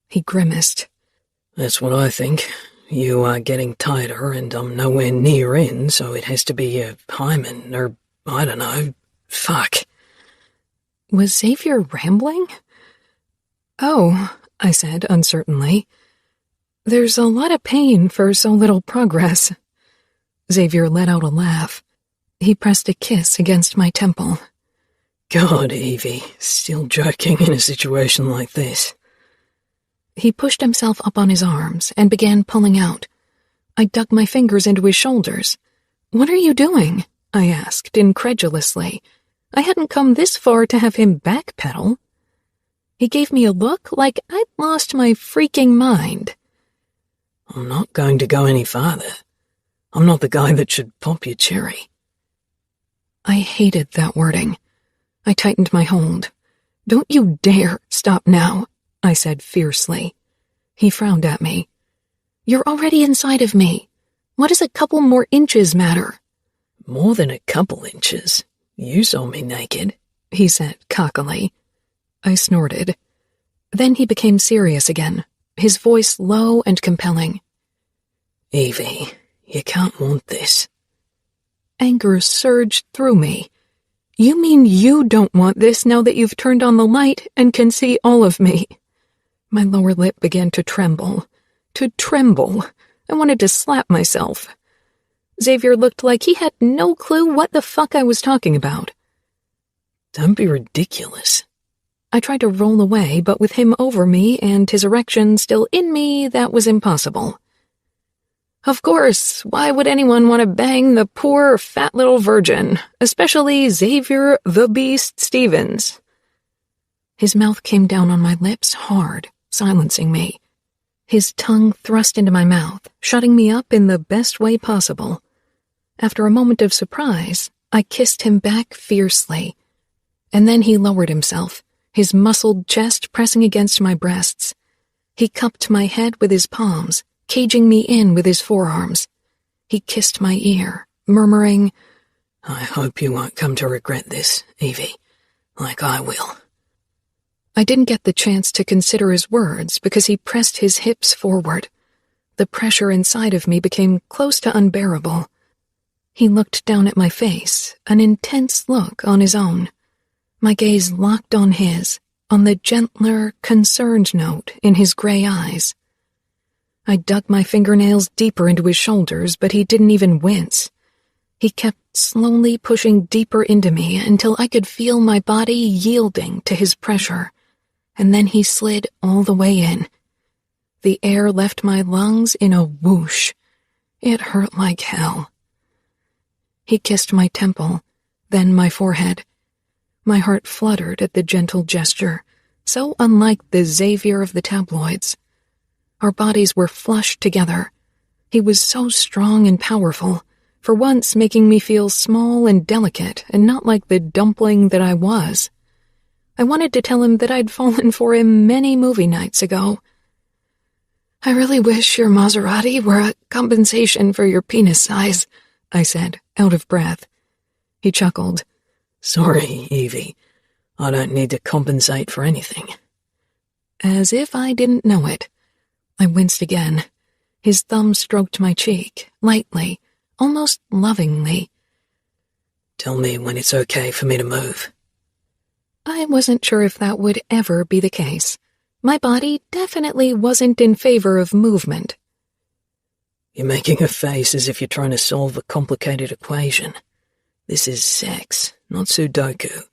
He grimaced. "That's what I think. You are getting tighter, and I'm nowhere near in, so it has to be a hymen, or I don't know. Fuck." Was Xavier rambling? "Oh," I said uncertainly. "There's a lot of pain for so little progress." Xavier let out a laugh. He pressed a kiss against my temple. "God, Evie, still joking in a situation like this." He pushed himself up on his arms and began pulling out. I dug my fingers into his shoulders. "What are you doing?" I asked incredulously. I hadn't come this far to have him backpedal. He gave me a look like I'd lost my freaking mind. "I'm not going to go any farther. I'm not the guy that should pop your cherry." I hated that wording. I tightened my hold. "Don't you dare stop now," I said fiercely. He frowned at me. "You're already inside of me. What does a couple more inches matter?" "More than a couple inches. You saw me naked," he said cockily. I snorted. Then he became serious again, his voice low and compelling. "Evie, you can't want this." Anger surged through me. "You mean you don't want this now that you've turned on the light and can see all of me?" My lower lip began to tremble. I wanted to slap myself. Xavier looked like he had no clue what the fuck I was talking about. "Don't be ridiculous." I tried to roll away, but with him over me and his erection still in me, that was impossible. "Of course, why would anyone want to bang the poor, fat little virgin, especially Xavier the Beast Stevens?" His mouth came down on my lips hard, silencing me. His tongue thrust into my mouth, shutting me up in the best way possible. After a moment of surprise, I kissed him back fiercely. And then he lowered himself, his muscled chest pressing against my breasts. He cupped my head with his palms, caging me in with his forearms. He kissed my ear, murmuring, "I hope you won't come to regret this, Evie, like I will." I didn't get the chance to consider his words because he pressed his hips forward. The pressure inside of me became close to unbearable. He looked down at my face, an intense look on his own. My gaze locked on his, on the gentler, concerned note in his gray eyes. I dug my fingernails deeper into his shoulders, but he didn't even wince. He kept slowly pushing deeper into me until I could feel my body yielding to his pressure, and then he slid all the way in. The air left my lungs in a whoosh. It hurt like hell. He kissed my temple, then my forehead. My heart fluttered at the gentle gesture, so unlike the Xavier of the tabloids. Our bodies were flushed together. He was so strong and powerful, for once making me feel small and delicate and not like the dumpling that I was. I wanted to tell him that I'd fallen for him many movie nights ago. "I really wish your Maserati were a compensation for your penis size," I said, out of breath. He chuckled. "Sorry, Evie. I don't need to compensate for anything. As if I didn't know it. I winced again. His thumb stroked my cheek, lightly, almost lovingly. Tell me when it's okay for me to move. I wasn't sure if that would ever be the case. My body definitely wasn't in favor of movement. You're making a face as if you're trying to solve a complicated equation. This is sex, not Sudoku.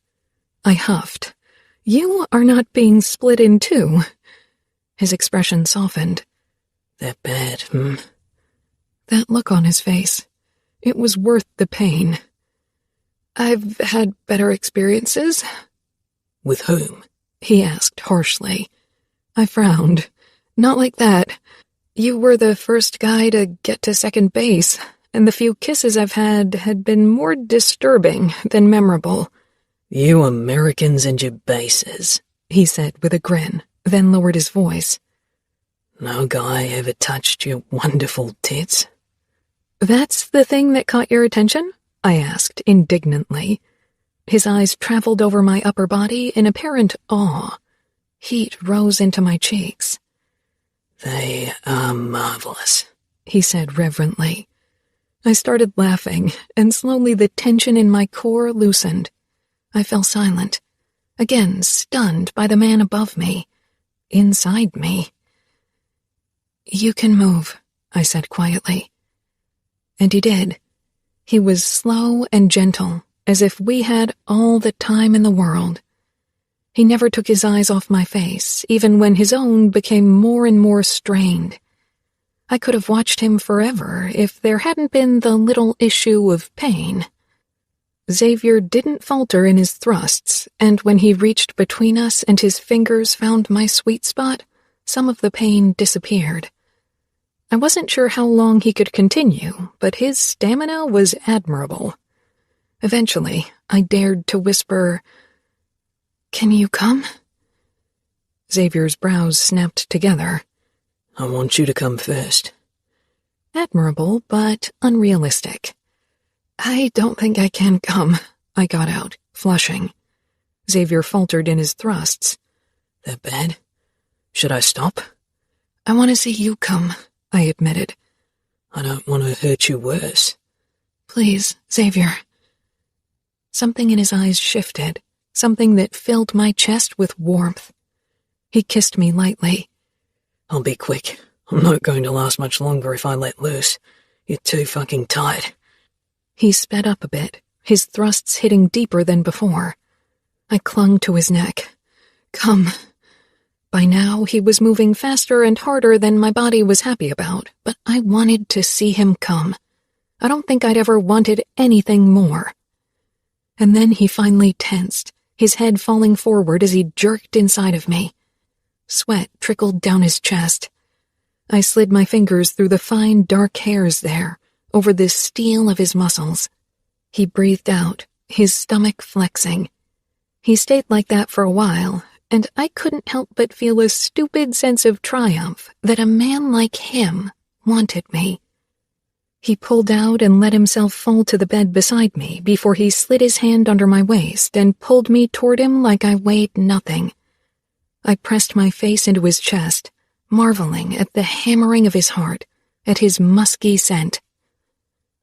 I huffed. You are not being split in two. His expression softened. That bad, That look on his face. It was worth the pain. I've had better experiences. With whom? He asked harshly. I frowned. Not like that. You were the first guy to get to second base, and the few kisses I've had been more disturbing than memorable. You Americans and your bases, he said with a grin, then lowered his voice. No guy ever touched your wonderful tits? That's the thing that caught your attention? I asked indignantly. His eyes traveled over my upper body in apparent awe. Heat rose into my cheeks. They are marvelous, he said reverently. I started laughing, and slowly the tension in my core loosened. I fell silent, again stunned by the man above me, inside me. You can move, I said quietly. And he did. He was slow and gentle, as if we had all the time in the world. He never took his eyes off my face, even when his own became more and more strained. I could have watched him forever if there hadn't been the little issue of pain. Xavier didn't falter in his thrusts, and when he reached between us and his fingers found my sweet spot, some of the pain disappeared. I wasn't sure how long he could continue, but his stamina was admirable. Eventually, I dared to whisper, "Can you come?" Xavier's brows snapped together. I want you to come first. Admirable, but unrealistic. I don't think I can come, I got out, flushing. Xavier faltered in his thrusts. That bad? Should I stop? I want to see you come, I admitted. I don't want to hurt you worse. Please, Xavier. Something in his eyes shifted, something that filled my chest with warmth. He kissed me lightly. I'll be quick. I'm not going to last much longer if I let loose. You're too fucking tight. He sped up a bit, his thrusts hitting deeper than before. I clung to his neck. Come. By now, he was moving faster and harder than my body was happy about, but I wanted to see him come. I don't think I'd ever wanted anything more. And then he finally tensed, his head falling forward as he jerked inside of me. Sweat trickled down his chest. I slid my fingers through the fine, dark hairs there, over the steel of his muscles. He breathed out, his stomach flexing. He stayed like that for a while, and I couldn't help but feel a stupid sense of triumph that a man like him wanted me. He pulled out and let himself fall to the bed beside me before he slid his hand under my waist and pulled me toward him like I weighed nothing. I pressed my face into his chest, marveling at the hammering of his heart, at his musky scent.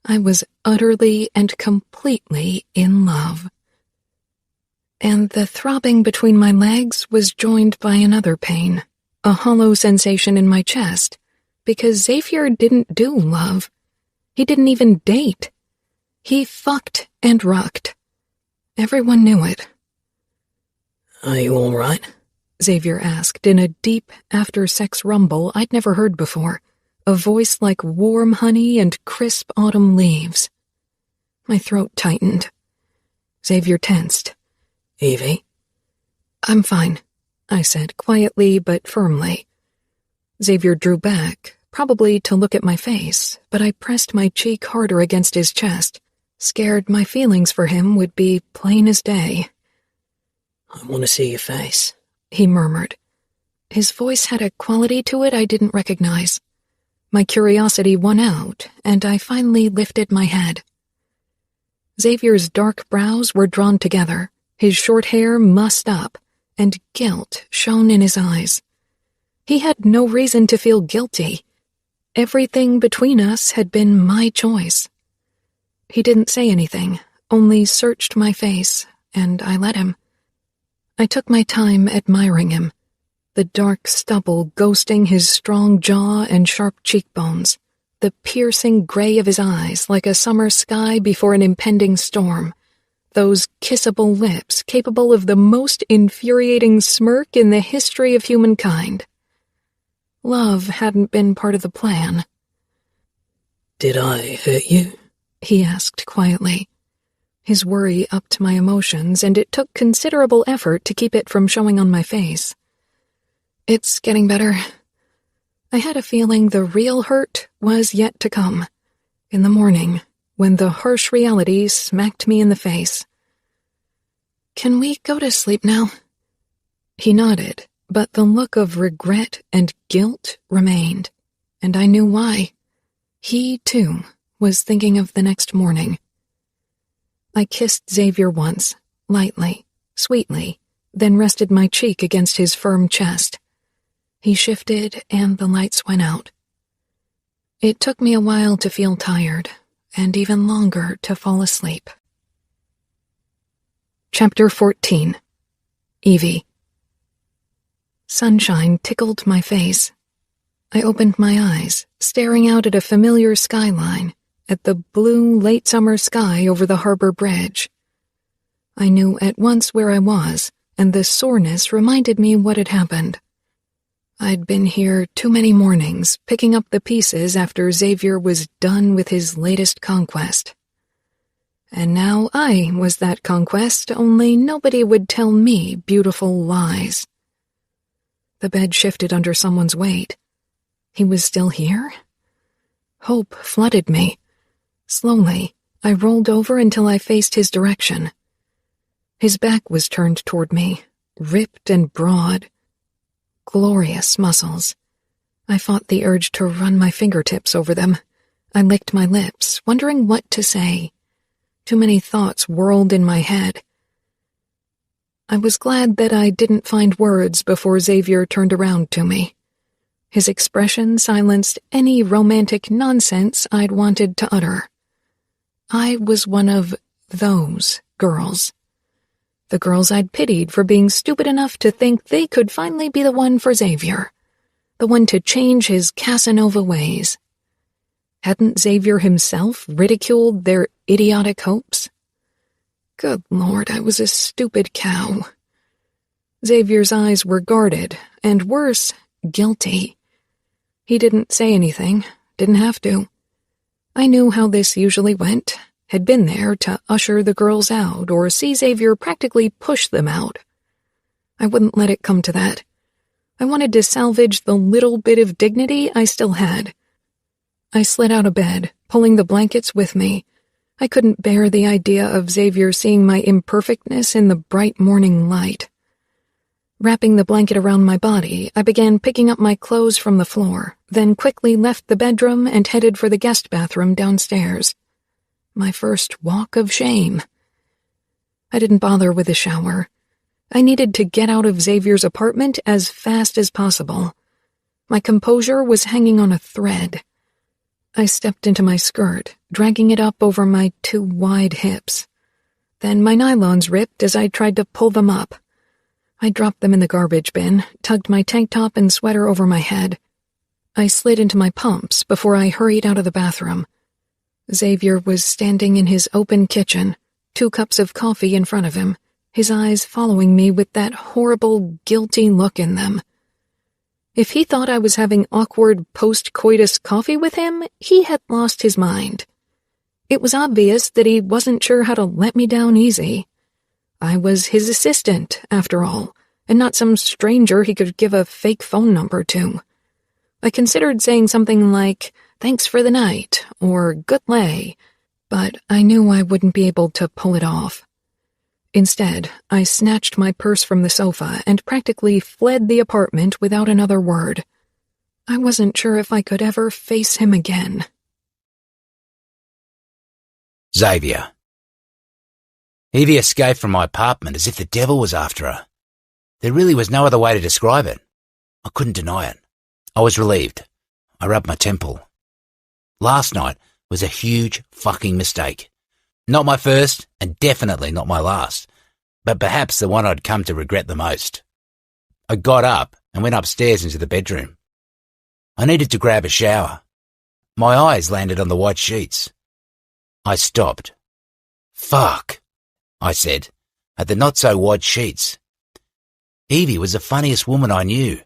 I was utterly and completely in love. And the throbbing between my legs was joined by another pain, a hollow sensation in my chest, because Xavier didn't do love. He didn't even date. He fucked and rucked. Everyone knew it. Are you all right? Xavier asked in a deep, after-sex rumble I'd never heard before, a voice like warm honey and crisp autumn leaves. My throat tightened. Xavier tensed. Evie? I'm fine, I said quietly but firmly. Xavier drew back, probably to look at my face, but I pressed my cheek harder against his chest, scared my feelings for him would be plain as day. I want to see your face, he murmured. His voice had a quality to it I didn't recognize. My curiosity won out, and I finally lifted my head. Xavier's dark brows were drawn together, his short hair mussed up, and guilt shone in his eyes. He had no reason to feel guilty. Everything between us had been my choice. He didn't say anything, only searched my face, and I let him. I took my time admiring him, the dark stubble ghosting his strong jaw and sharp cheekbones, the piercing gray of his eyes like a summer sky before an impending storm, those kissable lips capable of the most infuriating smirk in the history of humankind. Love hadn't been part of the plan. "Did I hurt you?" he asked quietly. His worry upped my emotions, and it took considerable effort to keep it from showing on my face. "It's getting better." I had a feeling the real hurt was yet to come, in the morning, when the harsh reality smacked me in the face. "Can we go to sleep now?" He nodded, but the look of regret and guilt remained, and I knew why. He, too, was thinking of the next morning. I kissed Xavier once, lightly, sweetly, then rested my cheek against his firm chest. He shifted, and the lights went out. It took me a while to feel tired, and even longer to fall asleep. Chapter 14. Evie. Sunshine tickled my face. I opened my eyes, staring out at a familiar skyline, at the blue late summer sky over the harbor bridge. I knew at once where I was, and the soreness reminded me what had happened. I'd been here too many mornings, picking up the pieces after Xavier was done with his latest conquest. And now I was that conquest, only nobody would tell me beautiful lies. The bed shifted under someone's weight. He was still here? Hope flooded me. Slowly, I rolled over until I faced his direction. His back was turned toward me, ripped and broad. Glorious muscles. I fought the urge to run my fingertips over them. I licked my lips, wondering what to say. Too many thoughts whirled in my head. I was glad that I didn't find words before Xavier turned around to me. His expression silenced any romantic nonsense I'd wanted to utter. I was one of those girls. The girls I'd pitied for being stupid enough to think they could finally be the one for Xavier, the one to change his Casanova ways. Hadn't Xavier himself ridiculed their idiotic hopes? Good Lord, I was a stupid cow. Xavier's eyes were guarded, and worse, guilty. He didn't say anything, didn't have to. I knew how this usually went. Had been there to usher the girls out or see Xavier practically push them out. I wouldn't let it come to that. I wanted to salvage the little bit of dignity I still had. I slid out of bed, pulling the blankets with me. I couldn't bear the idea of Xavier seeing my imperfectness in the bright morning light. Wrapping the blanket around my body, I began picking up my clothes from the floor, then quickly left the bedroom and headed for the guest bathroom downstairs. My first walk of shame. I didn't bother with a shower. I needed to get out of Xavier's apartment as fast as possible. My composure was hanging on a thread. I stepped into my skirt, dragging it up over my too wide hips. Then my nylons ripped as I tried to pull them up. I dropped them in the garbage bin, tugged my tank top and sweater over my head. I slid into my pumps before I hurried out of the bathroom. Xavier was standing in his open kitchen, 2 cups of coffee in front of him, his eyes following me with that horrible, guilty look in them. If he thought I was having awkward post-coitus coffee with him, he had lost his mind. It was obvious that he wasn't sure how to let me down easy. I was his assistant, after all, and not some stranger he could give a fake phone number to. I considered saying something like, "Thanks for the night," or "Good lay," but I knew I wouldn't be able to pull it off. Instead, I snatched my purse from the sofa and practically fled the apartment without another word. I wasn't sure if I could ever face him again. Xavier. Evie escaped from my apartment as if the devil was after her. There really was no other way to describe it. I couldn't deny it. I was relieved. I rubbed my temple. Last night was a huge fucking mistake. Not my first, and definitely not my last, but perhaps the one I'd come to regret the most. I got up and went upstairs into the bedroom. I needed to grab a shower. My eyes landed on the white sheets. I stopped. Fuck, I said, at the not-so-white sheets. Evie was the funniest woman I knew.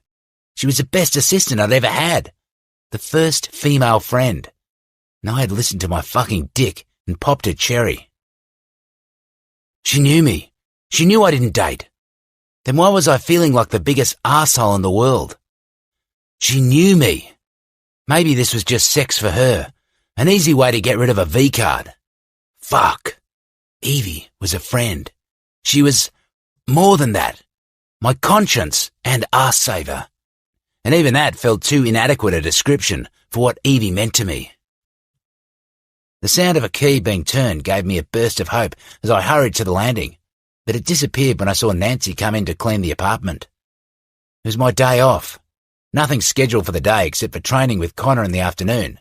She was the best assistant I'd ever had. The first female friend. And I had listened to my fucking dick and popped a cherry. She knew me. She knew I didn't date. Then why was I feeling like the biggest arsehole in the world? She knew me. Maybe this was just sex for her. An easy way to get rid of a V-card. Fuck. Evie was a friend. She was more than that. My conscience and arse-saver. And even that felt too inadequate a description for what Evie meant to me. The sound of a key being turned gave me a burst of hope as I hurried to the landing, but it disappeared when I saw Nancy come in to clean the apartment. It was my day off. Nothing scheduled for the day except for training with Connor in the afternoon,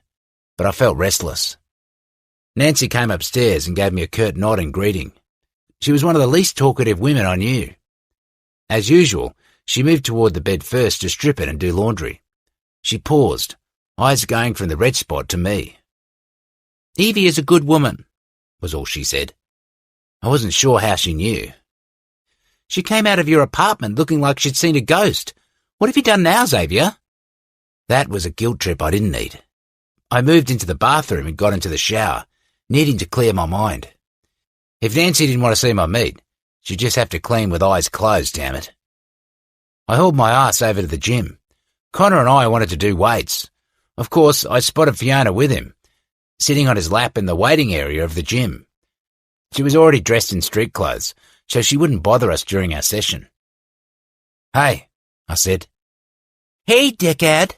but I felt restless. Nancy came upstairs and gave me a curt nod in greeting. She was one of the least talkative women I knew. As usual, she moved toward the bed first to strip it and do laundry. She paused, eyes going from the red spot to me. Evie is a good woman, was all she said. I wasn't sure how she knew. She came out of your apartment looking like she'd seen a ghost. What have you done now, Xavier? That was a guilt trip I didn't need. I moved into the bathroom and got into the shower, needing to clear my mind. If Nancy didn't want to see my meat, she'd just have to clean with eyes closed, damn it. I hauled my ass over to the gym. Connor and I wanted to do weights. Of course, I spotted Fiona with him, sitting on his lap in the waiting area of the gym. She was already dressed in street clothes, so she wouldn't bother us during our session. Hey, I said. Hey, dickhead,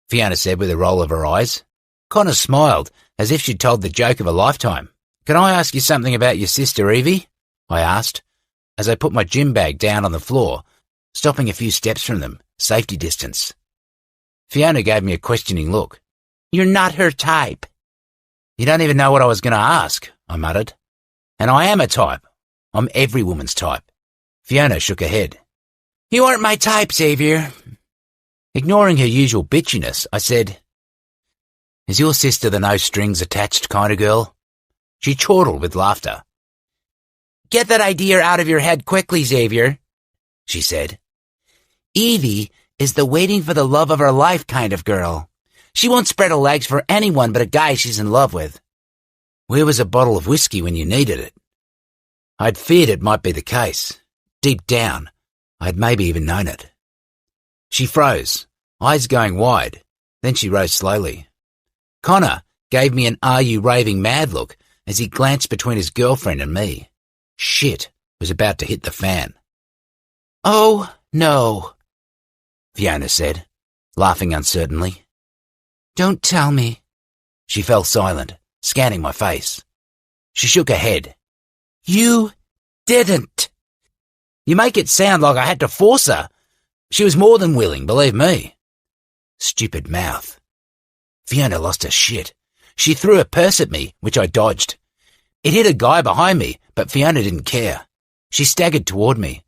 Fiona said with a roll of her eyes. Connor smiled, as if she'd told the joke of a lifetime. Can I ask you something about your sister, Evie? I asked, as I put my gym bag down on the floor, stopping a few steps from them, safety distance. Fiona gave me a questioning look. You're not her type. You don't even know what I was going to ask, I muttered. And I am a type. I'm every woman's type. Fiona shook her head. You aren't my type, Xavier. Ignoring her usual bitchiness, I said, Is your sister the no-strings-attached kind of girl? She chortled with laughter. Get that idea out of your head quickly, Xavier, she said. Evie is the waiting for the love of her life kind of girl. She won't spread her legs for anyone but a guy she's in love with. Where was a bottle of whiskey when you needed it? I'd feared it might be the case. Deep down, I'd maybe even known it. She froze, eyes going wide, then she rose slowly. Connor gave me an "Are you raving mad" look as he glanced between his girlfriend and me. Shit was about to hit the fan. Oh, no, Fiona said, laughing uncertainly. Don't tell me. She fell silent, scanning my face. She shook her head. You didn't. You make it sound like I had to force her. She was more than willing, believe me. Stupid mouth. Fiona lost her shit. She threw a purse at me, which I dodged. It hit a guy behind me, but Fiona didn't care. She staggered toward me.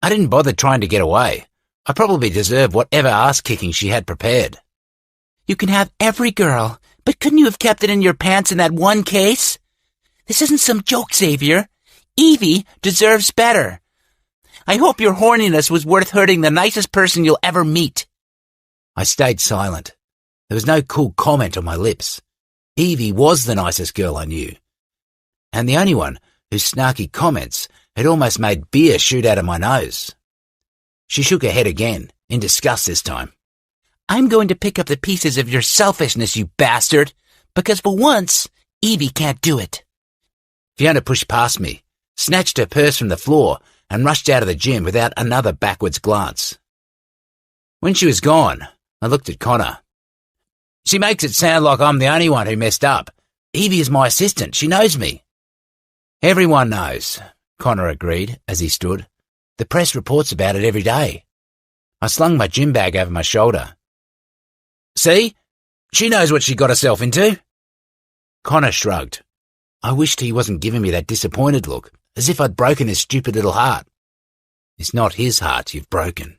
I didn't bother trying to get away. I probably deserved whatever ass-kicking she had prepared. You can have every girl, but couldn't you have kept it in your pants in that one case? This isn't some joke, Xavier. Evie deserves better. I hope your horniness was worth hurting the nicest person you'll ever meet. I stayed silent. There was no cool comment on my lips. Evie was the nicest girl I knew, and the only one whose snarky comments had almost made beer shoot out of my nose. She shook her head again, in disgust this time. I'm going to pick up the pieces of your selfishness, you bastard, because for once, Evie can't do it. Fiona pushed past me, snatched her purse from the floor, and rushed out of the gym without another backwards glance. When she was gone, I looked at Connor. She makes it sound like I'm the only one who messed up. Evie is my assistant. She knows me. Everyone knows, Connor agreed as he stood. The press reports about it every day. I slung my gym bag over my shoulder. See? She knows what she got herself into. Connor shrugged. I wished he wasn't giving me that disappointed look, as if I'd broken his stupid little heart. It's not his heart you've broken.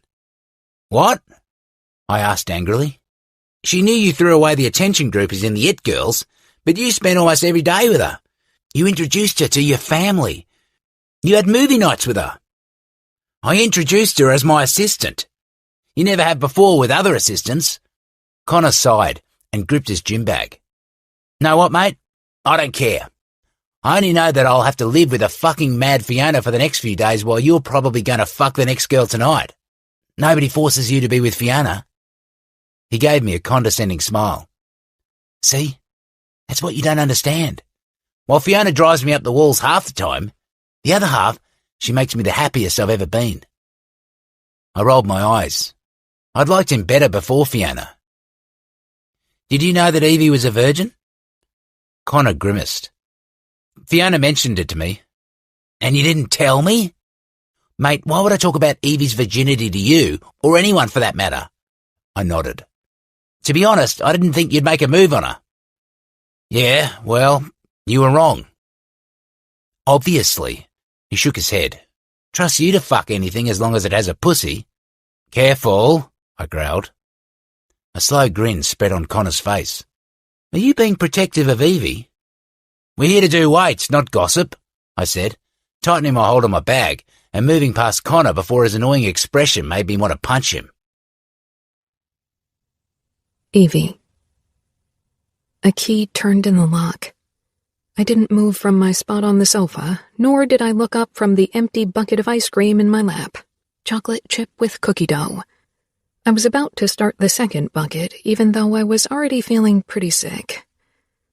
What? I asked angrily. She knew you threw away the attention groupers in the It Girls, but you spent almost every day with her. You introduced her to your family. You had movie nights with her. I introduced her as my assistant. You never have before with other assistants. Connor sighed and gripped his gym bag. Know what, mate? I don't care. I only know that I'll have to live with a fucking mad Fiona for the next few days while you're probably going to fuck the next girl tonight. Nobody forces you to be with Fiona. He gave me a condescending smile. See? That's what you don't understand. While Fiona drives me up the walls half the time, the other half, she makes me the happiest I've ever been. I rolled my eyes. I'd liked him better before Fiona. Did you know that Evie was a virgin? Connor grimaced. Fiona mentioned it to me. And you didn't tell me? Mate, why would I talk about Evie's virginity to you, or anyone for that matter? I nodded. To be honest, I didn't think you'd make a move on her. Yeah, well, you were wrong. Obviously. He shook his head. Trust you to fuck anything as long as it has a pussy. Careful, I growled. A slow grin spread on Connor's face. Are you being protective of Evie? We're here to do weights, not gossip, I said, tightening my hold on my bag and moving past Connor before his annoying expression made me want to punch him. Evie. A key turned in the lock. I didn't move from my spot on the sofa, nor did I look up from the empty bucket of ice cream in my lap. Chocolate chip with cookie dough. I was about to start the second bucket, even though I was already feeling pretty sick.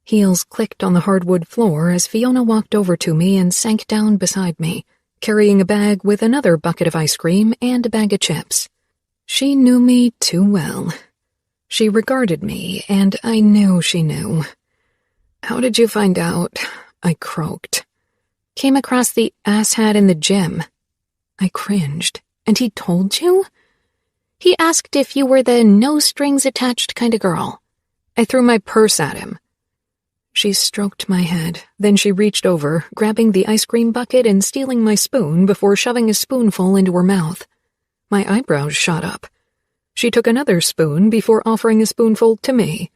Heels clicked on the hardwood floor as Fiona walked over to me and sank down beside me, carrying a bag with another bucket of ice cream and a bag of chips. She knew me too well. She regarded me, and I knew she knew. How did you find out? I croaked. Came across the asshat in the gym. I cringed. And he told you? He asked if you were the no-strings-attached kind of girl. I threw my purse at him. She stroked my head, then she reached over, grabbing the ice cream bucket and stealing my spoon before shoving a spoonful into her mouth. My eyebrows shot up. She took another spoon before offering a spoonful to me.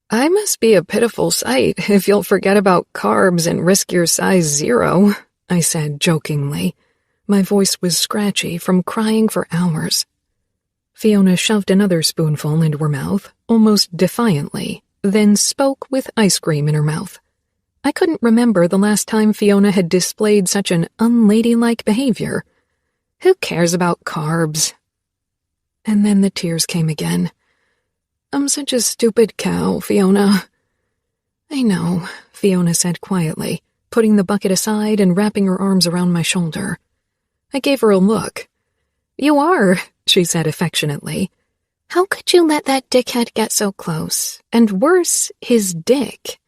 I must be a pitiful sight if you'll forget about carbs and risk your size 0, I said jokingly. My voice was scratchy from crying for hours. Fiona shoved another spoonful into her mouth, almost defiantly, then spoke with ice cream in her mouth. I couldn't remember the last time Fiona had displayed such an unladylike behavior. Who cares about carbs? And then the tears came again. I'm such a stupid cow, Fiona. I know, Fiona said quietly, putting the bucket aside and wrapping her arms around my shoulder. I gave her a look. You are, she said affectionately. How could you let that dickhead get so close? And worse, his dick.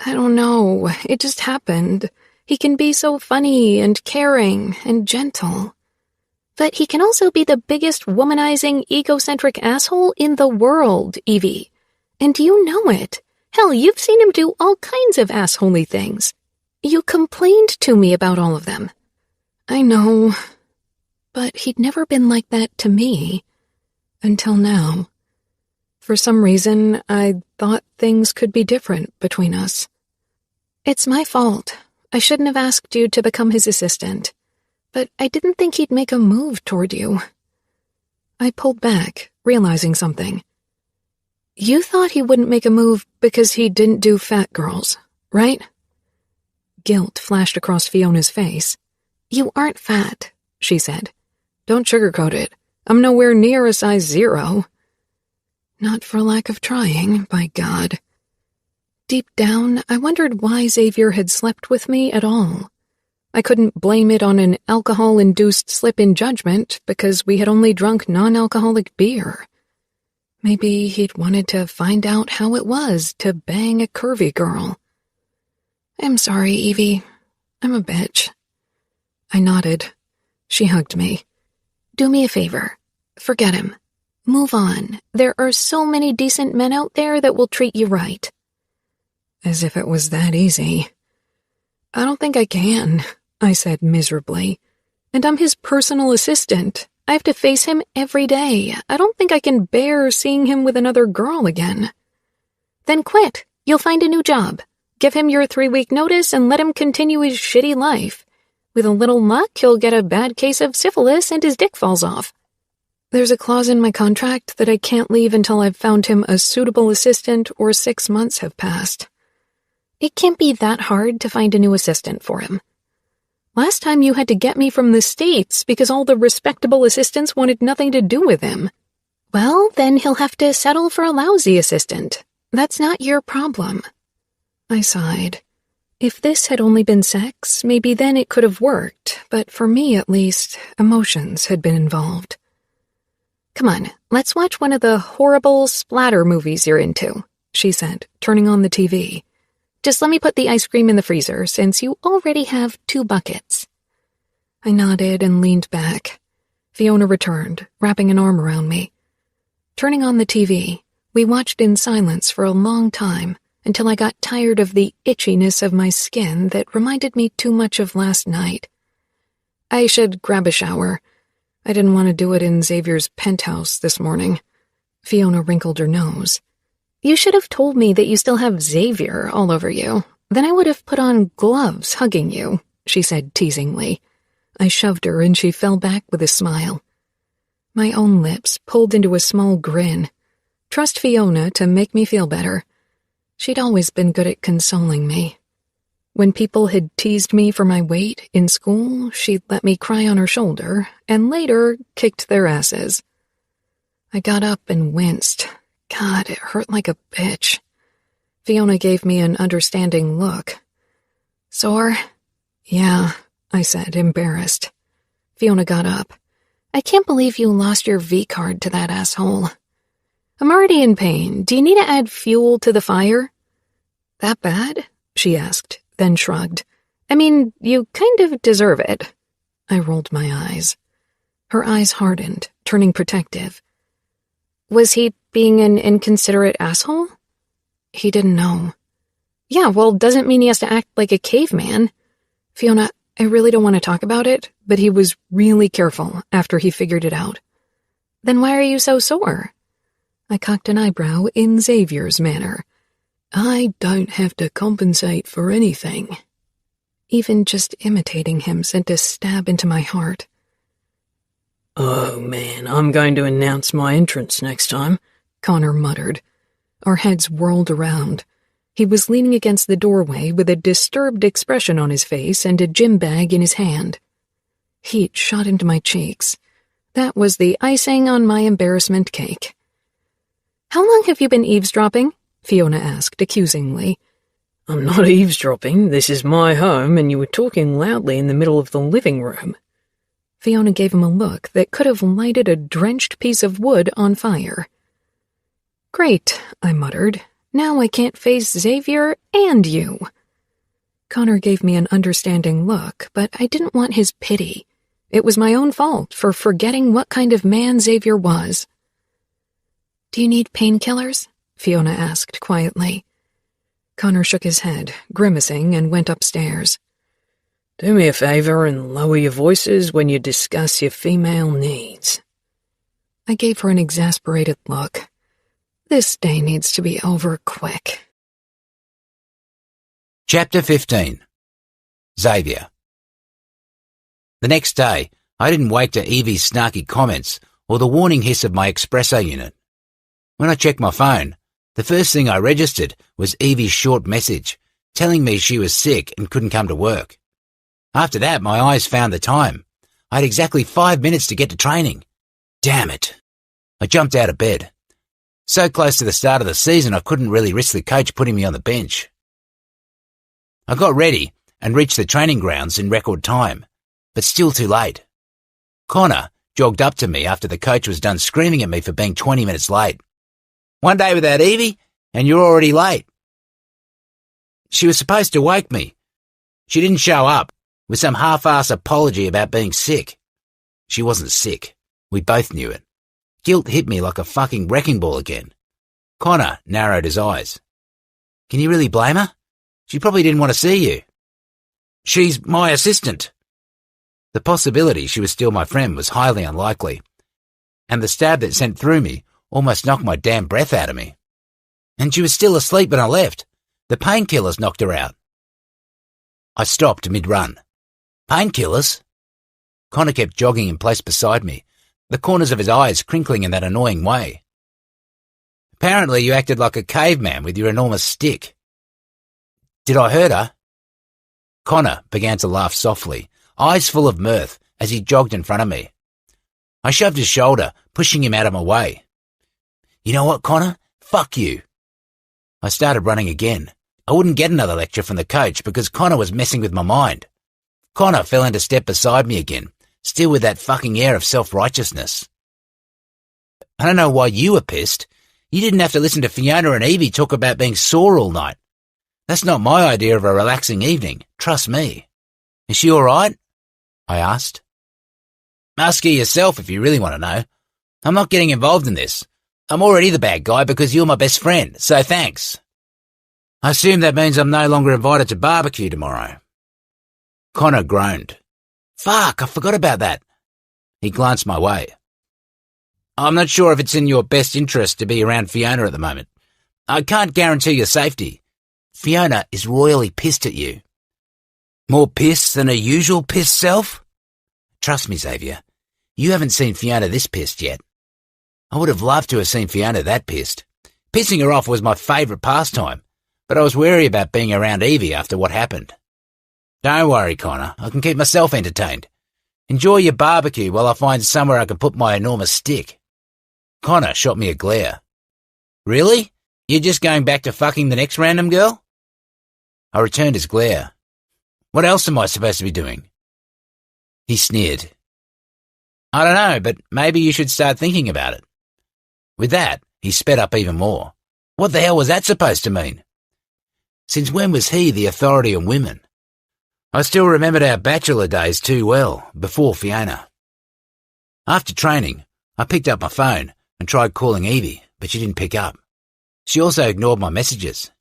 I don't know, it just happened. He can be so funny and caring and gentle. But he can also be the biggest womanizing, egocentric asshole in the world, Evie. And you know it. Hell, you've seen him do all kinds of assholey things. You complained to me about all of them. I know. But he'd never been like that to me. Until now. For some reason, I thought things could be different between us. It's my fault. I shouldn't have asked you to become his assistant. But I didn't think he'd make a move toward you. I pulled back, realizing something. You thought he wouldn't make a move because he didn't do fat girls, right? Guilt flashed across Fiona's face. You aren't fat, she said. Don't sugarcoat it. I'm nowhere near a size 0. Not for lack of trying, by God. Deep down, I wondered why Xavier had slept with me at all. I couldn't blame it on an alcohol-induced slip in judgment because we had only drunk non-alcoholic beer. Maybe he'd wanted to find out how it was to bang a curvy girl. I'm sorry, Evie. I'm a bitch. I nodded. She hugged me. Do me a favor. Forget him. Move on. There are so many decent men out there that will treat you right. As if it was that easy. I don't think I can, I said miserably. And I'm his personal assistant. I have to face him every day. I don't think I can bear seeing him with another girl again. Then quit. You'll find a new job. Give him your 3-week notice and let him continue his shitty life. With a little luck, he'll get a bad case of syphilis and his dick falls off. There's a clause in my contract that I can't leave until I've found him a suitable assistant or 6 months have passed. It can't be that hard to find a new assistant for him. Last time you had to get me from the States because all the respectable assistants wanted nothing to do with him. Well, then he'll have to settle for a lousy assistant. That's not your problem. I sighed. If this had only been sex, maybe then it could have worked, but for me at least, emotions had been involved. Come on, let's watch one of the horrible splatter movies you're into, she said, turning on the TV. Just let me put the ice cream in the freezer, since you already have 2 buckets. I nodded and leaned back. Fiona returned, wrapping an arm around me. Turning on the TV, we watched in silence for a long time, until I got tired of the itchiness of my skin that reminded me too much of last night. I should grab a shower. I didn't want to do it in Xavier's penthouse this morning. Fiona wrinkled her nose. You should have told me that you still have Xavier all over you. Then I would have put on gloves hugging you, she said teasingly. I shoved her and she fell back with a smile. My own lips pulled into a small grin. Trust Fiona to make me feel better. She'd always been good at consoling me. When people had teased me for my weight in school, she'd let me cry on her shoulder, and later kicked their asses. I got up and winced. God, it hurt like a bitch. Fiona gave me an understanding look. Sore? Yeah, I said, embarrassed. Fiona got up. I can't believe you lost your V-card to that asshole. I'm already in pain. Do you need to add fuel to the fire? That bad? She asked, then shrugged. I mean, you kind of deserve it. I rolled my eyes. Her eyes hardened, turning protective. Was he being an inconsiderate asshole? He didn't know. Yeah, well, doesn't mean he has to act like a caveman. Fiona, I really don't want to talk about it, but he was really careful after he figured it out. Then why are you so sore? I cocked an eyebrow in Xavier's manner. I don't have to compensate for anything. Even just imitating him sent a stab into my heart. Oh man, I'm going to announce my entrance next time, Connor muttered. Our heads whirled around. He was leaning against the doorway with a disturbed expression on his face and a gym bag in his hand. Heat shot into my cheeks. That was the icing on my embarrassment cake. How long have you been eavesdropping? Fiona asked accusingly. I'm not eavesdropping. This is my home, and you were talking loudly in the middle of the living room. Fiona gave him a look that could have lighted a drenched piece of wood on fire. Great, I muttered. Now I can't face Xavier and you. Connor gave me an understanding look, but I didn't want his pity. It was my own fault for forgetting what kind of man Xavier was. Do you need painkillers? Fiona asked quietly. Connor shook his head, grimacing, and went upstairs. Do me a favor and lower your voices when you discuss your female needs. I gave her an exasperated look. This day needs to be over quick. Chapter 15. Xavier. The next day, I didn't wake to Evie's snarky comments or the warning hiss of my espresso unit. When I checked my phone, the first thing I registered was Evie's short message, telling me she was sick and couldn't come to work. After that, my eyes found the time. I had exactly 5 minutes to get to training. Damn it. I jumped out of bed. So close to the start of the season, I couldn't really risk the coach putting me on the bench. I got ready and reached the training grounds in record time, but still too late. Connor jogged up to me after the coach was done screaming at me for being 20 minutes late. One day without Evie, and you're already late. She was supposed to wake me. She didn't show up with some half-ass apology about being sick. She wasn't sick. We both knew it. Guilt hit me like a fucking wrecking ball again. Connor narrowed his eyes. Can you really blame her? She probably didn't want to see you. She's my assistant. The possibility she was still my friend was highly unlikely, and the stab that sent through me almost knocked my damn breath out of me. And she was still asleep when I left. The painkillers knocked her out. I stopped mid-run. Painkillers? Connor kept jogging in place beside me, the corners of his eyes crinkling in that annoying way. Apparently you acted like a caveman with your enormous stick. Did I hurt her? Connor began to laugh softly, eyes full of mirth, as he jogged in front of me. I shoved his shoulder, pushing him out of my way. You know what, Connor? Fuck you. I started running again. I wouldn't get another lecture from the coach because Connor was messing with my mind. Connor fell into step beside me again, still with that fucking air of self-righteousness. I don't know why you were pissed. You didn't have to listen to Fiona and Evie talk about being sore all night. That's not my idea of a relaxing evening, trust me. Is she all right? I asked. Ask her yourself if you really want to know. I'm not getting involved in this. I'm already the bad guy because you're my best friend, so thanks. I assume that means I'm no longer invited to barbecue tomorrow. Connor groaned. Fuck, I forgot about that. He glanced my way. I'm not sure if it's in your best interest to be around Fiona at the moment. I can't guarantee your safety. Fiona is royally pissed at you. More pissed than her usual pissed self? Trust me, Xavier, you haven't seen Fiona this pissed yet. I would have loved to have seen Fiona that pissed. Pissing her off was my favourite pastime, but I was wary about being around Evie after what happened. Don't worry, Connor, I can keep myself entertained. Enjoy your barbecue while I find somewhere I can put my enormous stick. Connor shot me a glare. Really? You're just going back to fucking the next random girl? I returned his glare. What else am I supposed to be doing? He sneered. I don't know, but maybe you should start thinking about it. With that, he sped up even more. What the hell was that supposed to mean? Since when was he the authority on women? I still remembered our bachelor days too well, before Fiona. After training, I picked up my phone and tried calling Evie, but she didn't pick up. She also ignored my messages.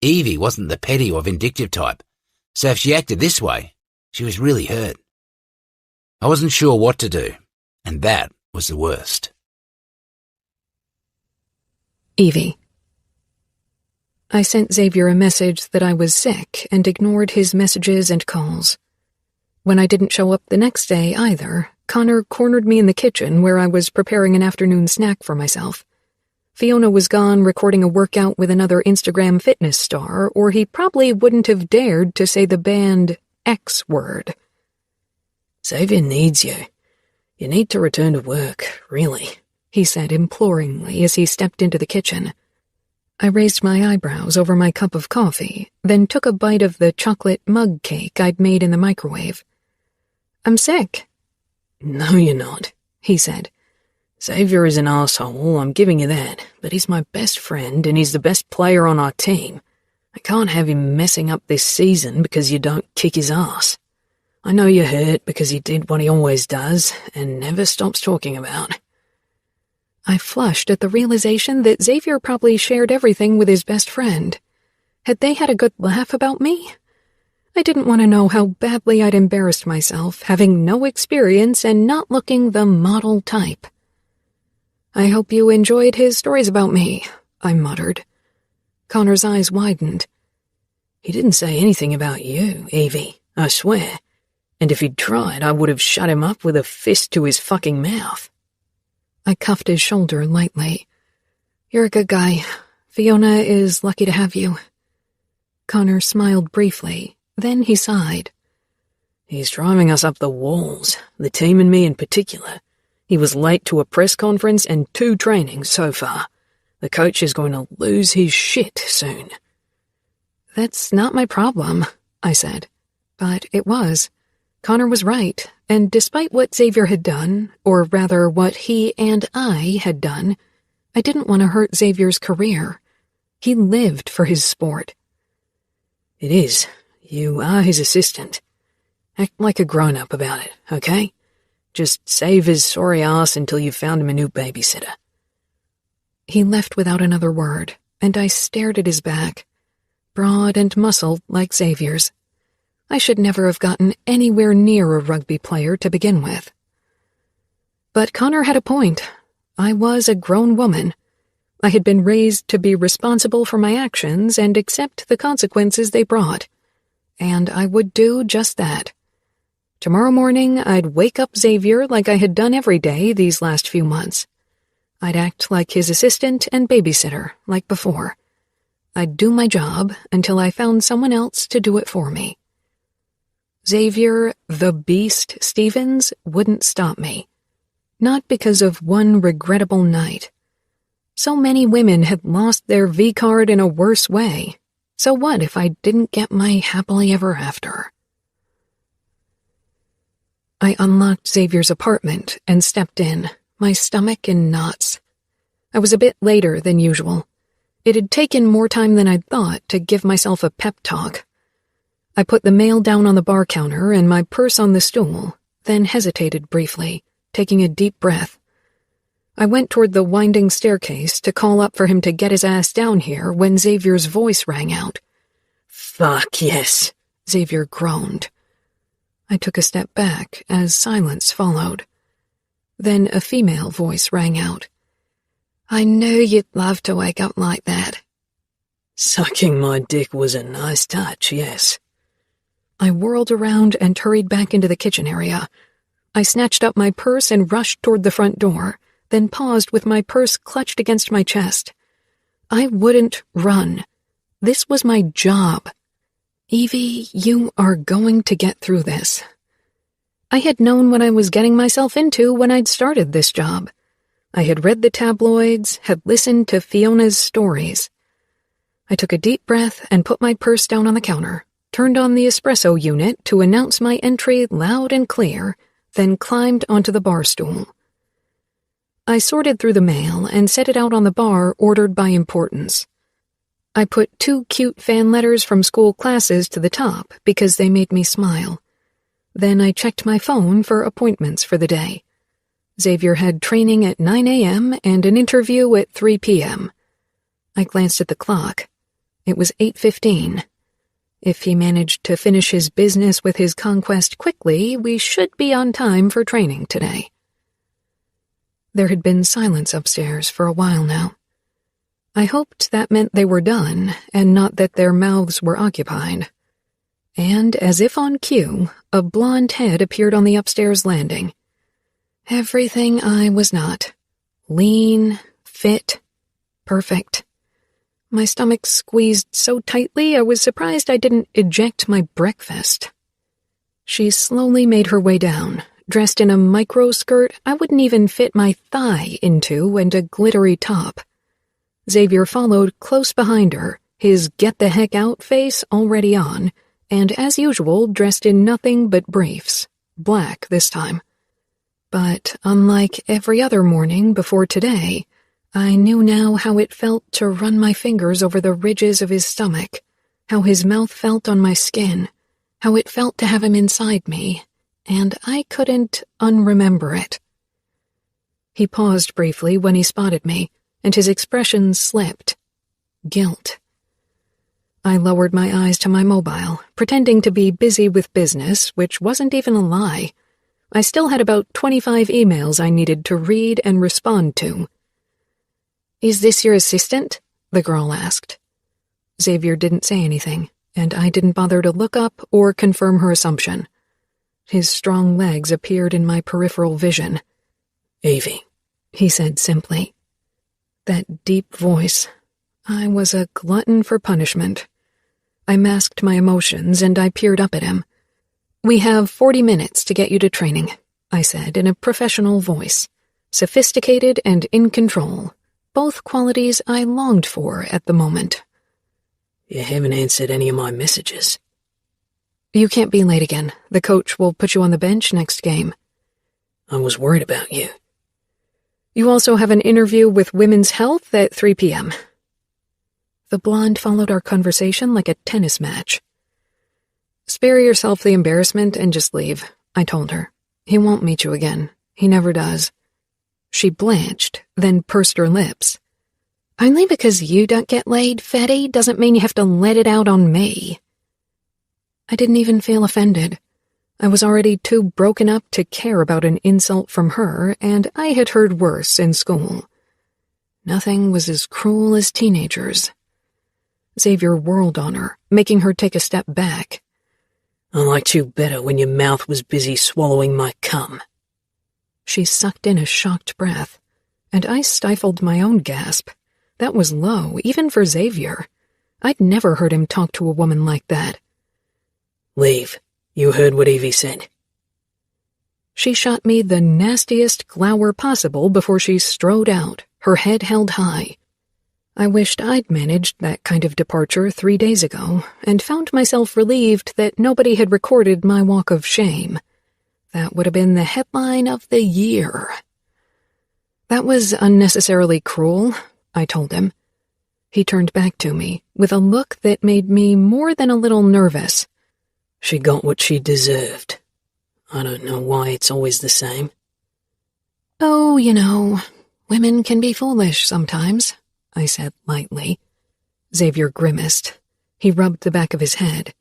Evie wasn't the petty or vindictive type, so if she acted this way, she was really hurt. I wasn't sure what to do, and that was the worst. Evie. I sent Xavier a message that I was sick and ignored his messages and calls. When I didn't show up the next day either, Connor cornered me in the kitchen where I was preparing an afternoon snack for myself. Fiona was gone recording a workout with another Instagram fitness star, or he probably wouldn't have dared to say the banned X word. Xavier needs you. You need to return to work, really, he said imploringly as he stepped into the kitchen. I raised my eyebrows over my cup of coffee, then took a bite of the chocolate mug cake I'd made in the microwave. I'm sick. No, you're not, he said. Xavier is an asshole, I'm giving you that, but he's my best friend and he's the best player on our team. I can't have him messing up this season because you don't kick his ass. I know you're hurt because he did what he always does and never stops talking about. I flushed at the realization that Xavier probably shared everything with his best friend. Had they had a good laugh about me? I didn't want to know how badly I'd embarrassed myself, having no experience and not looking the model type. I hope you enjoyed his stories about me, I muttered. Connor's eyes widened. He didn't say anything about you, Evie, I swear. And if he'd tried, I would have shut him up with a fist to his fucking mouth. I cuffed his shoulder lightly. You're a good guy. Fiona is lucky to have you. Connor smiled briefly, then he sighed. He's driving us up the walls, the team and me in particular. He was late to a press conference and 2 trainings so far. The coach is going to lose his shit soon. That's not my problem, I said. But it was. Connor was right, and despite what Xavier had done, or rather what he and I had done, I didn't want to hurt Xavier's career. He lived for his sport. It is. You are his assistant. Act like a grown-up about it, okay? Just save his sorry ass until you've found him a new babysitter. He left without another word, and I stared at his back, broad and muscled like Xavier's. I should never have gotten anywhere near a rugby player to begin with. But Connor had a point. I was a grown woman. I had been raised to be responsible for my actions and accept the consequences they brought. And I would do just that. Tomorrow morning, I'd wake up Xavier like I had done every day these last few months. I'd act like his assistant and babysitter, like before. I'd do my job until I found someone else to do it for me. Xavier, the Beast Stevens, wouldn't stop me. Not because of one regrettable night. So many women had lost their V-card in a worse way. So what if I didn't get my happily ever after? I unlocked Xavier's apartment and stepped in, my stomach in knots. I was a bit later than usual. It had taken more time than I'd thought to give myself a pep talk. I put the mail down on the bar counter and my purse on the stool, then hesitated briefly, taking a deep breath. I went toward the winding staircase to call up for him to get his ass down here when Xavier's voice rang out. Fuck yes, Xavier groaned. I took a step back as silence followed. Then a female voice rang out. I knew you'd love to wake up like that. Sucking my dick was a nice touch, yes. I whirled around and hurried back into the kitchen area. I snatched up my purse and rushed toward the front door, then paused with my purse clutched against my chest. I wouldn't run. This was my job. Evie, you are going to get through this. I had known what I was getting myself into when I'd started this job. I had read the tabloids, had listened to Fiona's stories. I took a deep breath and put my purse down on the counter, turned on the espresso unit to announce my entry loud and clear, then climbed onto the bar stool. I sorted through the mail and set it out on the bar ordered by importance. I put 2 cute fan letters from school classes to the top because they made me smile. Then I checked my phone for appointments for the day. Xavier had training at 9 a.m. and an interview at 3 p.m. I glanced at the clock. It was 8:15. If he managed to finish his business with his conquest quickly, we should be on time for training today. There had been silence upstairs for a while now. I hoped that meant they were done, and not that their mouths were occupied. And, as if on cue, a blonde head appeared on the upstairs landing. Everything I was not. Lean, fit, perfect. My stomach squeezed so tightly I was surprised I didn't eject my breakfast. She slowly made her way down, dressed in a micro-skirt I wouldn't even fit my thigh into and a glittery top. Xavier followed close behind her, his get-the-heck-out face already on, and as usual dressed in nothing but briefs, black this time. But unlike every other morning before today, I knew now how it felt to run my fingers over the ridges of his stomach, how his mouth felt on my skin, how it felt to have him inside me, and I couldn't unremember it. He paused briefly when he spotted me, and his expression slipped. Guilt. I lowered my eyes to my mobile, pretending to be busy with business, which wasn't even a lie. I still had about 25 emails I needed to read and respond to. "Is this your assistant?" the girl asked. Xavier didn't say anything, and I didn't bother to look up or confirm her assumption. His strong legs appeared in my peripheral vision. "Evie," he said simply. That deep voice. I was a glutton for punishment. I masked my emotions and I peered up at him. "We have 40 minutes to get you to training," I said in a professional voice. Sophisticated and in control, both qualities I longed for at the moment. "You haven't answered any of my messages." "You can't be late again. The coach will put you on the bench next game." "I was worried about you." "You also have an interview with Women's Health at 3 p.m. The blonde followed our conversation like a tennis match. Spare yourself the embarrassment and just leave, I told her. He won't meet you again. He never does. She blanched, then pursed her lips. Only because you don't get laid, fatty, doesn't mean you have to let it out on me. I didn't even feel offended. I was already too broken up to care about an insult from her, and I had heard worse in school. Nothing was as cruel as teenagers. Xavier whirled on her, making her take a step back. I liked you better when your mouth was busy swallowing my cum. She sucked in a shocked breath, and I stifled my own gasp. That was low, even for Xavier. I'd never heard him talk to a woman like that. Leave. You heard what Evie said. She shot me the nastiest glower possible before she strode out, her head held high. I wished I'd managed that kind of departure 3 days ago, and found myself relieved that nobody had recorded my walk of shame. That would have been the headline of the year. That was unnecessarily cruel, I told him. He turned back to me, with a look that made me more than a little nervous. She got what she deserved. I don't know why it's always the same. Oh, you know, women can be foolish sometimes, I said lightly. Xavier grimaced. He rubbed the back of his head.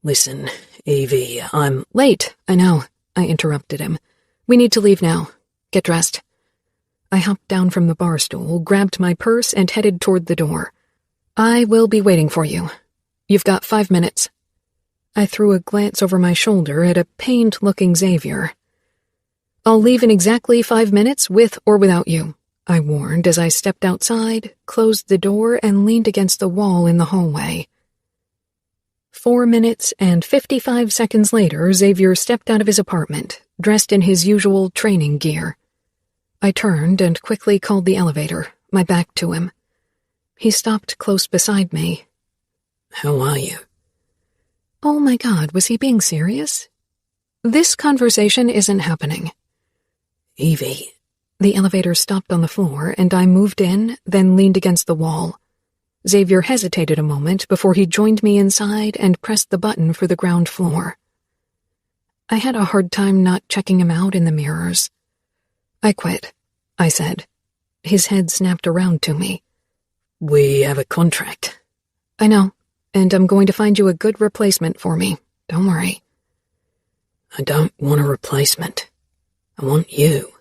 Listen, Evie, I'm late, I know, I interrupted him. We need to leave now. Get dressed. I hopped down from the bar stool, grabbed my purse, and headed toward the door. I will be waiting for you. You've got 5 minutes. I threw a glance over my shoulder at a pained-looking Xavier. I'll leave in exactly 5 minutes, with or without you, I warned as I stepped outside, closed the door, and leaned against the wall in the hallway. 4 minutes and 55 seconds later, Xavier stepped out of his apartment, dressed in his usual training gear. I turned and quickly called the elevator, my back to him. He stopped close beside me. How are you? Oh my God, was he being serious? This conversation isn't happening. Evie. The elevator stopped on the floor, and I moved in, then leaned against the wall. Xavier hesitated a moment before he joined me inside and pressed the button for the ground floor. I had a hard time not checking him out in the mirrors. I quit, I said. His head snapped around to me. We have a contract. I know, and I'm going to find you a good replacement for me. Don't worry. I don't want a replacement. I want you.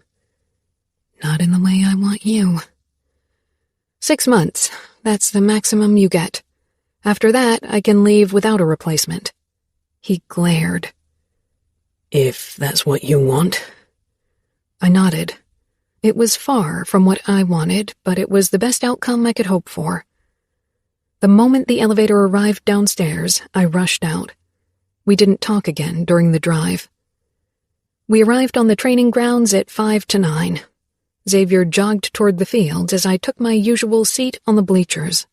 Not in the way I want you. 6 months. That's the maximum you get. After that, I can leave without a replacement. He glared. If that's what you want. I nodded. It was far from what I wanted, but it was the best outcome I could hope for. The moment the elevator arrived downstairs, I rushed out. We didn't talk again during the drive. We arrived on the training grounds at 5 to 9. Xavier jogged toward the fields as I took my usual seat on the bleachers.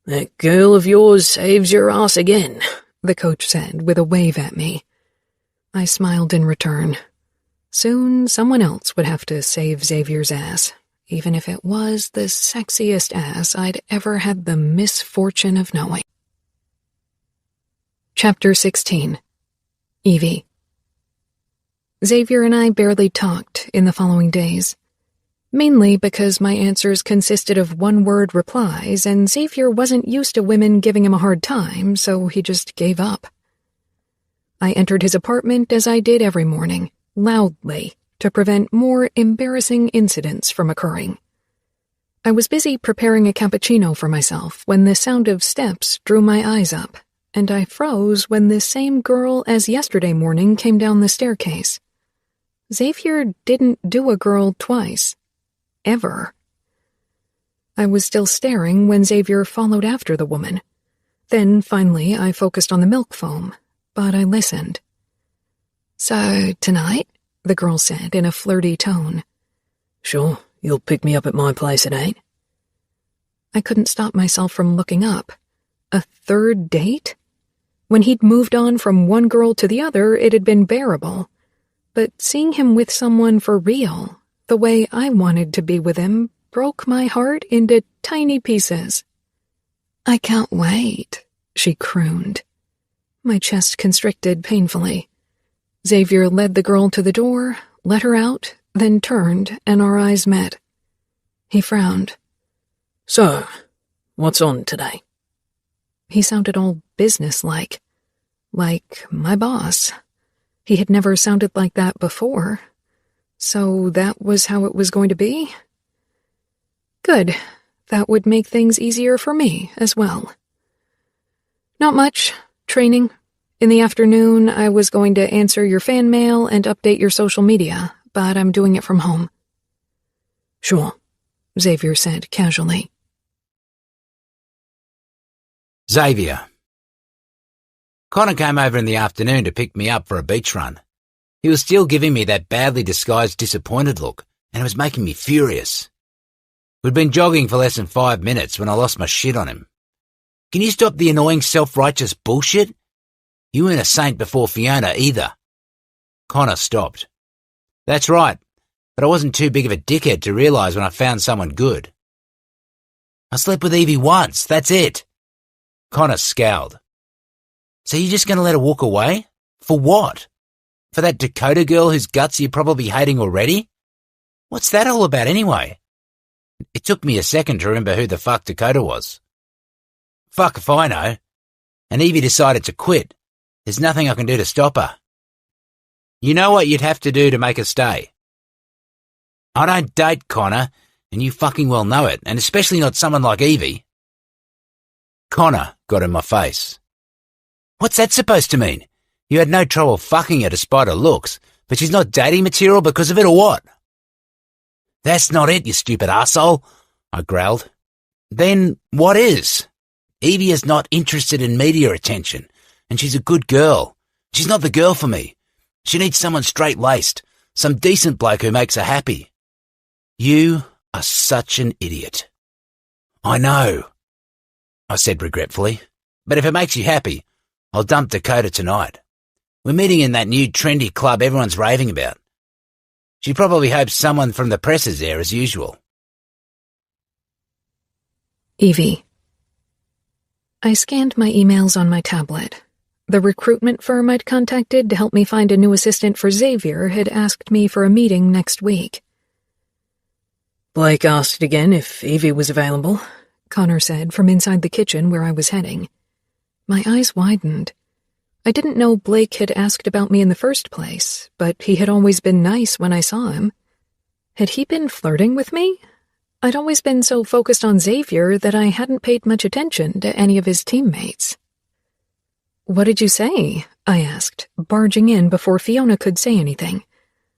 That girl of yours saves your ass again, the coach said with a wave at me. I smiled in return. Soon someone else would have to save Xavier's ass, even if it was the sexiest ass I'd ever had the misfortune of knowing. Chapter 16. Evie. Xavier and I barely talked in the following days, mainly because my answers consisted of one-word replies, and Xavier wasn't used to women giving him a hard time, so he just gave up. I entered his apartment as I did every morning, loudly, to prevent more embarrassing incidents from occurring. I was busy preparing a cappuccino for myself when the sound of steps drew my eyes up, and I froze when the same girl as yesterday morning came down the staircase. Xavier didn't do a girl twice. Ever. I was still staring when Xavier followed after the woman. Then, finally, I focused on the milk foam, but I listened. So, tonight? The girl said in a flirty tone. Sure, you'll pick me up at my place at 8. I couldn't stop myself from looking up. A third date? When he'd moved on from one girl to the other, it had been bearable. But seeing him with someone for real, the way I wanted to be with him, broke my heart into tiny pieces. I can't wait, she crooned. My chest constricted painfully. Xavier led the girl to the door, let her out, then turned, and our eyes met. He frowned. So, what's on today? He sounded all businesslike. Like my boss. He had never sounded like that before. So that was how it was going to be? Good. That would make things easier for me as well. Not much. Training. In the afternoon, I was going to answer your fan mail and update your social media, but I'm doing it from home. Sure, Xavier said casually. Xavier. Connor came over in the afternoon to pick me up for a beach run. He was still giving me that badly disguised disappointed look, and it was making me furious. We'd been jogging for less than 5 minutes when I lost my shit on him. Can you stop the annoying self-righteous bullshit? You weren't a saint before Fiona either. Connor stopped. That's right, but I wasn't too big of a dickhead to realise when I found someone good. I slept with Evie once, that's it. Connor scowled. So you're just going to let her walk away? For what? For that Dakota girl whose guts you're probably hating already? What's that all about anyway? It took me a second to remember who the fuck Dakota was. Fuck if I know. And Evie decided to quit. There's nothing I can do to stop her. You know what you'd have to do to make her stay? I don't date Connor, and you fucking well know it, and especially not someone like Evie. Connor got in my face. What's that supposed to mean? You had no trouble fucking her despite her looks, but she's not dating material because of it or what? That's not it, you stupid arsehole, I growled. Then what is? Evie is not interested in media attention, and she's a good girl. She's not the girl for me. She needs someone straight-laced, some decent bloke who makes her happy. You are such an idiot. I know, I said regretfully, but if it makes you happy, I'll dump Dakota tonight. We're meeting in that new trendy club everyone's raving about. She probably hopes someone from the press is there as usual. Evie. I scanned my emails on my tablet. The recruitment firm I'd contacted to help me find a new assistant for Xavier had asked me for a meeting next week. Blake asked again if Evie was available, Connor said from inside the kitchen where I was heading. My eyes widened. I didn't know Blake had asked about me in the first place, but he had always been nice when I saw him. Had he been flirting with me? I'd always been so focused on Xavier that I hadn't paid much attention to any of his teammates. What did you say? I asked, barging in before Fiona could say anything.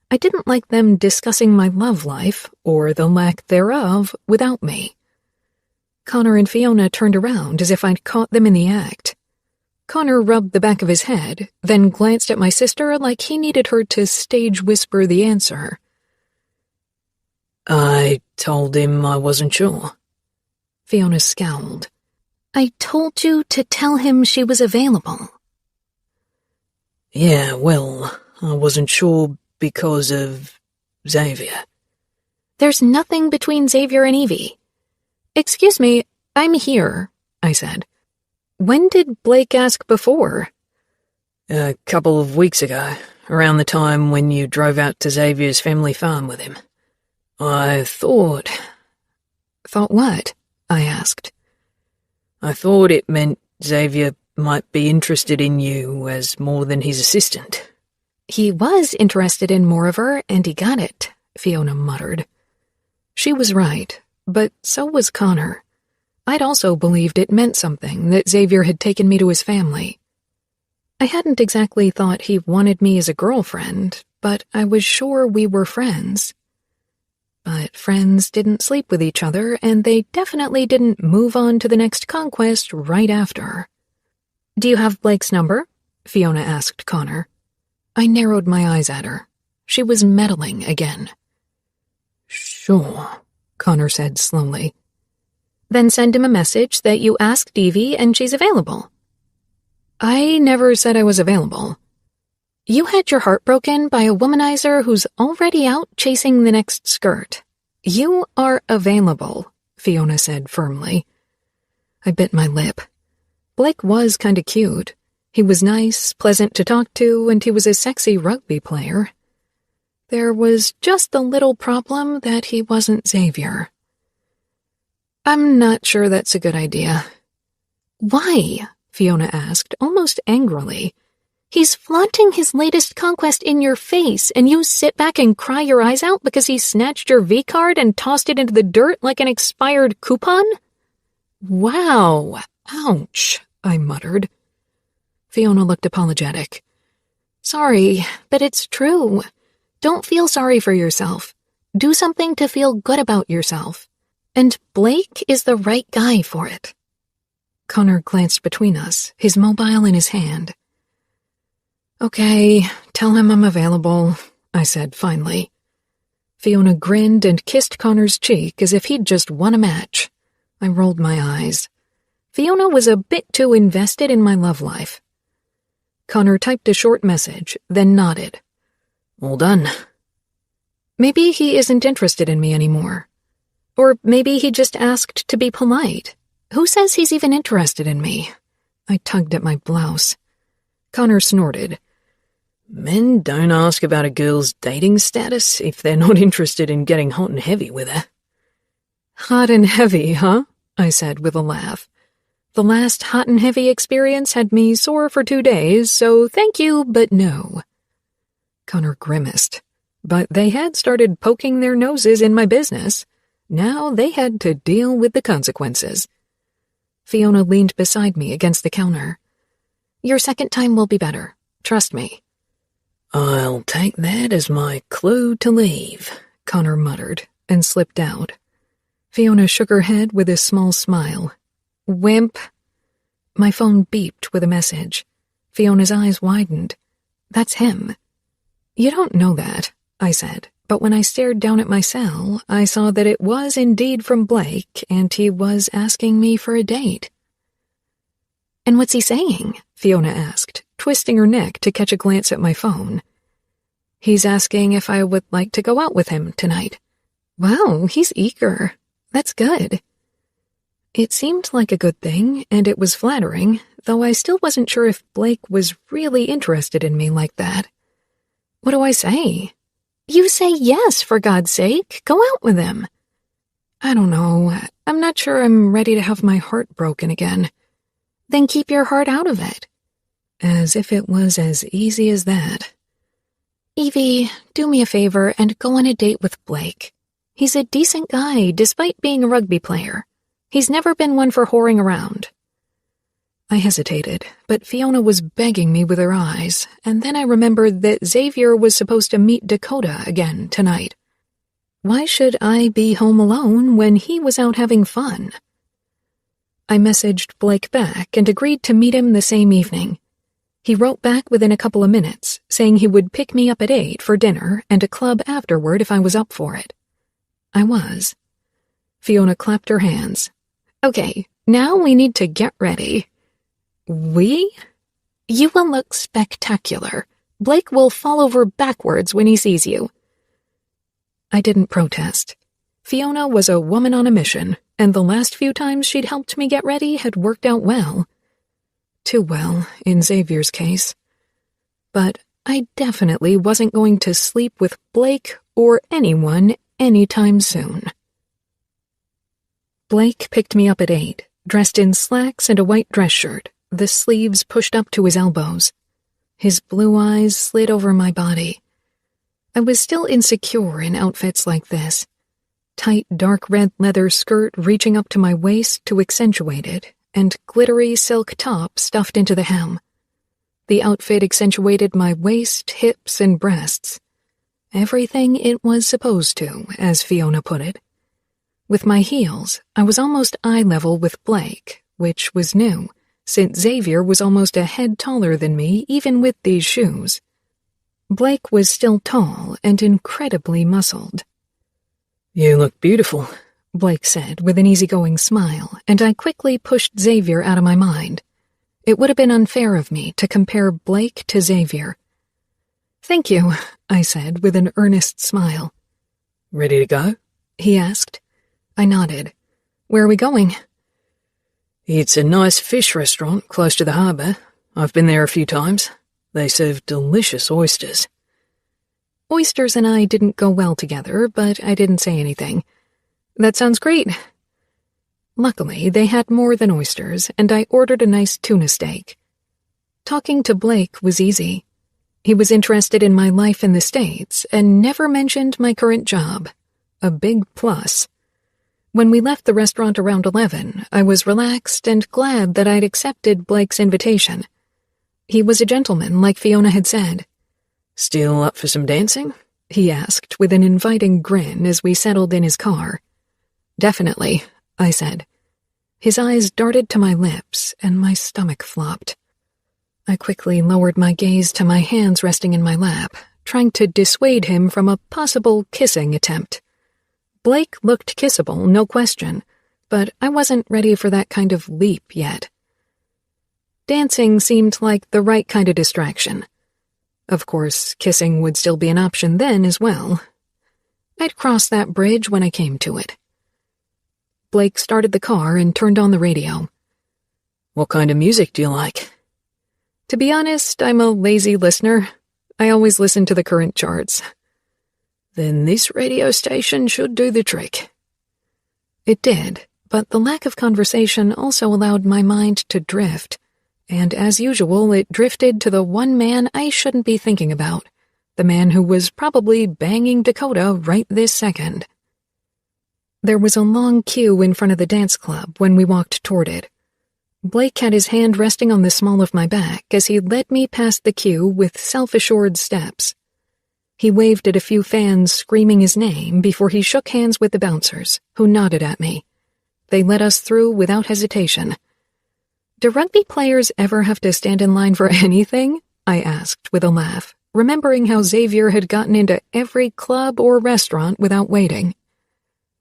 I didn't like them discussing my love life, or the lack thereof, without me. Connor and Fiona turned around as if I'd caught them in the act. Connor rubbed the back of his head, then glanced at my sister like he needed her to stage whisper the answer. I told him I wasn't sure. Fiona scowled. I told you to tell him she was available. Yeah, well, I wasn't sure because of Xavier. There's nothing between Xavier and Evie. Excuse me, I'm here, I said. When did Blake ask before? A couple of weeks ago, around the time when you drove out to Xavier's family farm with him. I thought... Thought what? I asked. I thought it meant Xavier might be interested in you as more than his assistant. He was interested in more of her, and he got it, Fiona muttered. She was right, but so was Connor. I'd also believed it meant something that Xavier had taken me to his family. I hadn't exactly thought he wanted me as a girlfriend, but I was sure we were friends. But friends didn't sleep with each other, and they definitely didn't move on to the next conquest right after. Do you have Blake's number? Fiona asked Connor. I narrowed my eyes at her. She was meddling again. Sure, Connor said slowly. Then send him a message that you asked Evie and she's available. I never said I was available. You had your heart broken by a womanizer who's already out chasing the next skirt. You are available, Fiona said firmly. I bit my lip. Blake was kinda cute. He was nice, pleasant to talk to, and he was a sexy rugby player. There was just the little problem that he wasn't Xavier. I'm not sure that's a good idea. Why? Fiona asked, almost angrily. He's flaunting his latest conquest in your face, and you sit back and cry your eyes out because he snatched your V-card and tossed it into the dirt like an expired coupon? Wow, ouch, I muttered. Fiona looked apologetic. Sorry, but it's true. Don't feel sorry for yourself. Do something to feel good about yourself. And Blake is the right guy for it. Connor glanced between us, his mobile in his hand. Okay, tell him I'm available, I said finally. Fiona grinned and kissed Connor's cheek as if he'd just won a match. I rolled my eyes. Fiona was a bit too invested in my love life. Connor typed a short message, then nodded. All done. Maybe he isn't interested in me anymore. Or maybe he just asked to be polite. Who says he's even interested in me? I tugged at my blouse. Connor snorted. Men don't ask about a girl's dating status if they're not interested in getting hot and heavy with her. Hot and heavy, huh? I said with a laugh. The last hot and heavy experience had me sore for 2 days, so thank you, but no. Connor grimaced. But they had started poking their noses in my business. Now they had to deal with the consequences. Fiona leaned beside me against the counter. Your second time will be better. Trust me. I'll take that as my clue to leave, Connor muttered, and slipped out. Fiona shook her head with a small smile. Wimp. My phone beeped with a message. Fiona's eyes widened. That's him. You don't know that, I said, but when I stared down at my cell, I saw that it was indeed from Blake, and he was asking me for a date. And what's he saying? Fiona asked, twisting her neck to catch a glance at my phone. He's asking if I would like to go out with him tonight. Wow, he's eager. That's good. It seemed like a good thing, and it was flattering, though I still wasn't sure if Blake was really interested in me like that. What do I say? You say yes, for God's sake. Go out with him. I don't know. I'm not sure I'm ready to have my heart broken again. Then keep your heart out of it. As if it was as easy as that. Evie, do me a favor and go on a date with Blake. He's a decent guy, despite being a rugby player. He's never been one for whoring around. I hesitated, but Fiona was begging me with her eyes, and then I remembered that Xavier was supposed to meet Dakota again tonight. Why should I be home alone when he was out having fun? I messaged Blake back and agreed to meet him the same evening. He wrote back within a couple of minutes, saying he would pick me up at 8 for dinner and a club afterward if I was up for it. I was. Fiona clapped her hands. Okay, now we need to get ready. We? You will look spectacular. Blake will fall over backwards when he sees you. I didn't protest. Fiona was a woman on a mission, and the last few times she'd helped me get ready had worked out well. Too well, in Xavier's case. But I definitely wasn't going to sleep with Blake or anyone anytime soon. Blake picked me up at 8, dressed in slacks and a white dress shirt, the sleeves pushed up to his elbows. His blue eyes slid over my body. I was still insecure in outfits like this. Tight dark red leather skirt reaching up to my waist to accentuate it, and glittery silk top stuffed into the hem. The outfit accentuated my waist, hips, and breasts. Everything it was supposed to, as Fiona put it. With my heels, I was almost eye level with Blake, which was new, since Xavier was almost a head taller than me even with these shoes. Blake was still tall and incredibly muscled. You look beautiful, Blake said with an easygoing smile, and I quickly pushed Xavier out of my mind. It would have been unfair of me to compare Blake to Xavier. Thank you, I said with an earnest smile. Ready to go? He asked. I nodded. Where are we going? It's a nice fish restaurant close to the harbor. I've been there a few times. They serve delicious oysters. Oysters and I didn't go well together, but I didn't say anything. That sounds great. Luckily, they had more than oysters, and I ordered a nice tuna steak. Talking to Blake was easy. He was interested in my life in the States and never mentioned my current job. A big plus. When we left the restaurant around 11, I was relaxed and glad that I'd accepted Blake's invitation. He was a gentleman, like Fiona had said. Still up for some dancing? He asked with an inviting grin as we settled in his car. Definitely, I said. His eyes darted to my lips, and my stomach flopped. I quickly lowered my gaze to my hands resting in my lap, trying to dissuade him from a possible kissing attempt. Blake looked kissable, no question, but I wasn't ready for that kind of leap yet. Dancing seemed like the right kind of distraction. Of course, kissing would still be an option then as well. I'd cross that bridge when I came to it. Blake started the car and turned on the radio. What kind of music do you like? To be honest, I'm a lazy listener. I always listen to the current charts. Then this radio station should do the trick. It did, but the lack of conversation also allowed my mind to drift, and as usual, it drifted to the one man I shouldn't be thinking about, the man who was probably banging Dakota right this second. There was a long queue in front of the dance club when we walked toward it. Blake had his hand resting on the small of my back as he led me past the queue with self-assured steps. He waved at a few fans screaming his name before he shook hands with the bouncers, who nodded at me. They let us through without hesitation. Do rugby players ever have to stand in line for anything? I asked with a laugh, remembering how Xavier had gotten into every club or restaurant without waiting.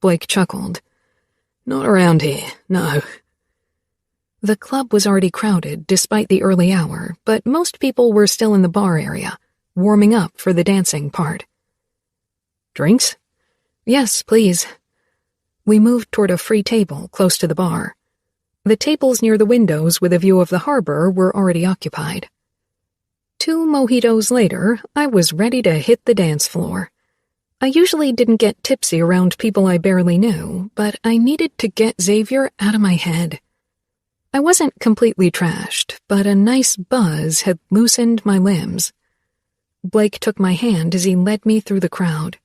Blake chuckled. Not around here, no. The club was already crowded despite the early hour, but most people were still in the bar area, warming up for the dancing part. Drinks? Yes, please. We moved toward a free table close to the bar. The tables near the windows with a view of the harbor were already occupied. 2 mojitos later, I was ready to hit the dance floor. I usually didn't get tipsy around people I barely knew, but I needed to get Xavier out of my head. I wasn't completely trashed, but a nice buzz had loosened my limbs. Blake took my hand as he led me through the crowd.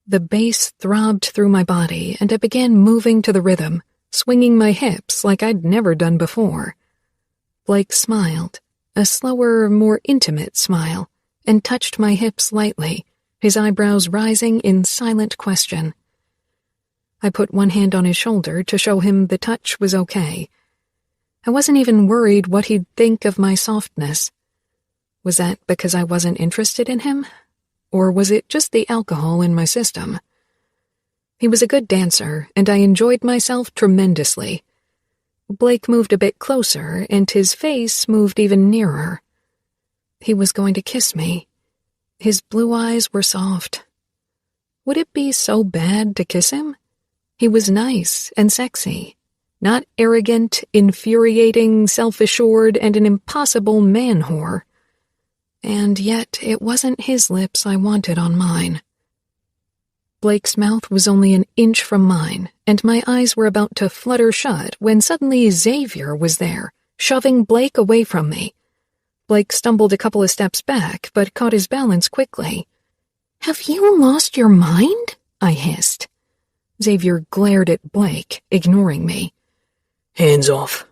The bass throbbed through my body, and I began moving to the rhythm, swinging my hips like I'd never done before. Blake smiled, a slower, more intimate smile, and touched my hips lightly, his eyebrows rising in silent question. I put one hand on his shoulder to show him the touch was okay. I wasn't even worried what he'd think of my softness. Was that because I wasn't interested in him? Or was it just the alcohol in my system? He was a good dancer, and I enjoyed myself tremendously. Blake moved a bit closer, and his face moved even nearer. He was going to kiss me. His blue eyes were soft. Would it be so bad to kiss him? He was nice and sexy. Not arrogant, infuriating, self-assured, and an impossible man-whore. And yet it wasn't his lips I wanted on mine. Blake's mouth was only an inch from mine, and my eyes were about to flutter shut when suddenly Xavier was there, shoving Blake away from me. Blake stumbled a couple of steps back, but caught his balance quickly. "Have you lost your mind?" I hissed. Xavier glared at Blake, ignoring me. Hands off.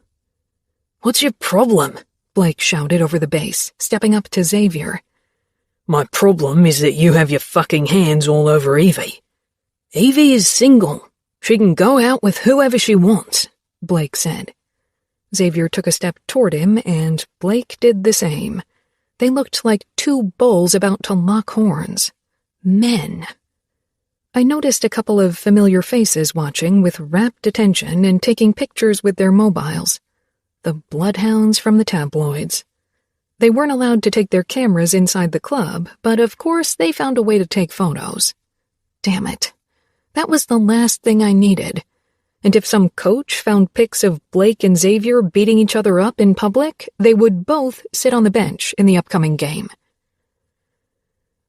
"What's your problem?" Blake shouted over the bass, stepping up to Xavier. My problem is that you have your fucking hands all over Evie. Evie is single. She can go out with whoever she wants, Blake said. Xavier took a step toward him, and Blake did the same. They looked like 2 bulls about to lock horns. Men. I noticed a couple of familiar faces watching with rapt attention and taking pictures with their mobiles. The bloodhounds from the tabloids. They weren't allowed to take their cameras inside the club, but of course they found a way to take photos. Damn it. That was the last thing I needed. and if some coach found pics of Blake and Xavier beating each other up in public, they would both sit on the bench in the upcoming game.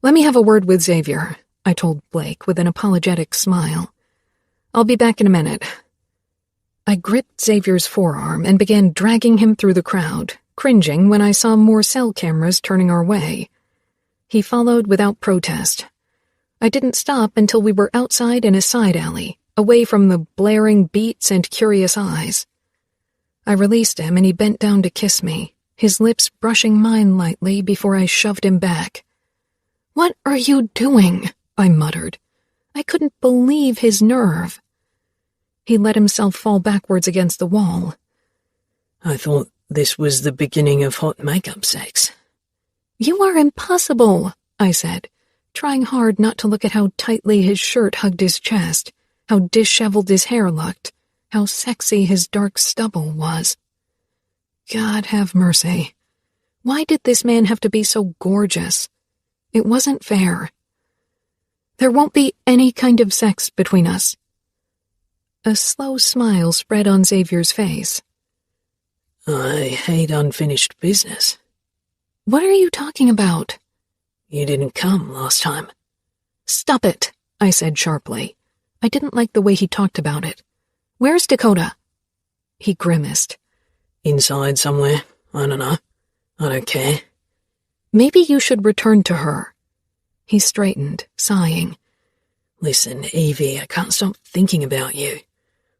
"Let me have a word with Xavier," I told Blake with an apologetic smile. "I'll be back in a minute." I gripped Xavier's forearm and began dragging him through the crowd, cringing when I saw more cell cameras turning our way. He followed without protest. I didn't stop until we were outside in a side alley, away from the blaring beats and curious eyes. I released him and he bent down to kiss me, his lips brushing mine lightly before I shoved him back. "What are you doing?" I muttered. I couldn't believe his nerve. He let himself fall backwards against the wall. "I thought this was the beginning of hot makeup sex." "You are impossible," I said, trying hard not to look at how tightly his shirt hugged his chest, how disheveled his hair looked, how sexy his dark stubble was. God have mercy. Why did this man have to be so gorgeous? It wasn't fair. "There won't be any kind of sex between us." A slow smile spread on Xavier's face. "I hate unfinished business." "What are you talking about?" "You didn't come last time." "Stop it," I said sharply. I didn't like the way he talked about it. "Where's Dakota?" He grimaced. "Inside somewhere. I don't know. I don't care." "Maybe you should return to her." He straightened, sighing. "Listen, Evie, I can't stop thinking about you.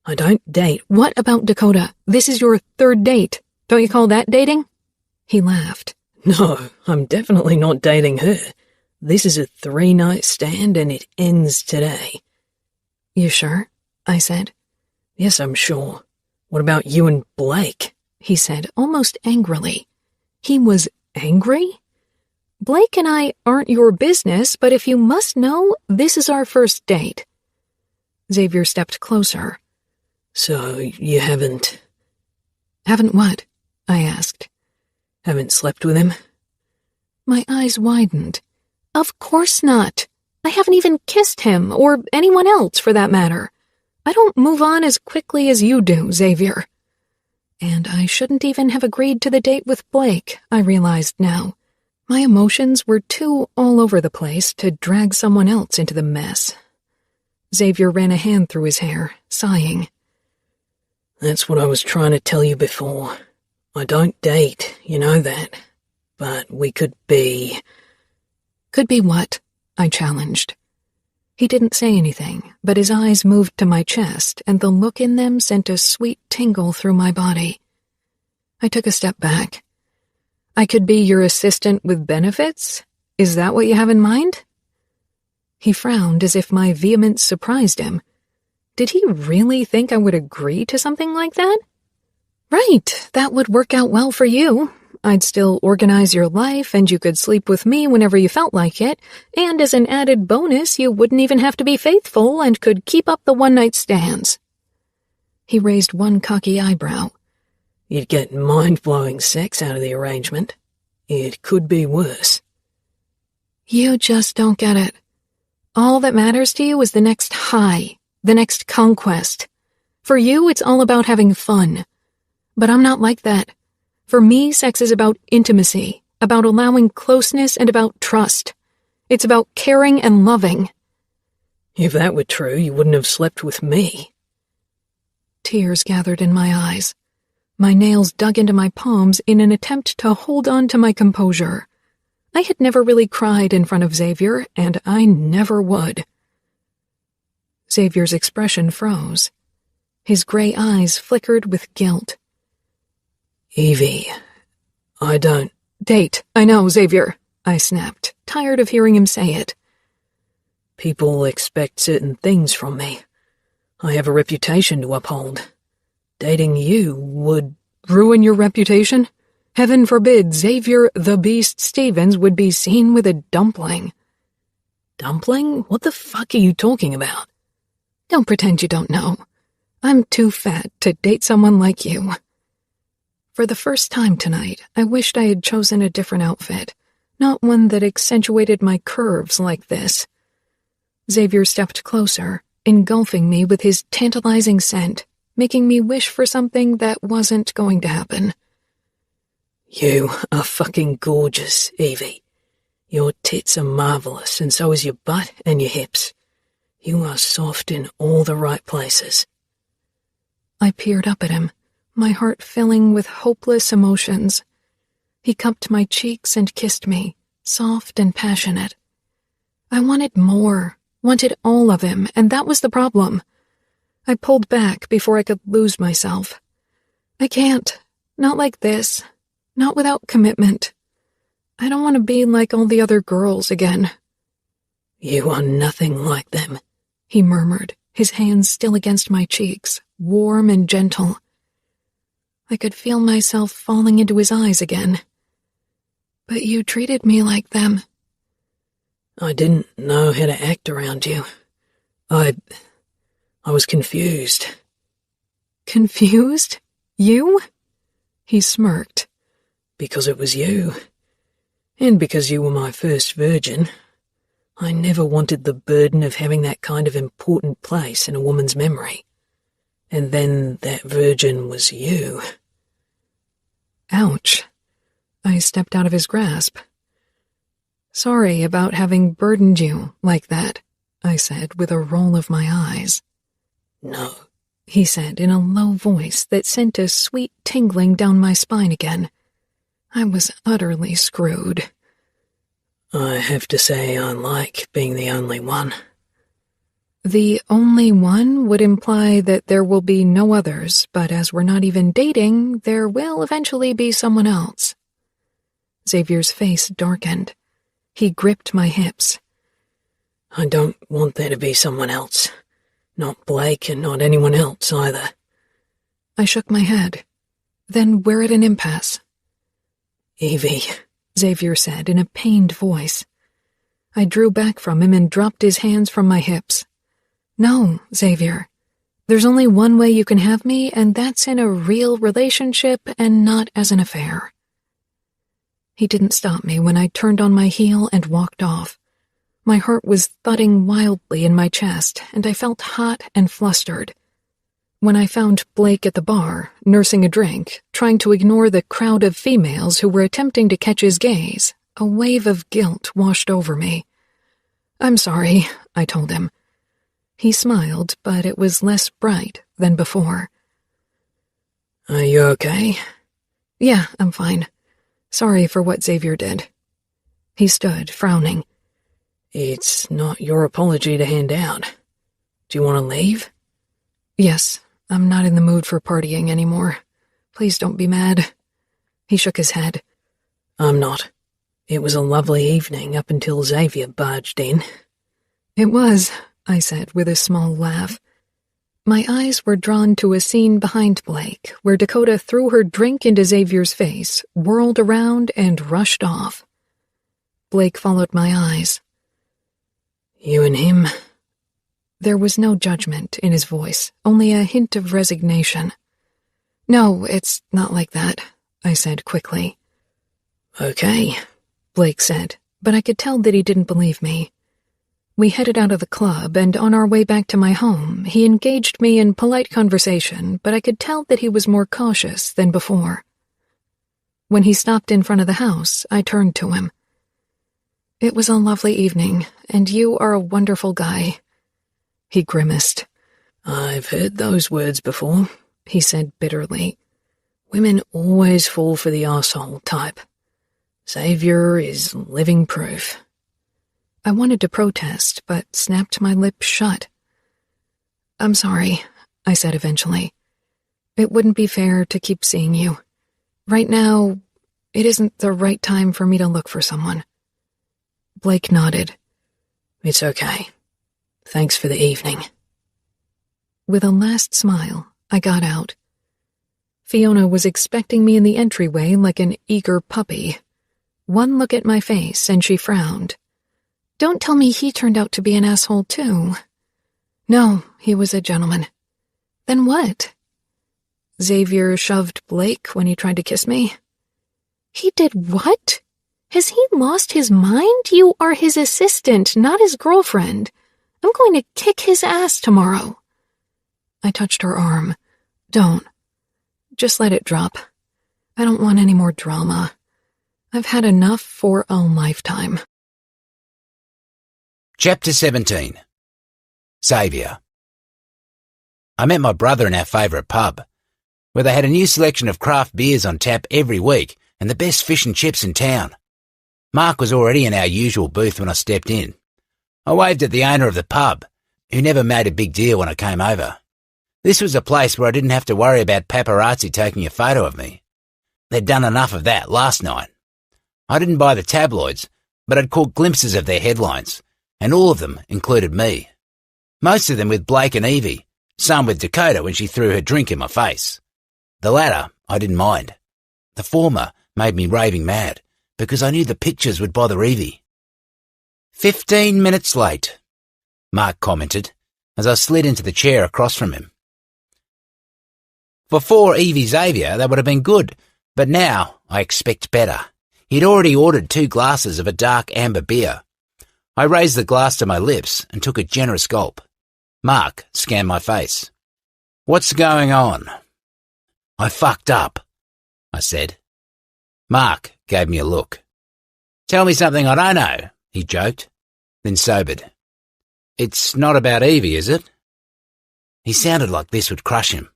I don't date." "What about Dakota? This is your third date. Don't you call that dating?" He laughed. "No, I'm definitely not dating her. This is a 3-night stand and it ends today." "You sure?" I said. "Yes, I'm sure. What about you and Blake?" He said, almost angrily. He was angry? "Blake and I aren't your business, but if you must know, this is our first date." Xavier stepped closer. "So you haven't—" "Haven't what?" I asked. "Haven't slept with him?" My eyes widened. "Of course not. I haven't even kissed him, or anyone else for that matter. I don't move on as quickly as you do, Xavier." And I shouldn't even have agreed to the date with Blake, I realized now. My emotions were too all over the place to drag someone else into the mess. Xavier ran a hand through his hair, sighing. "That's what I was trying to tell you before. I don't date, you know that. But we could be—" "Could be what?" I challenged. He didn't say anything, but his eyes moved to my chest, and the look in them sent a sweet tingle through my body. I took a step back. "I could be your assistant with benefits? Is that what you have in mind?" He frowned as if my vehemence surprised him. Did he really think I would agree to something like that? "Right, that would work out well for you. I'd still organize your life, and you could sleep with me whenever you felt like it, and as an added bonus, you wouldn't even have to be faithful and could keep up the one-night stands." He raised one cocky eyebrow. "You'd get mind-blowing sex out of the arrangement. It could be worse." "You just don't get it. All that matters to you is the next high, the next conquest. For you, it's all about having fun. But I'm not like that. For me, sex is about intimacy, about allowing closeness, and about trust. It's about caring and loving." "If that were true, you wouldn't have slept with me." Tears gathered in my eyes. My nails dug into my palms in an attempt to hold on to my composure. I had never really cried in front of Xavier, and I never would. Xavier's expression froze. His gray eyes flickered with guilt. "Evie, I don't—" "Date, I know, Xavier," I snapped, tired of hearing him say it. "People expect certain things from me. I have a reputation to uphold. Dating you would—" "Ruin your reputation? Heaven forbid Xavier the Beast Stevens would be seen with a dumpling." "Dumpling? What the fuck are you talking about?" "Don't pretend you don't know. I'm too fat to date someone like you." For the first time tonight, I wished I had chosen a different outfit, not one that accentuated my curves like this. Xavier stepped closer, engulfing me with his tantalizing scent, making me wish for something that wasn't going to happen. You are fucking gorgeous, Evie. Your tits are marvelous, and so is your butt and your hips. You are soft in all the right places. I peered up at him, my heart filling with hopeless emotions. He cupped my cheeks and kissed me, soft and passionate. I wanted more, wanted all of him, and that was the problem. I pulled back before I could lose myself. I can't. Not like this. Not without commitment. I don't want to be like all the other girls again. You are nothing like them, he murmured, his hands still against my cheeks, warm and gentle. I could feel myself falling into his eyes again. But you treated me like them. I didn't know how to act around you. I was confused. Confused? You? He smirked. Because it was you. And because you were my first virgin. I never wanted the burden of having that kind of important place in a woman's memory. And then that virgin was you. Ouch. I stepped out of his grasp. Sorry about having burdened you like that, I said with a roll of my eyes. No, he said in a low voice that sent a sweet tingling down my spine again. I was utterly screwed. I have to say I like being the only one. The only one would imply that there will be no others, but as we're not even dating, there will eventually be someone else. Xavier's face darkened. He gripped my hips. I don't want there to be someone else. Not Blake and not anyone else either. I shook my head. Then we're at an impasse. Evie, Xavier said in a pained voice. I drew back from him and dropped his hands from my hips. No, Xavier. There's only one way you can have me, and that's in a real relationship and not as an affair. He didn't stop me when I turned on my heel and walked off. My heart was thudding wildly in my chest, and I felt hot and flustered. When I found Blake at the bar, nursing a drink, trying to ignore the crowd of females who were attempting to catch his gaze, a wave of guilt washed over me. I'm sorry, I told him. He smiled, but it was less bright than before. Are you okay? Yeah, I'm fine. Sorry for what Xavier did. He stood, frowning. It's not your apology to hand out. Do you want to leave? Yes, I'm not in the mood for partying anymore. Please don't be mad. He shook his head. I'm not. It was a lovely evening up until Xavier barged in. It was, I said with a small laugh. My eyes were drawn to a scene behind Blake, where Dakota threw her drink into Xavier's face, whirled around, and rushed off. Blake followed my eyes. You and him? There was no judgment in his voice, only a hint of resignation. No, it's not like that, I said quickly. Okay, Blake said, but I could tell that he didn't believe me. We headed out of the club, and on our way back to my home, he engaged me in polite conversation, but I could tell that he was more cautious than before. When he stopped in front of the house, I turned to him. It was a lovely evening, and you are a wonderful guy. He grimaced. I've heard those words before, he said bitterly. Women always fall for the arsehole type. Xavier is living proof. I wanted to protest, but snapped my lips shut. I'm sorry, I said eventually. It wouldn't be fair to keep seeing you. Right now, it isn't the right time for me to look for someone. Blake nodded. It's okay. Thanks for the evening. With a last smile, I got out. Fiona was expecting me in the entryway like an eager puppy. One look at my face and she frowned. Don't tell me he turned out to be an asshole too. No, he was a gentleman. Then what? Xavier shoved Blake when he tried to kiss me. He did what? Has he lost his mind? You are his assistant, not his girlfriend. I'm going to kick his ass tomorrow. I touched her arm. Don't. Just let it drop. I don't want any more drama. I've had enough for a lifetime. Chapter 17. Xavier. I met my brother in our favourite pub, where they had a new selection of craft beers on tap every week and the best fish and chips in town. Mark was already in our usual booth when I stepped in. I waved at the owner of the pub, who never made a big deal when I came over. This was a place where I didn't have to worry about paparazzi taking a photo of me. They'd done enough of that last night. I didn't buy the tabloids, but I'd caught glimpses of their headlines, and all of them included me. Most of them with Blake and Evie, some with Dakota when she threw her drink in my face. The latter I didn't mind. The former made me raving mad, because I knew the pictures would bother Evie. 15 minutes late, Mark commented, as I slid into the chair across from him. Before Evie Xavier, that would have been good, but now I expect better. He'd already ordered 2 glasses of a dark amber beer. I raised the glass to my lips and took a generous gulp. Mark scanned my face. What's going on? I fucked up, I said. Mark gave me a look. Tell me something I don't know, he joked, then sobered. It's not about Evie, is it? He sounded like this would crush him.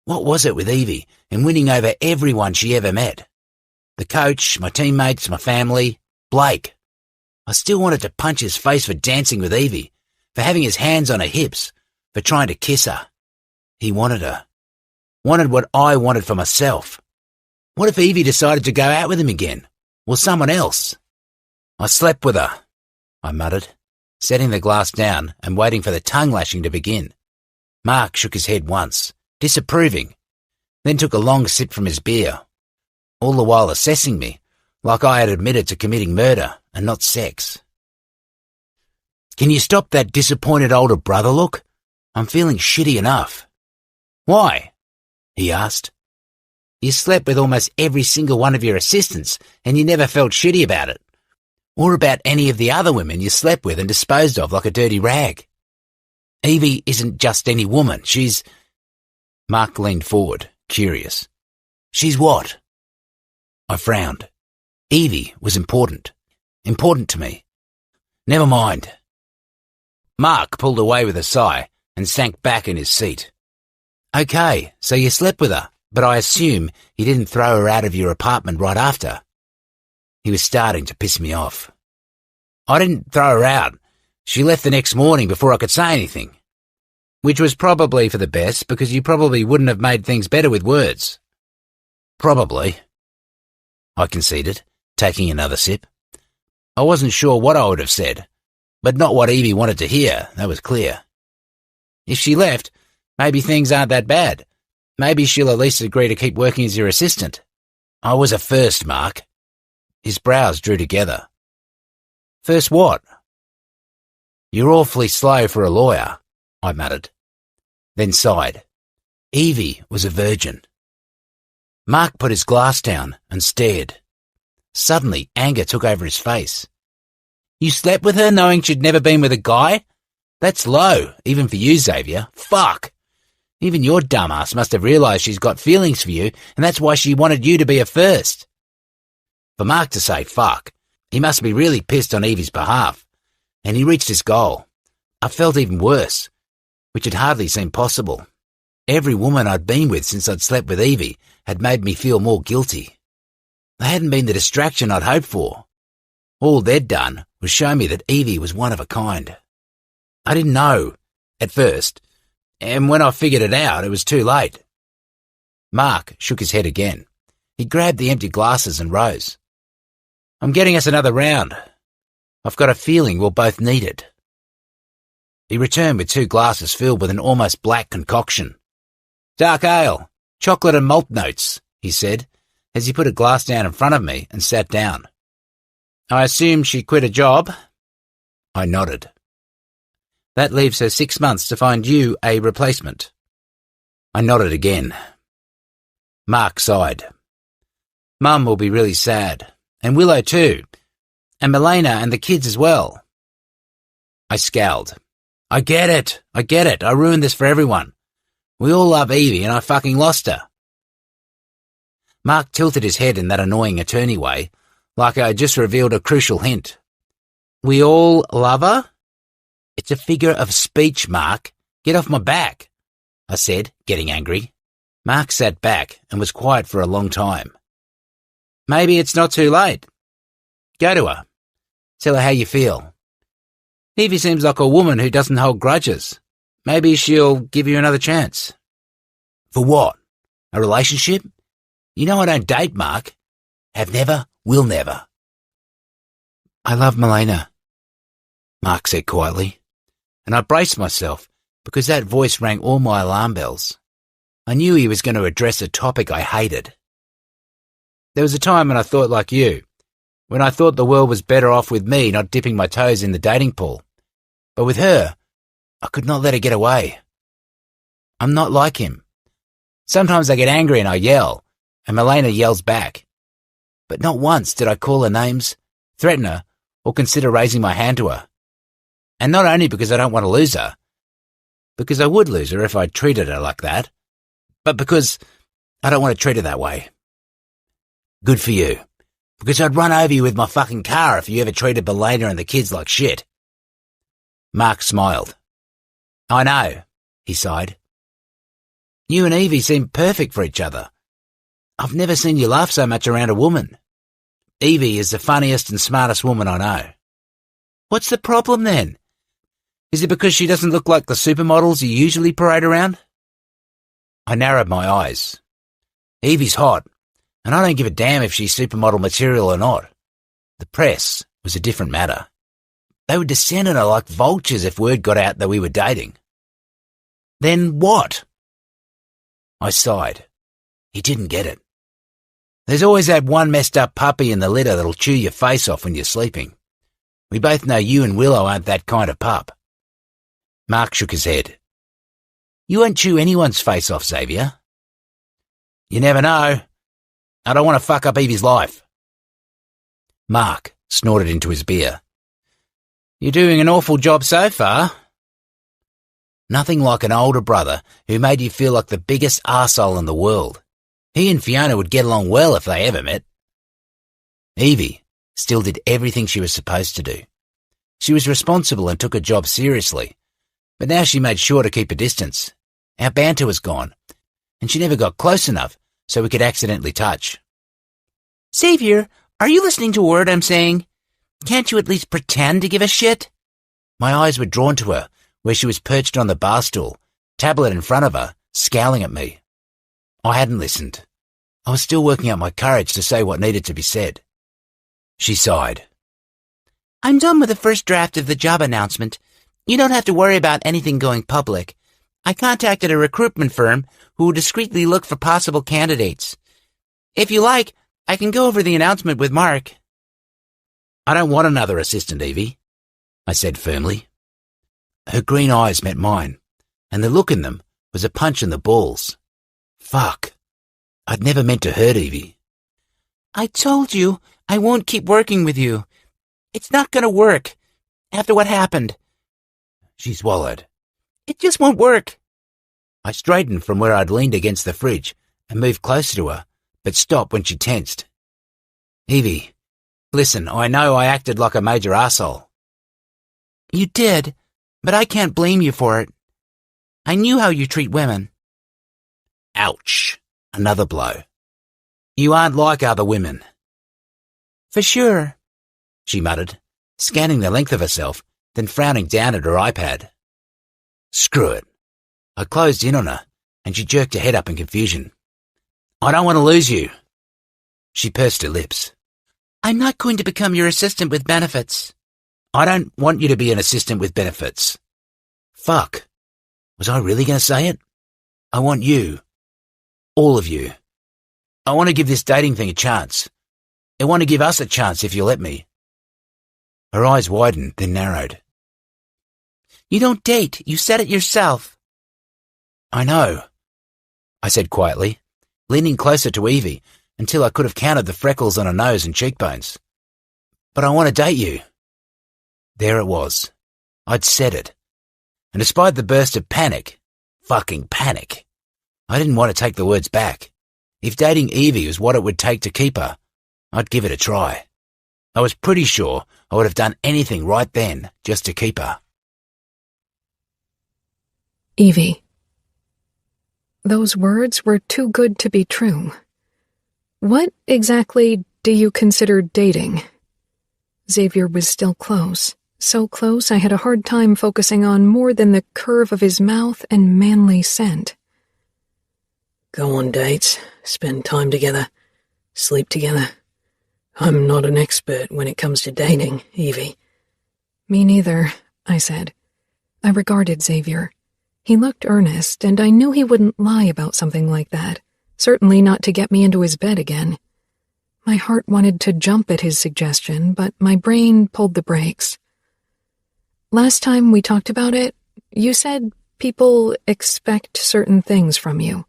What was it with Evie and winning over everyone she ever met? The coach, my teammates, my family, Blake. I still wanted to punch his face for dancing with Evie, for having his hands on her hips, for trying to kiss her. He wanted her. Wanted what I wanted for myself. What if Evie decided to go out with him again? Or someone else? I slept with her, I muttered, setting the glass down and waiting for the tongue lashing to begin. Mark shook his head once, disapproving, then took a long sip from his beer, all the while assessing me, like I had admitted to committing murder and not sex. Can you stop that disappointed older brother look? I'm feeling shitty enough. Why? He asked. You slept with almost every single one of your assistants and you never felt shitty about it. Or about any of the other women you slept with and disposed of like a dirty rag. Evie isn't just any woman, she's... Mark leaned forward, curious. She's what? I frowned. Evie was important. Important to me. Never mind. Mark pulled away with a sigh and sank back in his seat. Okay, so you slept with her, but I assume you didn't throw her out of your apartment right after. He was starting to piss me off. I didn't throw her out. She left the next morning before I could say anything. Which was probably for the best, because you probably wouldn't have made things better with words. Probably, I conceded, taking another sip. I wasn't sure what I would have said, but not what Evie wanted to hear, that was clear. If she left, maybe things aren't that bad. Maybe she'll at least agree to keep working as your assistant. I was a first, Mark. His brows drew together. First what? You're awfully slow for a lawyer, I muttered, then sighed. Evie was a virgin. Mark put his glass down and stared. Suddenly, anger took over his face. You slept with her knowing she'd never been with a guy? That's low, even for you, Xavier. Fuck! Even your dumbass must have realised she's got feelings for you, and that's why she wanted you to be a first. For Mark to say fuck, he must be really pissed on Evie's behalf, and he reached his goal. I felt even worse, which had hardly seemed possible. Every woman I'd been with since I'd slept with Evie had made me feel more guilty. They hadn't been the distraction I'd hoped for. All they'd done was show me that Evie was one of a kind. I didn't know, at first, and when I figured it out, it was too late. Mark shook his head again. He grabbed the empty glasses and rose. I'm getting us another round. I've got a feeling we'll both need it. He returned with 2 glasses filled with an almost black concoction. Dark ale, chocolate and malt notes, he said, as he put a glass down in front of me and sat down. I assume she quit a job? I nodded. That leaves her 6 months to find you a replacement. I nodded again. Mark sighed. Mum will be really sad, and Willow too, and Milena and the kids as well. I scowled. I get it. I ruined this for everyone. We all love Evie and I fucking lost her. Mark tilted his head in that annoying attorney way, like I had just revealed a crucial hint. We all love her? It's a figure of speech, Mark. Get off my back, I said, getting angry. Mark sat back and was quiet for a long time. Maybe it's not too late. Go to her. Tell her how you feel. Evie seems like a woman who doesn't hold grudges. Maybe she'll give you another chance. For what? A relationship? You know I don't date, Mark. Have never, will never. I love Milena, Mark said quietly, and I braced myself because that voice rang all my alarm bells. I knew he was going to address a topic I hated. There was a time when I thought like you, when I thought the world was better off with me not dipping my toes in the dating pool. But with her, I could not let her get away. I'm not like him. Sometimes I get angry and I yell, and Milena yells back. But not once did I call her names, threaten her, or consider raising my hand to her. And not only because I don't want to lose her, because I would lose her if I treated her like that, but because I don't want to treat her that way. Good for you, because I'd run over you with my fucking car if you ever treated Milena and the kids like shit. Mark smiled. I know, he sighed. You and Evie seem perfect for each other. I've never seen you laugh so much around a woman. Evie is the funniest and smartest woman I know. What's the problem then? Is it because she doesn't look like the supermodels you usually parade around? I narrowed my eyes. Evie's hot, and I don't give a damn if she's supermodel material or not. The press was a different matter. They would descend on her like vultures if word got out that we were dating. Then what? I sighed. He didn't get it. There's always that one messed up puppy in the litter that'll chew your face off when you're sleeping. We both know you and Willow aren't that kind of pup. Mark shook his head. You won't chew anyone's face off, Xavier. You never know. I don't want to fuck up Evie's life. Mark snorted into his beer. You're doing an awful job so far. Nothing like an older brother who made you feel like the biggest arsehole in the world. He and Fiona would get along well if they ever met. Evie still did everything she was supposed to do. She was responsible and took her job seriously, but now she made sure to keep a distance. Our banter was gone, and she never got close enough so we could accidentally touch. Xavier, are you listening to a word I'm saying? Can't you at least pretend to give a shit? My eyes were drawn to her, where she was perched on the bar stool, tablet in front of her, scowling at me. I hadn't listened. I was still working out my courage to say what needed to be said. She sighed. I'm done with the first draft of the job announcement. You don't have to worry about anything going public. I contacted a recruitment firm who will discreetly look for possible candidates. If you like, I can go over the announcement with Mark. I don't want another assistant, Evie, I said firmly. Her green eyes met mine, and the look in them was a punch in the balls. Fuck. I'd never meant to hurt Evie. I told you I won't keep working with you. It's not going to work, after what happened. She swallowed. It just won't work. I straightened from where I'd leaned against the fridge and moved closer to her, but stopped when she tensed. Evie, listen, I know I acted like a major arsehole. You did, but I can't blame you for it. I knew how you treat women. Ouch. Another blow. You aren't like other women. For sure, she muttered, scanning the length of herself, then frowning down at her iPad. Screw it. I closed in on her, and she jerked her head up in confusion. I don't want to lose you. She pursed her lips. I'm not going to become your assistant with benefits. I don't want you to be an assistant with benefits. Fuck. Was I really going to say it? I want you. All of you. I want to give this dating thing a chance. I want to give us a chance if you let me. Her eyes widened, then narrowed. You don't date. You said it yourself. I know, I said quietly, leaning closer to Evie until I could have counted the freckles on her nose and cheekbones. But I want to date you. There it was. I'd said it. And despite the burst of fucking panic, I didn't want to take the words back. If dating Evie was what it would take to keep her, I'd give it a try. I was pretty sure I would have done anything right then just to keep her. Evie. Those words were too good to be true. What exactly do you consider dating? Xavier was still close. So close I had a hard time focusing on more than the curve of his mouth and manly scent. Go on dates, spend time together, sleep together. I'm not an expert when it comes to dating, Evie. Me neither, I said. I regarded Xavier. He looked earnest, and I knew he wouldn't lie about something like that, certainly not to get me into his bed again. My heart wanted to jump at his suggestion, but my brain pulled the brakes. Last time we talked about it, you said people expect certain things from you.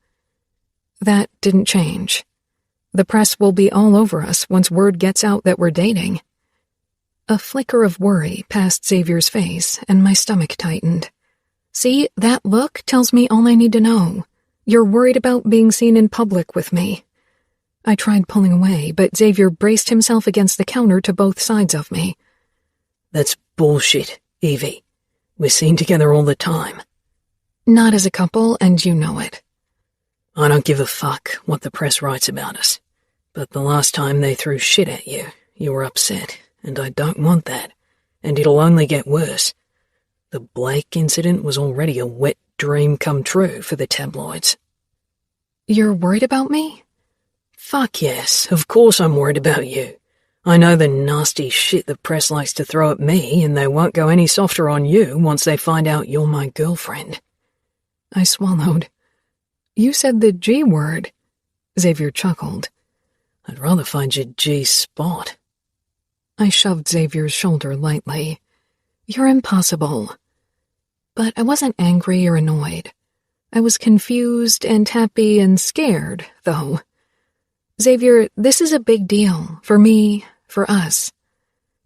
That didn't change. The press will be all over us once word gets out that we're dating. A flicker of worry passed Xavier's face, and my stomach tightened. See, that look tells me all I need to know. You're worried about being seen in public with me. I tried pulling away, but Xavier braced himself against the counter to both sides of me. That's bullshit, Evie. We're seen together all the time. Not as a couple, and you know it. I don't give a fuck what the press writes about us. But the last time they threw shit at you, you were upset, and I don't want that. And it'll only get worse. The Blake incident was already a wet dream come true for the tabloids. You're worried about me? Fuck yes, of course I'm worried about you. I know the nasty shit the press likes to throw at me, and they won't go any softer on you once they find out you're my girlfriend. I swallowed. You said the G word. Xavier chuckled. I'd rather find your G-spot. I shoved Xavier's shoulder lightly. You're impossible. But I wasn't angry or annoyed. I was confused and happy and scared, though. Xavier, this is a big deal, for me, for us.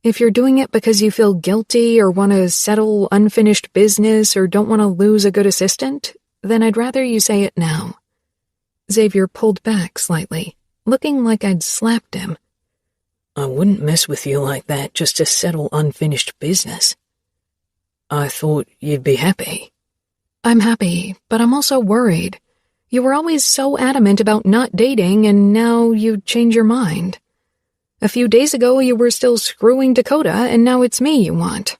If you're doing it because you feel guilty or want to settle unfinished business or don't want to lose a good assistant, then I'd rather you say it now. Xavier pulled back slightly, looking like I'd slapped him. I wouldn't mess with you like that just to settle unfinished business. I thought you'd be happy. I'm happy, but I'm also worried. You were always so adamant about not dating, and now you change your mind. A few days ago you were still screwing Dakota, and now it's me you want.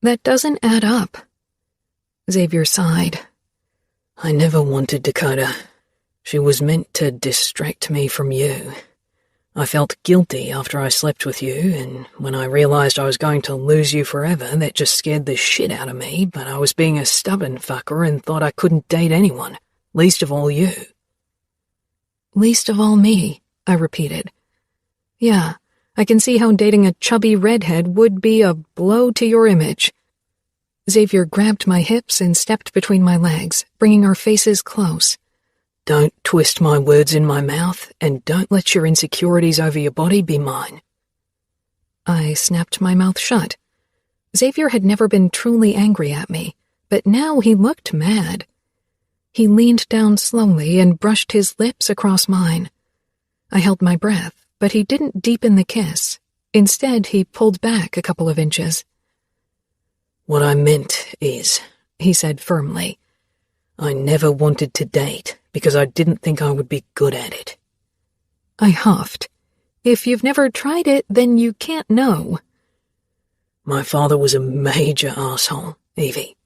That doesn't add up. Xavier sighed. I never wanted Dakota. She was meant to distract me from you. I felt guilty after I slept with you, and when I realized I was going to lose you forever, that just scared the shit out of me, but I was being a stubborn fucker and thought I couldn't date anyone, least of all you. Least of all me, I repeated. Yeah, I can see how dating a chubby redhead would be a blow to your image. Xavier grabbed my hips and stepped between my legs, bringing our faces close. Don't twist my words in my mouth, and don't let your insecurities over your body be mine. I snapped my mouth shut. Xavier had never been truly angry at me, but now he looked mad. He leaned down slowly and brushed his lips across mine. I held my breath, but he didn't deepen the kiss. Instead, he pulled back a couple of inches. What I meant is, he said firmly, I never wanted to date because I didn't think I would be good at it. I huffed. If you've never tried it, then you can't know. My father was a major asshole, Evie,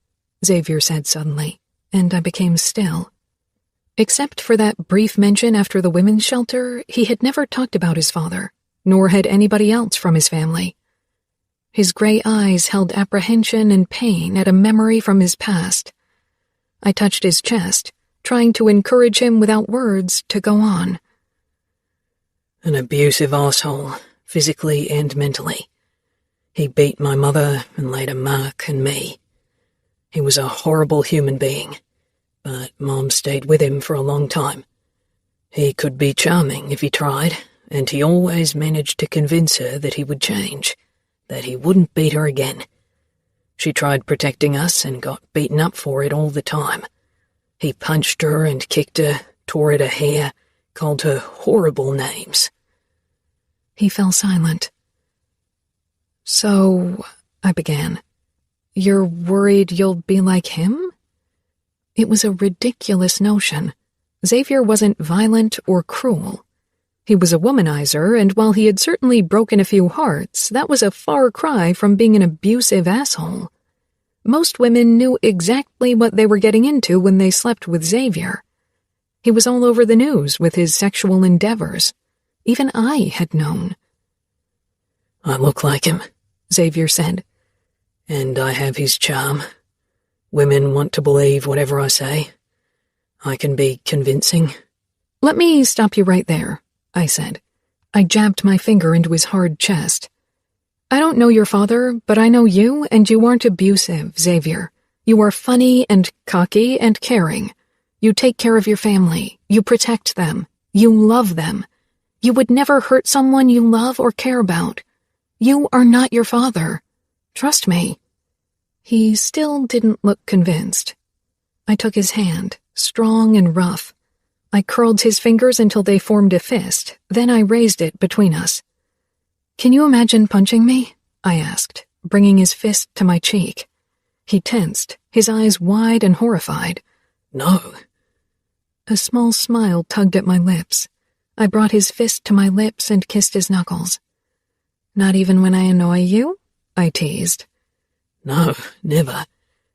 Xavier said suddenly, and I became still. Except for that brief mention after the women's shelter, he had never talked about his father, nor had anybody else from his family. His gray eyes held apprehension and pain at a memory from his past. I touched his chest, trying to encourage him without words to go on. An abusive asshole, physically and mentally. He beat my mother and later Mark and me. He was a horrible human being, but Mom stayed with him for a long time. He could be charming if he tried, and he always managed to convince her that he would change, that he wouldn't beat her again. She tried protecting us and got beaten up for it all the time. He punched her and kicked her, tore at her hair, called her horrible names. He fell silent. "So," I began, "you're worried you'll be like him?" It was a ridiculous notion. Xavier wasn't violent or cruel. He was a womanizer, and while he had certainly broken a few hearts, that was a far cry from being an abusive asshole. Most women knew exactly what they were getting into when they slept with Xavier. He was all over the news with his sexual endeavors. Even I had known. "I look like him," Xavier said, "and I have his charm. Women want to believe whatever I say. I can be convincing." "Let me stop you right there," I said. I jabbed my finger into his hard chest. "I don't know your father, but I know you, and you aren't abusive, Xavier. You are funny and cocky and caring. You take care of your family. You protect them. You love them. You would never hurt someone you love or care about. You are not your father. Trust me." He still didn't look convinced. I took his hand, strong and rough. I curled his fingers until they formed a fist, then I raised it between us. "Can you imagine punching me?" I asked, bringing his fist to my cheek. He tensed, his eyes wide and horrified. "No." A small smile tugged at my lips. I brought his fist to my lips and kissed his knuckles. "Not even when I annoy you?" I teased. "No, never,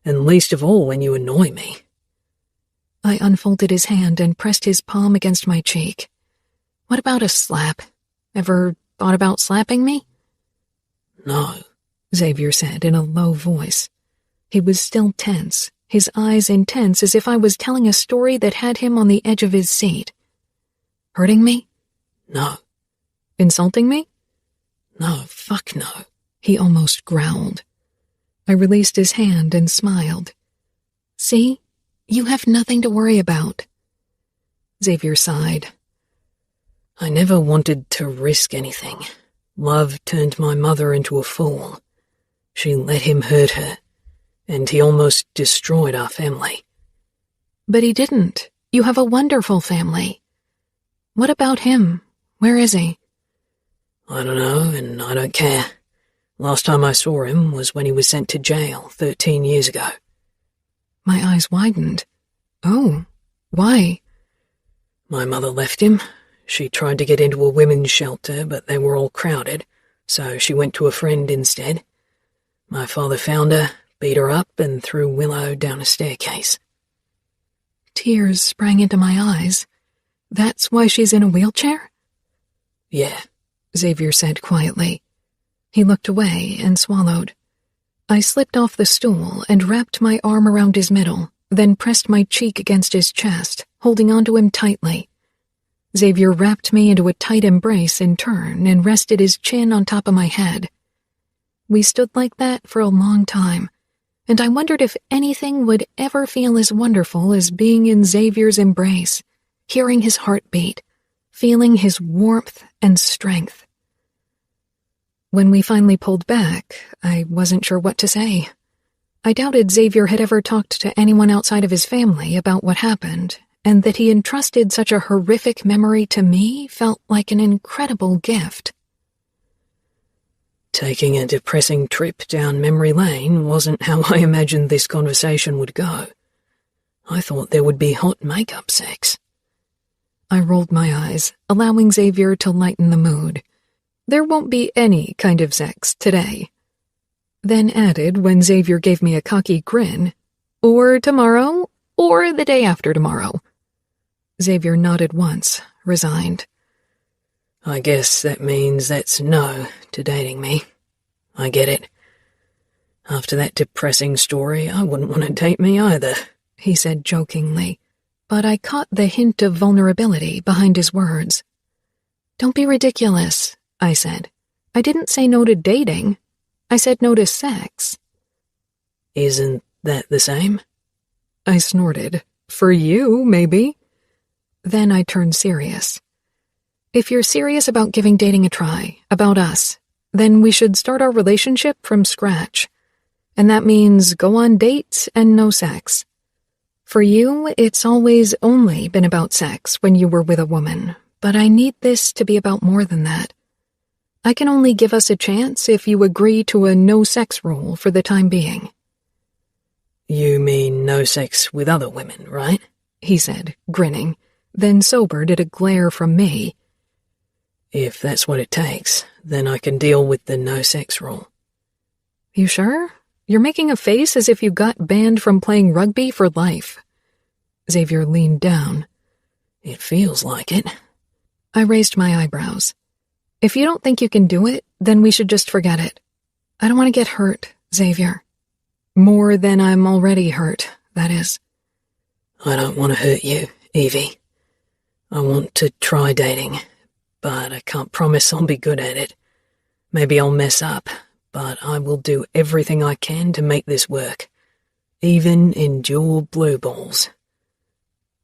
and least of all when you annoy me." I unfolded his hand and pressed his palm against my cheek. "What about a slap? Ever thought about slapping me?" "No," Xavier said in a low voice. He was still tense, his eyes intense as if I was telling a story that had him on the edge of his seat. "Hurting me?" "No." "Insulting me?" "No, fuck no," he almost growled. I released his hand and smiled. "See? You have nothing to worry about." Xavier sighed. "I never wanted to risk anything. Love turned my mother into a fool. She let him hurt her, and he almost destroyed our family." "But he didn't. You have a wonderful family. What about him? Where is he?" "I don't know, and I don't care. Last time I saw him was when he was sent to jail 13 years ago. My eyes widened. "Oh, why?" "My mother left him. She tried to get into a women's shelter, but they were all crowded, so she went to a friend instead. My father found her, beat her up, and threw Willow down a staircase." Tears sprang into my eyes. "That's why she's in a wheelchair?" "Yeah," Xavier said quietly. He looked away and swallowed. I slipped off the stool and wrapped my arm around his middle, then pressed my cheek against his chest, holding onto him tightly. Xavier wrapped me into a tight embrace in turn and rested his chin on top of my head. We stood like that for a long time, and I wondered if anything would ever feel as wonderful as being in Xavier's embrace, hearing his heartbeat, feeling his warmth and strength. When we finally pulled back, I wasn't sure what to say. I doubted Xavier had ever talked to anyone outside of his family about what happened, and that he entrusted such a horrific memory to me felt like an incredible gift. Taking a depressing trip down memory lane wasn't how I imagined this conversation would go. I thought there would be hot makeup sex. I rolled my eyes, allowing Xavier to lighten the mood. "There won't be any kind of sex today." Then added when Xavier gave me a cocky grin, "Or tomorrow, or the day after tomorrow." Xavier nodded once, resigned. "I guess that means that's no to dating me. I get it. After that depressing story, I wouldn't want to date me either," he said jokingly, but I caught the hint of vulnerability behind his words. "Don't be ridiculous," I said. "I didn't say no to dating. I said no to sex." "Isn't that the same?" I snorted. "For you, maybe." Then I turned serious. "If you're serious about giving dating a try, about us, then we should start our relationship from scratch. And that means go on dates and no sex. For you, it's always only been about sex when you were with a woman, but I need this to be about more than that. I can only give us a chance if you agree to a no-sex rule for the time being." "You mean no sex with other women, right?" he said, grinning, then sobered at a glare from me. "If that's what it takes, then I can deal with the no-sex rule." "You sure? You're making a face as if you got banned from playing rugby for life." Xavier leaned down. "It feels like it." I raised my eyebrows. "If you don't think you can do it, then we should just forget it. I don't want to get hurt, Xavier. More than I'm already hurt, that is." "I don't want to hurt you, Evie. I want to try dating, but I can't promise I'll be good at it. Maybe I'll mess up, but I will do everything I can to make this work. Even endure blue balls."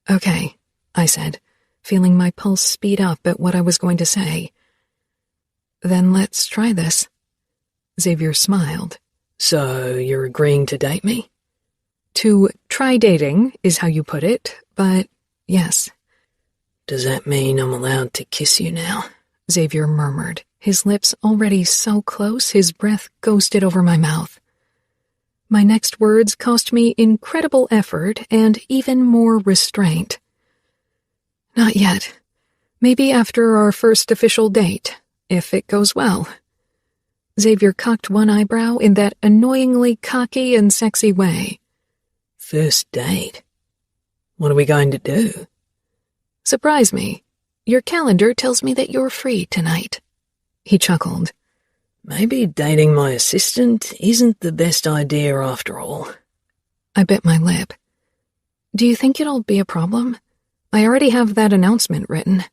"Okay," I said, feeling my pulse speed up at what I was going to say. "Then let's try this." Xavier smiled. "So you're agreeing to date me?" "To try dating is how you put it, but yes." "Does that mean I'm allowed to kiss you now?" Xavier murmured, his lips already so close his breath ghosted over my mouth. My next words cost me incredible effort and even more restraint. "Not yet. Maybe after our first official date, if it goes well." Xavier cocked one eyebrow in that annoyingly cocky and sexy way. "First date? What are we going to do?" "Surprise me. Your calendar tells me that you're free tonight." He chuckled. "Maybe dating my assistant isn't the best idea after all." I bit my lip. "Do you think it'll be a problem? I already have that announcement written."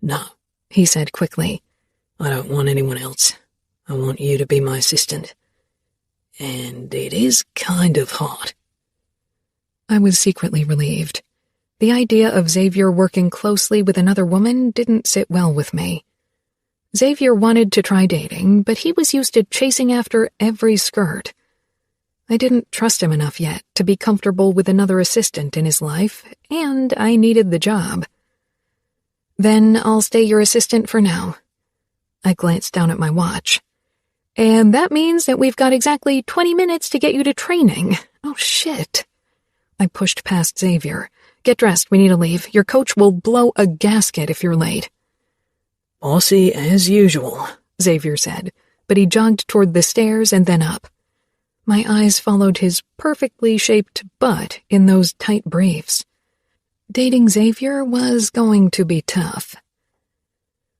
"No," he said quickly. "I don't want anyone else. I want you to be my assistant. And it is kind of hot." I was secretly relieved. The idea of Xavier working closely with another woman didn't sit well with me. Xavier wanted to try dating, but he was used to chasing after every skirt. I didn't trust him enough yet to be comfortable with another assistant in his life, and I needed the job. "Then I'll stay your assistant for now." I glanced down at my watch. "And that means that we've got exactly 20 minutes to get you to training. Oh, shit." I pushed past Xavier. "Get dressed, we need to leave. Your coach will blow a gasket if you're late." "Bossy as usual," Xavier said, but he jogged toward the stairs and then up. My eyes followed his perfectly shaped butt in those tight briefs. Dating Xavier was going to be tough.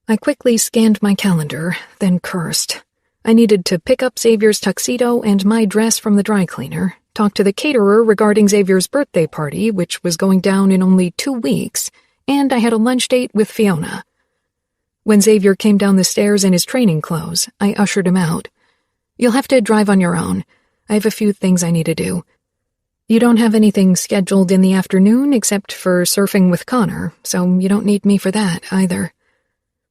I quickly scanned my calendar, then cursed. I needed to pick up Xavier's tuxedo and my dress from the dry cleaner, talk to the caterer regarding Xavier's birthday party, which was going down in only 2 weeks, and I had a lunch date with Fiona. When Xavier came down the stairs in his training clothes, I ushered him out. "You'll have to drive on your own. I have a few things I need to do. You don't have anything scheduled in the afternoon except for surfing with Connor, so you don't need me for that either.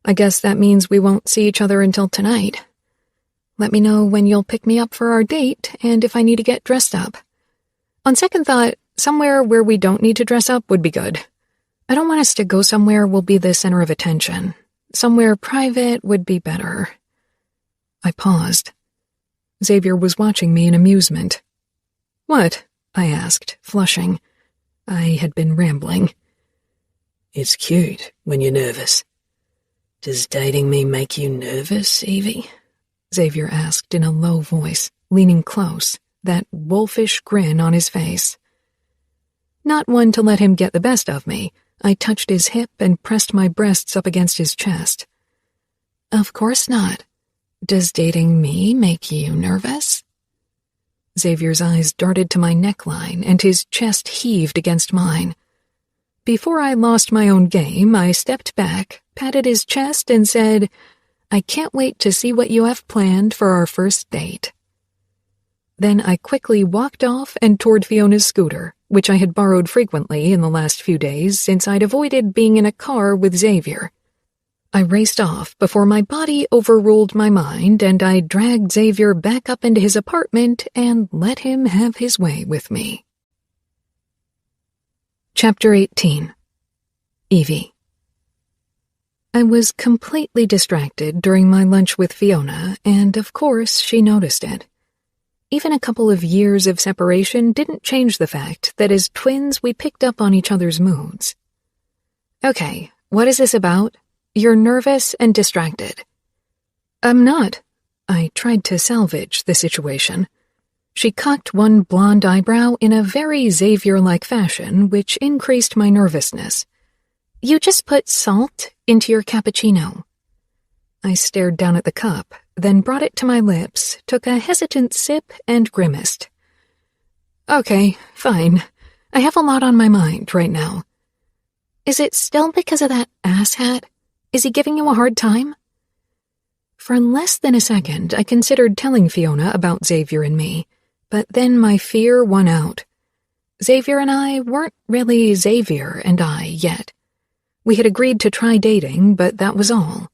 I guess that means we won't see each other until tonight. Let me know when you'll pick me up for our date and if I need to get dressed up. On second thought, somewhere where we don't need to dress up would be good. I don't want us to go somewhere we'll be the center of attention. Somewhere private would be better." I paused. Xavier was watching me in amusement. "What?" I asked, flushing. I had been rambling. "It's cute when you're nervous. Does dating me make you nervous, Evie?" Xavier asked in a low voice, leaning close, that wolfish grin on his face. Not one to let him get the best of me, I touched his hip and pressed my breasts up against his chest. "Of course not. Does dating me make you nervous?" Xavier's eyes darted to my neckline and his chest heaved against mine. Before I lost my own game, I stepped back, patted his chest, and said, "I can't wait to see what you have planned for our first date." Then I quickly walked off and toward Fiona's scooter, which I had borrowed frequently in the last few days since I'd avoided being in a car with Xavier. I raced off before my body overruled my mind, and I dragged Xavier back up into his apartment and let him have his way with me. Chapter 18. Evie. I was completely distracted during my lunch with Fiona, and of course she noticed it. Even a couple of years of separation didn't change the fact that as twins we picked up on each other's moods. "Okay, what is this about? You're nervous and distracted." "I'm not." I tried to salvage the situation. She cocked one blonde eyebrow in a very Xavier-like fashion, which increased my nervousness. "You just put salt into your cappuccino." I stared down at the cup, then brought it to my lips, took a hesitant sip, and grimaced. "Okay, fine. I have a lot on my mind right now." "Is it still because of that asshat? Is he giving you a hard time?" For less than a second, I considered telling Fiona about Xavier and me, but then my fear won out. Xavier and I weren't really Xavier and I yet. We had agreed to try dating, but that was all.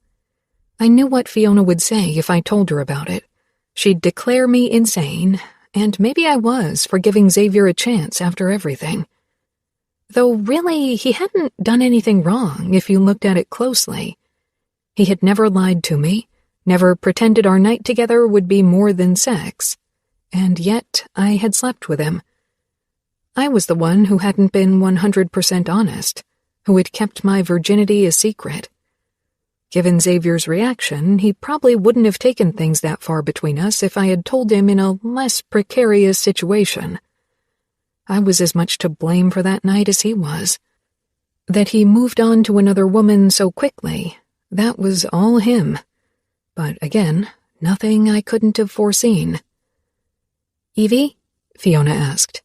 I knew what Fiona would say if I told her about it. She'd declare me insane, and maybe I was for giving Xavier a chance after everything. Though really, he hadn't done anything wrong if you looked at it closely. He had never lied to me, never pretended our night together would be more than sex, and yet I had slept with him. I was the one who hadn't been 100% honest, who had kept my virginity a secret. Given Xavier's reaction, he probably wouldn't have taken things that far between us if I had told him in a less precarious situation. I was as much to blame for that night as he was. That he moved on to another woman so quickly, that was all him. But again, nothing I couldn't have foreseen. "Evie?" Fiona asked.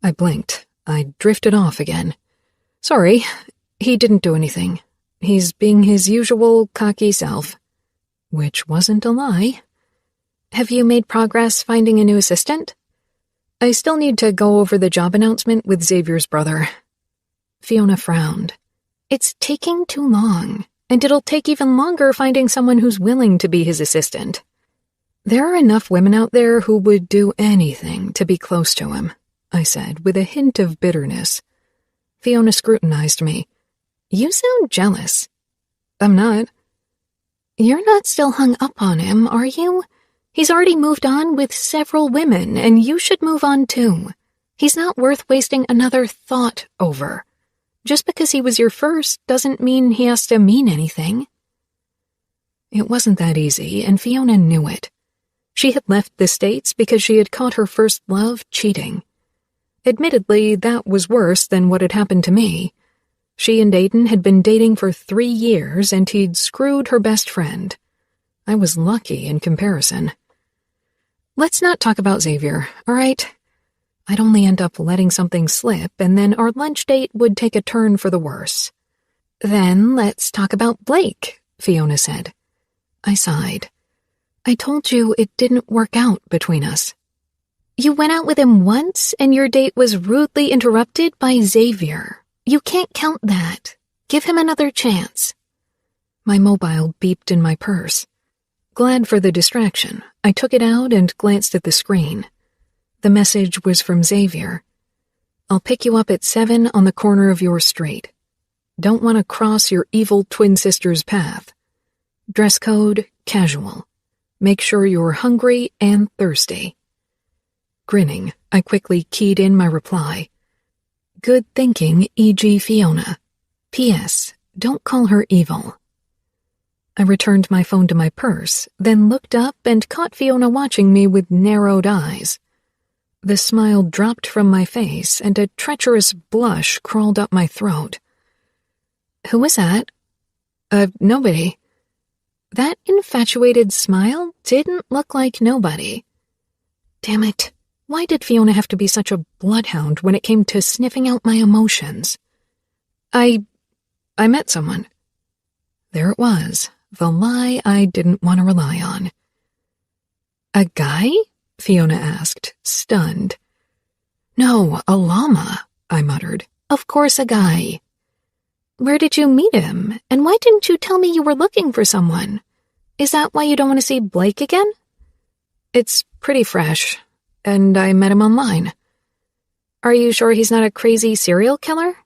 I blinked. I drifted off again. "Sorry, he didn't do anything. He's being his usual cocky self." Which wasn't a lie. "Have you made progress finding a new assistant?" "I still need to go over the job announcement with Xavier's brother." Fiona frowned. "It's taking too long, and it'll take even longer finding someone who's willing to be his assistant. There are enough women out there who would do anything to be close to him," I said with a hint of bitterness. Fiona scrutinized me. "You sound jealous." "I'm not." "You're not still hung up on him, are you? He's already moved on with several women, and you should move on too. He's not worth wasting another thought over. Just because he was your first doesn't mean he has to mean anything." It wasn't that easy, and Fiona knew it. She had left the States because she had caught her first love cheating. Admittedly, that was worse than what had happened to me. She and Aiden had been dating for 3 years, and he'd screwed her best friend. I was lucky in comparison. "Let's not talk about Xavier, all right? I'd only end up letting something slip, and then our lunch date would take a turn for the worse." "Then let's talk about Blake," Fiona said. I sighed. "I told you it didn't work out between us." "You went out with him once, and your date was rudely interrupted by Xavier. You can't count that. Give him another chance." My mobile beeped in my purse. Glad for the distraction, I took it out and glanced at the screen. The message was from Xavier. "I'll pick you up at 7 on the corner of your street. Don't want to cross your evil twin sister's path. Dress code, casual. Make sure you're hungry and thirsty." Grinning, I quickly keyed in my reply. "Good thinking, E.G. Fiona. P.S. Don't call her evil." I returned my phone to my purse, then looked up and caught Fiona watching me with narrowed eyes. The smile dropped from my face, and a treacherous blush crawled up my throat. "Who was that?" Nobody." That infatuated smile didn't look like nobody. Damn it. Why did Fiona have to be such a bloodhound when it came to sniffing out my emotions? I met someone." There it was, the lie I didn't want to rely on. "A guy?" Fiona asked, stunned. "No, a llama," I muttered. "Of course a guy." Where did you meet him? And why didn't you tell me you were looking for someone? Is that why you don't want to see Blake again? It's pretty fresh, and I met him online. Are you sure he's not a crazy serial killer?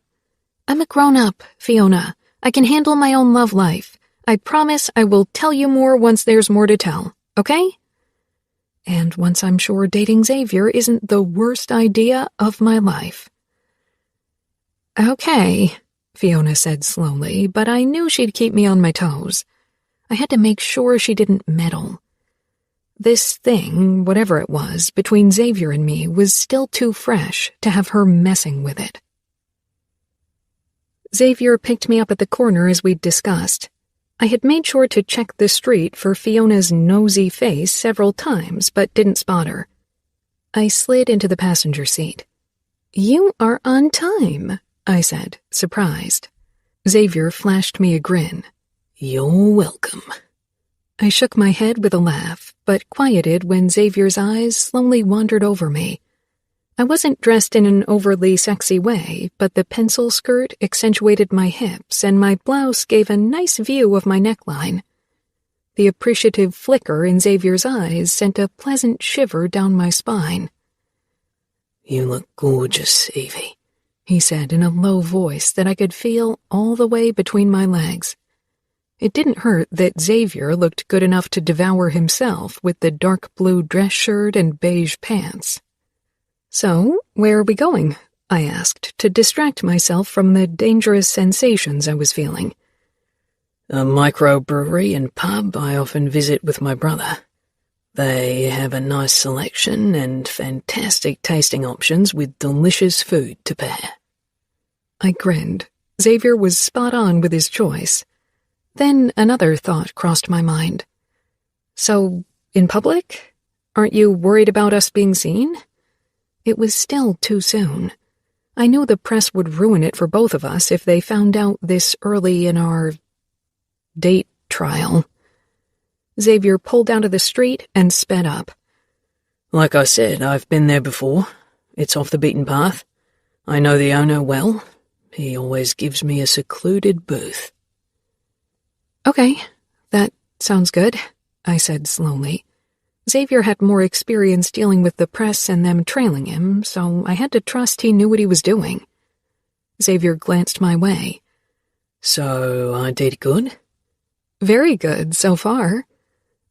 I'm a grown-up, Fiona. I can handle my own love life. I promise I will tell you more once there's more to tell, okay? And once I'm sure dating Xavier isn't the worst idea of my life. Okay, Fiona said slowly, but I knew she'd keep me on my toes. I had to make sure she didn't meddle. This thing, whatever it was, between Xavier and me was still too fresh to have her messing with it. Xavier picked me up at the corner as we'd discussed. I had made sure to check the street for Fiona's nosy face several times, but didn't spot her. I slid into the passenger seat. You are on time, I said, surprised. Xavier flashed me a grin. You're welcome. I shook my head with a laugh, but quieted when Xavier's eyes slowly wandered over me. I wasn't dressed in an overly sexy way, but the pencil skirt accentuated my hips and my blouse gave a nice view of my neckline. The appreciative flicker in Xavier's eyes sent a pleasant shiver down my spine. You look gorgeous, Evie, he said in a low voice that I could feel all the way between my legs. It didn't hurt that Xavier looked good enough to devour himself with the dark blue dress shirt and beige pants. So, where are we going? I asked, to distract myself from the dangerous sensations I was feeling. A microbrewery and pub I often visit with my brother. They have a nice selection and fantastic tasting options with delicious food to pair. I grinned. Xavier was spot on with his choice. Then another thought crossed my mind. So, in public? Aren't you worried about us being seen? It was still too soon. I knew the press would ruin it for both of us if they found out this early in our date trial. Xavier pulled out of the street and sped up. Like I said, I've been there before. It's off the beaten path. I know the owner well. He always gives me a secluded booth. Okay, that sounds good, I said slowly. Xavier had more experience dealing with the press and them trailing him, so I had to trust he knew what he was doing. Xavier glanced my way. So I did good? Very good so far.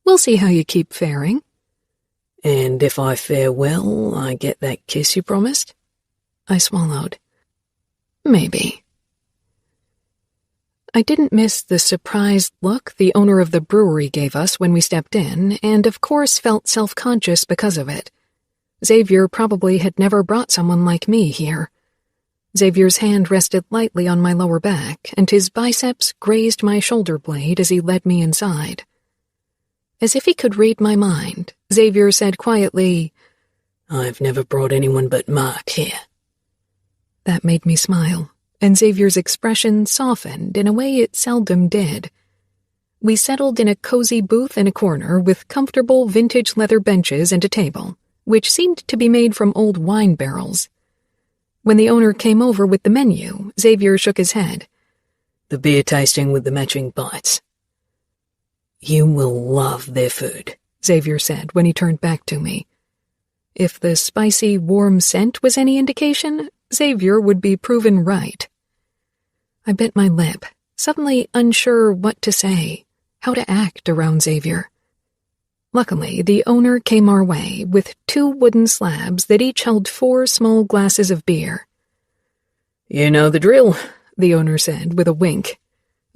We'll see how you keep faring. And if I fare well, I get that kiss you promised? I swallowed. Maybe. I didn't miss the surprised look the owner of the brewery gave us when we stepped in, and of course felt self-conscious because of it. Xavier probably had never brought someone like me here. Xavier's hand rested lightly on my lower back, and his biceps grazed my shoulder blade as he led me inside. As if he could read my mind, Xavier said quietly, I've never brought anyone but Mark here. That made me smile, and Xavier's expression softened in a way it seldom did. We settled in a cozy booth in a corner with comfortable vintage leather benches and a table, which seemed to be made from old wine barrels. When the owner came over with the menu, Xavier shook his head. The beer tasting with the matching bites. You will love their food, Xavier said when he turned back to me. If the spicy, warm scent was any indication, Xavier would be proven right. I bit my lip, suddenly unsure what to say, how to act around Xavier. Luckily, the owner came our way with 2 wooden slabs that each held 4 small glasses of beer. You know the drill, the owner said with a wink.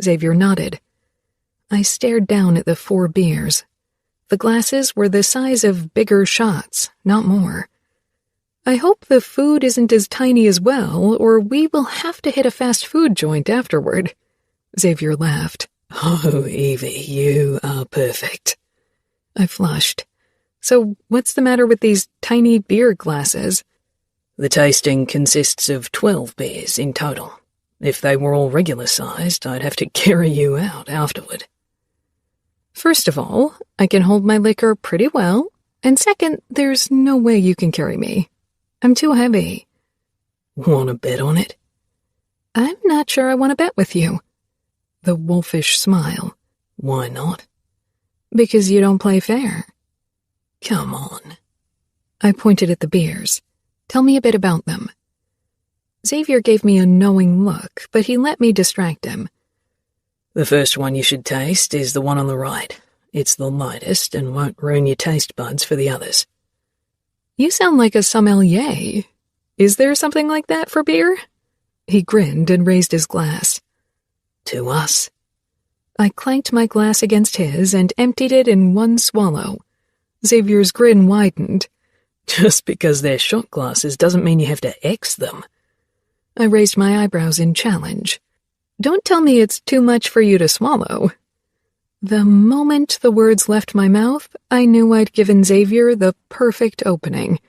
Xavier nodded. I stared down at the 4 beers. The glasses were the size of bigger shots, not more. I hope the food isn't as tiny as well, or we will have to hit a fast food joint afterward. Xavier laughed. Oh, Evie, you are perfect. I flushed. So what's the matter with these tiny beer glasses? The tasting consists of 12 beers in total. If they were all regular-sized, I'd have to carry you out afterward. First of all, I can hold my liquor pretty well, and second, there's no way you can carry me. I'm too heavy. Want to bet on it? I'm not sure I want to bet with you. The wolfish smile. Why not? Because you don't play fair. Come on. I pointed at the beers. Tell me a bit about them. Xavier gave me a knowing look, but he let me distract him. The first one you should taste is the one on the right. It's the lightest and won't ruin your taste buds for the others. You sound like a sommelier. Is there something like that for beer? He grinned and raised his glass. To us. I clanked my glass against his and emptied it in one swallow. Xavier's grin widened. Just because they're shot glasses doesn't mean you have to X them. I raised my eyebrows in challenge. Don't tell me it's too much for you to swallow. The moment the words left my mouth, I knew I'd given Xavier the perfect opening.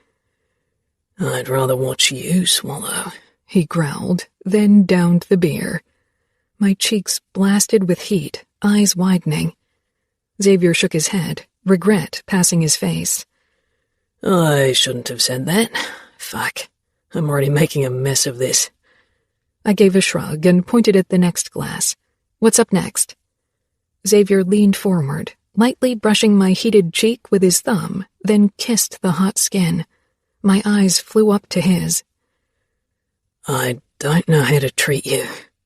I'd rather watch you swallow, he growled, then downed the beer. My cheeks blasted with heat, eyes widening. Xavier shook his head, regret passing his face. I shouldn't have said that. Fuck. I'm already making a mess of this. I gave a shrug and pointed at the next glass. What's up next? Xavier leaned forward, lightly brushing my heated cheek with his thumb, then kissed the hot skin. My eyes flew up to his. I don't know how to treat you,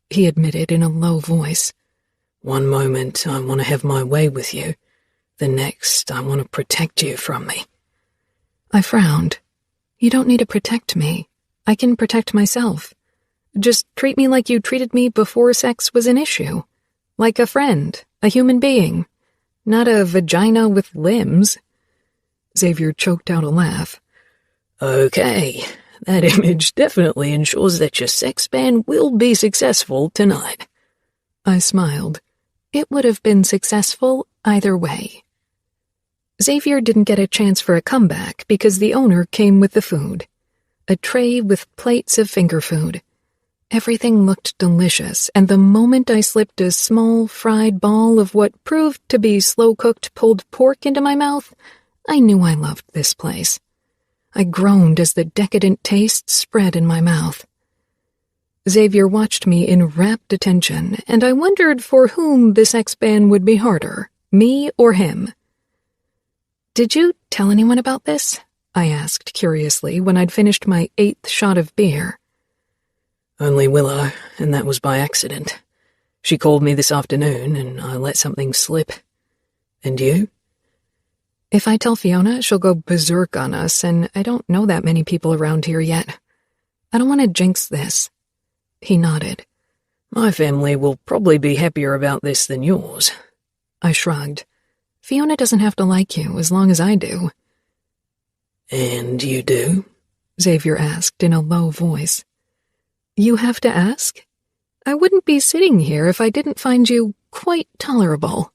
he admitted in a low voice. One moment I want to have my way with you. The next I want to protect you from me. I frowned. You don't need to protect me. I can protect myself. Just treat me like you treated me before sex was an issue. Like a friend, a human being. Not a vagina with limbs. Xavier choked out a laugh. Okay, that image definitely ensures that your sex ban will be successful tonight. I smiled. It would have been successful either way. Xavier didn't get a chance for a comeback because the owner came with the food. A tray with plates of finger food. Everything looked delicious, and the moment I slipped a small, fried ball of what proved to be slow-cooked pulled pork into my mouth, I knew I loved this place. I groaned as the decadent taste spread in my mouth. Xavier watched me in rapt attention, and I wondered for whom this X-ban would be harder, me or him. Did you tell anyone about this? I asked curiously when I'd finished my 8th shot of beer. Only Willow, and that was by accident. She called me this afternoon, and I let something slip. And you? If I tell Fiona, she'll go berserk on us, and I don't know that many people around here yet. I don't want to jinx this. He nodded. My family will probably be happier about this than yours. I shrugged. Fiona doesn't have to like you as long as I do. And you do? Xavier asked in a low voice. You have to ask? I wouldn't be sitting here if I didn't find you quite tolerable.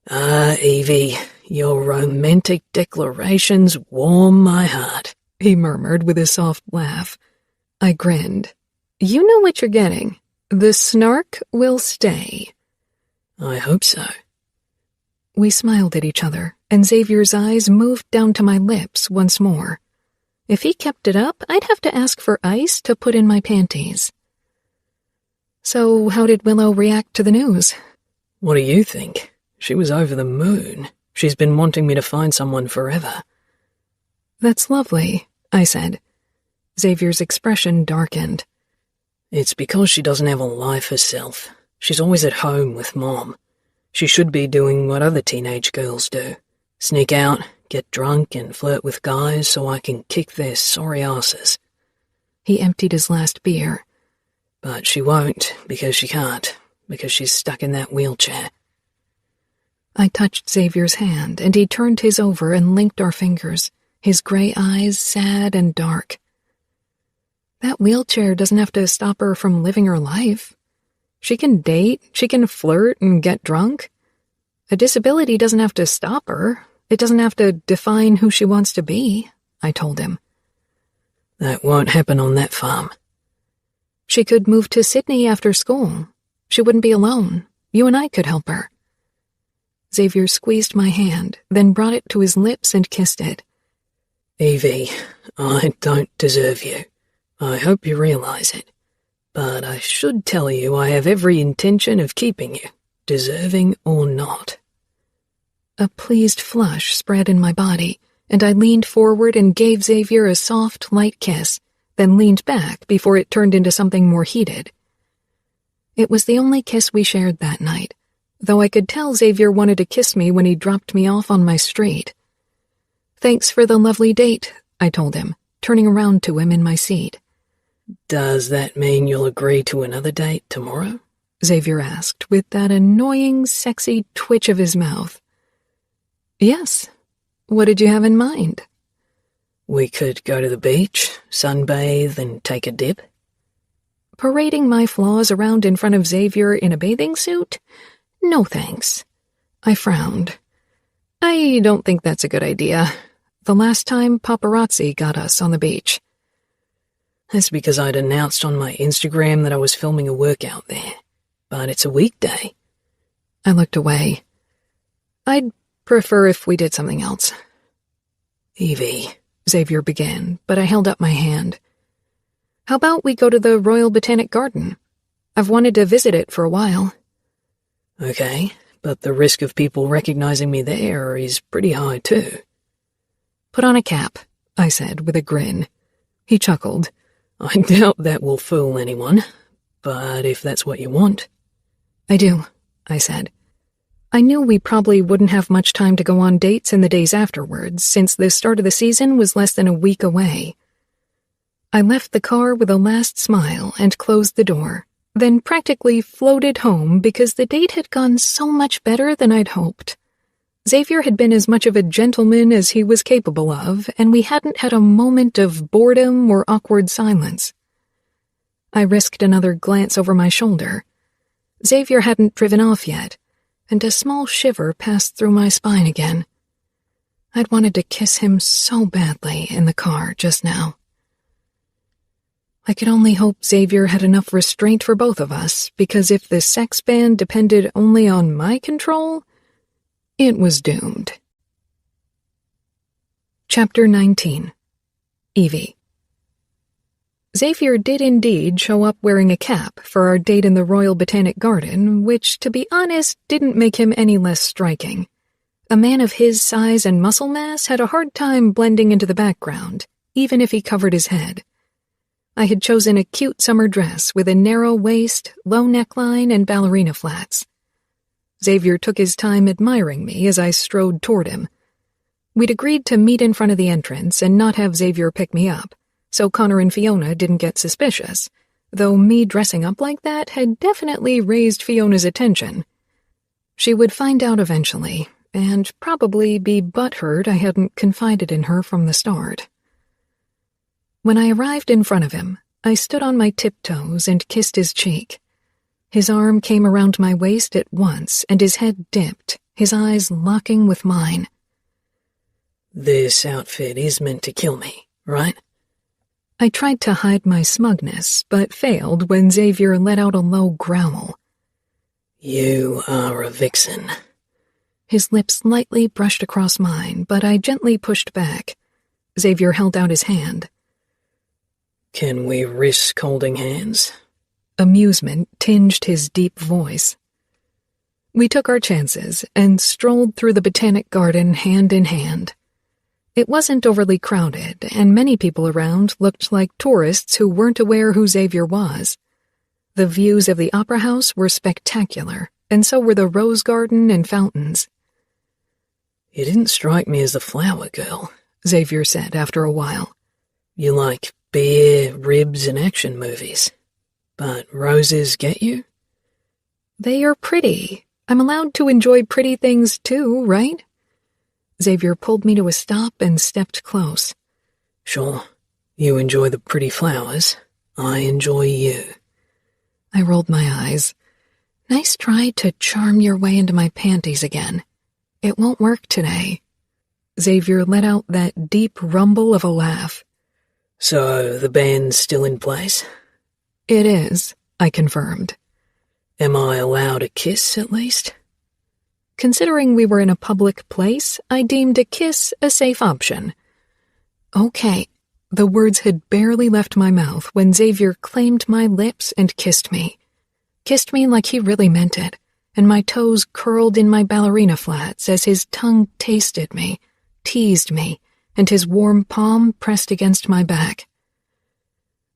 Ah, Evie, your romantic declarations warm my heart, he murmured with a soft laugh. I grinned. You know what you're getting. The snark will stay. I hope so. We smiled at each other, and Xavier's eyes moved down to my lips once more. If he kept it up, I'd have to ask for ice to put in my panties. So how did Willow react to the news? What do you think? She was over the moon. She's been wanting me to find someone forever. That's lovely, I said. Xavier's expression darkened. It's because she doesn't have a life herself. She's always at home with Mom. She should be doing what other teenage girls do. Sneak out, get drunk, and flirt with guys so I can kick their sorry asses. He emptied his last beer. But she won't, because she can't, because she's stuck in that wheelchair. I touched Xavier's hand, and he turned his over and linked our fingers, his gray eyes sad and dark. That wheelchair doesn't have to stop her from living her life. She can date, she can flirt and get drunk. A disability doesn't have to stop her. It doesn't have to define who she wants to be, I told him. That won't happen on that farm. She could move to Sydney after school. She wouldn't be alone. You and I could help her. Xavier squeezed my hand, then brought it to his lips and kissed it. Evie, I don't deserve you. I hope you realize it. But I should tell you I have every intention of keeping you, deserving or not." A pleased flush spread in my body, and I leaned forward and gave Xavier a soft, light kiss, then leaned back before it turned into something more heated. It was the only kiss we shared that night, though I could tell Xavier wanted to kiss me when he dropped me off on my street. "Thanks for the lovely date," I told him, turning around to him in my seat. "Does that mean you'll agree to another date tomorrow?" Xavier asked, with that annoying, sexy twitch of his mouth. "Yes. What did you have in mind?" "We could go to the beach, sunbathe, and take a dip." Parading my flaws around in front of Xavier in a bathing suit? No thanks. I frowned. I don't think that's a good idea. The last time paparazzi got us on the beach. That's because I'd announced on my Instagram that I was filming a workout there. But it's a weekday. I looked away. I'd prefer if we did something else. "Evie," Xavier began, but I held up my hand. "How about we go to the Royal Botanic Garden? I've wanted to visit it for a while." "Okay, but the risk of people recognizing me there is pretty high too." "Put on a cap," I said with a grin. He chuckled. "I doubt that will fool anyone, but if that's what you want." "I do," I said. I knew we probably wouldn't have much time to go on dates in the days afterwards, since the start of the season was less than a week away. I left the car with a last smile and closed the door, then practically floated home because the date had gone so much better than I'd hoped. Xavier had been as much of a gentleman as he was capable of, and we hadn't had a moment of boredom or awkward silence. I risked another glance over my shoulder. Xavier hadn't driven off yet, and a small shiver passed through my spine again. I'd wanted to kiss him so badly in the car just now. I could only hope Xavier had enough restraint for both of us, because if the sex ban depended only on my control, it was doomed. Chapter 19. Evie. Xavier did indeed show up wearing a cap for our date in the Royal Botanic Garden, which, to be honest, didn't make him any less striking. A man of his size and muscle mass had a hard time blending into the background, even if he covered his head. I had chosen a cute summer dress with a narrow waist, low neckline, and ballerina flats. Xavier took his time admiring me as I strode toward him. We'd agreed to meet in front of the entrance and not have Xavier pick me up, so Connor and Fiona didn't get suspicious, though me dressing up like that had definitely raised Fiona's attention. She would find out eventually, and probably be butthurt I hadn't confided in her from the start. When I arrived in front of him, I stood on my tiptoes and kissed his cheek. His arm came around my waist at once, and his head dipped, his eyes locking with mine. "This outfit is meant to kill me, right?" I tried to hide my smugness, but failed when Xavier let out a low growl. "You are a vixen." His lips lightly brushed across mine, but I gently pushed back. Xavier held out his hand. "Can we risk holding hands?" Amusement tinged his deep voice. We took our chances and strolled through the Botanic Garden hand in hand. It wasn't overly crowded, and many people around looked like tourists who weren't aware who Xavier was. The views of the Opera House were spectacular, and so were the rose garden and fountains. "You didn't strike me as a flower girl," Xavier said after a while. "You like beer, ribs, and action movies. But roses get you?" They are pretty. I'm allowed to enjoy pretty things too, right? Xavier pulled me to a stop and stepped close. "Sure. You enjoy the pretty flowers. I enjoy you." I rolled my eyes. Nice try to charm your way into my panties again. It won't work today. Xavier let out that deep rumble of a laugh. "So the ban's still in place?" It is, I confirmed. "Am I allowed a kiss, at least?" Considering we were in a public place, I deemed a kiss a safe option. "Okay, The words had barely left my mouth when Xavier claimed my lips and kissed me. Kissed me like he really meant it, and my toes curled in my ballerina flats as his tongue tasted me, teased me, and his warm palm pressed against my back.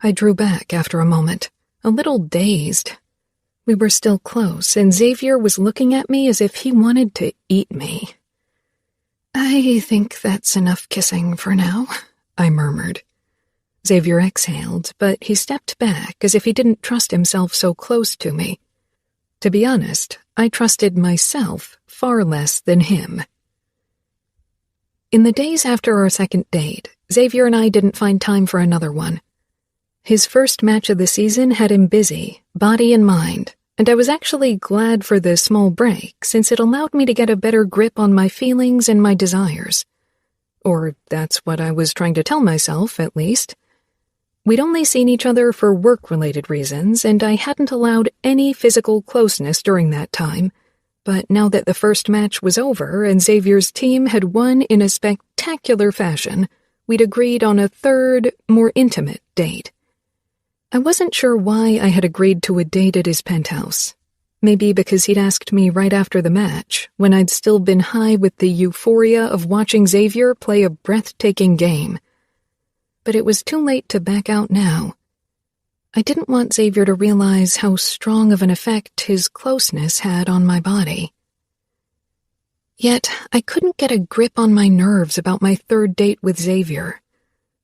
I drew back after a moment, a little dazed. We were still close, and Xavier was looking at me as if he wanted to eat me. "I think that's enough kissing for now," I murmured. Xavier exhaled, but he stepped back as if he didn't trust himself so close to me. To be honest, I trusted myself far less than him. In the days after our second date, Xavier and I didn't find time for another one. His first match of the season had him busy, body and mind, and I was actually glad for the small break since it allowed me to get a better grip on my feelings and my desires. Or that's what I was trying to tell myself, at least. We'd only seen each other for work-related reasons, and I hadn't allowed any physical closeness during that time. But now that the first match was over and Xavier's team had won in a spectacular fashion, we'd agreed on a third, more intimate date. I wasn't sure why I had agreed to a date at his penthouse. Maybe because he'd asked me right after the match, when I'd still been high with the euphoria of watching Xavier play a breathtaking game. But it was too late to back out now. I didn't want Xavier to realize how strong of an effect his closeness had on my body. Yet I couldn't get a grip on my nerves about my third date with Xavier,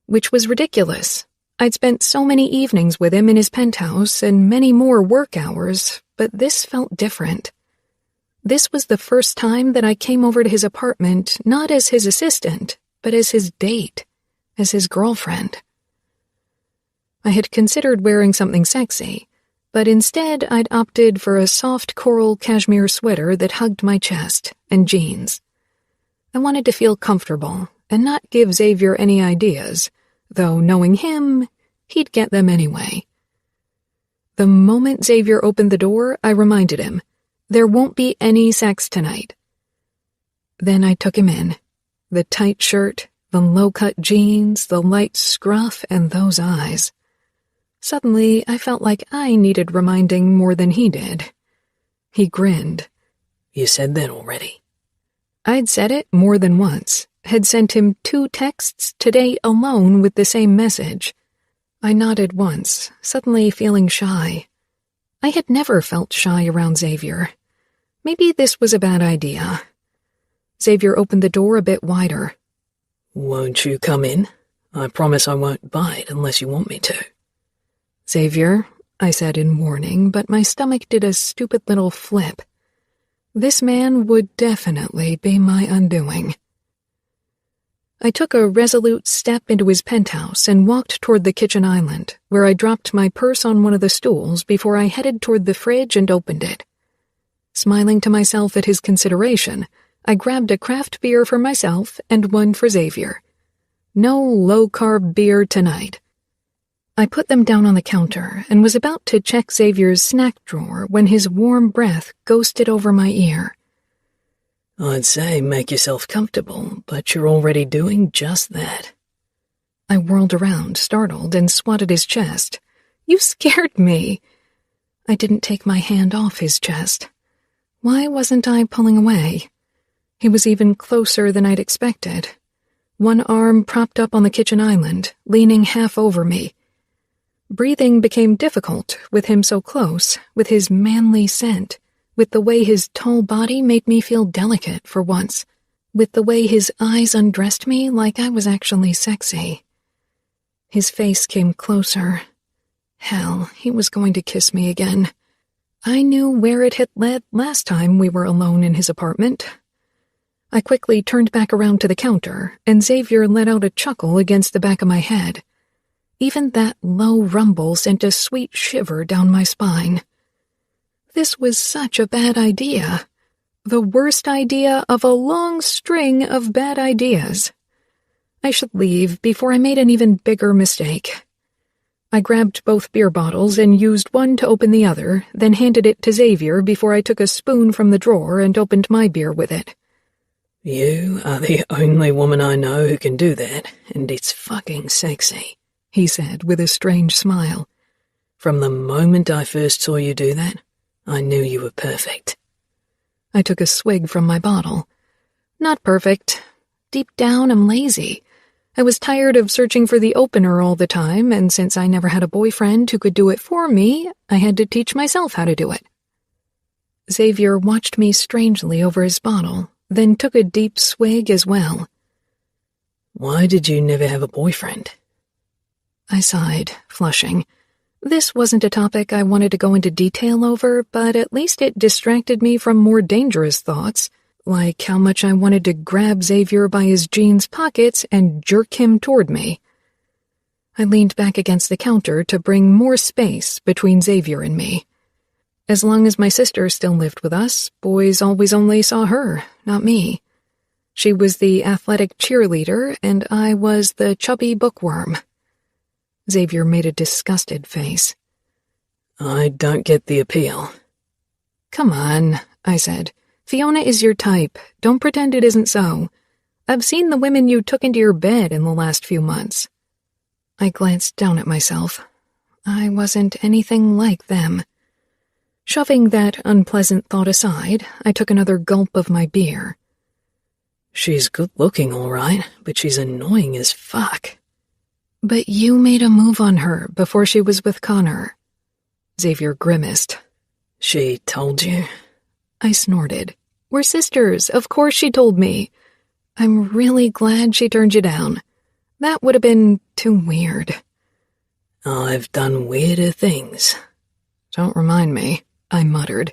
which was ridiculous. I'd spent so many evenings with him in his penthouse and many more work hours, but this felt different. This was the first time that I came over to his apartment not as his assistant, but as his date, as his girlfriend. I had considered wearing something sexy, but instead I'd opted for a soft coral cashmere sweater that hugged my chest and jeans. I wanted to feel comfortable and not give Xavier any ideas, though knowing him, he'd get them anyway. The moment Xavier opened the door, I reminded him, "There won't be any sex tonight." Then I took him in. The tight shirt, the low-cut jeans, the light scruff, and those eyes. Suddenly, I felt like I needed reminding more than he did. He grinned. "You said that already." I'd said it more than once, had sent him 2 texts today alone with the same message. I nodded once, suddenly feeling shy. I had never felt shy around Xavier. Maybe this was a bad idea. Xavier opened the door a bit wider. "Won't you come in? I promise I won't bite unless you want me to." "Xavier," I said in warning, but my stomach did a stupid little flip. This man would definitely be my undoing. I took a resolute step into his penthouse and walked toward the kitchen island, where I dropped my purse on one of the stools before I headed toward the fridge and opened it. Smiling to myself at his consideration, I grabbed a craft beer for myself and one for Xavier. No low-carb beer tonight. I put them down on the counter and was about to check Xavier's snack drawer when his warm breath ghosted over my ear. "I'd say make yourself comfortable, but you're already doing just that." I whirled around, startled, and swatted his chest. "You scared me!" I didn't take my hand off his chest. Why wasn't I pulling away? He was even closer than I'd expected. One arm propped up on the kitchen island, leaning half over me. Breathing became difficult with him so close, with his manly scent, with the way his tall body made me feel delicate for once, with the way his eyes undressed me like I was actually sexy. His face came closer. Hell, he was going to kiss me again. I knew where it had led last time we were alone in his apartment. I quickly turned back around to the counter, and Xavier let out a chuckle against the back of my head. Even that low rumble sent a sweet shiver down my spine. This was such a bad idea. The worst idea of a long string of bad ideas. I should leave before I made an even bigger mistake. I grabbed both beer bottles and used one to open the other, then handed it to Xavier before I took a spoon from the drawer and opened my beer with it. You are the only woman I know who can do that, and it's fucking sexy, he said with a strange smile. From the moment I first saw you do that, I knew you were perfect. I took a swig from my bottle. Not perfect. Deep down, I'm lazy. I was tired of searching for the opener all the time, and since I never had a boyfriend who could do it for me, I had to teach myself how to do it. Xavier watched me strangely over his bottle, then took a deep swig as well. Why did you never have a boyfriend? I sighed, flushing. This wasn't a topic I wanted to go into detail over, but at least it distracted me from more dangerous thoughts, like how much I wanted to grab Xavier by his jeans pockets and jerk him toward me. I leaned back against the counter to bring more space between Xavier and me. As long as my sister still lived with us, boys always only saw her, not me. She was the athletic cheerleader, and I was the chubby bookworm. Xavier made a disgusted face. I don't get the appeal. Come on, I said. Fiona is your type. Don't pretend it isn't so. I've seen the women you took into your bed in the last few months. I glanced down at myself. I wasn't anything like them. Shoving that unpleasant thought aside, I took another gulp of my beer. She's good-looking, all right, but she's annoying as fuck. But you made a move on her before she was with Connor. Xavier grimaced. She told you? I snorted. We're sisters, of course she told me. I'm really glad she turned you down. That would have been too weird. I've done weirder things. Don't remind me, I muttered.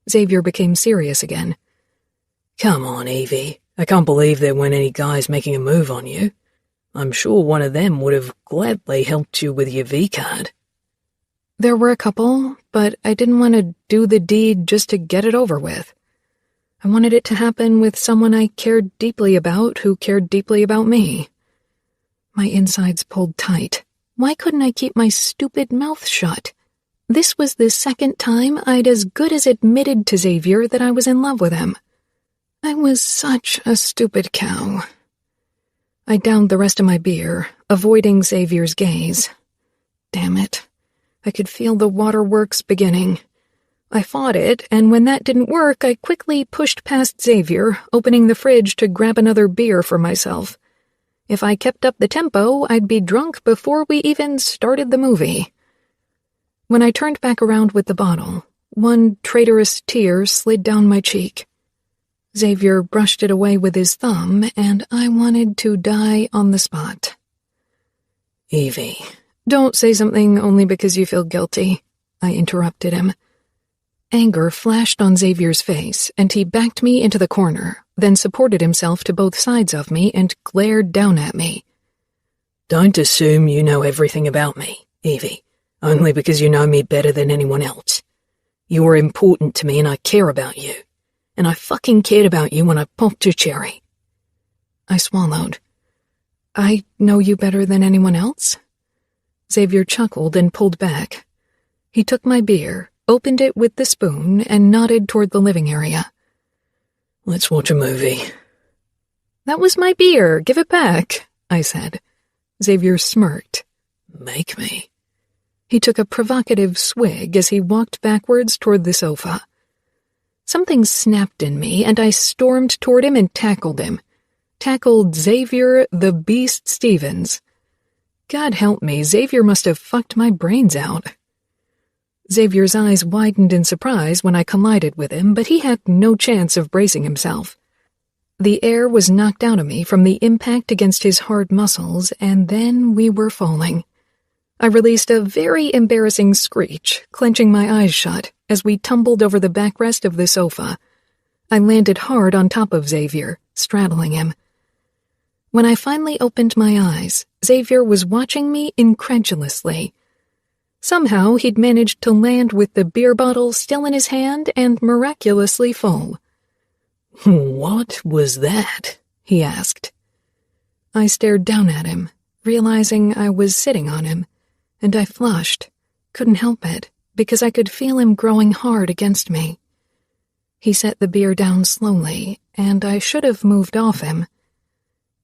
Xavier became serious again. Come on, Evie. I can't believe there weren't any guys making a move on you. I'm sure one of them would have gladly helped you with your V-card. There were a couple, but I didn't want to do the deed just to get it over with. I wanted it to happen with someone I cared deeply about who cared deeply about me. My insides pulled tight. Why couldn't I keep my stupid mouth shut? This was the second time I'd as good as admitted to Xavier that I was in love with him. I was such a stupid cow. I downed the rest of my beer, avoiding Xavier's gaze. Damn it. I could feel the waterworks beginning. I fought it, and when that didn't work, I quickly pushed past Xavier, opening the fridge to grab another beer for myself. If I kept up the tempo, I'd be drunk before we even started the movie. When I turned back around with the bottle, one traitorous tear slid down my cheek. Xavier brushed it away with his thumb, and I wanted to die on the spot. Evie. Don't say something only because you feel guilty, I interrupted him. Anger flashed on Xavier's face, and he backed me into the corner, then supported himself to both sides of me and glared down at me. Don't assume you know everything about me, Evie, only because you know me better than anyone else. You are important to me and I care about you. And I fucking cared about you when I popped your cherry. I swallowed. I know you better than anyone else? Xavier chuckled and pulled back. He took my beer, opened it with the spoon, and nodded toward the living area. Let's watch a movie. That was my beer. Give it back, I said. Xavier smirked. Make me. He took a provocative swig as he walked backwards toward the sofa. Something snapped in me, and I stormed toward him and tackled him. Tackled Xavier the Beast Stevens. God help me, Xavier must have fucked my brains out. Xavier's eyes widened in surprise when I collided with him, but he had no chance of bracing himself. The air was knocked out of me from the impact against his hard muscles, and then we were falling. I released a very embarrassing screech, clenching my eyes shut, as we tumbled over the backrest of the sofa. I landed hard on top of Xavier, straddling him. When I finally opened my eyes, Xavier was watching me incredulously. Somehow he'd managed to land with the beer bottle still in his hand and miraculously full. What was that? He asked. I stared down at him, realizing I was sitting on him, and I flushed. Couldn't help it, because I could feel him growing hard against me. He set the beer down slowly, and I should have moved off him.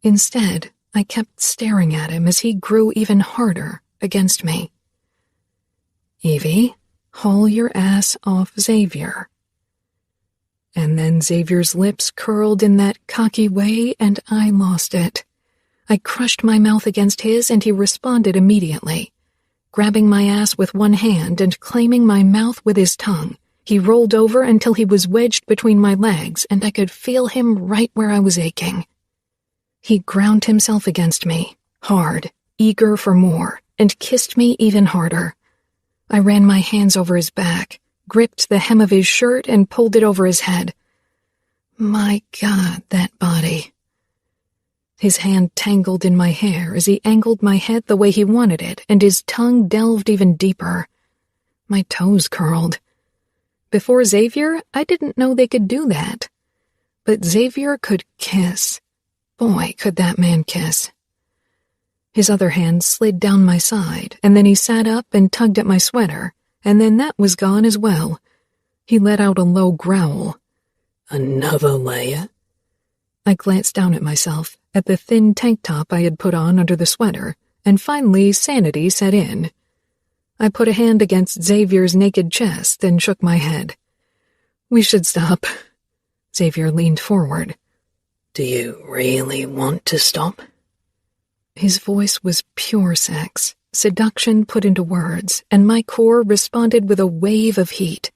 Instead, I kept staring at him as he grew even harder against me. "Evie, haul your ass off Xavier." And then Xavier's lips curled in that cocky way, and I lost it. I crushed my mouth against his, and he responded immediately. Grabbing my ass with one hand and claiming my mouth with his tongue, he rolled over until he was wedged between my legs, and I could feel him right where I was aching. He ground himself against me, hard, eager for more, and kissed me even harder. I ran my hands over his back, gripped the hem of his shirt, and pulled it over his head. My God, that body. His hand tangled in my hair as he angled my head the way he wanted it, and his tongue delved even deeper. My toes curled. Before Xavier, I didn't know they could do that. But Xavier could kiss. Boy, could that man kiss. His other hand slid down my side, and then he sat up and tugged at my sweater, and then that was gone as well. He let out a low growl. "Another layer?" I glanced down at myself, at the thin tank top I had put on under the sweater, and finally sanity set in. I put a hand against Xavier's naked chest and shook my head. "We should stop." Xavier leaned forward. "Do you really want to stop?" His voice was pure sex, seduction put into words, and my core responded with a wave of heat.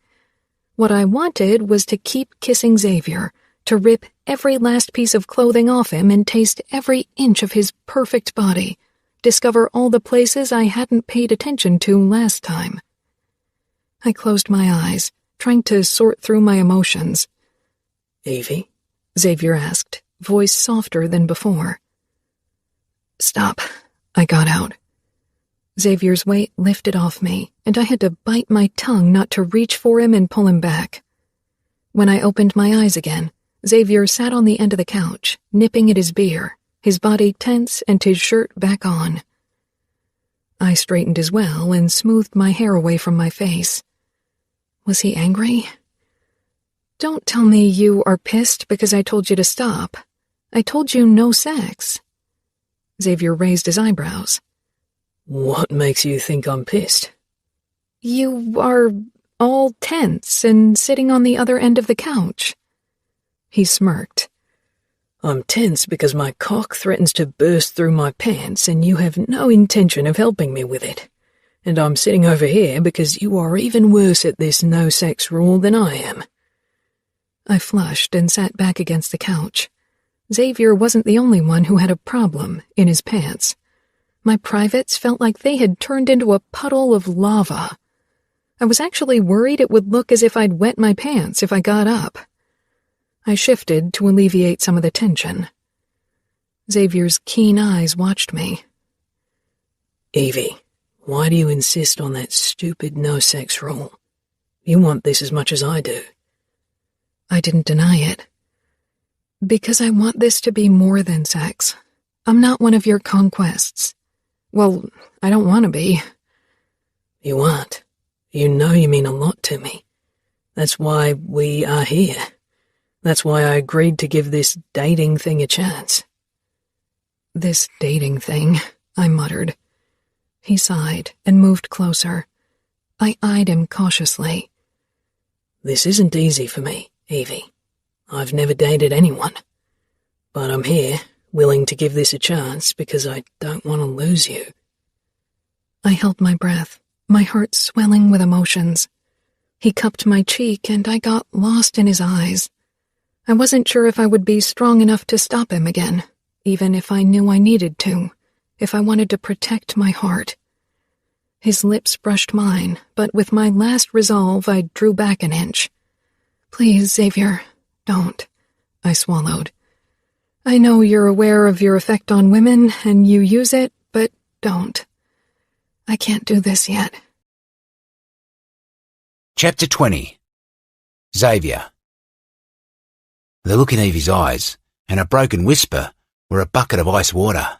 What I wanted was to keep kissing Xavier, to rip every last piece of clothing off him and taste every inch of his perfect body, discover all the places I hadn't paid attention to last time. I closed my eyes, trying to sort through my emotions. "Evie?" Xavier asked, voice softer than before. "Stop," I got out. Xavier's weight lifted off me, and I had to bite my tongue not to reach for him and pull him back. When I opened my eyes again, Xavier sat on the end of the couch, nipping at his beer, his body tense and his shirt back on. I straightened as well and smoothed my hair away from my face. Was he angry? "Don't tell me you are pissed because I told you to stop. I told you no sex." Xavier raised his eyebrows. "What makes you think I'm pissed?" "You are all tense and sitting on the other end of the couch." He smirked. "I'm tense because my cock threatens to burst through my pants and you have no intention of helping me with it. And I'm sitting over here because you are even worse at this no-sex rule than I am." I flushed and sat back against the couch. Xavier wasn't the only one who had a problem in his pants. My privates felt like they had turned into a puddle of lava. I was actually worried it would look as if I'd wet my pants if I got up. I shifted to alleviate some of the tension. Xavier's keen eyes watched me. "Evie, why do you insist on that stupid no-sex rule? You want this as much as I do." I didn't deny it. "Because I want this to be more than sex. I'm not one of your conquests. Well, I don't want to be." "You aren't. You know you mean a lot to me. That's why we are here. That's why I agreed to give this dating thing a chance." "This dating thing," I muttered. He sighed and moved closer. I eyed him cautiously. "This isn't easy for me, Evie. I've never dated anyone. But I'm here, willing to give this a chance because I don't want to lose you." I held my breath, my heart swelling with emotions. He cupped my cheek and I got lost in his eyes. I wasn't sure if I would be strong enough to stop him again, even if I knew I needed to, if I wanted to protect my heart. His lips brushed mine, but with my last resolve I drew back an inch. "Please, Xavier, don't," I swallowed. "I know you're aware of your effect on women and you use it, but don't. I can't do this yet." Chapter 20. Xavier. The look in Evie's eyes, and a broken whisper, were a bucket of ice water.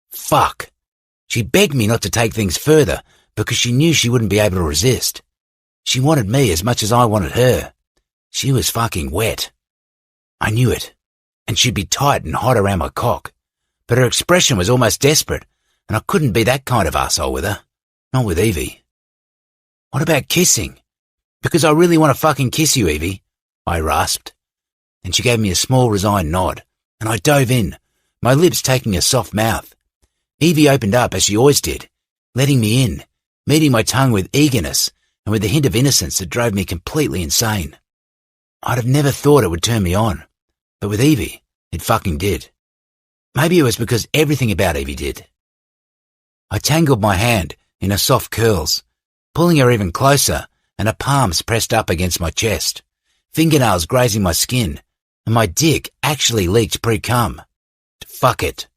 Fuck. She begged me not to take things further because she knew she wouldn't be able to resist. She wanted me as much as I wanted her. She was fucking wet. I knew it, and she'd be tight and hot around my cock. But her expression was almost desperate, and I couldn't be that kind of arsehole with her. Not with Evie. What about kissing? Because I really want to fucking kiss you, Evie, I rasped. And she gave me a small resigned nod, and I dove in, my lips taking a soft mouth. Evie opened up as she always did, letting me in, meeting my tongue with eagerness and with a hint of innocence that drove me completely insane. I'd have never thought it would turn me on, but with Evie, it fucking did. Maybe it was because everything about Evie did. I tangled my hand in her soft curls, pulling her even closer, and her palms pressed up against my chest, fingernails grazing my skin, and my dick actually leaked pre-cum. Fuck it.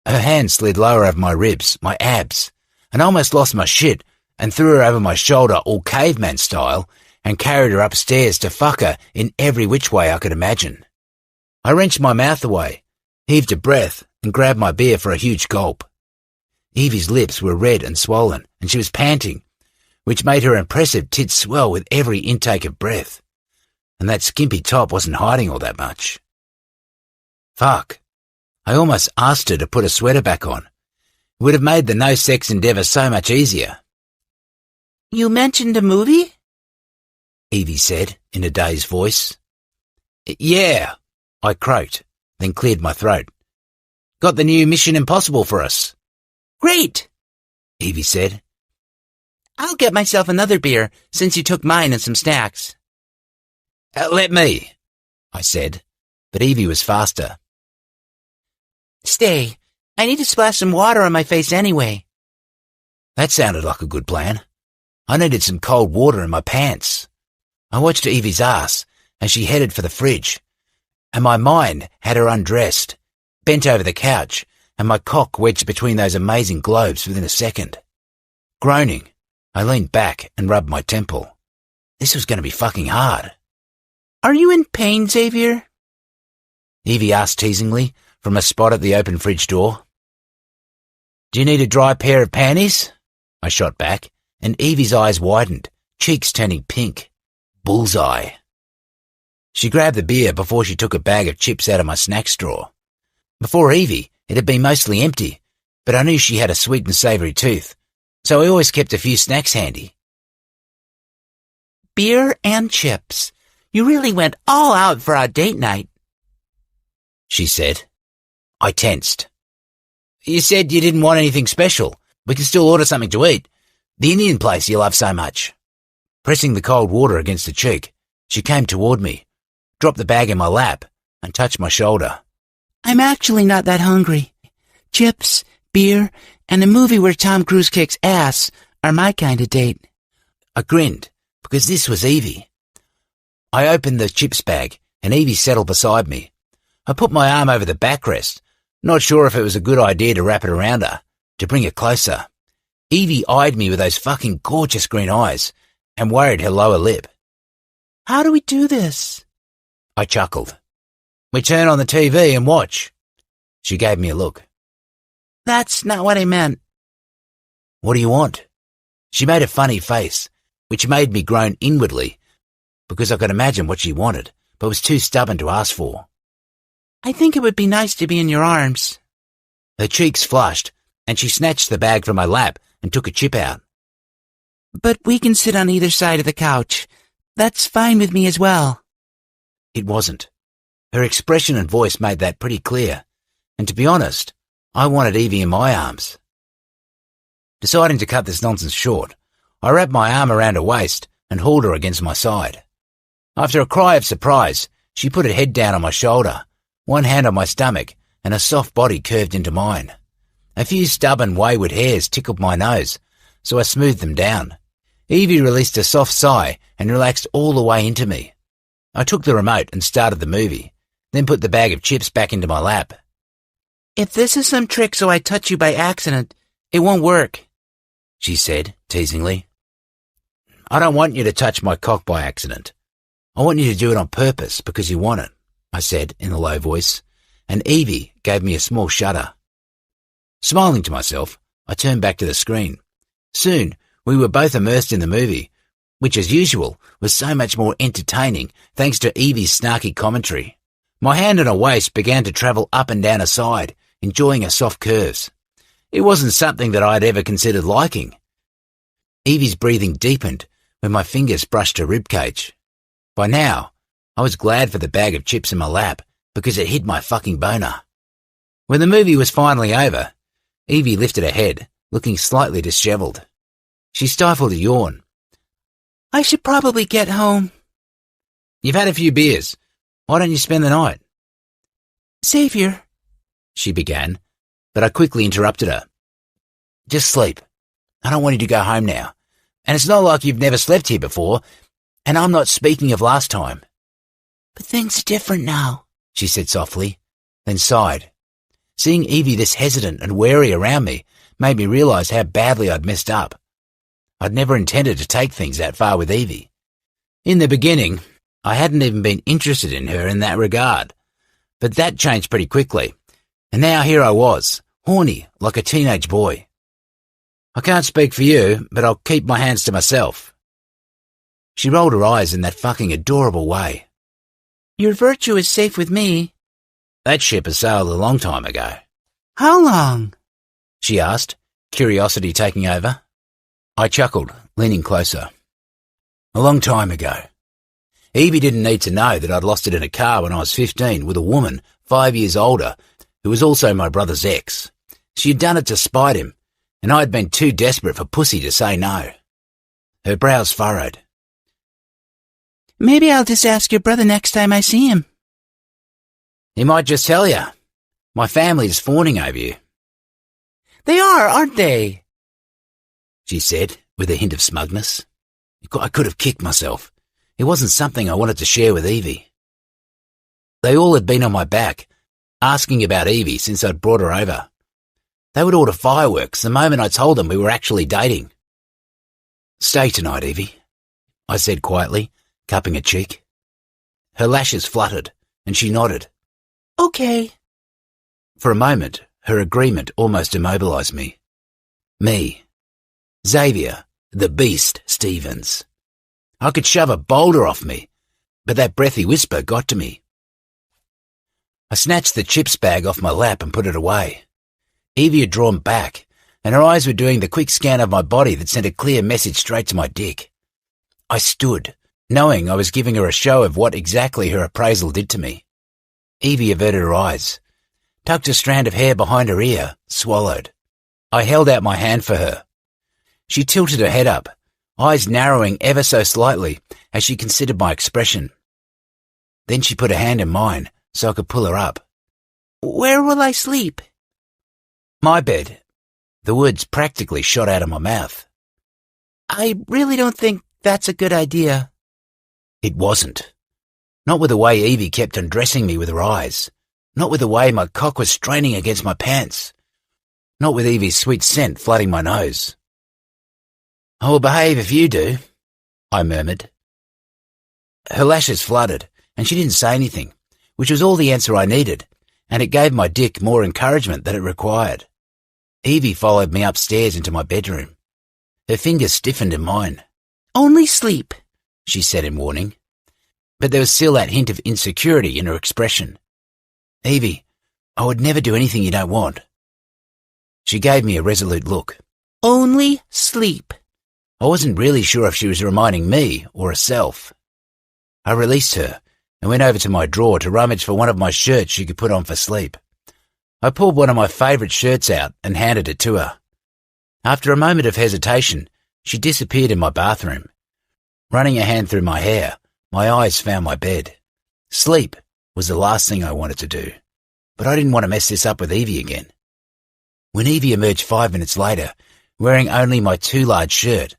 Her hand slid lower over my ribs, my abs, and I almost lost my shit and threw her over my shoulder all caveman style and carried her upstairs to fuck her in every which way I could imagine. I wrenched my mouth away, heaved a breath, and grabbed my beer for a huge gulp. Evie's lips were red and swollen, and she was panting, which made her impressive tits swell with every intake of breath. And that skimpy top wasn't hiding all that much. Fuck. I almost asked her to put a sweater back on. It would have made the no-sex endeavour so much easier. You mentioned a movie? Evie said in a dazed voice. Yeah, I croaked, then cleared my throat. Got the new Mission Impossible for us. Great, Evie said. I'll get myself another beer since you took mine and some snacks. Let me, I said, but Evie was faster. Stay, I need to splash some water on my face anyway. That sounded like a good plan. I needed some cold water in my pants. I watched Evie's ass as she headed for the fridge, and my mind had her undressed, bent over the couch, and my cock wedged between those amazing globes within a second. Groaning, I leaned back and rubbed my temple. This was going to be fucking hard. Are you in pain, Xavier? Evie asked teasingly from a spot at the open fridge door. Do you need a dry pair of panties? I shot back, and Evie's eyes widened, cheeks turning pink. Bullseye. She grabbed the beer before she took a bag of chips out of my snacks drawer. Before Evie, it had been mostly empty, but I knew she had a sweet and savoury tooth, so I always kept a few snacks handy. Beer and chips. You really went all out for our date night, she said. I tensed. You said you didn't want anything special. We can still order something to eat. The Indian place you love so much. Pressing the cold water against the cheek, she came toward me, dropped the bag in my lap, and touched my shoulder. I'm actually not that hungry. Chips, beer, and a movie where Tom Cruise kicks ass are my kind of date. I grinned, because this was Evie. I opened the chips bag, and Evie settled beside me. I put my arm over the backrest, not sure if it was a good idea to wrap it around her, to bring her closer. Evie eyed me with those fucking gorgeous green eyes, and worried her lower lip. How do we do this? I chuckled. We turn on the TV and watch. She gave me a look. That's not what I meant. What do you want? She made a funny face, which made me groan inwardly, because I could imagine what she wanted, but was too stubborn to ask for. I think it would be nice to be in your arms. Her cheeks flushed, and she snatched the bag from my lap and took a chip out. But we can sit on either side of the couch. That's fine with me as well. It wasn't. Her expression and voice made that pretty clear, and to be honest, I wanted Evie in my arms. Deciding to cut this nonsense short, I wrapped my arm around her waist and hauled her against my side. After a cry of surprise, she put her head down on my shoulder, one hand on my stomach, and her soft body curved into mine. A few stubborn, wayward hairs tickled my nose, so I smoothed them down. Evie released a soft sigh and relaxed all the way into me. I took the remote and started the movie, then put the bag of chips back into my lap. If this is some trick so I touch you by accident, it won't work, she said, teasingly. I don't want you to touch my cock by accident. I want you to do it on purpose because you want it, I said in a low voice, and Evie gave me a small shudder. Smiling to myself, I turned back to the screen. Soon, we were both immersed in the movie, which as usual was so much more entertaining thanks to Evie's snarky commentary. My hand on her waist began to travel up and down her side, enjoying her soft curves. It wasn't something that I had ever considered liking. Evie's breathing deepened when my fingers brushed her ribcage. By now, I was glad for the bag of chips in my lap because it hid my fucking boner. When the movie was finally over, Evie lifted her head, looking slightly dishevelled. She stifled a yawn. I should probably get home. You've had a few beers. Why don't you spend the night? Xavier, she began, but I quickly interrupted her. Just sleep. I don't want you to go home now. And it's not like you've never slept here before, and I'm not speaking of last time. But things are different now, she said softly, then sighed. Seeing Evie this hesitant and wary around me made me realise how badly I'd messed up. I'd never intended to take things that far with Evie. In the beginning, I hadn't even been interested in her in that regard, but that changed pretty quickly, and now here I was, horny like a teenage boy. I can't speak for you, but I'll keep my hands to myself. She rolled her eyes in that fucking adorable way. Your virtue is safe with me. That ship has sailed a long time ago. How long? She asked, curiosity taking over. I chuckled, leaning closer. A long time ago. Evie didn't need to know that I'd lost it in a car when I was 15 with a woman 5 years older who was also my brother's ex. She had done it to spite him, and I had been too desperate for pussy to say no. Her brows furrowed. Maybe I'll just ask your brother next time I see him. He might just tell you. My family is fawning over you. They are, aren't they? She said, with a hint of smugness. I could have kicked myself. It wasn't something I wanted to share with Evie. They all had been on my back, asking about Evie since I'd brought her over. They would order fireworks the moment I told them we were actually dating. Stay tonight, Evie, I said quietly, cupping her cheek. Her lashes fluttered, and she nodded. Okay. For a moment, her agreement almost immobilized me. Me. Xavier, the beast Stevens. I could shove a boulder off me, but that breathy whisper got to me. I snatched the chips bag off my lap and put it away. Evie had drawn back, and her eyes were doing the quick scan of my body that sent a clear message straight to my dick. I stood, knowing I was giving her a show of what exactly her appraisal did to me. Evie averted her eyes, tucked a strand of hair behind her ear, swallowed. I held out my hand for her. She tilted her head up, eyes narrowing ever so slightly as she considered my expression. Then she put a hand in mine so I could pull her up. Where will I sleep? My bed. The words practically shot out of my mouth. I really don't think that's a good idea. It wasn't. Not with the way Evie kept undressing me with her eyes. Not with the way my cock was straining against my pants. Not with Evie's sweet scent flooding my nose. I will behave if you do, I murmured. Her lashes fluttered, and she didn't say anything, which was all the answer I needed, and it gave my dick more encouragement than it required. Evie followed me upstairs into my bedroom. Her fingers stiffened in mine. Only sleep, she said in warning. But there was still that hint of insecurity in her expression. Evie, I would never do anything you don't want. She gave me a resolute look. Only sleep. I wasn't really sure if she was reminding me or herself. I released her and went over to my drawer to rummage for one of my shirts she could put on for sleep. I pulled one of my favourite shirts out and handed it to her. After a moment of hesitation, she disappeared in my bathroom. Running a hand through my hair, my eyes found my bed. Sleep was the last thing I wanted to do, but I didn't want to mess this up with Evie again. When Evie emerged 5 minutes later, wearing only my too large shirt,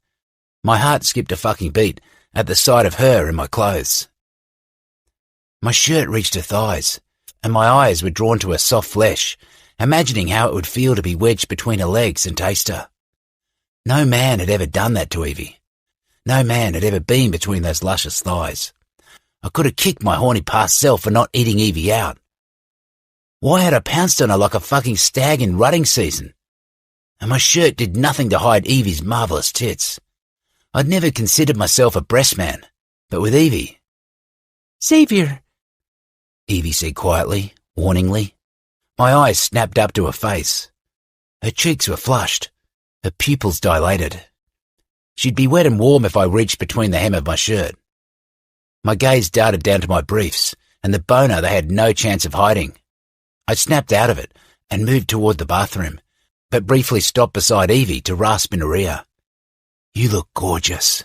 my heart skipped a fucking beat at the sight of her in my clothes. My shirt reached her thighs, and my eyes were drawn to her soft flesh, imagining how it would feel to be wedged between her legs and taste her. No man had ever done that to Evie. No man had ever been between those luscious thighs. I could have kicked my horny past self for not eating Evie out. Why had I pounced on her like a fucking stag in rutting season? And my shirt did nothing to hide Evie's marvellous tits. I'd never considered myself a breast man, but with Evie... Xavier. Evie said quietly, warningly. My eyes snapped up to her face. Her cheeks were flushed, her pupils dilated. She'd be wet and warm if I reached between the hem of my shirt. My gaze darted down to my briefs, and the boner they had no chance of hiding. I snapped out of it and moved toward the bathroom, but briefly stopped beside Evie to rasp in her ear. You look gorgeous.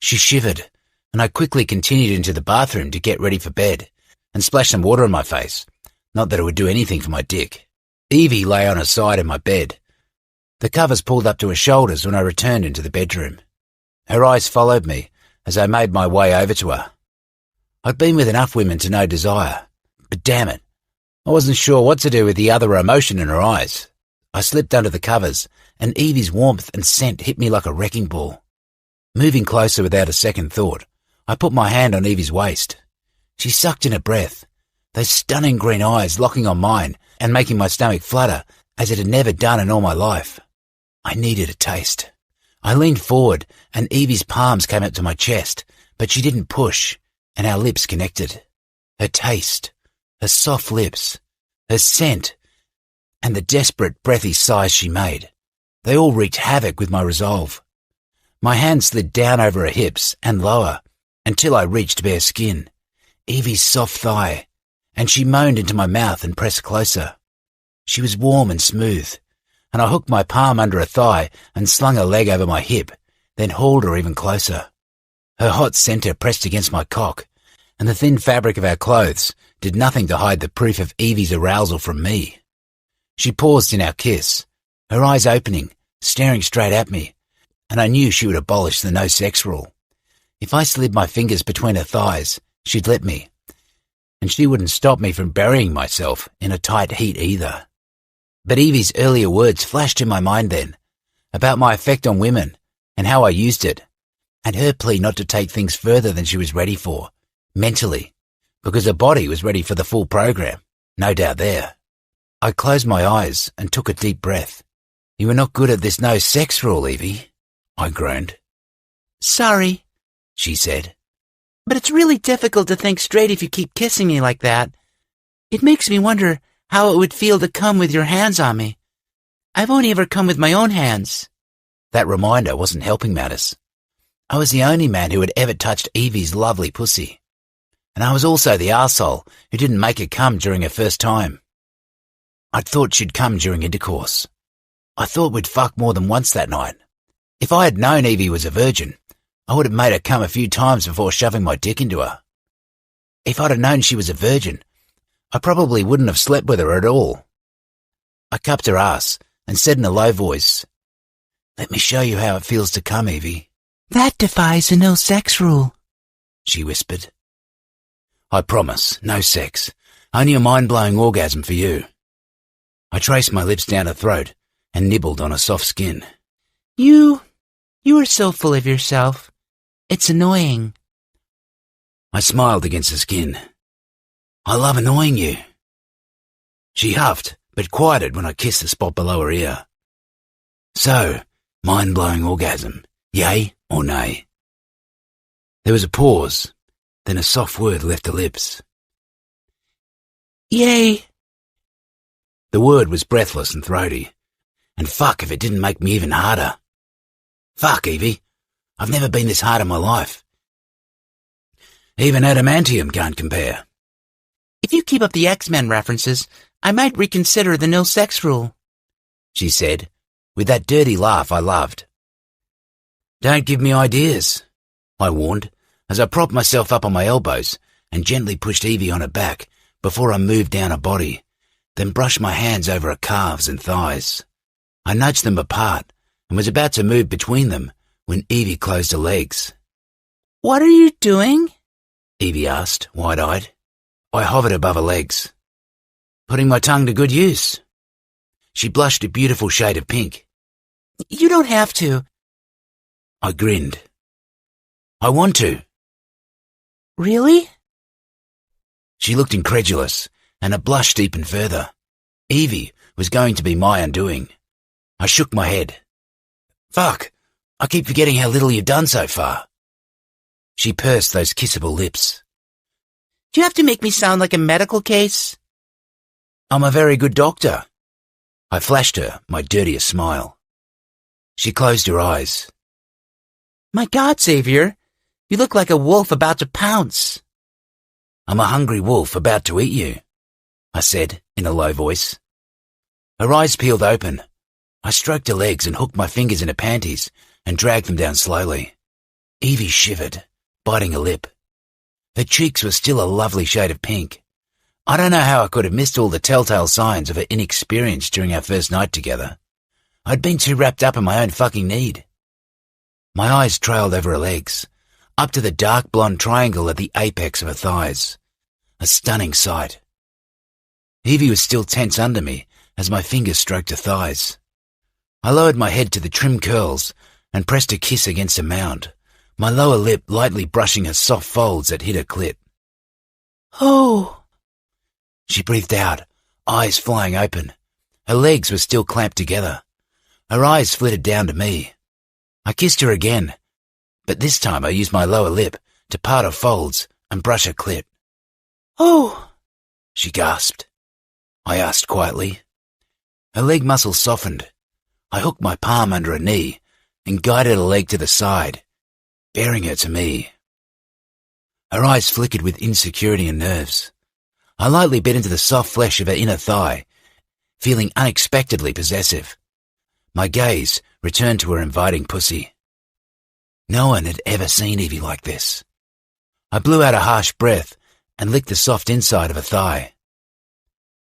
She shivered, and I quickly continued into the bathroom to get ready for bed and splash some water on my face. Not that it would do anything for my dick. Evie lay on her side in my bed. The covers pulled up to her shoulders when I returned into the bedroom. Her eyes followed me as I made my way over to her. I'd been with enough women to know desire, but damn it, I wasn't sure what to do with the other emotion in her eyes. I slipped under the covers, and Evie's warmth and scent hit me like a wrecking ball. Moving closer without a second thought, I put my hand on Evie's waist. She sucked in her breath, those stunning green eyes locking on mine and making my stomach flutter as it had never done in all my life. I needed a taste. I leaned forward, and Evie's palms came up to my chest, but she didn't push, and our lips connected. Her taste, her soft lips, her scent, and the desperate, breathy sighs she made. They all wreaked havoc with my resolve. My hand slid down over her hips and lower until I reached bare skin, Evie's soft thigh, and she moaned into my mouth and pressed closer. She was warm and smooth, and I hooked my palm under her thigh and slung her leg over my hip, then hauled her even closer. Her hot centre pressed against my cock, and the thin fabric of our clothes did nothing to hide the proof of Evie's arousal from me. She paused in our kiss, her eyes opening, staring straight at me, and I knew she would abolish the no-sex rule. If I slid my fingers between her thighs, she'd let me, and she wouldn't stop me from burying myself in a tight heat either. But Evie's earlier words flashed in my mind then, about my effect on women and how I used it, and her plea not to take things further than she was ready for, mentally, because her body was ready for the full program, no doubt there. I closed my eyes and took a deep breath. You were not good at this no-sex rule, Evie, I groaned. Sorry, she said, but it's really difficult to think straight if you keep kissing me like that. It makes me wonder how it would feel to come with your hands on me. I've only ever come with my own hands. That reminder wasn't helping matters. I was the only man who had ever touched Evie's lovely pussy. And I was also the arsehole who didn't make her come during her first time. I'd thought she'd come during intercourse. I thought we'd fuck more than once that night. If I had known Evie was a virgin, I would have made her come a few times before shoving my dick into her. If I'd have known she was a virgin, I probably wouldn't have slept with her at all. I cupped her ass and said in a low voice, "Let me show you how it feels to come, Evie." That defies the no-sex rule, she whispered. I promise, no sex, only a mind-blowing orgasm for you. I traced my lips down her throat and nibbled on her soft skin. You are so full of yourself. It's annoying. I smiled against her skin. I love annoying you. She huffed, but quieted when I kissed the spot below her ear. So, mind-blowing orgasm, yay or nay? There was a pause, then a soft word left her lips. Yay. The word was breathless and throaty, and fuck if it didn't make me even harder. Fuck, Evie, I've never been this hard in my life. Even adamantium can't compare. If you keep up the X-Men references, I might reconsider the no-sex rule, she said, with that dirty laugh I loved. Don't give me ideas, I warned, as I propped myself up on my elbows and gently pushed Evie on her back before I moved down her body, then brushed my hands over her calves and thighs. I nudged them apart and was about to move between them when Evie closed her legs. What are you doing? Evie asked, wide-eyed. I hovered above her legs, putting my tongue to good use. She blushed a beautiful shade of pink. You don't have to. I grinned. I want to. Really? She looked incredulous, and her blush deepened further. Evie was going to be my undoing. I shook my head. Fuck, I keep forgetting how little you've done so far. She pursed those kissable lips. Do you have to make me sound like a medical case? I'm a very good doctor. I flashed her my dirtiest smile. She closed her eyes. My God, Xavier, you look like a wolf about to pounce. I'm a hungry wolf about to eat you, I said in a low voice. Her eyes peeled open. I stroked her legs and hooked my fingers in her panties and dragged them down slowly. Evie shivered, biting her lip. Her cheeks were still a lovely shade of pink. I don't know how I could have missed all the telltale signs of her inexperience during our first night together. I'd been too wrapped up in my own fucking need. My eyes trailed over her legs, up to the dark blonde triangle at the apex of her thighs. A stunning sight. Evie was still tense under me as my fingers stroked her thighs. I lowered my head to the trim curls and pressed a kiss against her mound, my lower lip lightly brushing her soft folds that hid her clit. Oh! She breathed out, eyes flying open. Her legs were still clamped together. Her eyes flitted down to me. I kissed her again, but this time I used my lower lip to part her folds and brush her clit. Oh! She gasped. I asked quietly. Her leg muscles softened. I hooked my palm under her knee and guided her leg to the side, bearing her to me. Her eyes flickered with insecurity and nerves. I lightly bit into the soft flesh of her inner thigh, feeling unexpectedly possessive. My gaze returned to her inviting pussy. No one had ever seen Evie like this. I blew out a harsh breath and licked the soft inside of her thigh.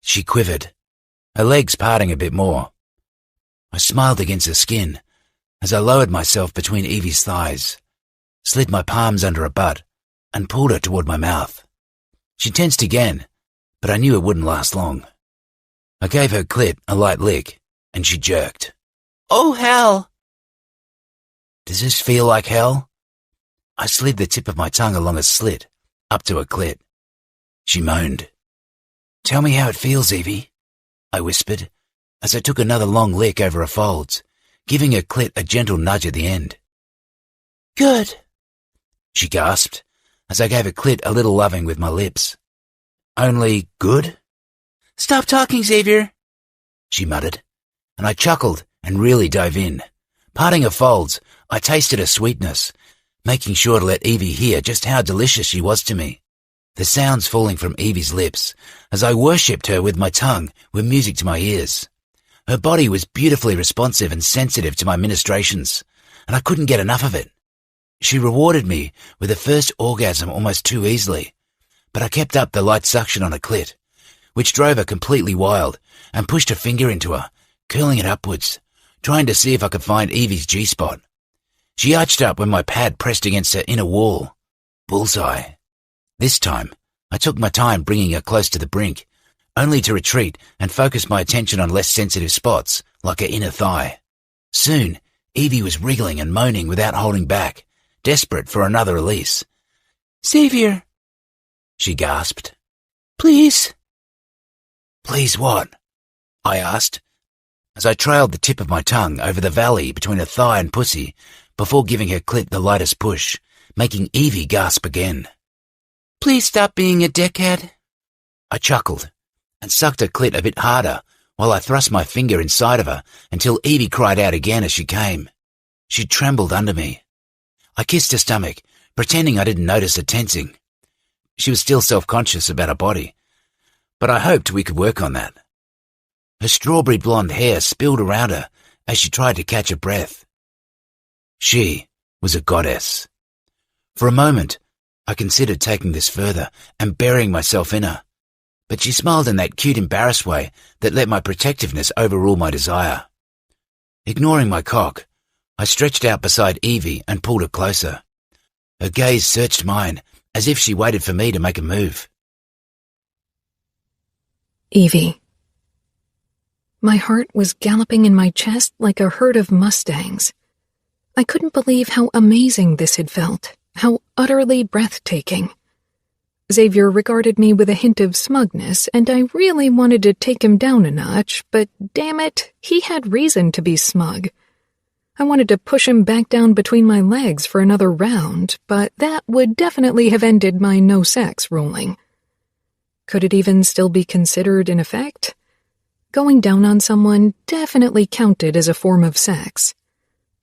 She quivered, her legs parting a bit more. I smiled against her skin as I lowered myself between Evie's thighs, slid my palms under her butt, and pulled her toward my mouth. She tensed again, but I knew it wouldn't last long. I gave her clit a light lick, and she jerked. Oh, hell! Does this feel like hell? I slid the tip of my tongue along a slit, up to her clit. She moaned. Tell me how it feels, Evie, I whispered, as I took another long lick over her folds, giving her clit a gentle nudge at the end. Good, she gasped, as I gave her clit a little loving with my lips. Only good? Stop talking, Xavier, she muttered, and I chuckled and really dove in. Parting her folds, I tasted her sweetness, making sure to let Evie hear just how delicious she was to me. The sounds falling from Evie's lips as I worshipped her with my tongue were music to my ears. Her body was beautifully responsive and sensitive to my ministrations, and I couldn't get enough of it. She rewarded me with a first orgasm almost too easily, but I kept up the light suction on her clit, which drove her completely wild, and pushed her finger into her, curling it upwards, trying to see if I could find Evie's G-spot. She arched up when my pad pressed against her inner wall. Bullseye. This time, I took my time bringing her close to the brink, only to retreat and focus my attention on less sensitive spots, like her inner thigh. Soon, Evie was wriggling and moaning without holding back, desperate for another release. Xavier, she gasped. Please. Please what? I asked, as I trailed the tip of my tongue over the valley between her thigh and pussy before giving her clit the lightest push, making Evie gasp again. Please stop being a dickhead. I chuckled and sucked her clit a bit harder while I thrust my finger inside of her until Evie cried out again as she came. She trembled under me. I kissed her stomach, pretending I didn't notice her tensing. She was still self-conscious about her body, but I hoped we could work on that. Her strawberry blonde hair spilled around her as she tried to catch her breath. She was a goddess. For a moment, I considered taking this further and burying myself in her, but she smiled in that cute, embarrassed way that let my protectiveness overrule my desire. Ignoring my cock, I stretched out beside Evie and pulled her closer. Her gaze searched mine as if she waited for me to make a move. Evie. My heart was galloping in my chest like a herd of mustangs. I couldn't believe how amazing this had felt, how utterly breathtaking. Xavier regarded me with a hint of smugness, and I really wanted to take him down a notch, but damn it, he had reason to be smug. I wanted to push him back down between my legs for another round, but that would definitely have ended my no-sex ruling. Could it even still be considered in effect? Going down on someone definitely counted as a form of sex.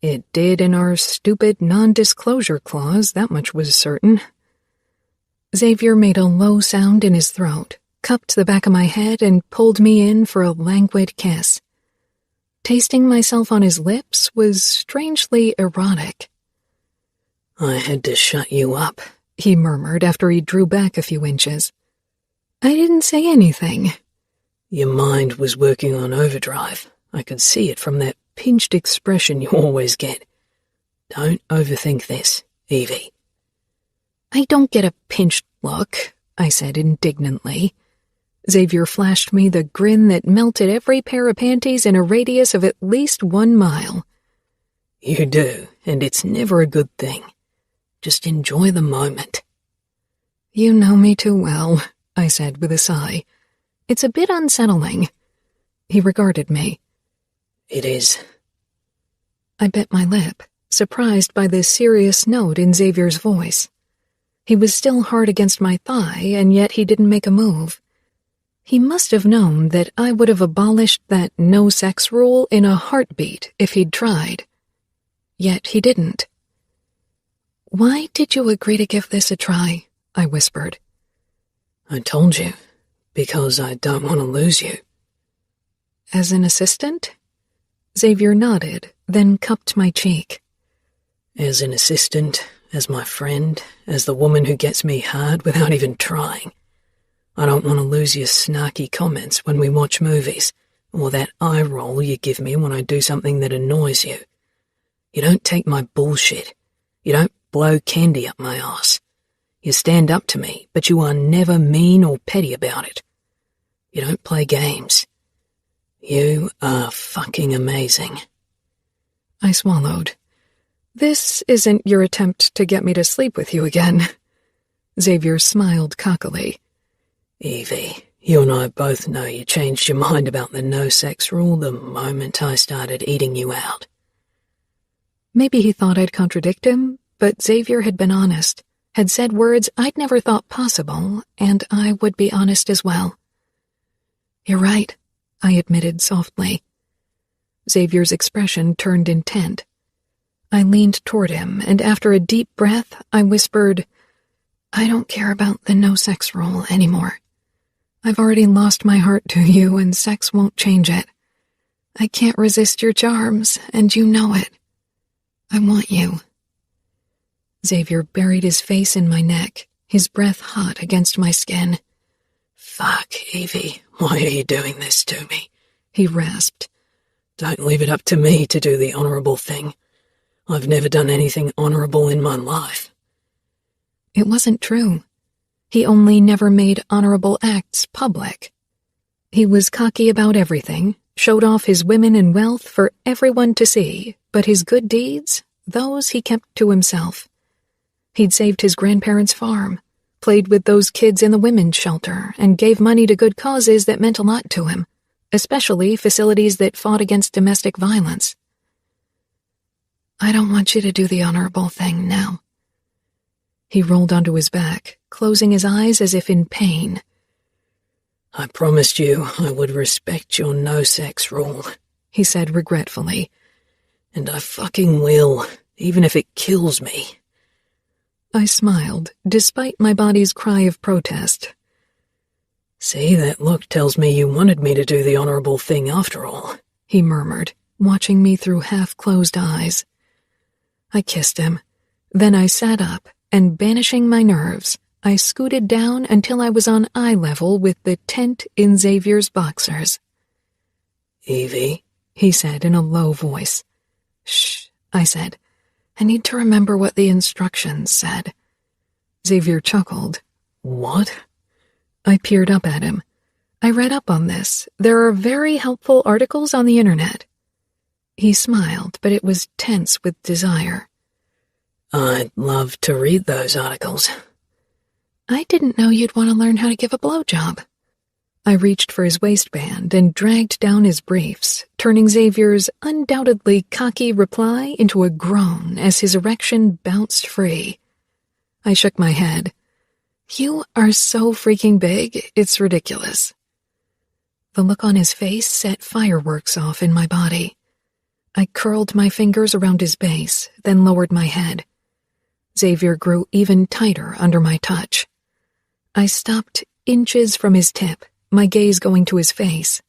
It did in our stupid non-disclosure clause, that much was certain. Xavier made a low sound in his throat, cupped the back of my head, and pulled me in for a languid kiss. Tasting myself on his lips was strangely erotic. I had to shut you up, he murmured after he drew back a few inches. I didn't say anything. Your mind was working on overdrive. I could see it from that pinched expression you always get. Don't overthink this, Evie. I don't get a pinched look, I said indignantly. Xavier flashed me the grin that melted every pair of panties in a radius of at least 1 mile. You do, and it's never a good thing. Just enjoy the moment. You know me too well, I said with a sigh. It's a bit unsettling. He regarded me. It is. I bit my lip, surprised by the serious note in Xavier's voice. He was still hard against my thigh, and yet he didn't make a move. He must have known that I would have abolished that no-sex rule in a heartbeat if he'd tried. Yet he didn't. Why did you agree to give this a try? I whispered. I told you, because I don't want to lose you. As an assistant? Xavier nodded, then cupped my cheek. As an assistant, as my friend, as the woman who gets me hard without even trying. I don't want to lose your snarky comments when we watch movies, or that eye roll you give me when I do something that annoys you. You don't take my bullshit. You don't blow candy up my arse. You stand up to me, but you are never mean or petty about it. You don't play games. You are fucking amazing. I swallowed. This isn't your attempt to get me to sleep with you again. Xavier smiled cockily. Evie, you and I both know you changed your mind about the no-sex rule the moment I started eating you out. Maybe he thought I'd contradict him, but Xavier had been honest, had said words I'd never thought possible, and I would be honest as well. You're right, I admitted softly. Xavier's expression turned intent. I leaned toward him, and after a deep breath, I whispered, I don't care about the no-sex rule anymore. I've already lost my heart to you, and sex won't change it. I can't resist your charms, and you know it. I want you. Xavier buried his face in my neck, his breath hot against my skin. Fuck, Evie, why are you doing this to me? He rasped. Don't leave it up to me to do the honorable thing. I've never done anything honorable in my life. It wasn't true. He only never made honorable acts public. He was cocky about everything, showed off his women and wealth for everyone to see, but his good deeds, those he kept to himself. He'd saved his grandparents' farm, played with those kids in the women's shelter, and gave money to good causes that meant a lot to him, especially facilities that fought against domestic violence. I don't want you to do the honorable thing now. He rolled onto his back, closing his eyes as if in pain. I promised you I would respect your no-sex rule, he said regretfully. And I fucking will, even if it kills me. I smiled, despite my body's cry of protest. See, that look tells me you wanted me to do the honorable thing after all, he murmured, watching me through half-closed eyes. I kissed him. Then I sat up, and banishing my nerves, I scooted down until I was on eye level with the tent in Xavier's boxers. Evie, he said in a low voice. Shh, I said. I need to remember what the instructions said. Xavier chuckled. What? I peered up at him. I read up on this. There are very helpful articles on the internet. He smiled, but it was tense with desire. I'd love to read those articles. I didn't know you'd want to learn how to give a blowjob. I reached for his waistband and dragged down his briefs, turning Xavier's undoubtedly cocky reply into a groan as his erection bounced free. I shook my head. You are so freaking big, it's ridiculous. The look on his face set fireworks off in my body. I curled my fingers around his base, then lowered my head. Xavier grew even tighter under my touch. I stopped inches from his tip, my gaze going to his face.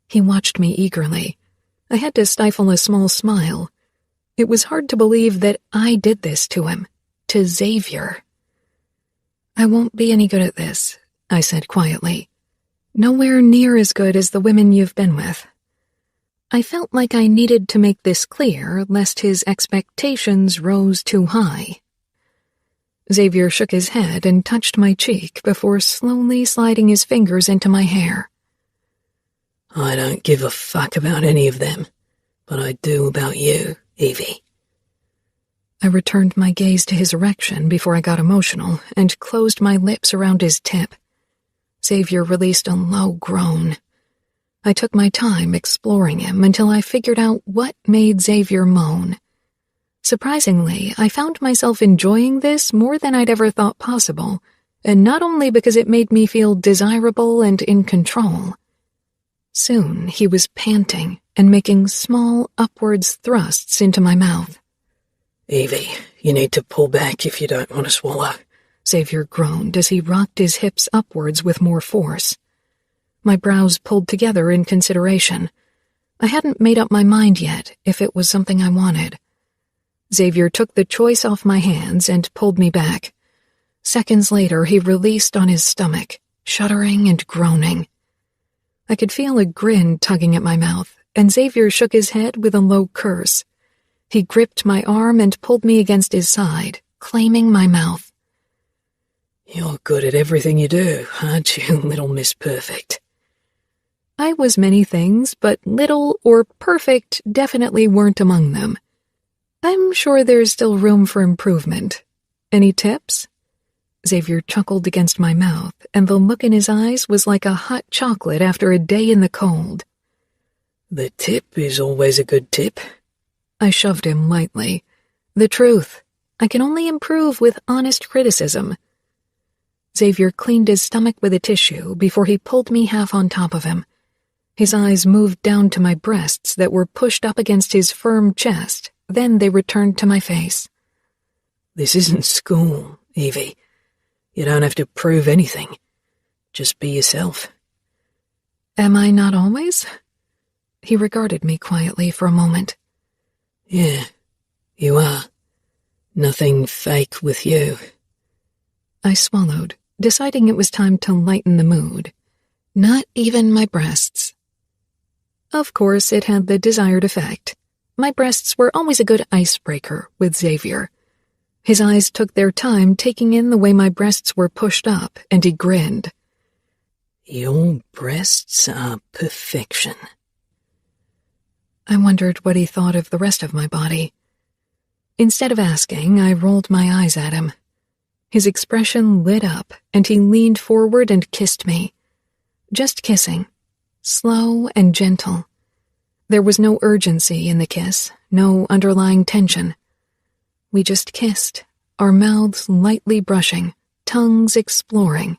He watched me eagerly. I had to stifle a small smile. It was hard to believe that I did this to him, to Xavier. I won't be any good at this, I said quietly. Nowhere near as good as the women you've been with. I felt like I needed to make this clear lest his expectations rose too high. Xavier shook his head and touched my cheek before slowly sliding his fingers into my hair. I don't give a fuck about any of them, but I do about you, Evie. I returned my gaze to his erection before I got emotional and closed my lips around his tip. Xavier released a low groan. I took my time exploring him until I figured out what made Xavier moan. Surprisingly, I found myself enjoying this more than I'd ever thought possible, and not only because it made me feel desirable and in control. Soon he was panting and making small upwards thrusts into my mouth. Evie, you need to pull back if you don't want to swallow, Xavier groaned as he rocked his hips upwards with more force. My brows pulled together in consideration. I hadn't made up my mind yet if it was something I wanted. Xavier took the choice off my hands and pulled me back. Seconds later, he released on his stomach, shuddering and groaning. I could feel a grin tugging at my mouth, and Xavier shook his head with a low curse. He gripped my arm and pulled me against his side, claiming my mouth. You're good at everything you do, aren't you, little Miss Perfect? I was many things, but little or perfect definitely weren't among them. I'm sure there's still room for improvement. Any tips? Xavier chuckled against my mouth, and the look in his eyes was like a hot chocolate after a day in the cold. The tip is always a good tip. I shoved him lightly. The truth. I can only improve with honest criticism. Xavier cleaned his stomach with a tissue before he pulled me half on top of him. His eyes moved down to my breasts that were pushed up against his firm chest, then they returned to my face. This isn't school, Evie. You don't have to prove anything. Just be yourself. Am I not always? He regarded me quietly for a moment. Yeah, you are. Nothing fake with you. I swallowed, deciding it was time to lighten the mood. Not even my breasts. Of course, it had the desired effect. My breasts were always a good icebreaker with Xavier. His eyes took their time taking in the way my breasts were pushed up, and he grinned. Your breasts are perfection. I wondered what he thought of the rest of my body. Instead of asking, I rolled my eyes at him. His expression lit up, and he leaned forward and kissed me. Just kissing. Slow and gentle. There was no urgency in the kiss, no underlying tension. We just kissed, our mouths lightly brushing, tongues exploring,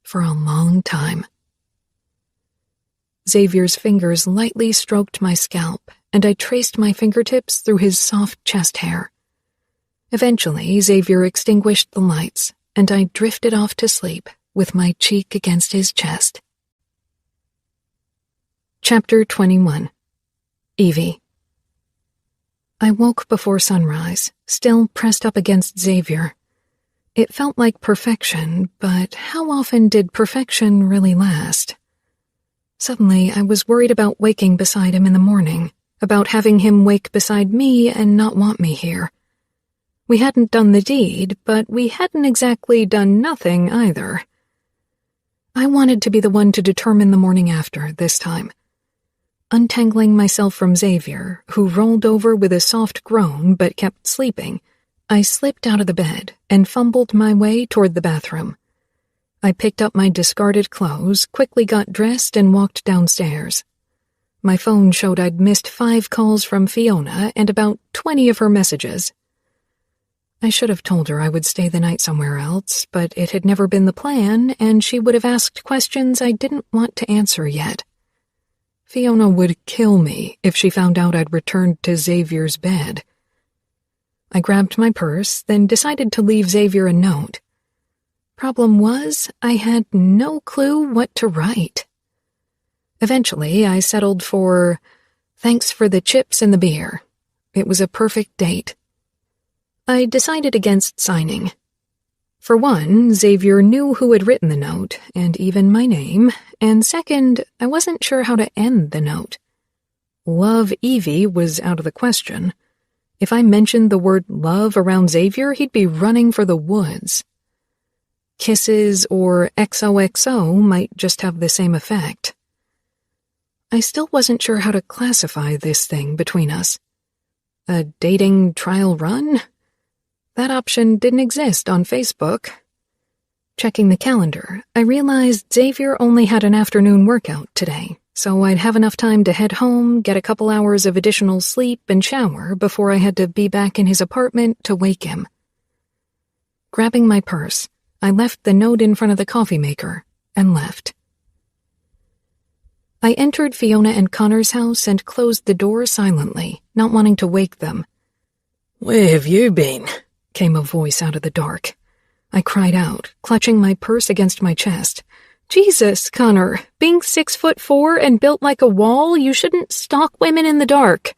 for a long time. Xavier's fingers lightly stroked my scalp, and I traced my fingertips through his soft chest hair. Eventually, Xavier extinguished the lights, and I drifted off to sleep with my cheek against his chest. Chapter 21. Evie. I woke before sunrise, still pressed up against Xavier. It felt like perfection, but how often did perfection really last? Suddenly, I was worried about waking beside him in the morning, about having him wake beside me and not want me here. We hadn't done the deed, but we hadn't exactly done nothing either. I wanted to be the one to determine the morning after this time. Untangling myself from Xavier, who rolled over with a soft groan but kept sleeping, I slipped out of the bed and fumbled my way toward the bathroom. I picked up my discarded clothes, quickly got dressed, and walked downstairs. My phone showed I'd missed 5 calls from Fiona and about 20 of her messages. I should have told her I would stay the night somewhere else, but it had never been the plan, and she would have asked questions I didn't want to answer yet. Fiona would kill me if she found out I'd returned to Xavier's bed. I grabbed my purse, then decided to leave Xavier a note. Problem was, I had no clue what to write. Eventually, I settled for, "Thanks for the chips and the beer." It was a perfect date. I decided against signing. For one, Xavier knew who had written the note, and even my name, and second, I wasn't sure how to end the note. Love Evie was out of the question. If I mentioned the word love around Xavier, he'd be running for the woods. Kisses or XOXO might just have the same effect. I still wasn't sure how to classify this thing between us. A dating trial run? That option didn't exist on Facebook. Checking the calendar, I realized Xavier only had an afternoon workout today, so I'd have enough time to head home, get a couple hours of additional sleep, and shower before I had to be back in his apartment to wake him. Grabbing my purse, I left the note in front of the coffee maker and left. I entered Fiona and Connor's house and closed the door silently, not wanting to wake them. "Where have you been?" came a voice out of the dark. I cried out, clutching my purse against my chest. "Jesus, Connor, being 6'4" and built like a wall, you shouldn't stalk women in the dark.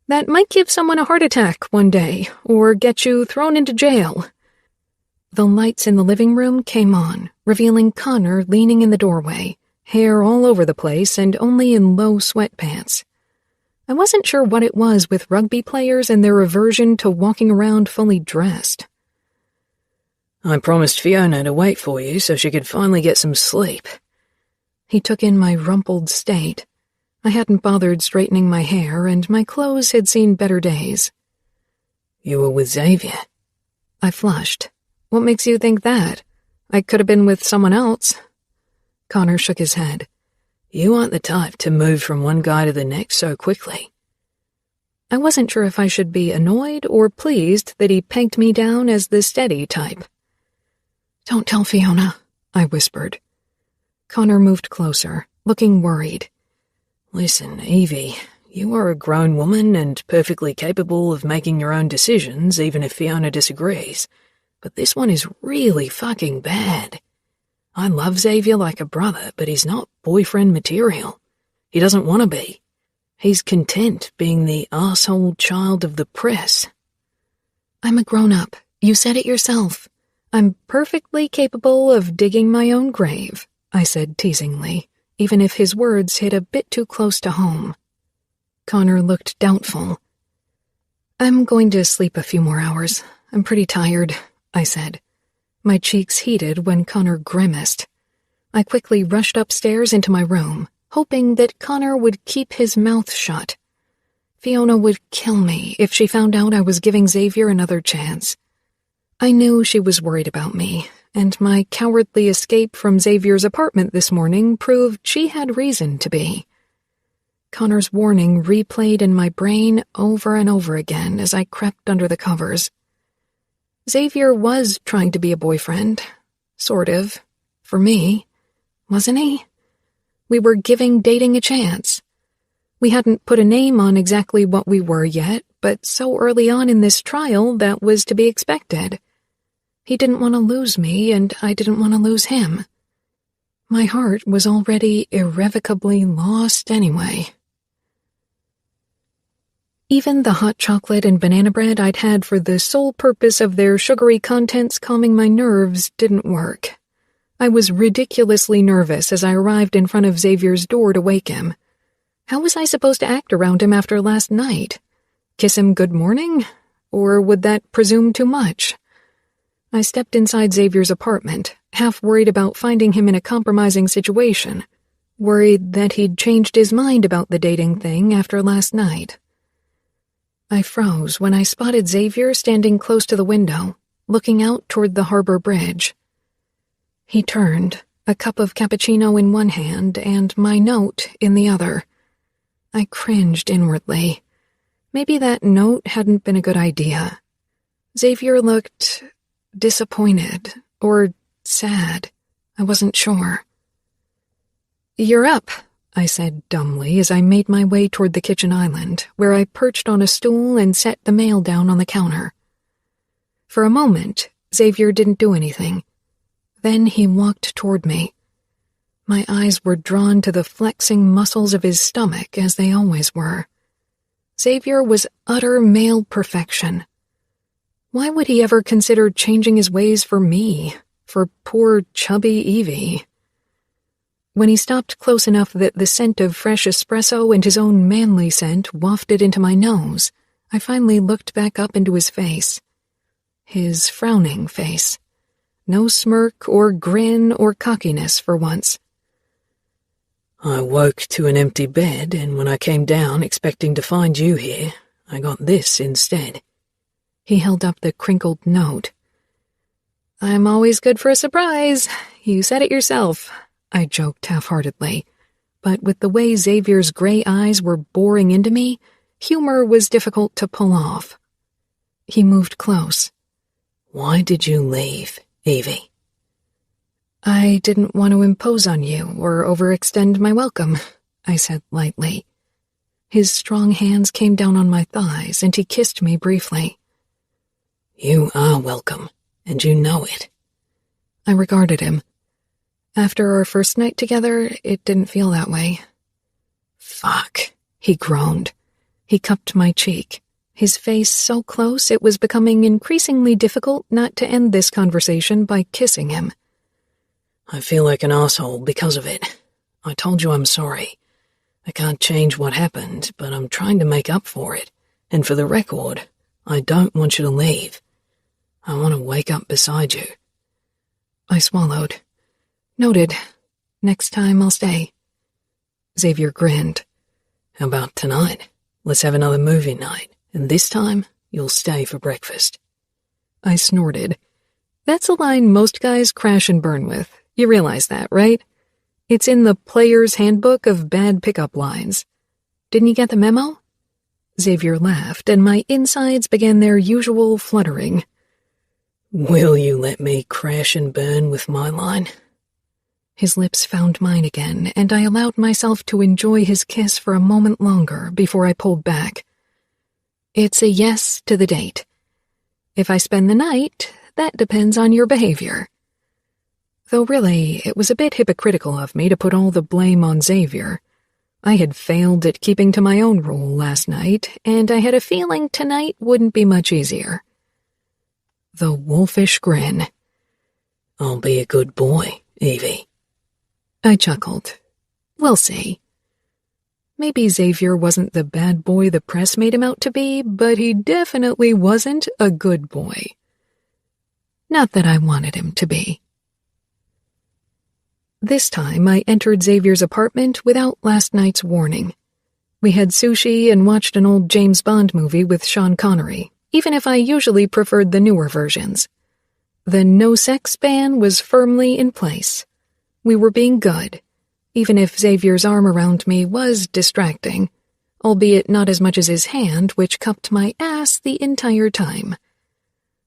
That might give someone a heart attack one day, or get you thrown into jail." The lights in the living room came on, revealing Connor leaning in the doorway, hair all over the place and only in low sweatpants. I wasn't sure what it was with rugby players and their aversion to walking around fully dressed. "I promised Fiona to wait for you so she could finally get some sleep." He took in my rumpled state. I hadn't bothered straightening my hair, and my clothes had seen better days. "You were with Xavier." I flushed. "What makes you think that? I could have been with someone else." Connor shook his head. "You aren't the type to move from one guy to the next so quickly." I wasn't sure if I should be annoyed or pleased that he pegged me down as the steady type. "Don't tell Fiona," I whispered. Connor moved closer, looking worried. "Listen, Evie, you are a grown woman and perfectly capable of making your own decisions even if Fiona disagrees, but this one is really fucking bad. I love Xavier like a brother, but he's not boyfriend material. He doesn't want to be. He's content being the arsehole child of the press." "I'm a grown-up. You said it yourself. I'm perfectly capable of digging my own grave," I said teasingly, even if his words hit a bit too close to home. Connor looked doubtful. "I'm going to sleep a few more hours. I'm pretty tired," I said. My cheeks heated when Connor grimaced. I quickly rushed upstairs into my room, hoping that Connor would keep his mouth shut. Fiona would kill me if she found out I was giving Xavier another chance. I knew she was worried about me, and my cowardly escape from Xavier's apartment this morning proved she had reason to be. Connor's warning replayed in my brain over and over again as I crept under the covers. Xavier was trying to be a boyfriend. Sort of. For me. Wasn't he? We were giving dating a chance. We hadn't put a name on exactly what we were yet, but so early on in this trial that was to be expected. He didn't want to lose me, and I didn't want to lose him. My heart was already irrevocably lost anyway. Even the hot chocolate and banana bread I'd had for the sole purpose of their sugary contents calming my nerves didn't work. I was ridiculously nervous as I arrived in front of Xavier's door to wake him. How was I supposed to act around him after last night? Kiss him good morning? Or would that presume too much? I stepped inside Xavier's apartment, half worried about finding him in a compromising situation, worried that he'd changed his mind about the dating thing after last night. I froze when I spotted Xavier standing close to the window, looking out toward the harbor bridge. He turned, a cup of cappuccino in one hand and my note in the other. I cringed inwardly. Maybe that note hadn't been a good idea. Xavier looked disappointed or sad. I wasn't sure. "You're up," I said dumbly as I made my way toward the kitchen island, where I perched on a stool and set the mail down on the counter. For a moment, Xavier didn't do anything. Then he walked toward me. My eyes were drawn to the flexing muscles of his stomach, as they always were. Xavier was utter male perfection. Why would he ever consider changing his ways for me, for poor chubby Evie? When he stopped close enough that the scent of fresh espresso and his own manly scent wafted into my nose, I finally looked back up into his face. His frowning face. No smirk or grin or cockiness for once. "I woke to an empty bed, and when I came down expecting to find you here, I got this instead." He held up the crinkled note. "I'm always good for a surprise. You said it yourself," I joked half-heartedly. But with the way Xavier's gray eyes were boring into me, humor was difficult to pull off. He moved close. "Why did you leave, Evie?" "I didn't want to impose on you or overextend my welcome," I said lightly. His strong hands came down on my thighs, and he kissed me briefly. "You are welcome, and you know it." I regarded him. After our first night together, it didn't feel that way. "Fuck," he groaned. He cupped my cheek, his face so close it was becoming increasingly difficult not to end this conversation by kissing him. "I feel like an asshole because of it. I told you I'm sorry. I can't change what happened, but I'm trying to make up for it. And for the record, I don't want you to leave. I want to wake up beside you." I swallowed. "Noted. Next time I'll stay." Xavier grinned. "How about tonight? Let's have another movie night, and this time you'll stay for breakfast." I snorted. That's a line most guys crash and burn with. You realize that, right? It's in the Player's Handbook of Bad Pickup Lines. Didn't you get the memo? Xavier laughed, and my insides began their usual fluttering. "Will you let me crash and burn with my line?" His lips found mine again, and I allowed myself to enjoy his kiss for a moment longer before I pulled back. It's a yes to the date. If I spend the night, that depends on your behavior. Though really, it was a bit hypocritical of me to put all the blame on Xavier. I had failed at keeping to my own rule last night, and I had a feeling tonight wouldn't be much easier. The wolfish grin. "I'll be a good boy, Evie." I chuckled. We'll see. Maybe Xavier wasn't the bad boy the press made him out to be, but he definitely wasn't a good boy. Not that I wanted him to be. This time I entered Xavier's apartment without last night's warning. We had sushi and watched an old James Bond movie with Sean Connery, even if I usually preferred the newer versions. The no-sex ban was firmly in place. We were being good, even if Xavier's arm around me was distracting, albeit not as much as his hand, which cupped my ass the entire time.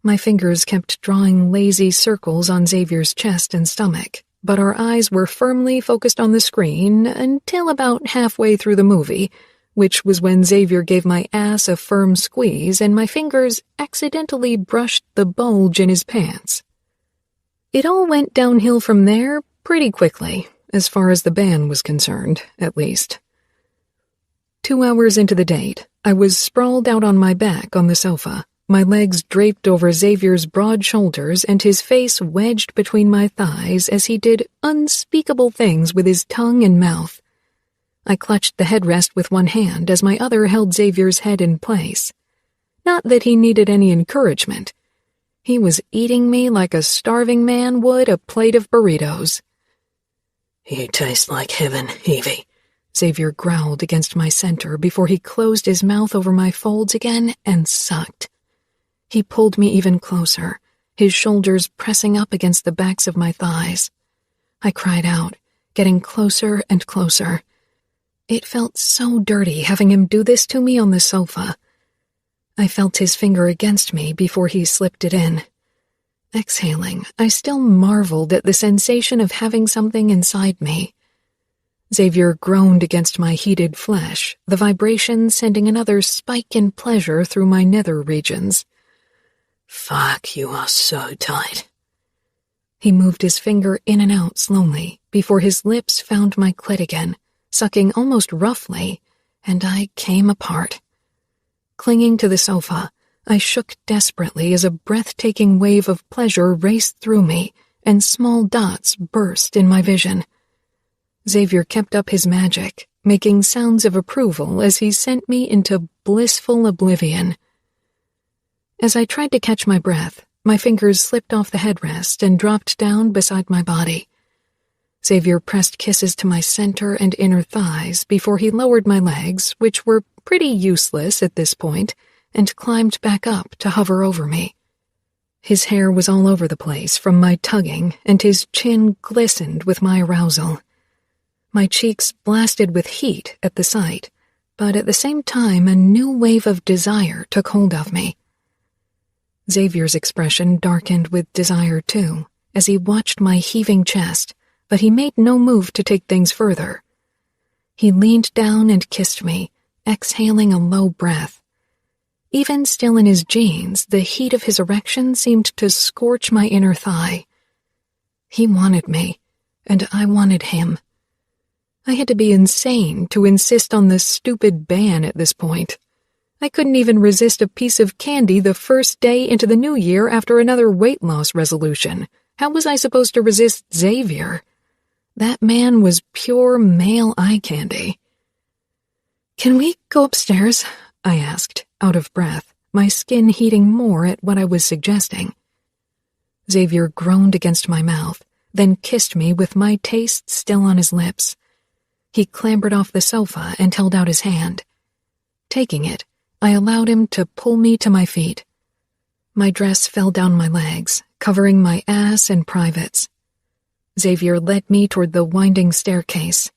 My fingers kept drawing lazy circles on Xavier's chest and stomach, but our eyes were firmly focused on the screen until about halfway through the movie, which was when Xavier gave my ass a firm squeeze and my fingers accidentally brushed the bulge in his pants. It all went downhill from there pretty quickly, as far as the ban was concerned, at least. 2 hours into the date, I was sprawled out on my back on the sofa, my legs draped over Xavier's broad shoulders and his face wedged between my thighs as he did unspeakable things with his tongue and mouth. I clutched the headrest with one hand as my other held Xavier's head in place. Not that he needed any encouragement. He was eating me like a starving man would a plate of burritos. "You taste like heaven, Evie," Xavier growled against my center before he closed his mouth over my folds again and sucked. He pulled me even closer, his shoulders pressing up against the backs of my thighs. I cried out, getting closer and closer. It felt so dirty having him do this to me on the sofa. I felt his finger against me before he slipped it in. Exhaling, I still marveled at the sensation of having something inside me. Xavier groaned against my heated flesh, the vibration sending another spike in pleasure through my nether regions. Fuck, you are so tight. He moved his finger in and out slowly before his lips found my clit again, sucking almost roughly, and I came apart. Clinging to the sofa, I shook desperately as a breathtaking wave of pleasure raced through me, and small dots burst in my vision. Xavier kept up his magic, making sounds of approval as he sent me into blissful oblivion. As I tried to catch my breath, my fingers slipped off the headrest and dropped down beside my body. Xavier pressed kisses to my center and inner thighs before he lowered my legs, which were pretty useless at this point, and climbed back up to hover over me. His hair was all over the place from my tugging, and his chin glistened with my arousal. My cheeks blasted with heat at the sight, but at the same time a new wave of desire took hold of me. Xavier's expression darkened with desire too, as he watched my heaving chest, but he made no move to take things further. He leaned down and kissed me, exhaling a low breath. Even still in his jeans, the heat of his erection seemed to scorch my inner thigh. He wanted me, and I wanted him. I had to be insane to insist on this stupid ban at this point. I couldn't even resist a piece of candy the first day into the new year after another weight loss resolution. How was I supposed to resist Xavier? That man was pure male eye candy. "Can we go upstairs?" I asked, out of breath, my skin heating more at what I was suggesting. Xavier groaned against my mouth, then kissed me with my taste still on his lips. He clambered off the sofa and held out his hand. Taking it, I allowed him to pull me to my feet. My dress fell down my legs, covering my ass and privates. Xavier led me toward the winding staircase.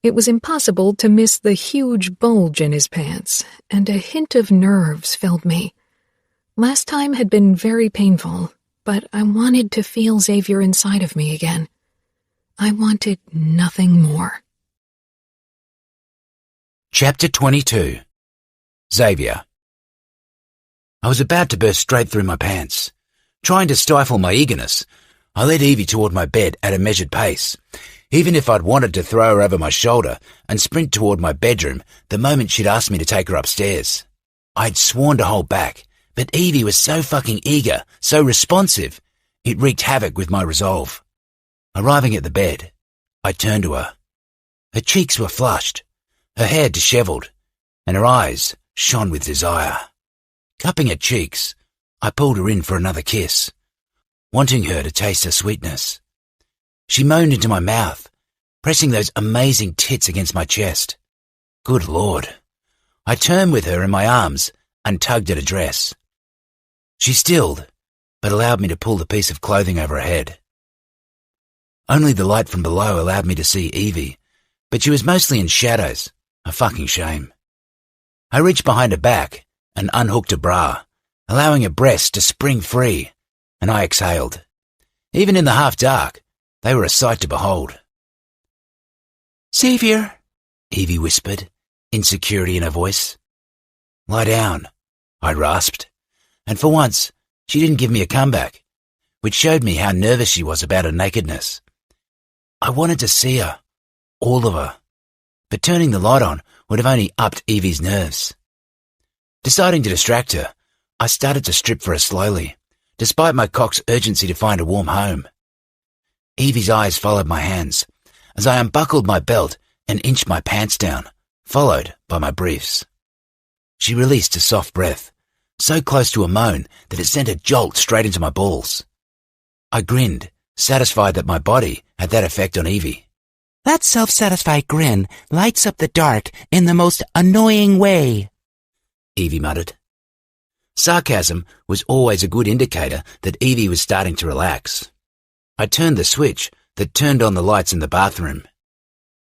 It was impossible to miss the huge bulge in his pants, and a hint of nerves filled me. Last time had been very painful, but I wanted to feel Xavier inside of me again. I wanted nothing more. Chapter 22. Xavier. I was about to burst straight through my pants. Trying to stifle my eagerness, I led Evie toward my bed at a measured pace. Even if I'd wanted to throw her over my shoulder and sprint toward my bedroom the moment she'd asked me to take her upstairs. I'd sworn to hold back, but Evie was so fucking eager, so responsive, it wreaked havoc with my resolve. Arriving at the bed, I turned to her. Her cheeks were flushed, her hair dishevelled, and her eyes shone with desire. Cupping her cheeks, I pulled her in for another kiss, wanting her to taste her sweetness. She moaned into my mouth, pressing those amazing tits against my chest. Good Lord. I turned with her in my arms and tugged at her dress. She stilled, but allowed me to pull the piece of clothing over her head. Only the light from below allowed me to see Evie, but she was mostly in shadows, a fucking shame. I reached behind her back and unhooked her bra, allowing her breasts to spring free, and I exhaled. Even in the half-dark, they were a sight to behold. "Xavier," Evie whispered, insecurity in her voice. "Lie down," I rasped, and for once, she didn't give me a comeback, which showed me how nervous she was about her nakedness. I wanted to see her, all of her, but turning the light on would have only upped Evie's nerves. Deciding to distract her, I started to strip for her slowly, despite my cock's urgency to find a warm home. Evie's eyes followed my hands as I unbuckled my belt and inched my pants down, followed by my briefs. She released a soft breath, so close to a moan that it sent a jolt straight into my balls. I grinned, satisfied that my body had that effect on Evie. That self-satisfied grin lights up the dark in the most annoying way, Evie muttered. Sarcasm was always a good indicator that Evie was starting to relax. I turned the switch that turned on the lights in the bathroom.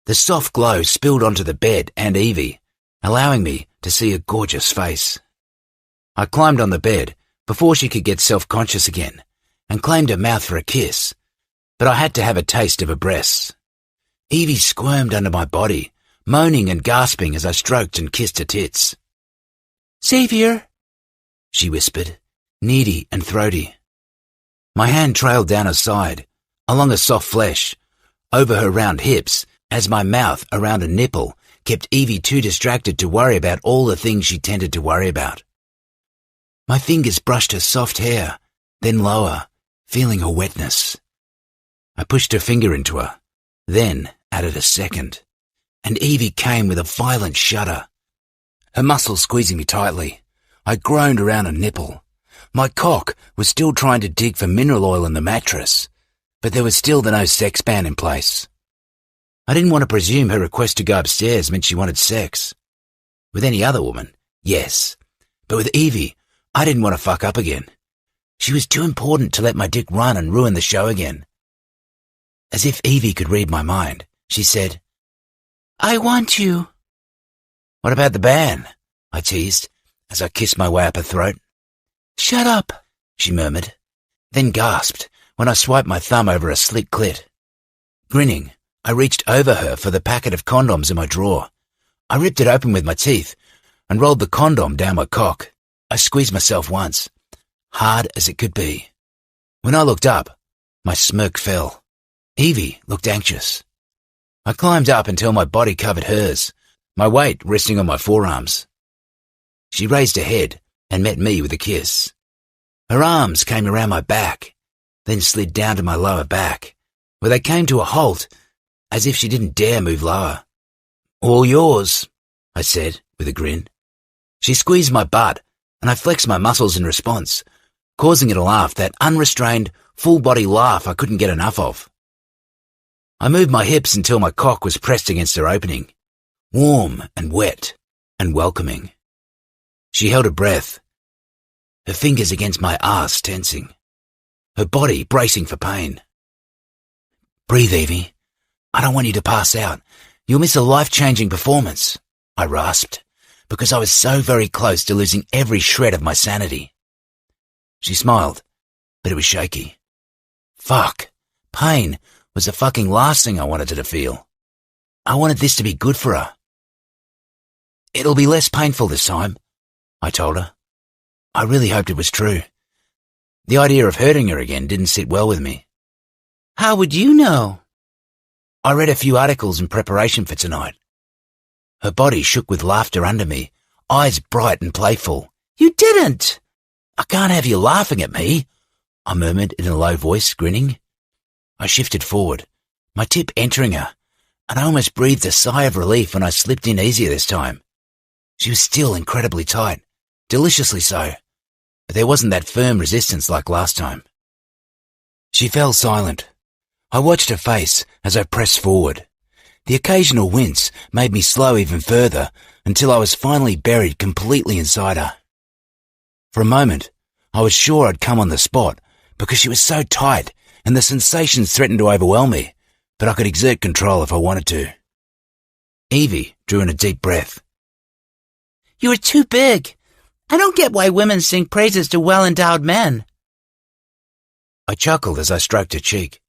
The soft glow spilled onto the bed and Evie, allowing me to see a gorgeous face. I climbed on the bed before she could get self-conscious again and claimed her mouth for a kiss, but I had to have a taste of her breasts. Evie squirmed under my body, moaning and gasping as I stroked and kissed her tits. "Xavier," she whispered, needy and throaty. My hand trailed down her side, along her soft flesh, over her round hips, as my mouth around her nipple kept Evie too distracted to worry about all the things she tended to worry about. My fingers brushed her soft hair, then lower, feeling her wetness. I pushed her finger into her, then added a second, and Evie came with a violent shudder. Her muscles squeezing me tightly, I groaned around her nipple. My cock was still trying to dig for mineral oil in the mattress, but there was still the no sex ban in place. I didn't want to presume her request to go upstairs meant she wanted sex. With any other woman, yes, but with Evie, I didn't want to fuck up again. She was too important to let my dick run and ruin the show again. As if Evie could read my mind, she said, "I want you." "What about the ban?" I teased, as I kissed my way up her throat. "Shut up," she murmured, then gasped when I swiped my thumb over a slick clit. Grinning, I reached over her for the packet of condoms in my drawer. I ripped it open with my teeth and rolled the condom down my cock. I squeezed myself once, hard as it could be. When I looked up, my smirk fell. Evie looked anxious. I climbed up until my body covered hers, my weight resting on my forearms. She raised her head and met me with a kiss. Her arms came around my back, then slid down to my lower back, where they came to a halt, as if she didn't dare move lower. "All yours," I said with a grin. She squeezed my butt, and I flexed my muscles in response, causing her to laugh, that unrestrained, full-body laugh I couldn't get enough of. I moved my hips until my cock was pressed against her opening, warm and wet and welcoming. She held her breath, her fingers against my arse tensing, her body bracing for pain. "Breathe, Evie. I don't want you to pass out. You'll miss a life-changing performance," I rasped, because I was so very close to losing every shred of my sanity. She smiled, but it was shaky. Fuck. Pain was the fucking last thing I wanted her to feel. I wanted this to be good for her. "It'll be less painful this time," I told her. I really hoped it was true. The idea of hurting her again didn't sit well with me. "How would you know?" "I read a few articles in preparation for tonight." Her body shook with laughter under me, eyes bright and playful. "You didn't!" "I can't have you laughing at me," I murmured in a low voice, grinning. I shifted forward, my tip entering her, and I almost breathed a sigh of relief when I slipped in easier this time. She was still incredibly tight, deliciously so, but there wasn't that firm resistance like last time. She fell silent. I watched her face as I pressed forward. The occasional wince made me slow even further until I was finally buried completely inside her. For a moment, I was sure I'd come on the spot because she was so tight and the sensations threatened to overwhelm me, but I could exert control if I wanted to. Evie drew in a deep breath. "You are too big. I don't get why women sing praises to well-endowed men." I chuckled as I stroked her cheek.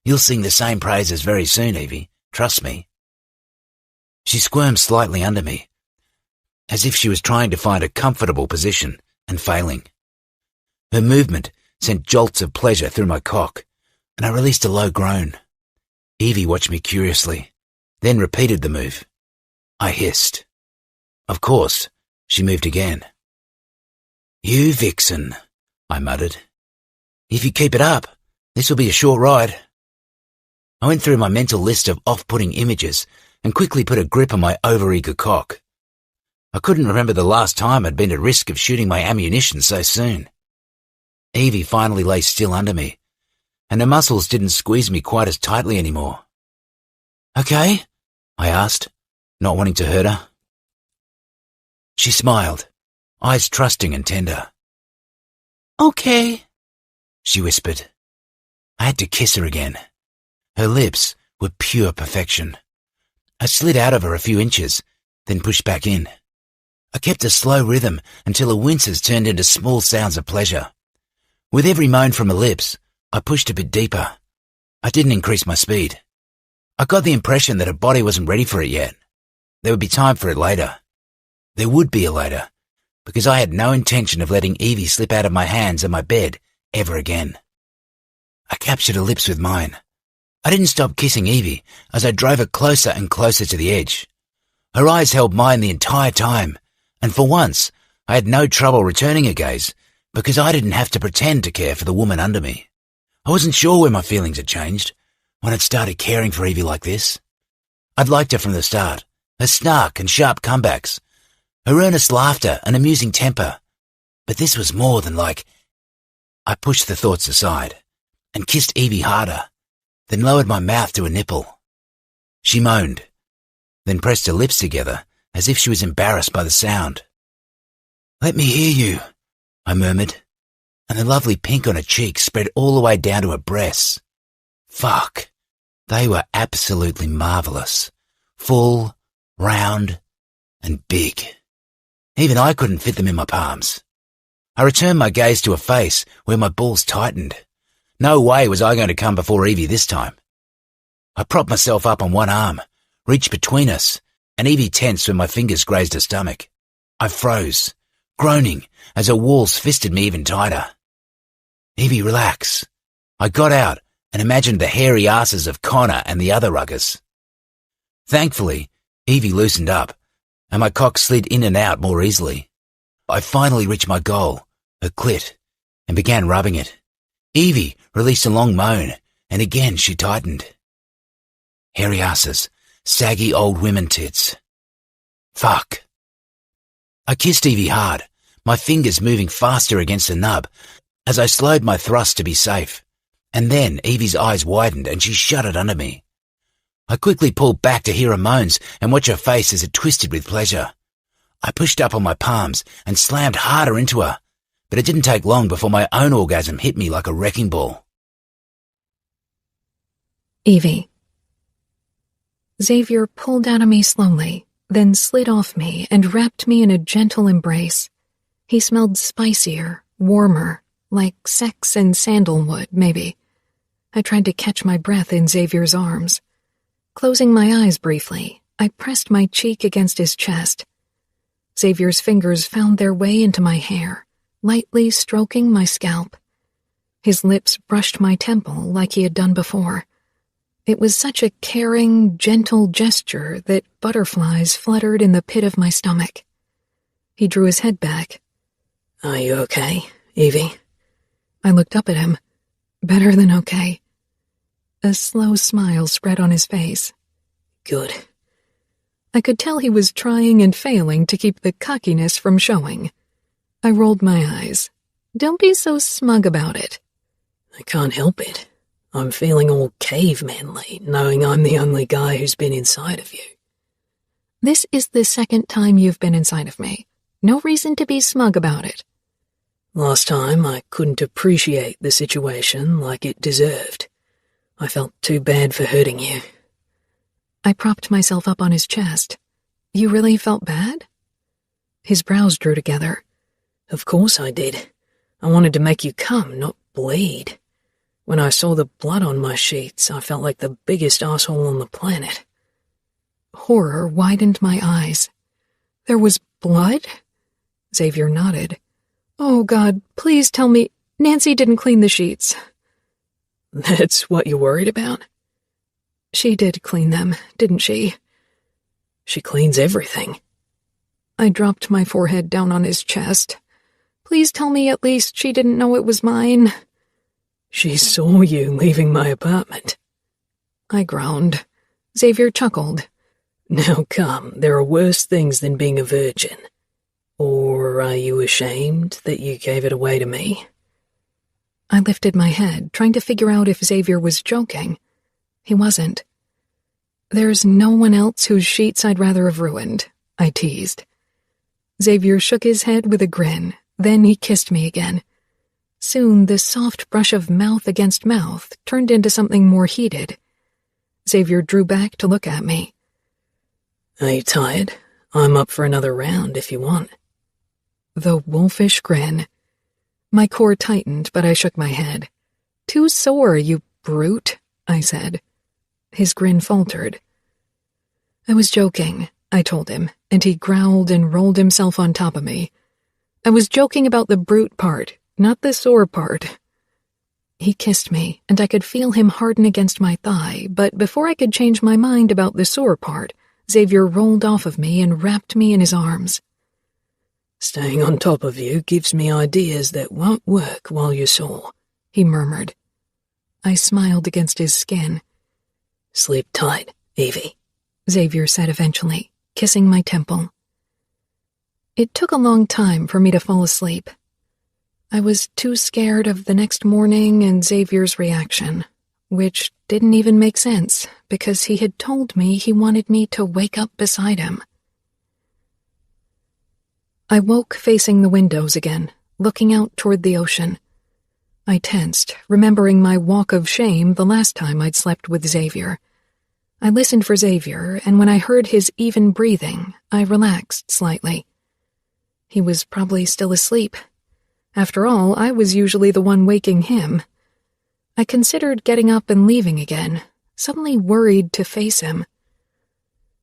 "You'll sing the same praises very soon, Evie. Trust me." She squirmed slightly under me, as if she was trying to find a comfortable position and failing. Her movement sent jolts of pleasure through my cock, and I released a low groan. Evie watched me curiously, then repeated the move. I hissed. Of course, she moved again. "You vixen," I muttered. "If you keep it up, this will be a short ride." I went through my mental list of off-putting images and quickly put a grip on my overeager cock. I couldn't remember the last time I'd been at risk of shooting my ammunition so soon. Evie finally lay still under me, and her muscles didn't squeeze me quite as tightly anymore. "Okay?" I asked, not wanting to hurt her. She smiled, eyes trusting and tender. "Okay," she whispered. I had to kiss her again. Her lips were pure perfection. I slid out of her a few inches, then pushed back in. I kept a slow rhythm until her winces turned into small sounds of pleasure. With every moan from her lips, I pushed a bit deeper. I didn't increase my speed. I got the impression that her body wasn't ready for it yet. There would be time for it later. There would be a later, because I had no intention of letting Evie slip out of my hands and my bed ever again. I captured her lips with mine. I didn't stop kissing Evie as I drove her closer and closer to the edge. Her eyes held mine the entire time, and for once, I had no trouble returning her gaze because I didn't have to pretend to care for the woman under me. I wasn't sure where my feelings had changed when I'd started caring for Evie like this. I'd liked her from the start, her snark and sharp comebacks, her earnest laughter and amusing temper. But this was more than like... I pushed the thoughts aside and kissed Evie harder, then lowered my mouth to her nipple. She moaned, then pressed her lips together as if she was embarrassed by the sound. "Let me hear you," I murmured, and the lovely pink on her cheeks spread all the way down to her breasts. Fuck. They were absolutely marvellous. Full, round, and big. Even I couldn't fit them in my palms. I returned my gaze to her face where my balls tightened. No way was I going to come before Evie this time. I propped myself up on one arm, reached between us, and Evie tensed when my fingers grazed her stomach. I froze, groaning as her walls fisted me even tighter. "Evie, relax." I got out and imagined the hairy asses of Connor and the other ruggers. Thankfully, Evie loosened up, and my cock slid in and out more easily. I finally reached my goal, her clit, and began rubbing it. Evie released a long moan, and again she tightened. Hairy asses, saggy old women tits. Fuck. I kissed Evie hard, my fingers moving faster against the nub as I slowed my thrust to be safe. And then Evie's eyes widened and she shuddered under me. I quickly pulled back to hear her moans and watch her face as it twisted with pleasure. I pushed up on my palms and slammed harder into her, but it didn't take long before my own orgasm hit me like a wrecking ball. Evie. Xavier pulled out of me slowly, then slid off me and wrapped me in a gentle embrace. He smelled spicier, warmer, like sex and sandalwood, maybe. I tried to catch my breath in Xavier's arms. Closing my eyes briefly, I pressed my cheek against his chest. Xavier's fingers found their way into my hair, lightly stroking my scalp. His lips brushed my temple like he had done before. It was such a caring, gentle gesture that butterflies fluttered in the pit of my stomach. He drew his head back. "Are you okay, Evie?" I looked up at him. Better than okay. A slow smile spread on his face. "Good." I could tell he was trying and failing to keep the cockiness from showing. I rolled my eyes. "Don't be so smug about it." "I can't help it. I'm feeling all cavemanly, knowing I'm the only guy who's been inside of you." "This is the second time you've been inside of me. No reason to be smug about it." "Last time I couldn't appreciate the situation like it deserved. I felt too bad for hurting you." I propped myself up on his chest. "You really felt bad?" His brows drew together. "Of course I did. I wanted to make you come, not bleed. When I saw the blood on my sheets, I felt like the biggest asshole on the planet." Horror widened my eyes. "There was blood?" Xavier nodded. "Oh, God, please tell me Nancy didn't clean the sheets." "That's what you're worried about?" "She did clean them, didn't she?" "She cleans everything." I dropped my forehead down on his chest. "Please tell me at least she didn't know it was mine." "She saw you leaving my apartment." I groaned. Xavier chuckled. "Now come, there are worse things than being a virgin. Or are you ashamed that you gave it away to me?" I lifted my head, trying to figure out if Xavier was joking. He wasn't. "There's no one else whose sheets I'd rather have ruined," I teased. Xavier shook his head with a grin, then he kissed me again. Soon the soft brush of mouth against mouth turned into something more heated. Xavier drew back to look at me. "Are you tired? I'm up for another round if you want. The wolfish grin. My core tightened, but I shook my head. Too sore, you brute, I said. His grin faltered. I was joking, I told him, and he growled and rolled himself on top of me. I was joking about the brute part, not the sore part. He kissed me, and I could feel him harden against my thigh, but before I could change my mind about the sore part, Xavier rolled off of me and wrapped me in his arms. Staying on top of you gives me ideas that won't work while you're sore, he murmured. I smiled against his skin. Sleep tight, Evie, Xavier said eventually, kissing my temple. It took a long time for me to fall asleep. I was too scared of the next morning and Xavier's reaction, which didn't even make sense because he had told me he wanted me to wake up beside him. I woke facing the windows again, looking out toward the ocean. I tensed, remembering my walk of shame the last time I'd slept with Xavier. I listened for Xavier, and when I heard his even breathing, I relaxed slightly. He was probably still asleep. After all, I was usually the one waking him. I considered getting up and leaving again, suddenly worried to face him.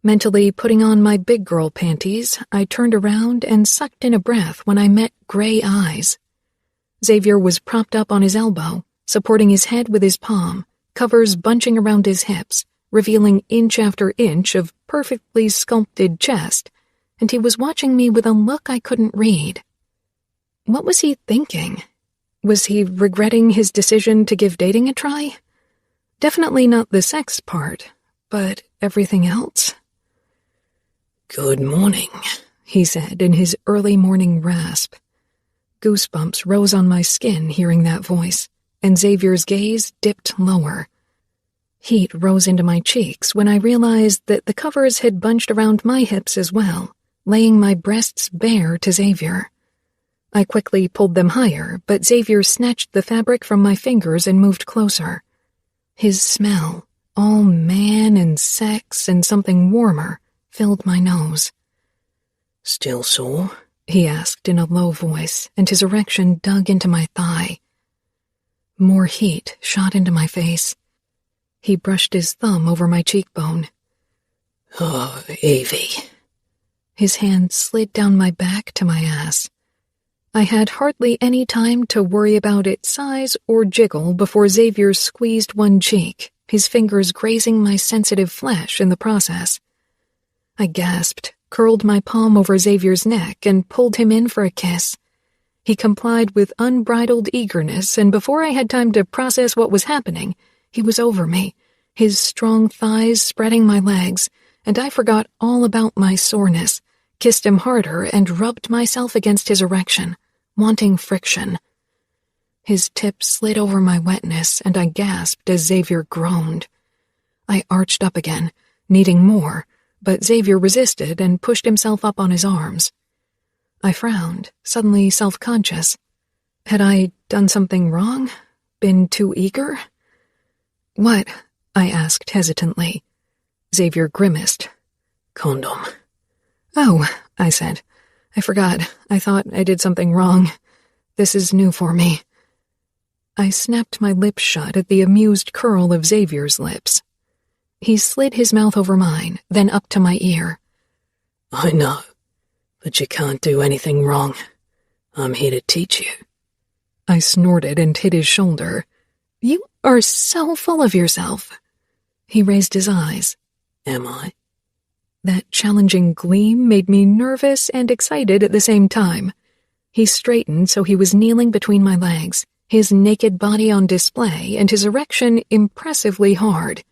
Mentally putting on my big girl panties, I turned around and sucked in a breath when I met gray eyes. Xavier was propped up on his elbow, supporting his head with his palm, covers bunching around his hips, revealing inch after inch of perfectly sculpted chest, and he was watching me with a look I couldn't read. What was he thinking? Was he regretting his decision to give dating a try? Definitely not the sex part, but everything else? Good morning, he said in his early morning rasp. Goosebumps rose on my skin hearing that voice, and Xavier's gaze dipped lower. Heat rose into my cheeks when I realized that the covers had bunched around my hips as well, laying my breasts bare to Xavier. I quickly pulled them higher, but Xavier snatched the fabric from my fingers and moved closer. His smell, all man and sex and something warmer, filled my nose. Still sore? He asked in a low voice, and his erection dug into my thigh. More heat shot into my face. He brushed his thumb over my cheekbone. Oh, Evie. His hand slid down my back to my ass. I had hardly any time to worry about its size or jiggle before Xavier squeezed one cheek, his fingers grazing my sensitive flesh in the process. I gasped, curled my palm over Xavier's neck, and pulled him in for a kiss. He complied with unbridled eagerness, and before I had time to process what was happening, he was over me, his strong thighs spreading my legs, and I forgot all about my soreness, kissed him harder, and rubbed myself against his erection, wanting friction. His tip slid over my wetness, and I gasped as Xavier groaned. I arched up again, needing more, but Xavier resisted and pushed himself up on his arms. I frowned, suddenly self-conscious. Had I done something wrong? Been too eager? What? I asked hesitantly. Xavier grimaced. Condom. Oh, I said. I forgot. I thought I did something wrong. This is new for me. I snapped my lips shut at the amused curl of Xavier's lips. He slid his mouth over mine, then up to my ear. I know, but you can't do anything wrong. I'm here to teach you. I snorted and hit his shoulder. You are so full of yourself. He raised his eyes. Am I? That challenging gleam made me nervous and excited at the same time. He straightened so he was kneeling between my legs, his naked body on display and his erection impressively hard.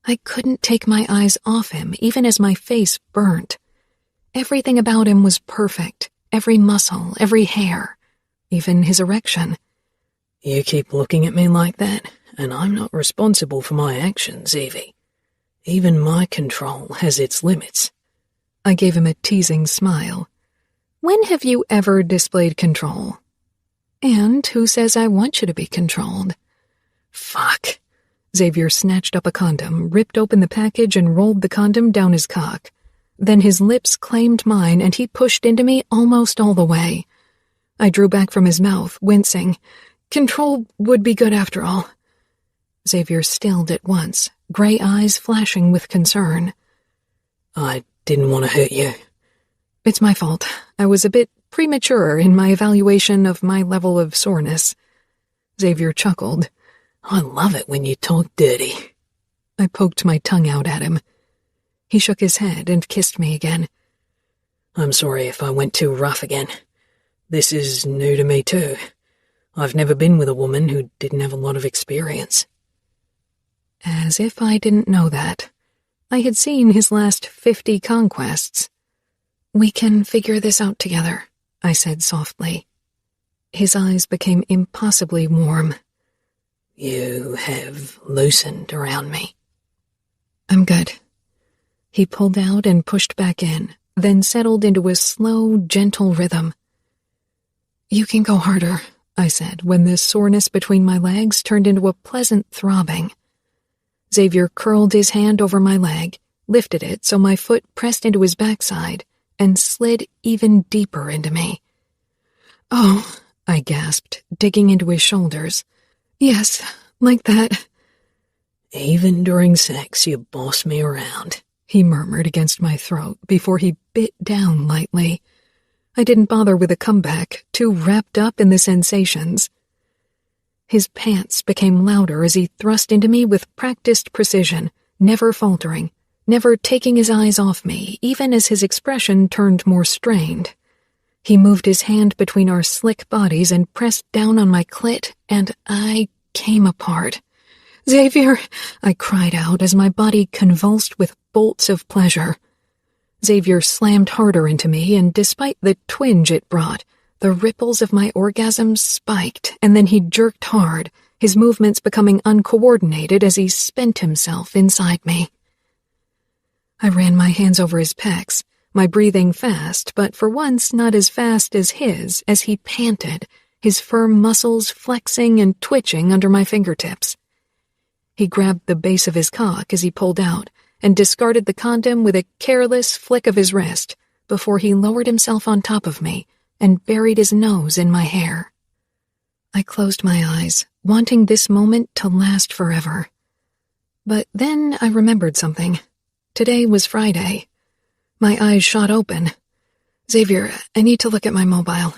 I couldn't take my eyes off him, even as my face burnt. Everything about him was perfect, every muscle, every hair, even his erection. You keep looking at me like that, and I'm not responsible for my actions, Evie. Even my control has its limits. I gave him a teasing smile. When have you ever displayed control? And who says I want you to be controlled? Fuck. Xavier snatched up a condom, ripped open the package, and rolled the condom down his cock. Then his lips claimed mine and he pushed into me almost all the way. I drew back from his mouth, wincing. Control would be good after all. Xavier stilled at once, gray eyes flashing with concern. I didn't want to hurt you. It's my fault. I was a bit premature in my evaluation of my level of soreness. Xavier chuckled. I love it when you talk dirty. I poked my tongue out at him. He shook his head and kissed me again. I'm sorry if I went too rough again. This is new to me too. I've never been with a woman who didn't have a lot of experience. As if I didn't know that. I had seen his last 50 conquests. We can figure this out together, I said softly. His eyes became impossibly warm. You have loosened around me. I'm good. He pulled out and pushed back in, then settled into a slow, gentle rhythm. You can go harder, I said, when the soreness between my legs turned into a pleasant throbbing. Xavier curled his hand over my leg, lifted it so my foot pressed into his backside, and slid even deeper into me. Oh, I gasped, digging into his shoulders. Yes, like that. Even during sex, you boss me around, he murmured against my throat before he bit down lightly. I didn't bother with a comeback, too wrapped up in the sensations. His pants became louder as he thrust into me with practiced precision, never faltering, never taking his eyes off me, even as his expression turned more strained. He moved his hand between our slick bodies and pressed down on my clit, and I came apart. Xavier, I cried out as my body convulsed with bolts of pleasure. Xavier slammed harder into me, and despite the twinge it brought, the ripples of my orgasm spiked, and then he jerked hard, his movements becoming uncoordinated as he spent himself inside me. I ran my hands over his pecs, my breathing fast, but for once not as fast as his, as he panted, his firm muscles flexing and twitching under my fingertips. He grabbed the base of his cock as he pulled out, and discarded the condom with a careless flick of his wrist before he lowered himself on top of me and buried his nose in my hair. I closed my eyes, wanting this moment to last forever. But then I remembered something. Today was Friday. My eyes shot open. Xavier, I need to look at my mobile.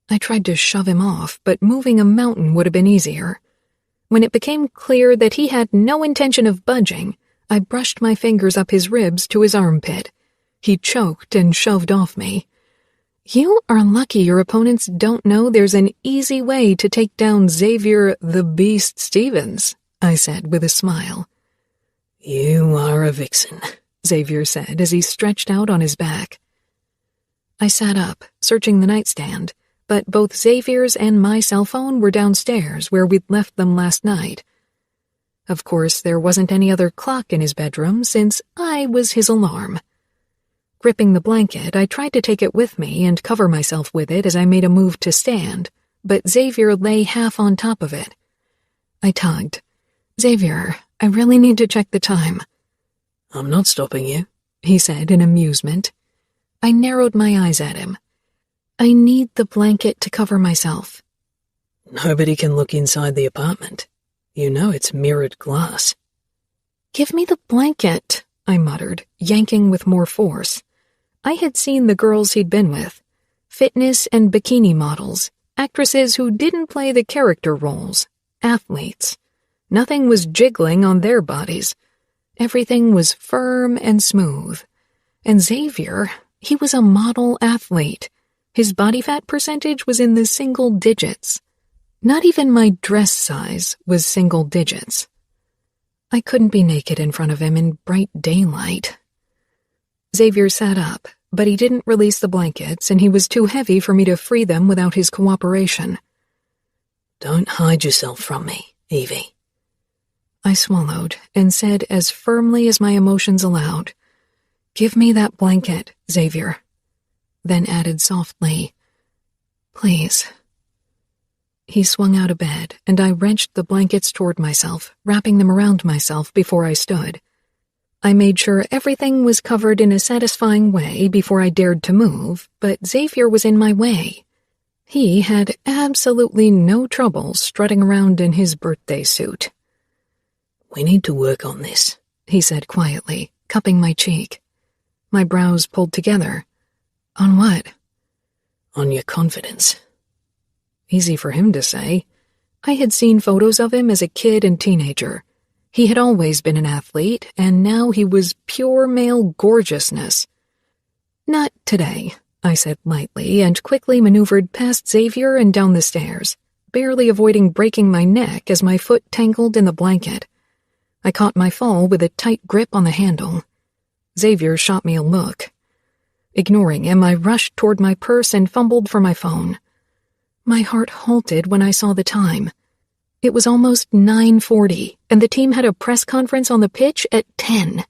I tried to shove him off, but moving a mountain would have been easier. When it became clear that he had no intention of budging, I brushed my fingers up his ribs to his armpit. He choked and shoved off me. You are lucky your opponents don't know there's an easy way to take down Xavier the Beast Stevens, I said with a smile. You are a vixen, Xavier said as he stretched out on his back. I sat up, searching the nightstand, but both Xavier's and my cell phone were downstairs where we'd left them last night. Of course, there wasn't any other clock in his bedroom since I was his alarm. Gripping the blanket, I tried to take it with me and cover myself with it as I made a move to stand, but Xavier lay half on top of it. I tugged. Xavier, I really need to check the time. I'm not stopping you, he said in amusement. I narrowed my eyes at him. I need the blanket to cover myself. Nobody can look inside the apartment. You know it's mirrored glass. Give me the blanket, I muttered, yanking with more force. I had seen the girls he'd been with. Fitness and bikini models, actresses who didn't play the character roles, athletes. Nothing was jiggling on their bodies. Everything was firm and smooth. And Xavier, he was a model athlete. His body fat percentage was in the single digits. Not even my dress size was single digits. I couldn't be naked in front of him in bright daylight. Xavier sat up, but he didn't release the blankets, and he was too heavy for me to free them without his cooperation. Don't hide yourself from me, Evie. I swallowed and said as firmly as my emotions allowed, Give me that blanket, Xavier. Then added softly, Please. He swung out of bed, and I wrenched the blankets toward myself, wrapping them around myself before I stood. I made sure everything was covered in a satisfying way before I dared to move, but Xavier was in my way. He had absolutely no trouble strutting around in his birthday suit. "We need to work on this," he said quietly, cupping my cheek. My brows pulled together. On what? "On your confidence." Easy for him to say. I had seen photos of him as a kid and teenager. He had always been an athlete, and now he was pure male gorgeousness. "Not today," I said lightly, and quickly maneuvered past Xavier and down the stairs, barely avoiding breaking my neck as my foot tangled in the blanket. I caught my fall with a tight grip on the handle. Xavier shot me a look. Ignoring him, I rushed toward my purse and fumbled for my phone. My heart halted when I saw the time. It was almost 9:40, and the team had a press conference on the pitch at 10.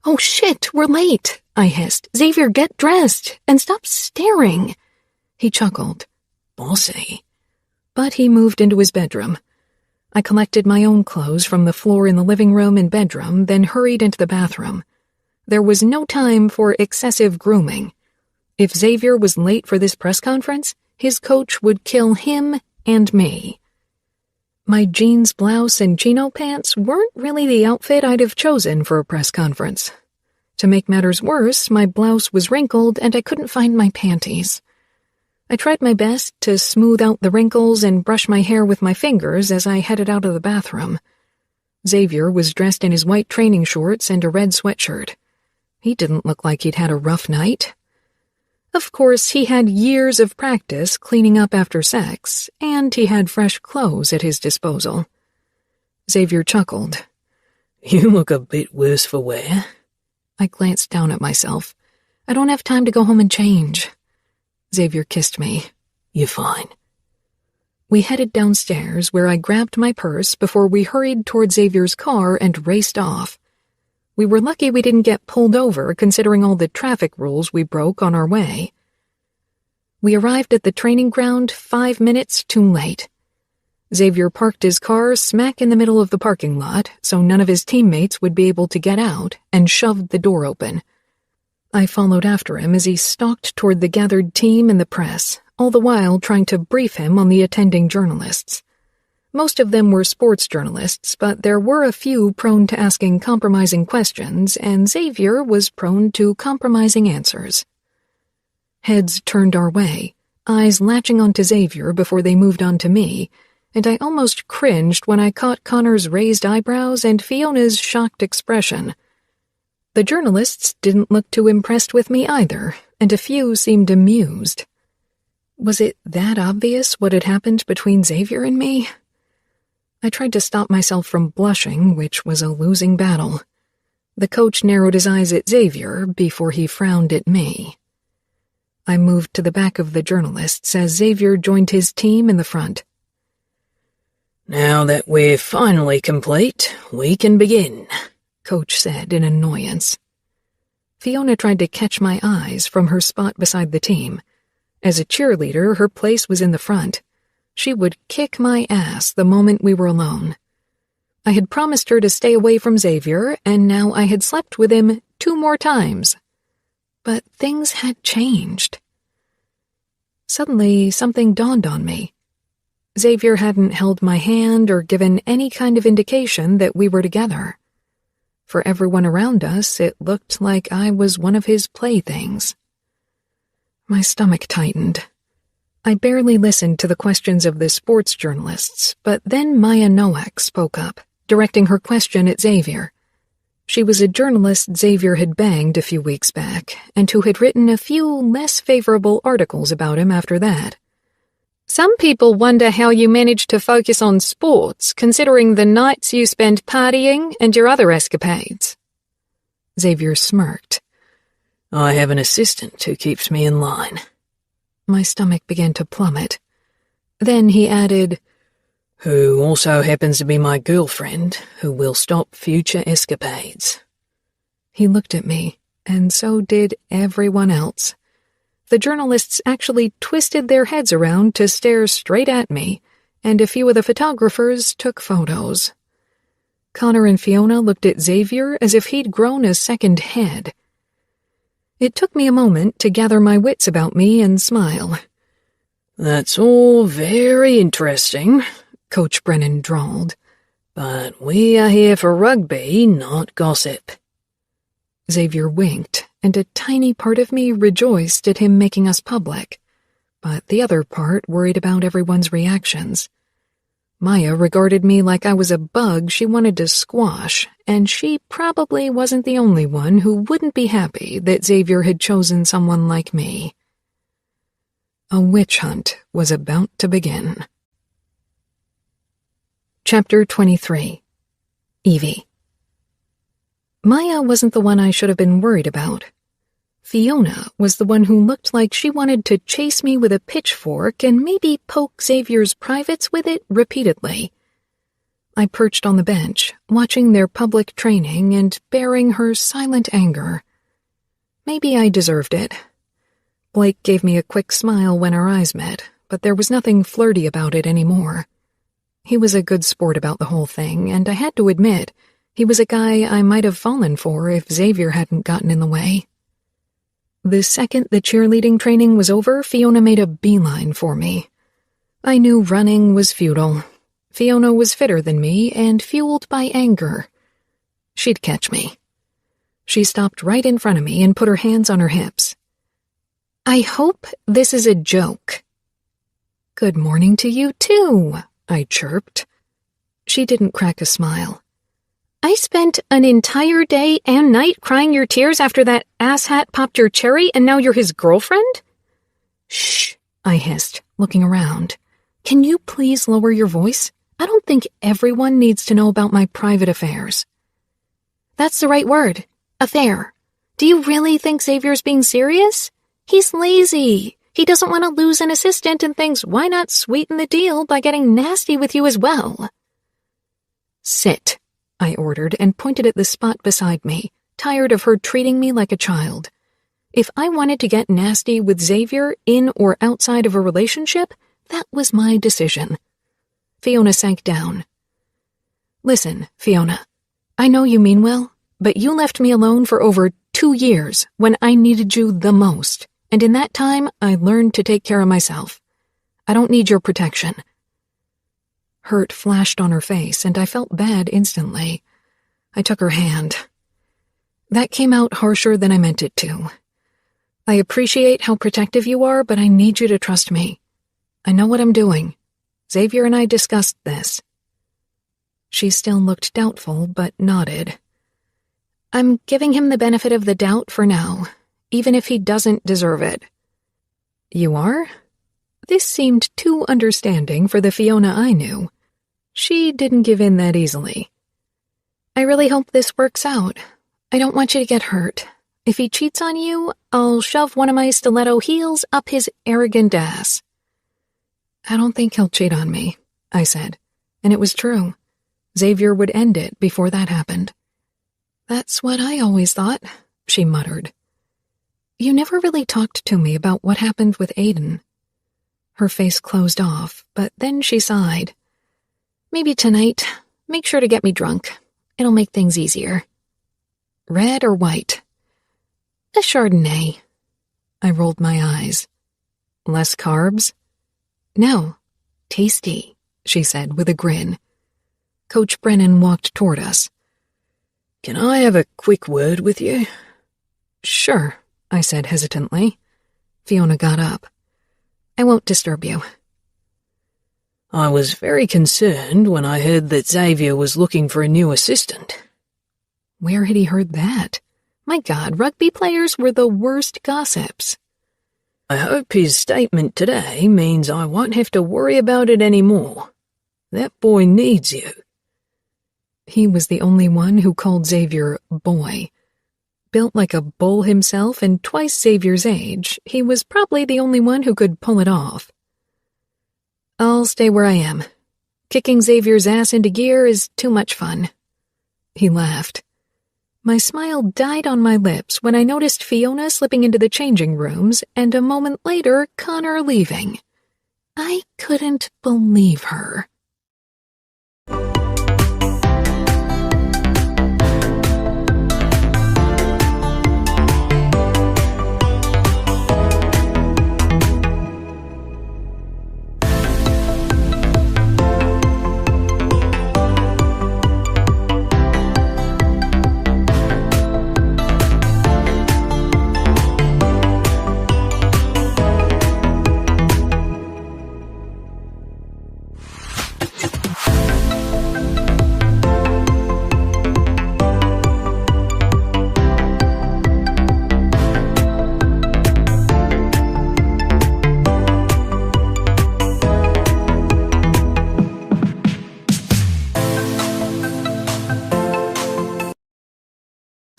"Oh shit, we're late," I hissed. "Xavier, get dressed, and stop staring." He chuckled. "Bossy." But he moved into his bedroom. I collected my own clothes from the floor in the living room and bedroom, then hurried into the bathroom. There was no time for excessive grooming. If Xavier was late for this press conference, his coach would kill him and me. My jeans blouse and chino pants weren't really the outfit I'd have chosen for a press conference. To make matters worse, my blouse was wrinkled and I couldn't find my panties. I tried my best to smooth out the wrinkles and brush my hair with my fingers as I headed out of the bathroom. Xavier was dressed in his white training shorts and a red sweatshirt. He didn't look like he'd had a rough night. Of course, he had years of practice cleaning up after sex, and he had fresh clothes at his disposal. Xavier chuckled. "You look a bit worse for wear." I glanced down at myself. "I don't have time to go home and change." Xavier kissed me. "You're fine." We headed downstairs, where I grabbed my purse before we hurried toward Xavier's car and raced off. We were lucky we didn't get pulled over, considering all the traffic rules we broke on our way. We arrived at the training ground 5 minutes too late. Xavier parked his car smack in the middle of the parking lot, so none of his teammates would be able to get out, and shoved the door open. I followed after him as he stalked toward the gathered team and the press, all the while trying to brief him on the attending journalists. Most of them were sports journalists, but there were a few prone to asking compromising questions, and Xavier was prone to compromising answers. Heads turned our way, eyes latching onto Xavier before they moved on to me, and I almost cringed when I caught Connor's raised eyebrows and Fiona's shocked expression. The journalists didn't look too impressed with me either, and a few seemed amused. Was it that obvious what had happened between Xavier and me? I tried to stop myself from blushing, which was a losing battle. The coach narrowed his eyes at Xavier before he frowned at me. I moved to the back of the journalists as Xavier joined his team in the front. "Now that we're finally complete, we can begin," Coach said in annoyance. Fiona tried to catch my eyes from her spot beside the team. As a cheerleader, her place was in the front. She would kick my ass the moment we were alone. I had promised her to stay away from Xavier, and now I had slept with him 2 more times. But things had changed. Suddenly, something dawned on me. Xavier hadn't held my hand or given any kind of indication that we were together. For everyone around us, it looked like I was one of his playthings. My stomach tightened. I barely listened to the questions of the sports journalists, but then Maya Nowak spoke up, directing her question at Xavier. She was a journalist Xavier had banged a few weeks back, and who had written a few less favorable articles about him after that. "Some people wonder how you manage to focus on sports, considering the nights you spend partying and your other escapades." Xavier smirked. "I have an assistant who keeps me in line." My stomach began to plummet. Then he added, "Who also happens to be my girlfriend, who will stop future escapades." He looked at me, and so did everyone else. The journalists actually twisted their heads around to stare straight at me, and a few of the photographers took photos. Connor and Fiona looked at Xavier as if he'd grown a second head. It took me a moment to gather my wits about me and smile. "That's all very interesting," Coach Brennan drawled. "But we are here for rugby, not gossip." Xavier winked, and a tiny part of me rejoiced at him making us public, but the other part worried about everyone's reactions. Maya regarded me like I was a bug she wanted to squash, and she probably wasn't the only one who wouldn't be happy that Xavier had chosen someone like me. A witch hunt was about to begin. Chapter 23. Evie. Maya wasn't the one I should have been worried about. Fiona was the one who looked like she wanted to chase me with a pitchfork and maybe poke Xavier's privates with it repeatedly. I perched on the bench, watching their public training and bearing her silent anger. Maybe I deserved it. Blake gave me a quick smile when our eyes met, but there was nothing flirty about it anymore. He was a good sport about the whole thing, and I had to admit, he was a guy I might have fallen for if Xavier hadn't gotten in the way. The second the cheerleading training was over, Fiona made a beeline for me. I knew running was futile. Fiona was fitter than me and fueled by anger. She'd catch me. She stopped right in front of me and put her hands on her hips. "I hope this is a joke." "Good morning to you, too," I chirped. She didn't crack a smile. "I spent an entire day and night crying your tears after that asshat popped your cherry and now you're his girlfriend?" "Shh," I hissed, looking around. "Can you please lower your voice? I don't think everyone needs to know about my private affairs." "That's the right word. Affair. Do you really think Xavier's being serious? He's lazy. He doesn't want to lose an assistant and thinks, why not sweeten the deal by getting nasty with you as well?" "Sit," I ordered and pointed at the spot beside me, tired of her treating me like a child. If I wanted to get nasty with Xavier in or outside of a relationship, that was my decision. Fiona sank down. "Listen, Fiona, I know you mean well, but you left me alone for over 2 years when I needed you the most, and in that time I learned to take care of myself. I don't need your protection." Hurt flashed on her face, and I felt bad instantly. I took her hand. "That came out harsher than I meant it to. I appreciate how protective you are, but I need you to trust me. I know what I'm doing. Xavier and I discussed this." She still looked doubtful, but nodded. "I'm giving him the benefit of the doubt for now, even if he doesn't deserve it." "You are?" This seemed too understanding for the Fiona I knew. She didn't give in that easily. "I really hope this works out. I don't want you to get hurt. If he cheats on you, I'll shove one of my stiletto heels up his arrogant ass." "I don't think he'll cheat on me," I said, and it was true. Xavier would end it before that happened. "That's what I always thought," she muttered. "You never really talked to me about what happened with Aiden." Her face closed off, but then she sighed. "Maybe tonight. Make sure to get me drunk. It'll make things easier." "Red or white?" "A Chardonnay." I rolled my eyes. "Less carbs?" "No. Tasty," she said with a grin. Coach Brennan walked toward us. "Can I have a quick word with you?" "Sure," I said hesitantly. Fiona got up. "I won't disturb you." "I was very concerned when I heard that Xavier was looking for a new assistant." Where had he heard that? My God, rugby players were the worst gossips. "I hope his statement today means I won't have to worry about it anymore. That boy needs you." He was the only one who called Xavier boy. Built like a bull himself and twice Xavier's age, he was probably the only one who could pull it off. "I'll stay where I am. Kicking Xavier's ass into gear is too much fun." He laughed. My smile died on my lips when I noticed Fiona slipping into the changing rooms and a moment later Connor leaving. I couldn't believe her.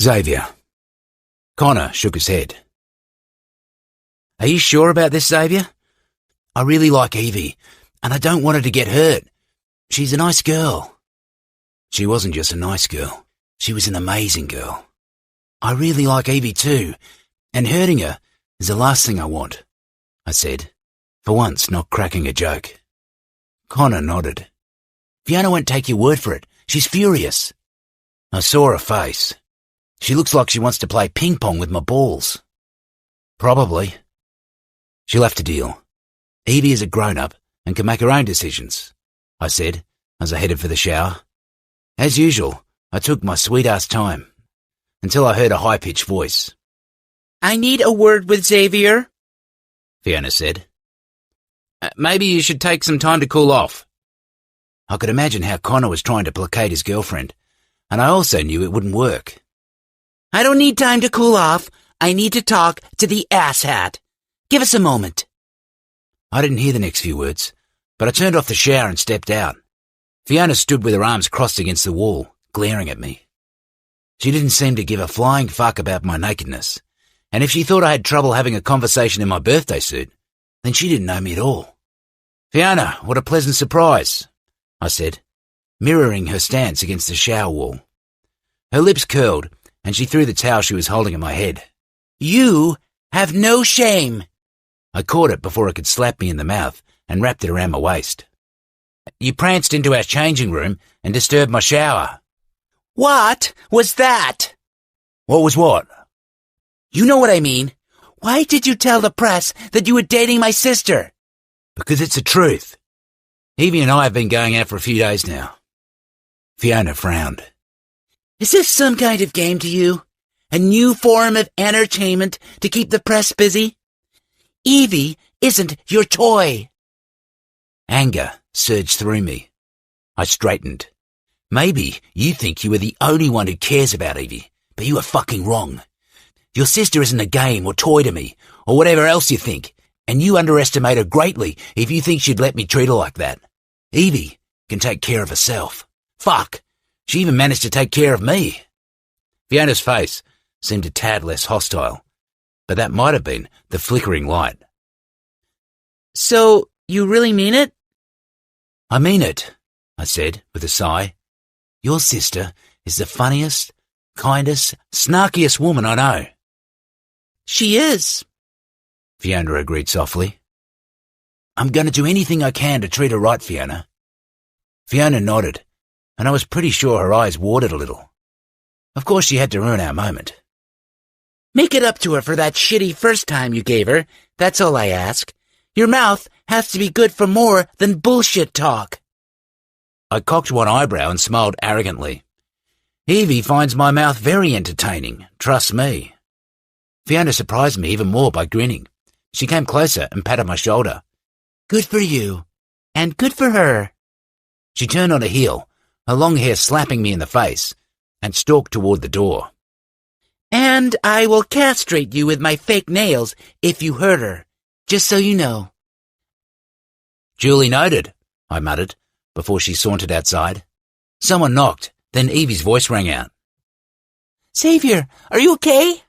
Xavier. Connor shook his head. Are you sure about this, Xavier? I really like Evie, and I don't want her to get hurt. She's a nice girl. She wasn't just a nice girl. She was an amazing girl. I really like Evie too, and hurting her is the last thing I want, I said, for once not cracking a joke. Connor nodded. Fiona won't take your word for it. She's furious. I saw her face. She looks like she wants to play ping pong with my balls. Probably. She'll have to deal. Evie is a grown-up and can make her own decisions, I said as I headed for the shower. As usual, I took my sweet-ass time until I heard a high-pitched voice. I need a word with Xavier, Fiona said. Maybe you should take some time to cool off. I could imagine how Connor was trying to placate his girlfriend, and I also knew it wouldn't work. I don't need time to cool off. I need to talk to the asshat. Give us a moment. I didn't hear the next few words, but I turned off the shower and stepped out. Fiona stood with her arms crossed against the wall, glaring at me. She didn't seem to give a flying fuck about my nakedness, and if she thought I had trouble having a conversation in my birthday suit, then she didn't know me at all. Fiona, what a pleasant surprise, I said, mirroring her stance against the shower wall. Her lips curled, and she threw the towel she was holding at my head. You have no shame. I caught it before it could slap me in the mouth and wrapped it around my waist. You pranced into our changing room and disturbed my shower. What was that? What was what? You know what I mean. Why did you tell the press that you were dating my sister? Because it's the truth. Evie and I have been going out for a few days now. Fiona frowned. Is this some kind of game to you? A new form of entertainment to keep the press busy? Evie isn't your toy. Anger surged through me. I straightened. Maybe you think you are the only one who cares about Evie, but you are fucking wrong. Your sister isn't a game or toy to me, or whatever else you think, and you underestimate her greatly if you think she'd let me treat her like that. Evie can take care of herself. Fuck, she even managed to take care of me. Fiona's face seemed a tad less hostile, but that might have been the flickering light. So, you really mean it? I mean it, I said with a sigh. Your sister is the funniest, kindest, snarkiest woman I know. She is, Fiona agreed softly. I'm going to do anything I can to treat her right, Fiona. Fiona nodded, and I was pretty sure her eyes watered a little. Of course she had to ruin our moment. Make it up to her for that shitty first time you gave her, that's all I ask. Your mouth has to be good for more than bullshit talk. I cocked one eyebrow and smiled arrogantly. Evie finds my mouth very entertaining, trust me. Fiona surprised me even more by grinning. She came closer and patted my shoulder. Good for you. And good for her. She turned on her heel, her long hair slapping me in the face, and stalked toward the door. And I will castrate you with my fake nails if you hurt her, just so you know. Duly noted, I muttered, before she sauntered outside. Someone knocked, then Evie's voice rang out. Xavier, are you okay?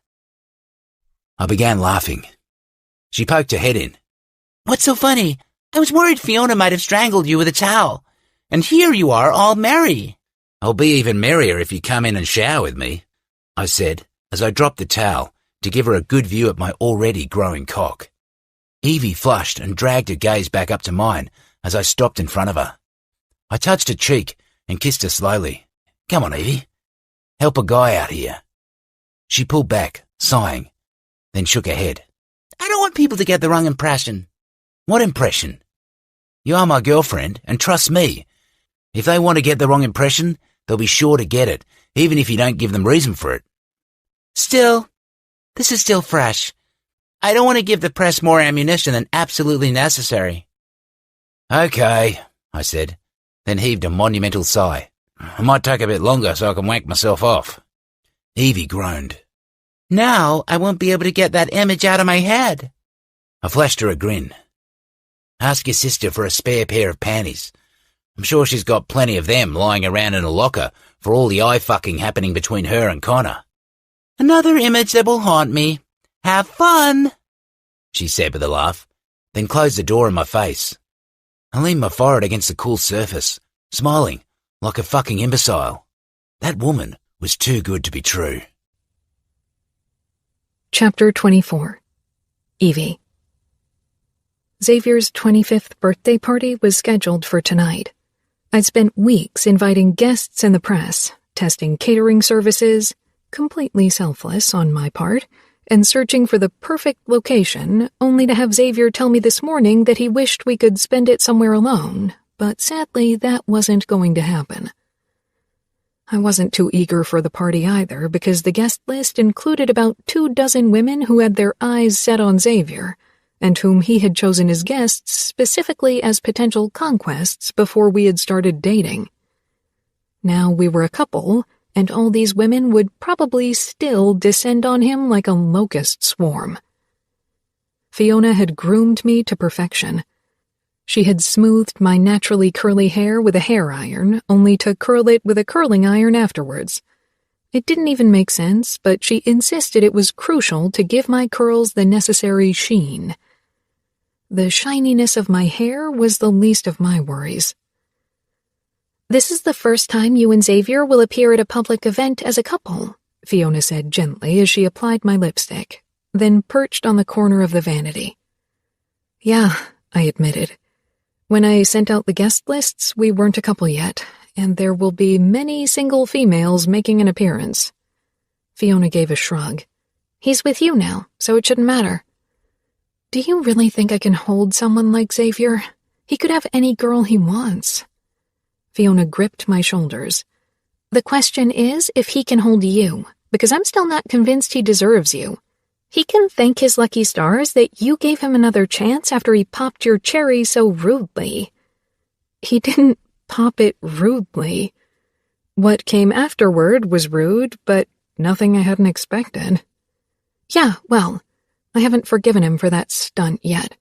I began laughing. She poked her head in. What's so funny? I was worried Fiona might have strangled you with a towel. And here you are, all merry. I'll be even merrier if you come in and shower with me, I said, as I dropped the towel to give her a good view at my already growing cock. Evie flushed and dragged her gaze back up to mine as I stopped in front of her. I touched her cheek and kissed her slowly. Come on, Evie. Help a guy out here. She pulled back, sighing, then shook her head. I don't want people to get the wrong impression. What impression? You are my girlfriend, and trust me, if they want to get the wrong impression, they'll be sure to get it, even if you don't give them reason for it. Still, this is still fresh. I don't want to give the press more ammunition than absolutely necessary. Okay, I said, then heaved a monumental sigh. I might take a bit longer so I can wank myself off. Evie groaned. Now I won't be able to get that image out of my head. I flashed her a grin. Ask your sister for a spare pair of panties. I'm sure she's got plenty of them lying around in a locker for all the eye-fucking happening between her and Connor. Another image that will haunt me. Have fun, she said with a laugh, then closed the door in my face. I leaned my forehead against the cool surface, smiling like a fucking imbecile. That woman was too good to be true. Chapter 24. Evie. Xavier's 25th birthday party was scheduled for tonight. I'd spent weeks inviting guests and the press, testing catering services, completely selfless on my part, and searching for the perfect location, only to have Xavier tell me this morning that he wished we could spend it somewhere alone, but sadly that wasn't going to happen. I wasn't too eager for the party either, because the guest list included about 24 women who had their eyes set on Xavier, and whom he had chosen as guests specifically as potential conquests before we had started dating. Now we were a couple, and all these women would probably still descend on him like a locust swarm. Fiona had groomed me to perfection. She had smoothed my naturally curly hair with a hair iron, only to curl it with a curling iron afterwards. It didn't even make sense, but she insisted it was crucial to give my curls the necessary sheen. The shininess of my hair was the least of my worries. "This is the first time you and Xavier will appear at a public event as a couple," Fiona said gently as she applied my lipstick, then perched on the corner of the vanity. "Yeah," I admitted. "When I sent out the guest lists, we weren't a couple yet, and there will be many single females making an appearance." Fiona gave a shrug. "He's with you now, so it shouldn't matter." "Do you really think I can hold someone like Xavier? He could have any girl he wants." Fiona gripped my shoulders. "The question is if he can hold you, because I'm still not convinced he deserves you. He can thank his lucky stars that you gave him another chance after he popped your cherry so rudely." "He didn't pop it rudely. What came afterward was rude, but nothing I hadn't expected." "Yeah, well, I haven't forgiven him for that stunt yet.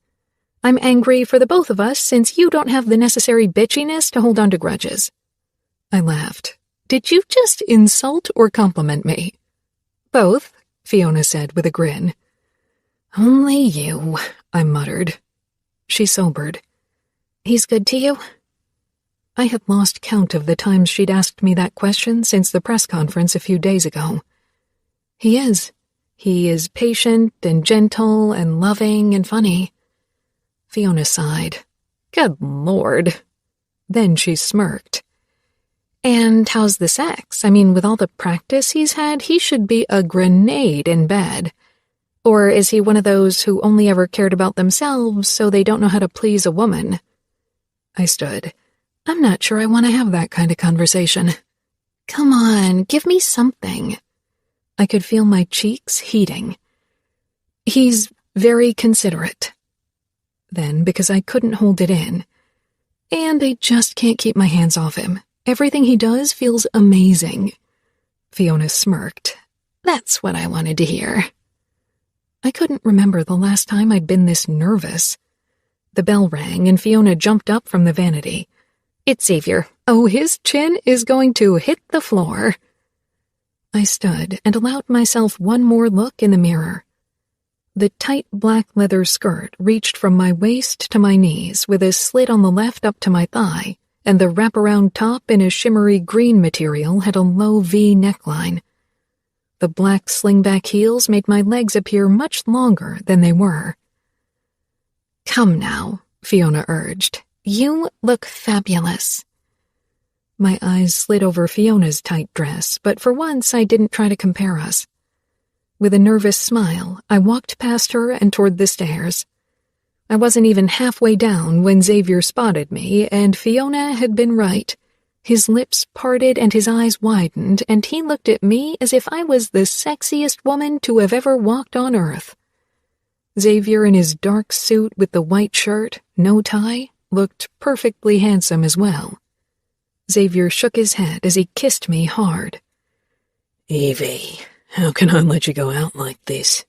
I'm angry for the both of us since you don't have the necessary bitchiness to hold on to grudges." I laughed. "Did you just insult or compliment me?" "Both," Fiona said with a grin. "Only you," I muttered. She sobered. "He's good to you?" I had lost count of the times she'd asked me that question since the press conference a few days ago. "He is. He is patient and gentle and loving and funny." Fiona sighed. "Good Lord." Then she smirked. "And how's the sex? I mean, with all the practice he's had, he should be a grenade in bed. Or is he one of those who only ever cared about themselves, so they don't know how to please a woman?" I stood. "I'm not sure I want to have that kind of conversation." "Come on, give me something." I could feel my cheeks heating. "He's very considerate." Then, because I couldn't hold it in, "And I just can't keep my hands off him. Everything he does feels amazing." Fiona smirked. "That's what I wanted to hear." I couldn't remember the last time I'd been this nervous. The bell rang and Fiona jumped up from the vanity. "It's Xavier. Oh, his chin is going to hit the floor." I stood and allowed myself one more look in the mirror. The tight black leather skirt reached from my waist to my knees with a slit on the left up to my thigh, and the wraparound top in a shimmery green material had a low V neckline. The black slingback heels made my legs appear much longer than they were. "Come now," Fiona urged. "You look fabulous." My eyes slid over Fiona's tight dress, but for once I didn't try to compare us. With a nervous smile, I walked past her and toward the stairs. I wasn't even halfway down when Xavier spotted me, and Fiona had been right. His lips parted and his eyes widened, and he looked at me as if I was the sexiest woman to have ever walked on Earth. Xavier in his dark suit with the white shirt, no tie, looked perfectly handsome as well. Xavier shook his head as he kissed me hard. "Evie, how can I let you go out like this?"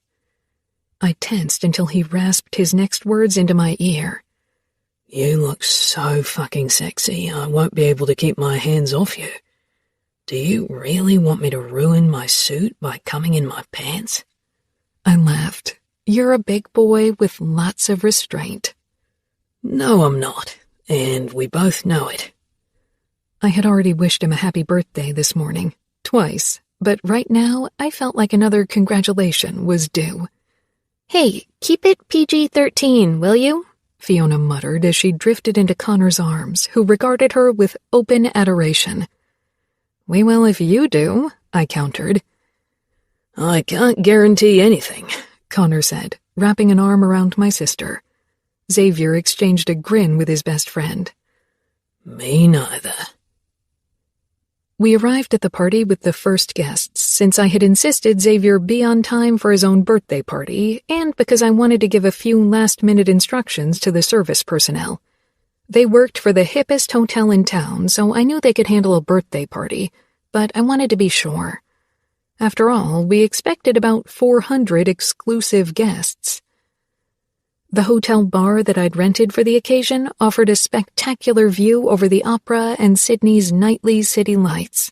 I tensed until he rasped his next words into my ear. "You look so fucking sexy, I won't be able to keep my hands off you." Do you really want me to ruin my suit by coming in my pants? I laughed. You're a big boy with lots of restraint. No, I'm not, and we both know it. I had already wished him a happy birthday this morning, twice, but right now I felt like another congratulation was due. Hey, keep it PG-13, will you? Fiona muttered as she drifted into Connor's arms, who regarded her with open adoration. We will if you do, I countered. I can't guarantee anything, Connor said, wrapping an arm around my sister. Xavier exchanged a grin with his best friend. Me neither. We arrived at the party with the first guests, since I had insisted Xavier be on time for his own birthday party, and because I wanted to give a few last-minute instructions to the service personnel. They worked for the hippest hotel in town, so I knew they could handle a birthday party, but I wanted to be sure. After all, we expected about 400 exclusive guests. The hotel bar that I'd rented for the occasion offered a spectacular view over the opera and Sydney's nightly city lights.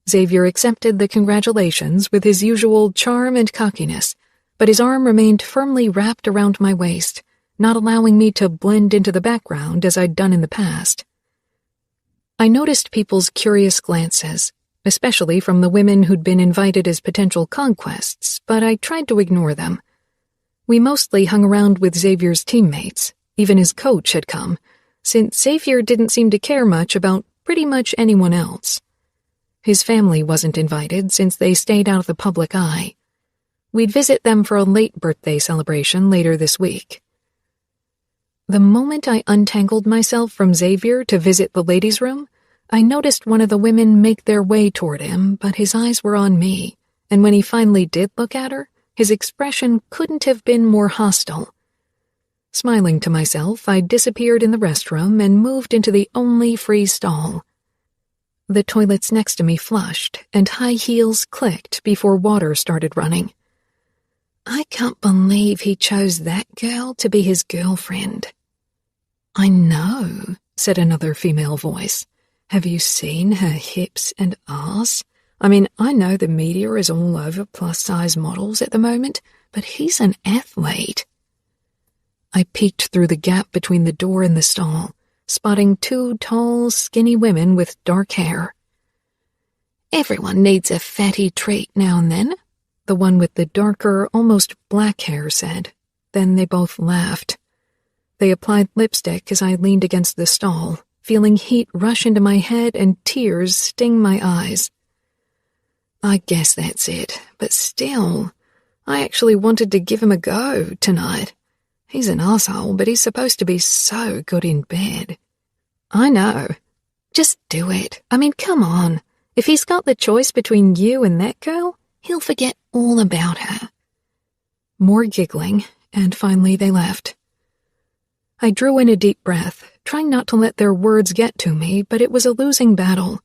Xavier accepted the congratulations with his usual charm and cockiness, but his arm remained firmly wrapped around my waist, not allowing me to blend into the background as I'd done in the past. I noticed people's curious glances, especially from the women who'd been invited as potential conquests, but I tried to ignore them. We mostly hung around with Xavier's teammates. Even his coach had come, since Xavier didn't seem to care much about pretty much anyone else. His family wasn't invited since they stayed out of the public eye. We'd visit them for a late birthday celebration later this week. The moment I untangled myself from Xavier to visit the ladies' room, I noticed one of the women make their way toward him, but his eyes were on me, and when he finally did look at her, his expression couldn't have been more hostile. Smiling to myself, I disappeared in the restroom and moved into the only free stall. The toilets next to me flushed, and high heels clicked before water started running. I can't believe he chose that girl to be his girlfriend. I know, said another female voice. Have you seen her hips and arse? I mean, I know the media is all over plus-size models at the moment, but he's an athlete. I peeked through the gap between the door and the stall, spotting two tall, skinny women with dark hair. Everyone needs a fatty treat now and then, the one with the darker, almost black hair said. Then they both laughed. They applied lipstick as I leaned against the stall, feeling heat rush into my head and tears sting my eyes. I guess that's it, but still, I actually wanted to give him a go tonight. He's an asshole, but he's supposed to be so good in bed. I know. Just do it. I mean, come on. If he's got the choice between you and that girl, he'll forget all about her. More giggling, and finally they left. I drew in a deep breath, trying not to let their words get to me, but it was a losing battle.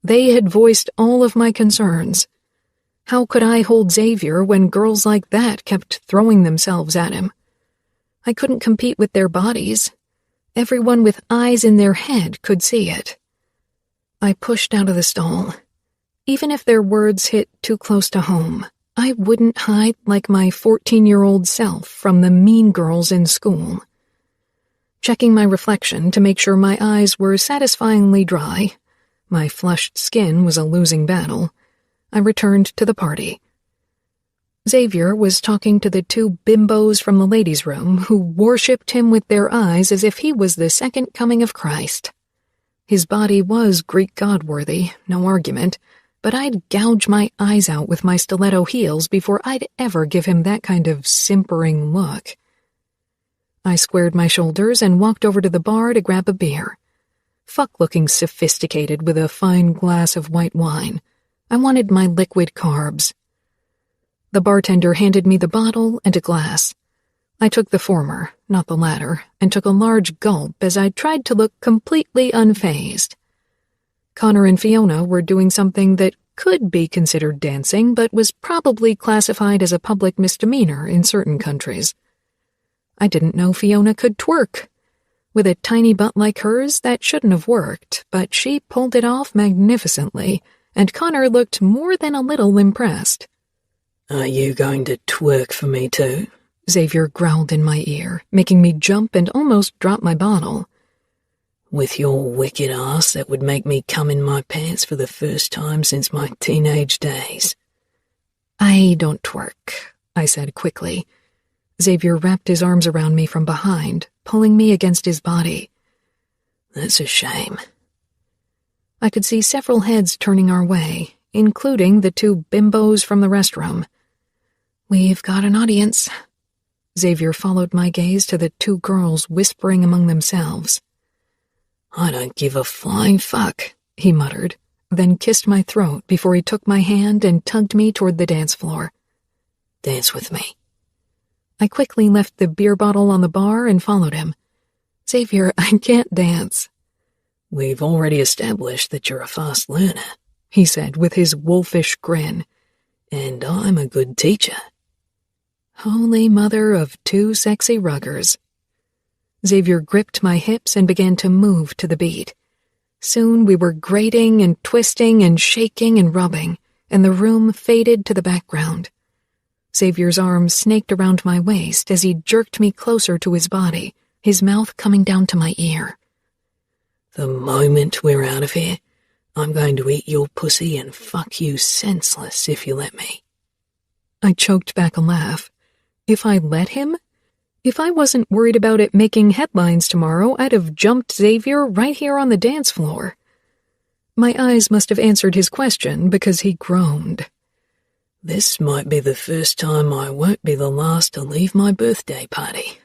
They had voiced all of my concerns. How could I hold Xavier when girls like that kept throwing themselves at him? I couldn't compete with their bodies. Everyone with eyes in their head could see it. I pushed out of the stall. Even if their words hit too close to home, I wouldn't hide like my 14-year-old self from the mean girls in school. Checking my reflection to make sure my eyes were satisfyingly dry, my flushed skin was a losing battle, I returned to the party. Xavier was talking to the two bimbos from the ladies' room who worshipped him with their eyes as if he was the second coming of Christ. His body was Greek god-worthy, no argument, but I'd gouge my eyes out with my stiletto heels before I'd ever give him that kind of simpering look. I squared my shoulders and walked over to the bar to grab a beer. Fuck looking sophisticated with a fine glass of white wine. I wanted my liquid carbs. The bartender handed me the bottle and a glass. I took the former, not the latter, and took a large gulp as I tried to look completely unfazed. Connor and Fiona were doing something that could be considered dancing, but was probably classified as a public misdemeanor in certain countries. I didn't know Fiona could twerk. With a tiny butt like hers, that shouldn't have worked, but she pulled it off magnificently, and Connor looked more than a little impressed. "Are you going to twerk for me too?" Xavier growled in my ear, making me jump and almost drop my bottle. "With your wicked ass, that would make me come in my pants for the first time since my teenage days." "I don't twerk," I said quickly. Xavier wrapped his arms around me from behind, pulling me against his body. "That's a shame." I could see several heads turning our way, including the two bimbos from the restroom. "We've got an audience." Xavier followed my gaze to the two girls whispering among themselves. "I don't give a flying fuck," he muttered, then kissed my throat before he took my hand and tugged me toward the dance floor. "Dance with me." I quickly left the beer bottle on the bar and followed him. "Xavier, I can't dance." "We've already established that you're a fast learner," he said with his wolfish grin. "And I'm a good teacher." Holy mother of two sexy ruggers. Xavier gripped my hips and began to move to the beat. Soon we were grating and twisting and shaking and rubbing, and the room faded to the background. Xavier's arms snaked around my waist as he jerked me closer to his body, his mouth coming down to my ear. "The moment we're out of here, I'm going to eat your pussy and fuck you senseless if you let me." I choked back a laugh. If I let him? If I wasn't worried about it making headlines tomorrow, I'd have jumped Xavier right here on the dance floor. My eyes must have answered his question because he groaned. "This might be the first time I won't be the last to leave my birthday party."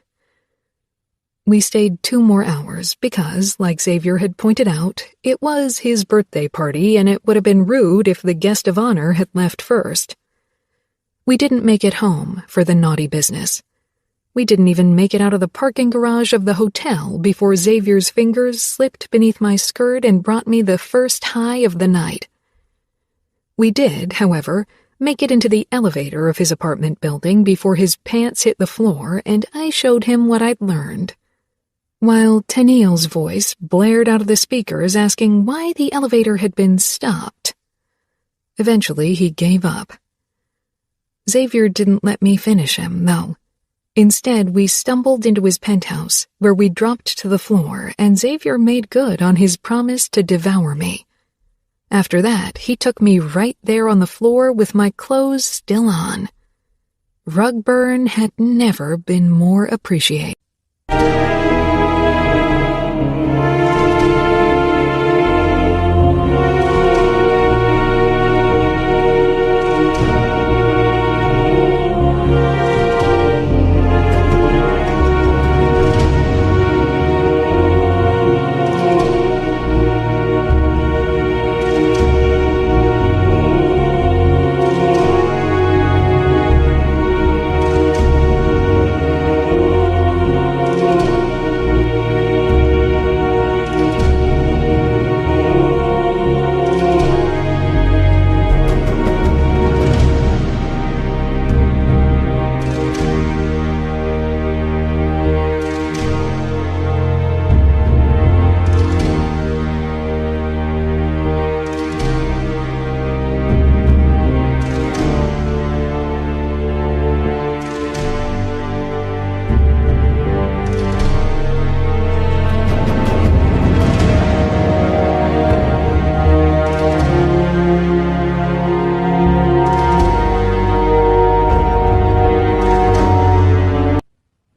We stayed 2 more hours because, like Xavier had pointed out, it was his birthday party and it would have been rude if the guest of honor had left first. We didn't make it home for the naughty business. We didn't even make it out of the parking garage of the hotel before Xavier's fingers slipped beneath my skirt and brought me the first high of the night. We did, however, make it into the elevator of his apartment building before his pants hit the floor, and I showed him what I'd learned. While Tennille's voice blared out of the speakers asking why the elevator had been stopped. Eventually, he gave up. Xavier didn't let me finish him, though. Instead, we stumbled into his penthouse, where we dropped to the floor, and Xavier made good on his promise to devour me. After that, he took me right there on the floor with my clothes still on. Rug burn had never been more appreciated.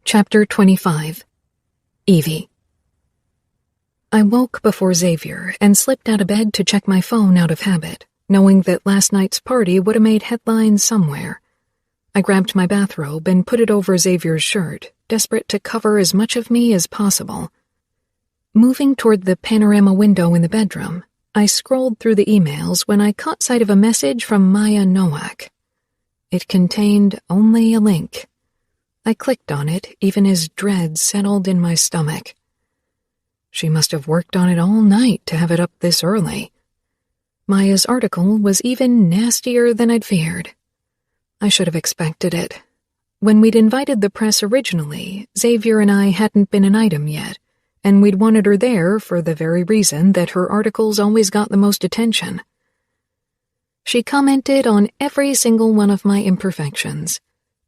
Chapter 25. Evie. I woke before Xavier and slipped out of bed to check my phone out of habit, knowing that last night's party would have made headlines somewhere. I grabbed my bathrobe and put it over Xavier's shirt, desperate to cover as much of me as possible. Moving toward the panorama window in the bedroom, I scrolled through the emails when I caught sight of a message from Maya Nowak. It contained only a link. I clicked on it, even as dread settled in my stomach. She must have worked on it all night to have it up this early. Maya's article was even nastier than I'd feared. I should have expected it. When we'd invited the press originally, Xavier and I hadn't been an item yet, and we'd wanted her there for the very reason that her articles always got the most attention. She commented on every single one of my imperfections.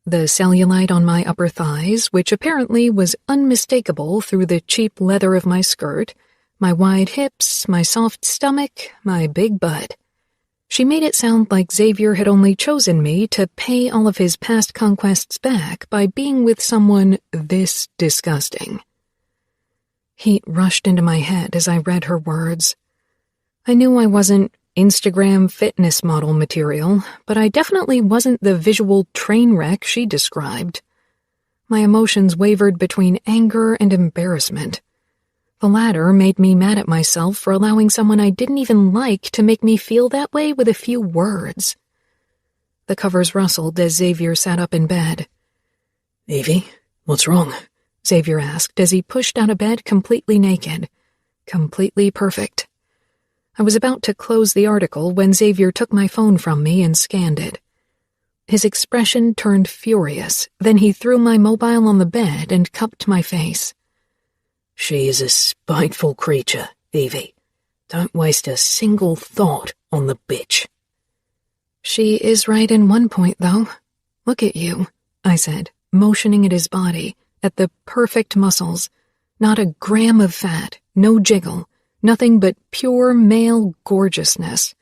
The cellulite on my upper thighs, which apparently was unmistakable through the cheap leather of my skirt, my wide hips, my soft stomach, my big butt. She made it sound like Xavier had only chosen me to pay all of his past conquests back by being with someone this disgusting. Heat rushed into my head as I read her words. I knew I wasn't Instagram fitness model material, but I definitely wasn't the visual train wreck she described. My emotions wavered between anger and embarrassment. The latter made me mad at myself for allowing someone I didn't even like to make me feel that way with a few words. The covers rustled as Xavier sat up in bed. "Evie, what's wrong?" Xavier asked as he pushed out of bed completely naked. Completely perfect. I was about to close the article when Xavier took my phone from me and scanned it. His expression turned furious, then he threw my mobile on the bed and cupped my face. "She is a spiteful creature, Evie. Don't waste a single thought on the bitch." "She is right in one point, though. Look at you," I said, motioning at his body, at the perfect muscles. Not a gram of fat, no jiggle, nothing but pure male gorgeousness.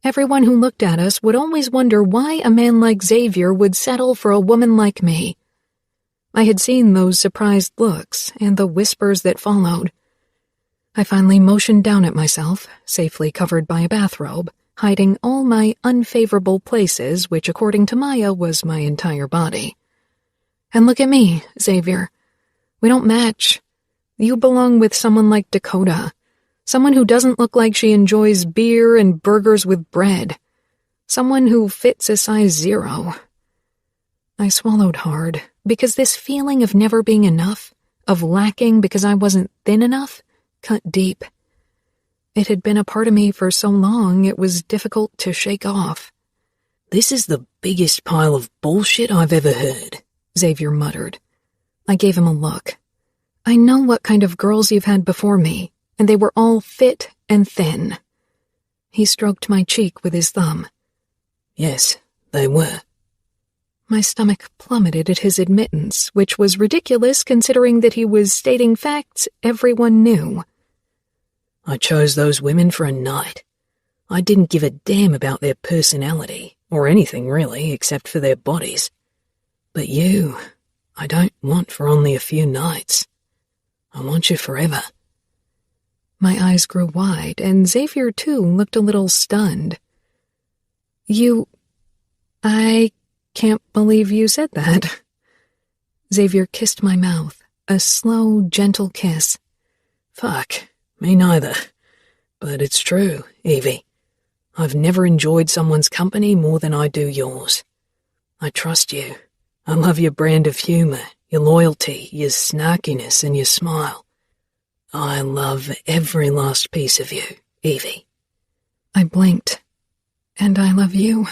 Everyone who looked at us would always wonder why a man like Xavier would settle for a woman like me. I had seen those surprised looks and the whispers that followed. I finally motioned down at myself, safely covered by a bathrobe, hiding all my unfavorable places, which according to Maya was my entire body. "And look at me, Xavier. We don't match. You belong with someone like Dakota. Someone who doesn't look like she enjoys beer and burgers with bread. Someone who fits a size 0. I swallowed hard, because this feeling of never being enough, of lacking because I wasn't thin enough, cut deep. It had been a part of me for so long it was difficult to shake off. "This is the biggest pile of bullshit I've ever heard," Xavier muttered. I gave him a look. "I know what kind of girls you've had before me, and they were all fit and thin." He stroked my cheek with his thumb. "Yes, they were." My stomach plummeted at his admittance, which was ridiculous considering that he was stating facts everyone knew. "I chose those women for a night. I didn't give a damn about their personality, or anything really, except for their bodies. But you, I don't want for only a few nights. I want you forever." My eyes grew wide, and Xavier too looked a little stunned. I can't believe you said that." Xavier kissed my mouth, a slow, gentle kiss. "Fuck, me neither. But it's true, Evie. I've never enjoyed someone's company more than I do yours. I trust you. I love your brand of humor, your loyalty, your snarkiness, and your smile. I love every last piece of you, Evie." I blinked. "And I love you."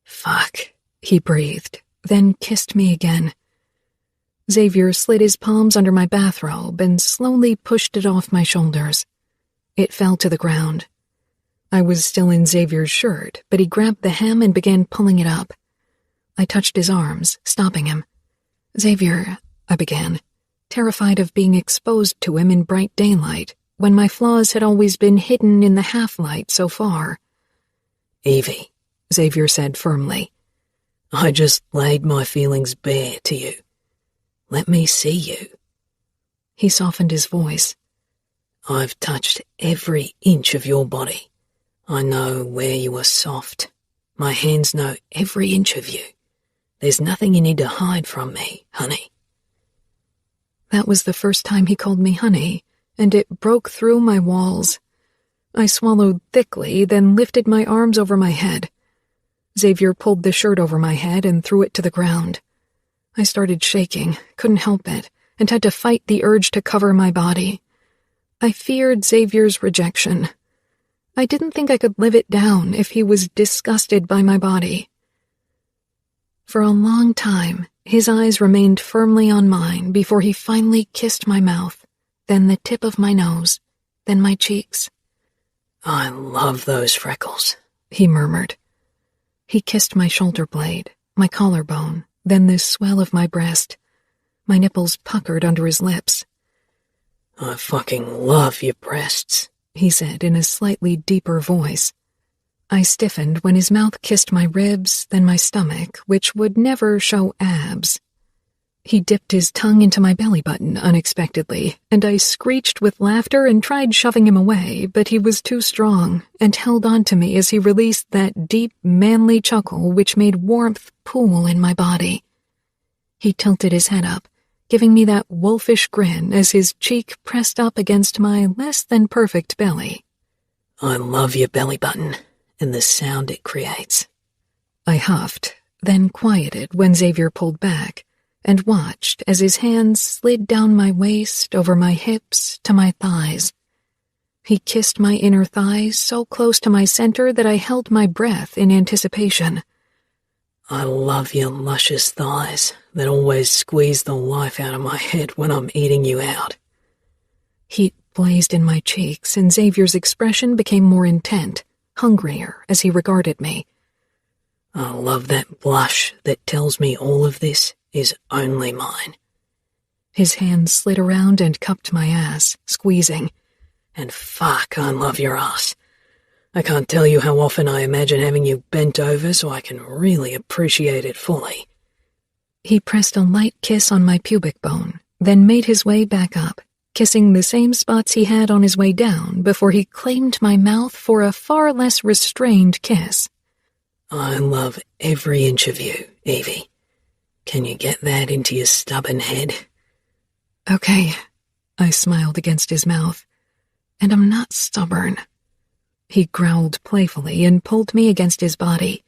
"Fuck," he breathed, then kissed me again. Xavier slid his palms under my bathrobe and slowly pushed it off my shoulders. It fell to the ground. I was still in Xavier's shirt, but he grabbed the hem and began pulling it up. I touched his arms, stopping him. "Xavier," I began, terrified of being exposed to him in bright daylight, when my flaws had always been hidden in the half-light so far. "Evie," Xavier said firmly, "I just laid my feelings bare to you. Let me see you." He softened his voice. "I've touched every inch of your body. I know where you are soft. My hands know every inch of you. There's nothing you need to hide from me, honey." That was the first time he called me honey, and it broke through my walls. I swallowed thickly, then lifted my arms over my head. Xavier pulled the shirt over my head and threw it to the ground. I started shaking, couldn't help it, and had to fight the urge to cover my body. I feared Xavier's rejection. I didn't think I could live it down if he was disgusted by my body. For a long time, his eyes remained firmly on mine before he finally kissed my mouth, then the tip of my nose, then my cheeks. "I love those freckles," he murmured. He kissed my shoulder blade, my collarbone, then the swell of my breast. My nipples puckered under his lips. "I fucking love your breasts," he said in a slightly deeper voice. I stiffened when his mouth kissed my ribs, then my stomach, which would never show abs. He dipped his tongue into my belly button unexpectedly, and I screeched with laughter and tried shoving him away, but he was too strong and held on to me as he released that deep, manly chuckle which made warmth pool in my body. He tilted his head up, giving me that wolfish grin as his cheek pressed up against my less-than-perfect belly. "I love your belly button and the sound it creates." I huffed, then quieted when Xavier pulled back, and watched as his hands slid down my waist, over my hips, to my thighs. He kissed my inner thighs so close to my center that I held my breath in anticipation. "I love your luscious thighs that always squeeze the life out of my head when I'm eating you out." Heat blazed in my cheeks, and Xavier's expression became more intent, hungrier as he regarded me. "I love that blush that tells me all of this is only mine." His hand slid around and cupped my ass, squeezing. "And fuck, I love your ass. I can't tell you how often I imagine having you bent over so I can really appreciate it fully." He pressed a light kiss on my pubic bone, then made his way back up, kissing the same spots he had on his way down before he claimed my mouth for a far less restrained kiss. "I love every inch of you, Evie. Can you get that into your stubborn head?" "Okay," I smiled against his mouth. "And I'm not stubborn." He growled playfully and pulled me against his body.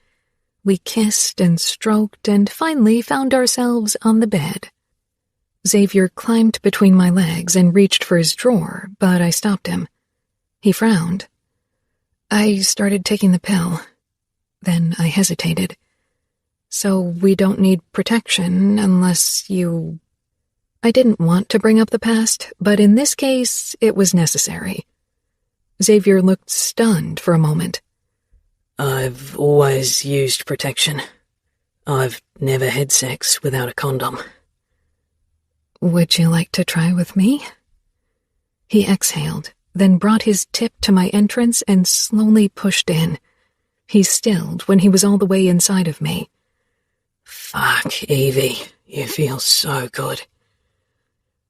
We kissed and stroked and finally found ourselves on the bed. Xavier climbed between my legs and reached for his drawer, but I stopped him. He frowned. "I started taking the pill." Then I hesitated. "So we don't need protection unless you—" I didn't want to bring up the past, but in this case it was necessary. Xavier looked stunned for a moment. "I've always used protection. I've never had sex without a condom." "Would you like to try with me?" He exhaled, then brought his tip to my entrance and slowly pushed in. He stilled when he was all the way inside of me. "Fuck, Evie, you feel so good."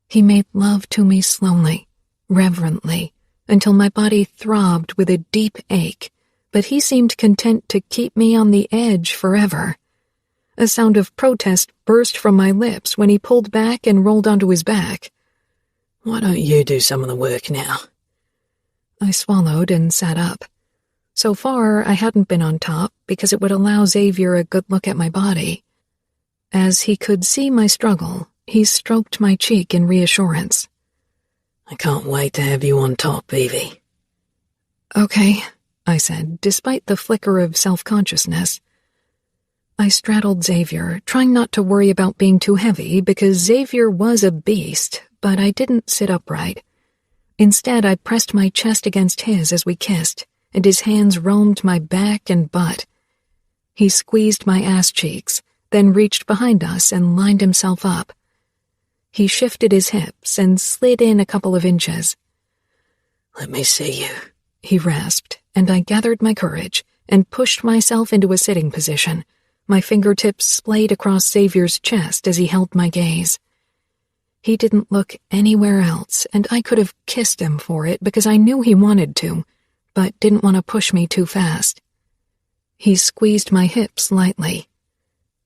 He made love to me slowly, reverently, until my body throbbed with a deep ache, but he seemed content to keep me on the edge forever. A sound of protest burst from my lips when he pulled back and rolled onto his back. "Why don't you do some of the work now?" I swallowed and sat up. So far, I hadn't been on top because it would allow Xavier a good look at my body. As he could see my struggle, he stroked my cheek in reassurance. "I can't wait to have you on top, Evie." "Okay," I said, despite the flicker of self-consciousness. I straddled Xavier, trying not to worry about being too heavy because Xavier was a beast, but I didn't sit upright. Instead, I pressed my chest against his as we kissed, and his hands roamed my back and butt. He squeezed my ass cheeks, then reached behind us and lined himself up. He shifted his hips and slid in a couple of inches. "Let me see you," he rasped, and I gathered my courage and pushed myself into a sitting position. My fingertips splayed across Xavier's chest as he held my gaze. He didn't look anywhere else, and I could have kissed him for it because I knew he wanted to, but didn't want to push me too fast. He squeezed my hips lightly.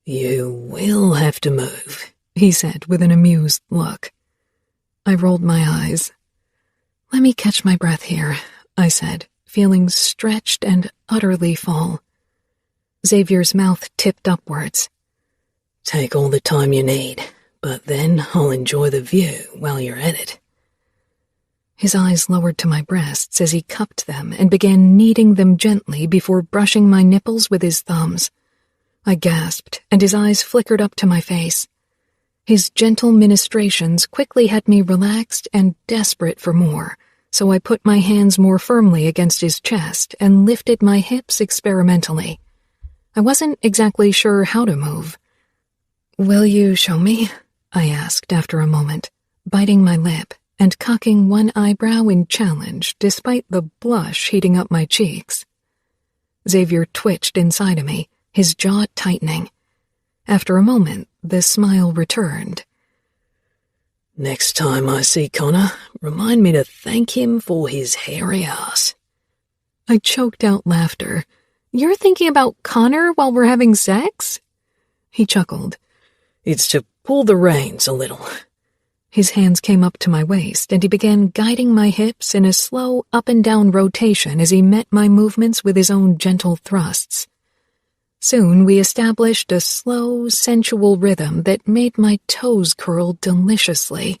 "You will have to move," he said with an amused look. I rolled my eyes. "Let me catch my breath here," I said, feeling stretched and utterly full. Xavier's mouth tipped upwards. "Take all the time you need, but then I'll enjoy the view while you're at it." His eyes lowered to my breasts as he cupped them and began kneading them gently before brushing my nipples with his thumbs. I gasped, and his eyes flickered up to my face. His gentle ministrations quickly had me relaxed and desperate for more, so I put my hands more firmly against his chest and lifted my hips experimentally. I wasn't exactly sure how to move. "Will you show me?" I asked after a moment, biting my lip and cocking one eyebrow in challenge despite the blush heating up my cheeks. Xavier twitched inside of me, his jaw tightening. After a moment, the smile returned. "Next time I see Connor, remind me to thank him for his hairy ass." I choked out laughter. "You're thinking about Connor while we're having sex?" He chuckled. "It's to pull the reins a little." His hands came up to my waist, and he began guiding my hips in a slow up-and-down rotation as he met my movements with his own gentle thrusts. Soon we established a slow, sensual rhythm that made my toes curl deliciously.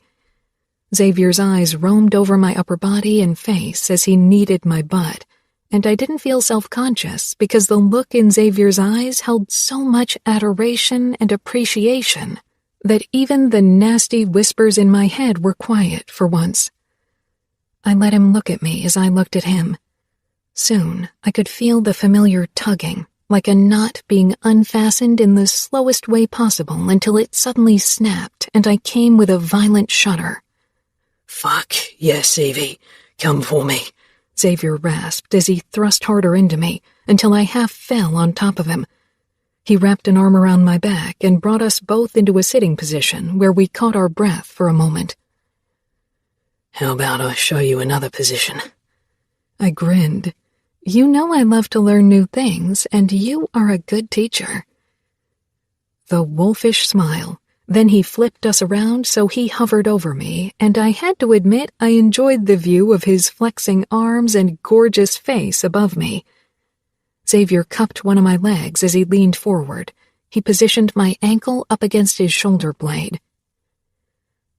Xavier's eyes roamed over my upper body and face as he kneaded my butt, and I didn't feel self-conscious because the look in Xavier's eyes held so much adoration and appreciation that even the nasty whispers in my head were quiet for once. I let him look at me as I looked at him. Soon I could feel the familiar tugging, like a knot being unfastened in the slowest way possible until it suddenly snapped and I came with a violent shudder. "Fuck, yes, Evie, come for me," Xavier rasped as he thrust harder into me until I half fell on top of him. He wrapped an arm around my back and brought us both into a sitting position where we caught our breath for a moment. "How about I show you another position?" I grinned. "You know I love to learn new things, and you are a good teacher." The wolfish smile. Then he flipped us around so he hovered over me, and I had to admit I enjoyed the view of his flexing arms and gorgeous face above me. Xavier cupped one of my legs as he leaned forward. He positioned my ankle up against his shoulder blade.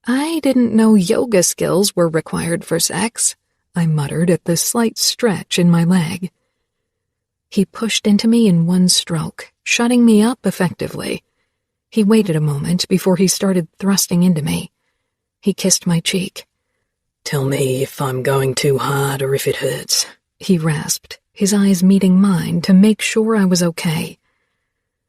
"I didn't know yoga skills were required for sex," I muttered at the slight stretch in my leg. He pushed into me in one stroke, shutting me up effectively. He waited a moment before he started thrusting into me. He kissed my cheek. "Tell me if I'm going too hard or if it hurts," he rasped, his eyes meeting mine to make sure I was okay.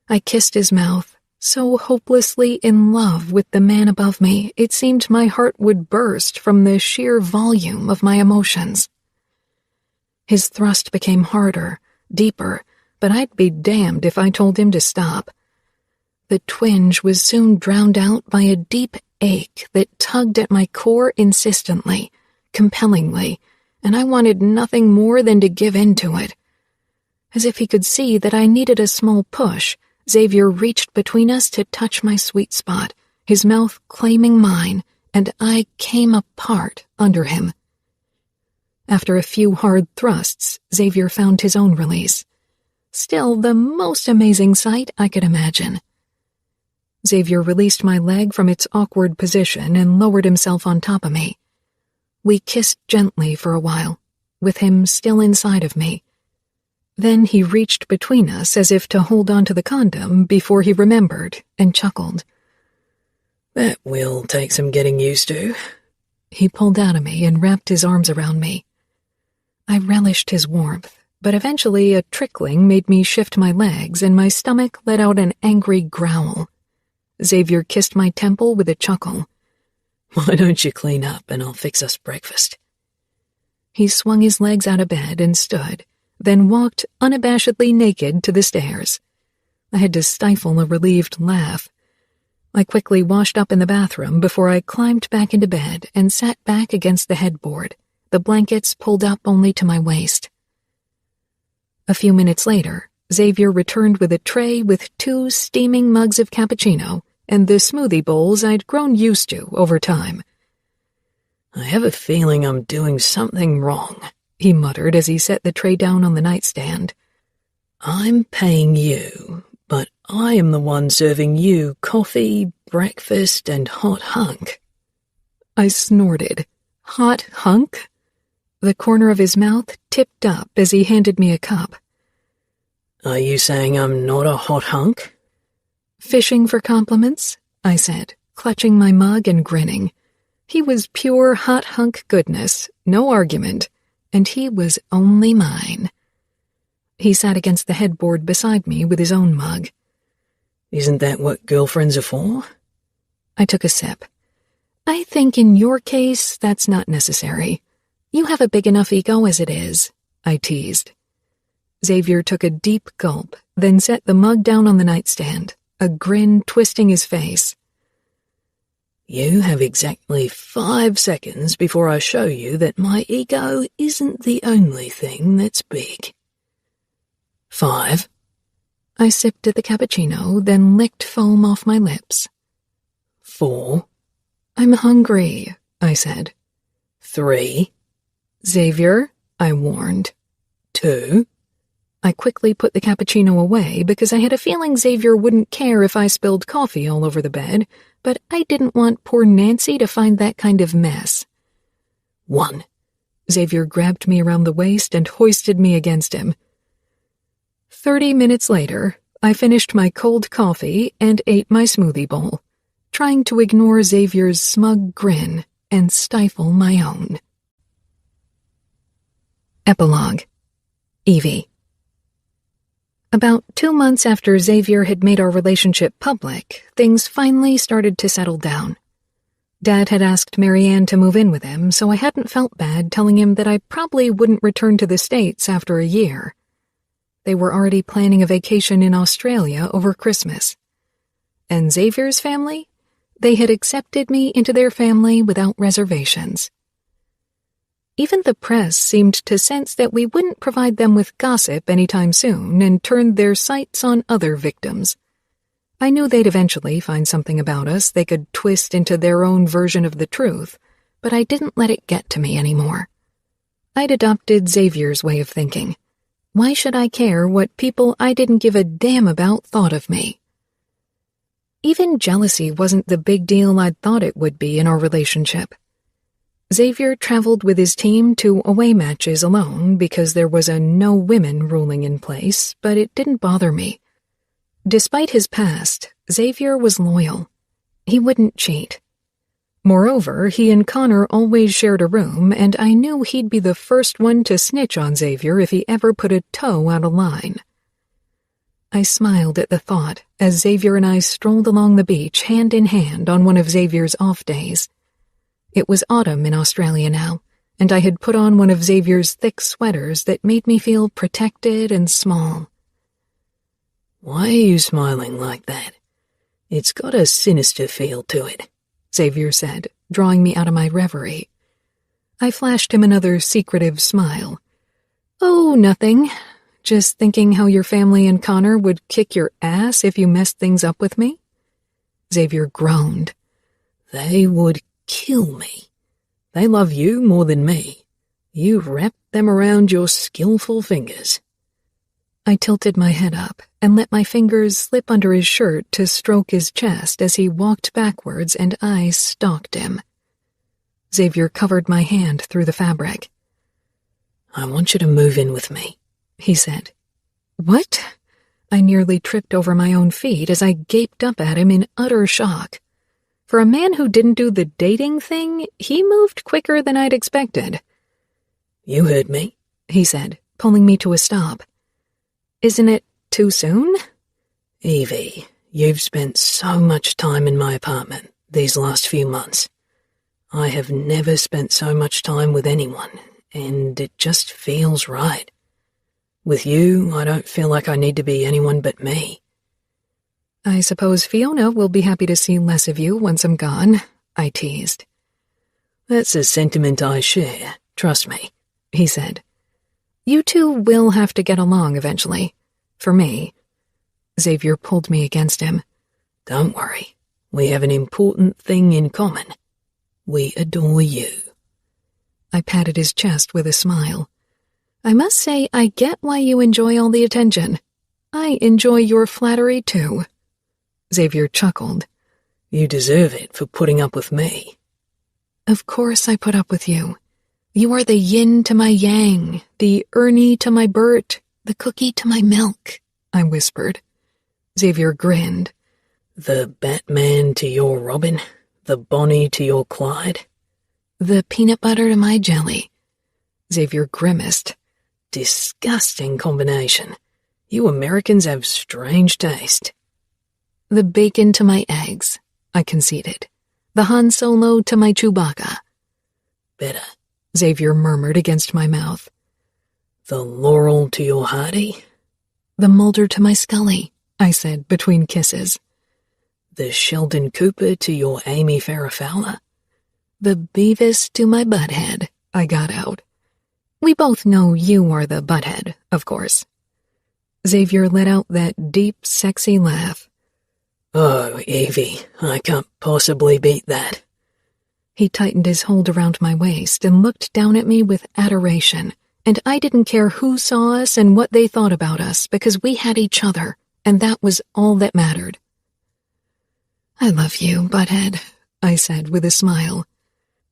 I kissed his mouth, so hopelessly in love with the man above me, it seemed my heart would burst from the sheer volume of my emotions. His thrust became harder, deeper, but I'd be damned if I told him to stop. The twinge was soon drowned out by a deep ache that tugged at my core insistently, compellingly, and I wanted nothing more than to give in to it. As if he could see that I needed a small push, Xavier reached between us to touch my sweet spot, his mouth claiming mine, and I came apart under him. After a few hard thrusts, Xavier found his own release. Still the most amazing sight I could imagine. Xavier released my leg from its awkward position and lowered himself on top of me. We kissed gently for a while, with him still inside of me. Then he reached between us as if to hold on to the condom before he remembered and chuckled. "That will take some getting used to." He pulled out of me and wrapped his arms around me. I relished his warmth, but eventually a trickling made me shift my legs and my stomach let out an angry growl. Xavier kissed my temple with a chuckle. "Why don't you clean up and I'll fix us breakfast?" He swung his legs out of bed and stood, then walked unabashedly naked to the stairs. I had to stifle a relieved laugh. I quickly washed up in the bathroom before I climbed back into bed and sat back against the headboard, the blankets pulled up only to my waist. A few minutes later, Xavier returned with a tray with 2 steaming mugs of cappuccino and the smoothie bowls I'd grown used to over time. "I have a feeling I'm doing something wrong," he muttered as he set the tray down on the nightstand. "I'm paying you, but I am the one serving you coffee, breakfast, and hot hunk." I snorted. Hot hunk? The corner of his mouth tipped up as he handed me a cup. "Are you saying I'm not a hot hunk?" "Fishing for compliments?" I said, clutching my mug and grinning. He was pure hot hunk goodness, no argument, and he was only mine. He sat against the headboard beside me with his own mug. Isn't that what girlfriends are for? I took a sip. I think in your case, that's not necessary. You have a big enough ego as it is, I teased. Xavier took a deep gulp, then set the mug down on the nightstand, a grin twisting his face. You have exactly 5 seconds before I show you that my ego isn't the only thing that's big. 5. I sipped at the cappuccino, then licked foam off my lips. 4. I'm hungry, I said. 3. Xavier, I warned. 2. I quickly put the cappuccino away because I had a feeling Xavier wouldn't care if I spilled coffee all over the bed, but I didn't want poor Nancy to find that kind of mess. 1. Xavier grabbed me around the waist and hoisted me against him. 30 minutes later, I finished my cold coffee and ate my smoothie bowl, trying to ignore Xavier's smug grin and stifle my own. Epilogue. Evie. About 2 months after Xavier had made our relationship public, things finally started to settle down. Dad had asked Marianne to move in with him, so I hadn't felt bad telling him that I probably wouldn't return to the States after a year. They were already planning a vacation in Australia over Christmas. And Xavier's family? They had accepted me into their family without reservations. Even the press seemed to sense that we wouldn't provide them with gossip anytime soon and turned their sights on other victims. I knew they'd eventually find something about us they could twist into their own version of the truth, but I didn't let it get to me anymore. I'd adopted Xavier's way of thinking. Why should I care what people I didn't give a damn about thought of me? Even jealousy wasn't the big deal I'd thought it would be in our relationship. Xavier traveled with his team to away matches alone because there was a no women ruling in place, but it didn't bother me. Despite his past, Xavier was loyal. He wouldn't cheat. Moreover, he and Connor always shared a room, and I knew he'd be the first one to snitch on Xavier if he ever put a toe out of line. I smiled at the thought as Xavier and I strolled along the beach hand in hand on one of Xavier's off days. It was autumn in Australia now, and I had put on one of Xavier's thick sweaters that made me feel protected and small. Why are you smiling like that? It's got a sinister feel to it, Xavier said, drawing me out of my reverie. I flashed him another secretive smile. Oh, nothing. Just thinking how your family and Connor would kick your ass if you messed things up with me? Xavier groaned. They would kill me. They love you more than me. You wrapped them around your skillful fingers. I tilted my head up and let my fingers slip under his shirt to stroke his chest as he walked backwards and I stalked him. Xavier covered my hand through the fabric. I want you to move in with me, he said. What? I nearly tripped over my own feet as I gaped up at him in utter shock. For a man who didn't do the dating thing, he moved quicker than I'd expected. You heard me, he said, pulling me to a stop. Isn't it too soon? Evie, you've spent so much time in my apartment these last few months. I have never spent so much time with anyone, and it just feels right. With you, I don't feel like I need to be anyone but me. I suppose Fiona will be happy to see less of you once I'm gone, I teased. That's a sentiment I share, trust me, he said. You two will have to get along eventually. For me. Xavier pulled me against him. Don't worry. We have an important thing in common. We adore you. I patted his chest with a smile. I must say I get why you enjoy all the attention. I enjoy your flattery too. Xavier chuckled. You deserve it for putting up with me. Of course I put up with you. You are the yin to my yang, the Ernie to my Bert, the cookie to my milk, I whispered. Xavier grinned. The Batman to your Robin, the Bonnie to your Clyde. The peanut butter to my jelly. Xavier grimaced. Disgusting combination. You Americans have strange taste. The bacon to my eggs, I conceded. The Han Solo to my Chewbacca. Better. Xavier murmured against my mouth. The Laurel to your Hardy. The Mulder to my Scully, I said between kisses. The Sheldon Cooper to your Amy Farrah Fowler. The Beavis to my Butthead, I got out. We both know you are the Butthead, of course. Xavier let out that deep, sexy laugh. Oh, Evie, I can't possibly beat that. He tightened his hold around my waist and looked down at me with adoration, and I didn't care who saw us and what they thought about us because we had each other, and that was all that mattered. I love you, Butthead, I said with a smile.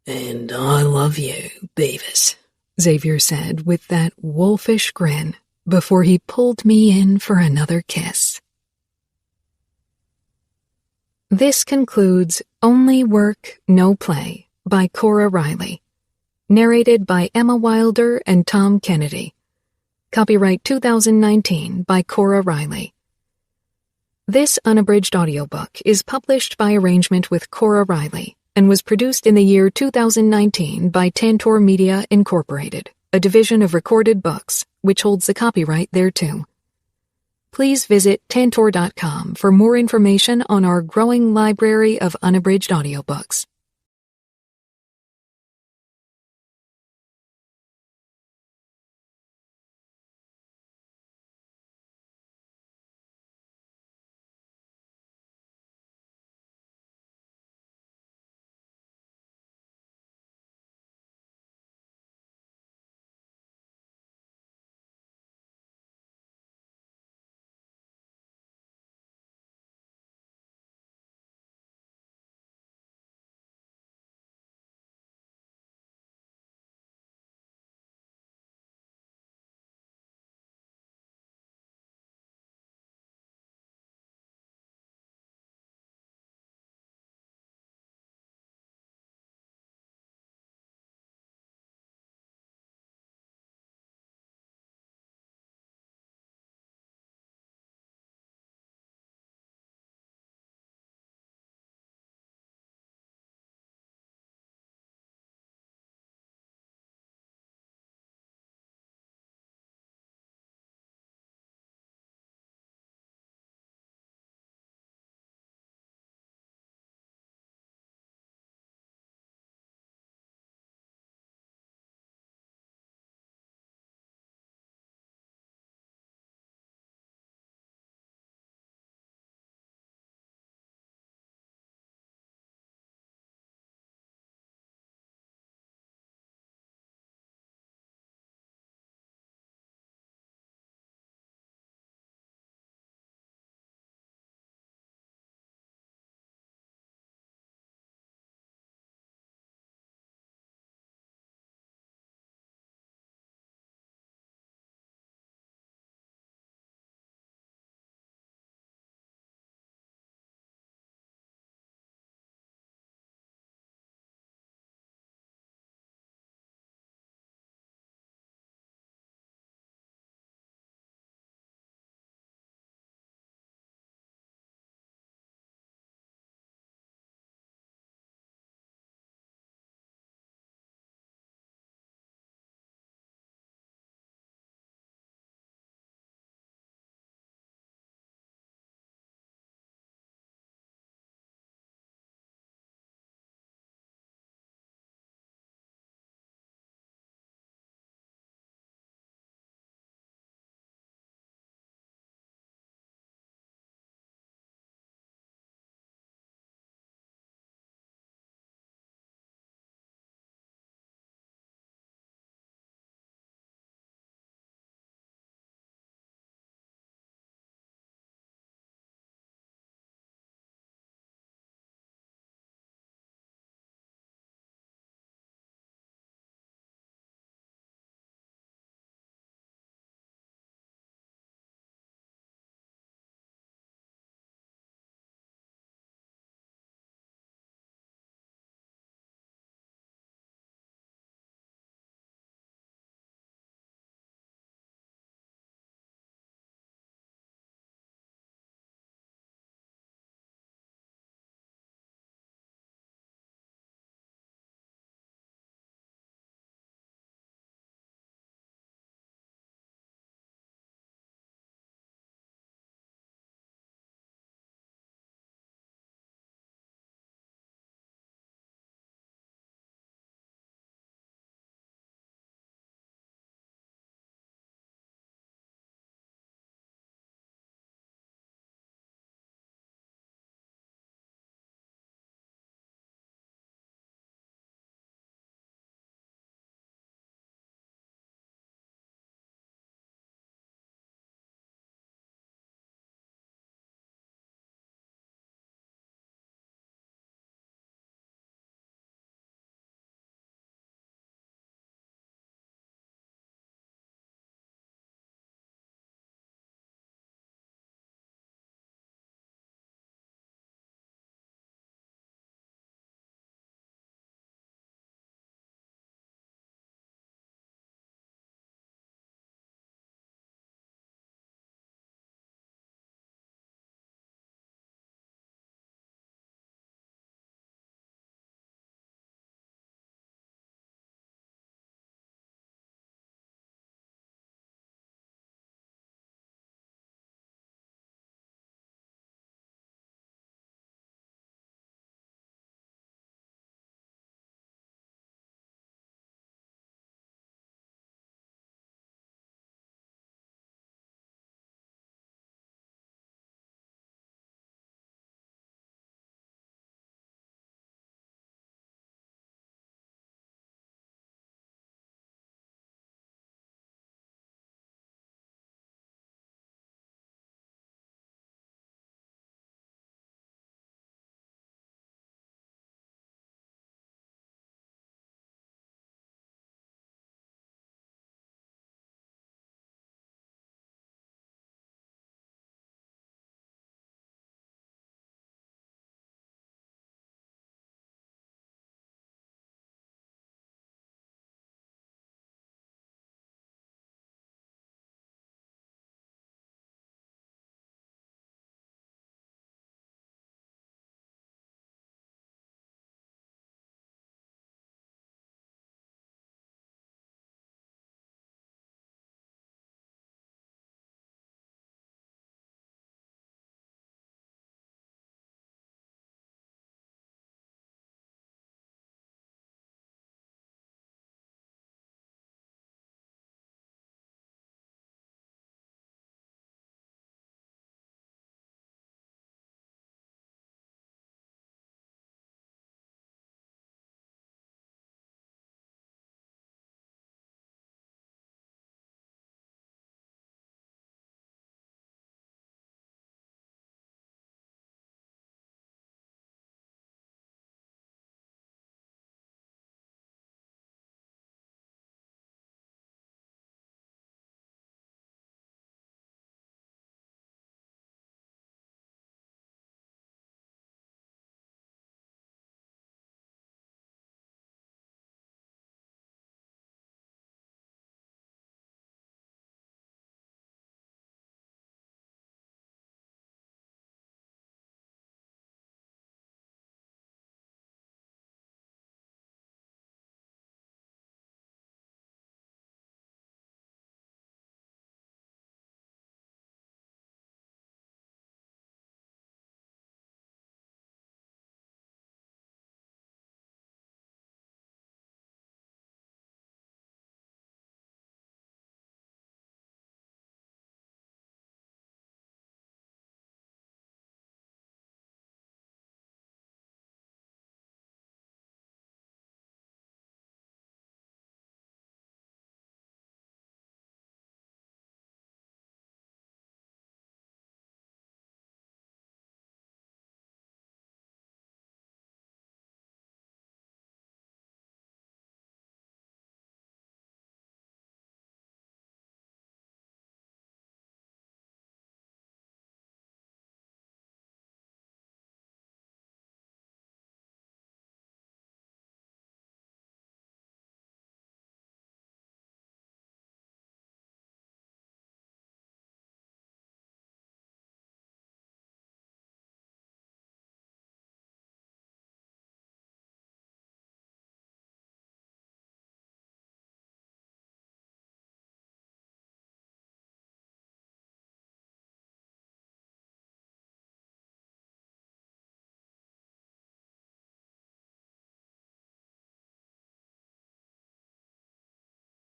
And I love you, Beavis, Xavier said with that wolfish grin before he pulled me in for another kiss. This concludes Only Work, No Play by Cora Riley. Narrated by Emma Wilder and Tom Kennedy. Copyright 2019 by Cora Riley. This unabridged audiobook is published by arrangement with Cora Riley and was produced in the year 2019 by Tantor Media Incorporated, a division of Recorded Books, which holds the copyright thereto. Please visit tantor.com for more information on our growing library of unabridged audiobooks.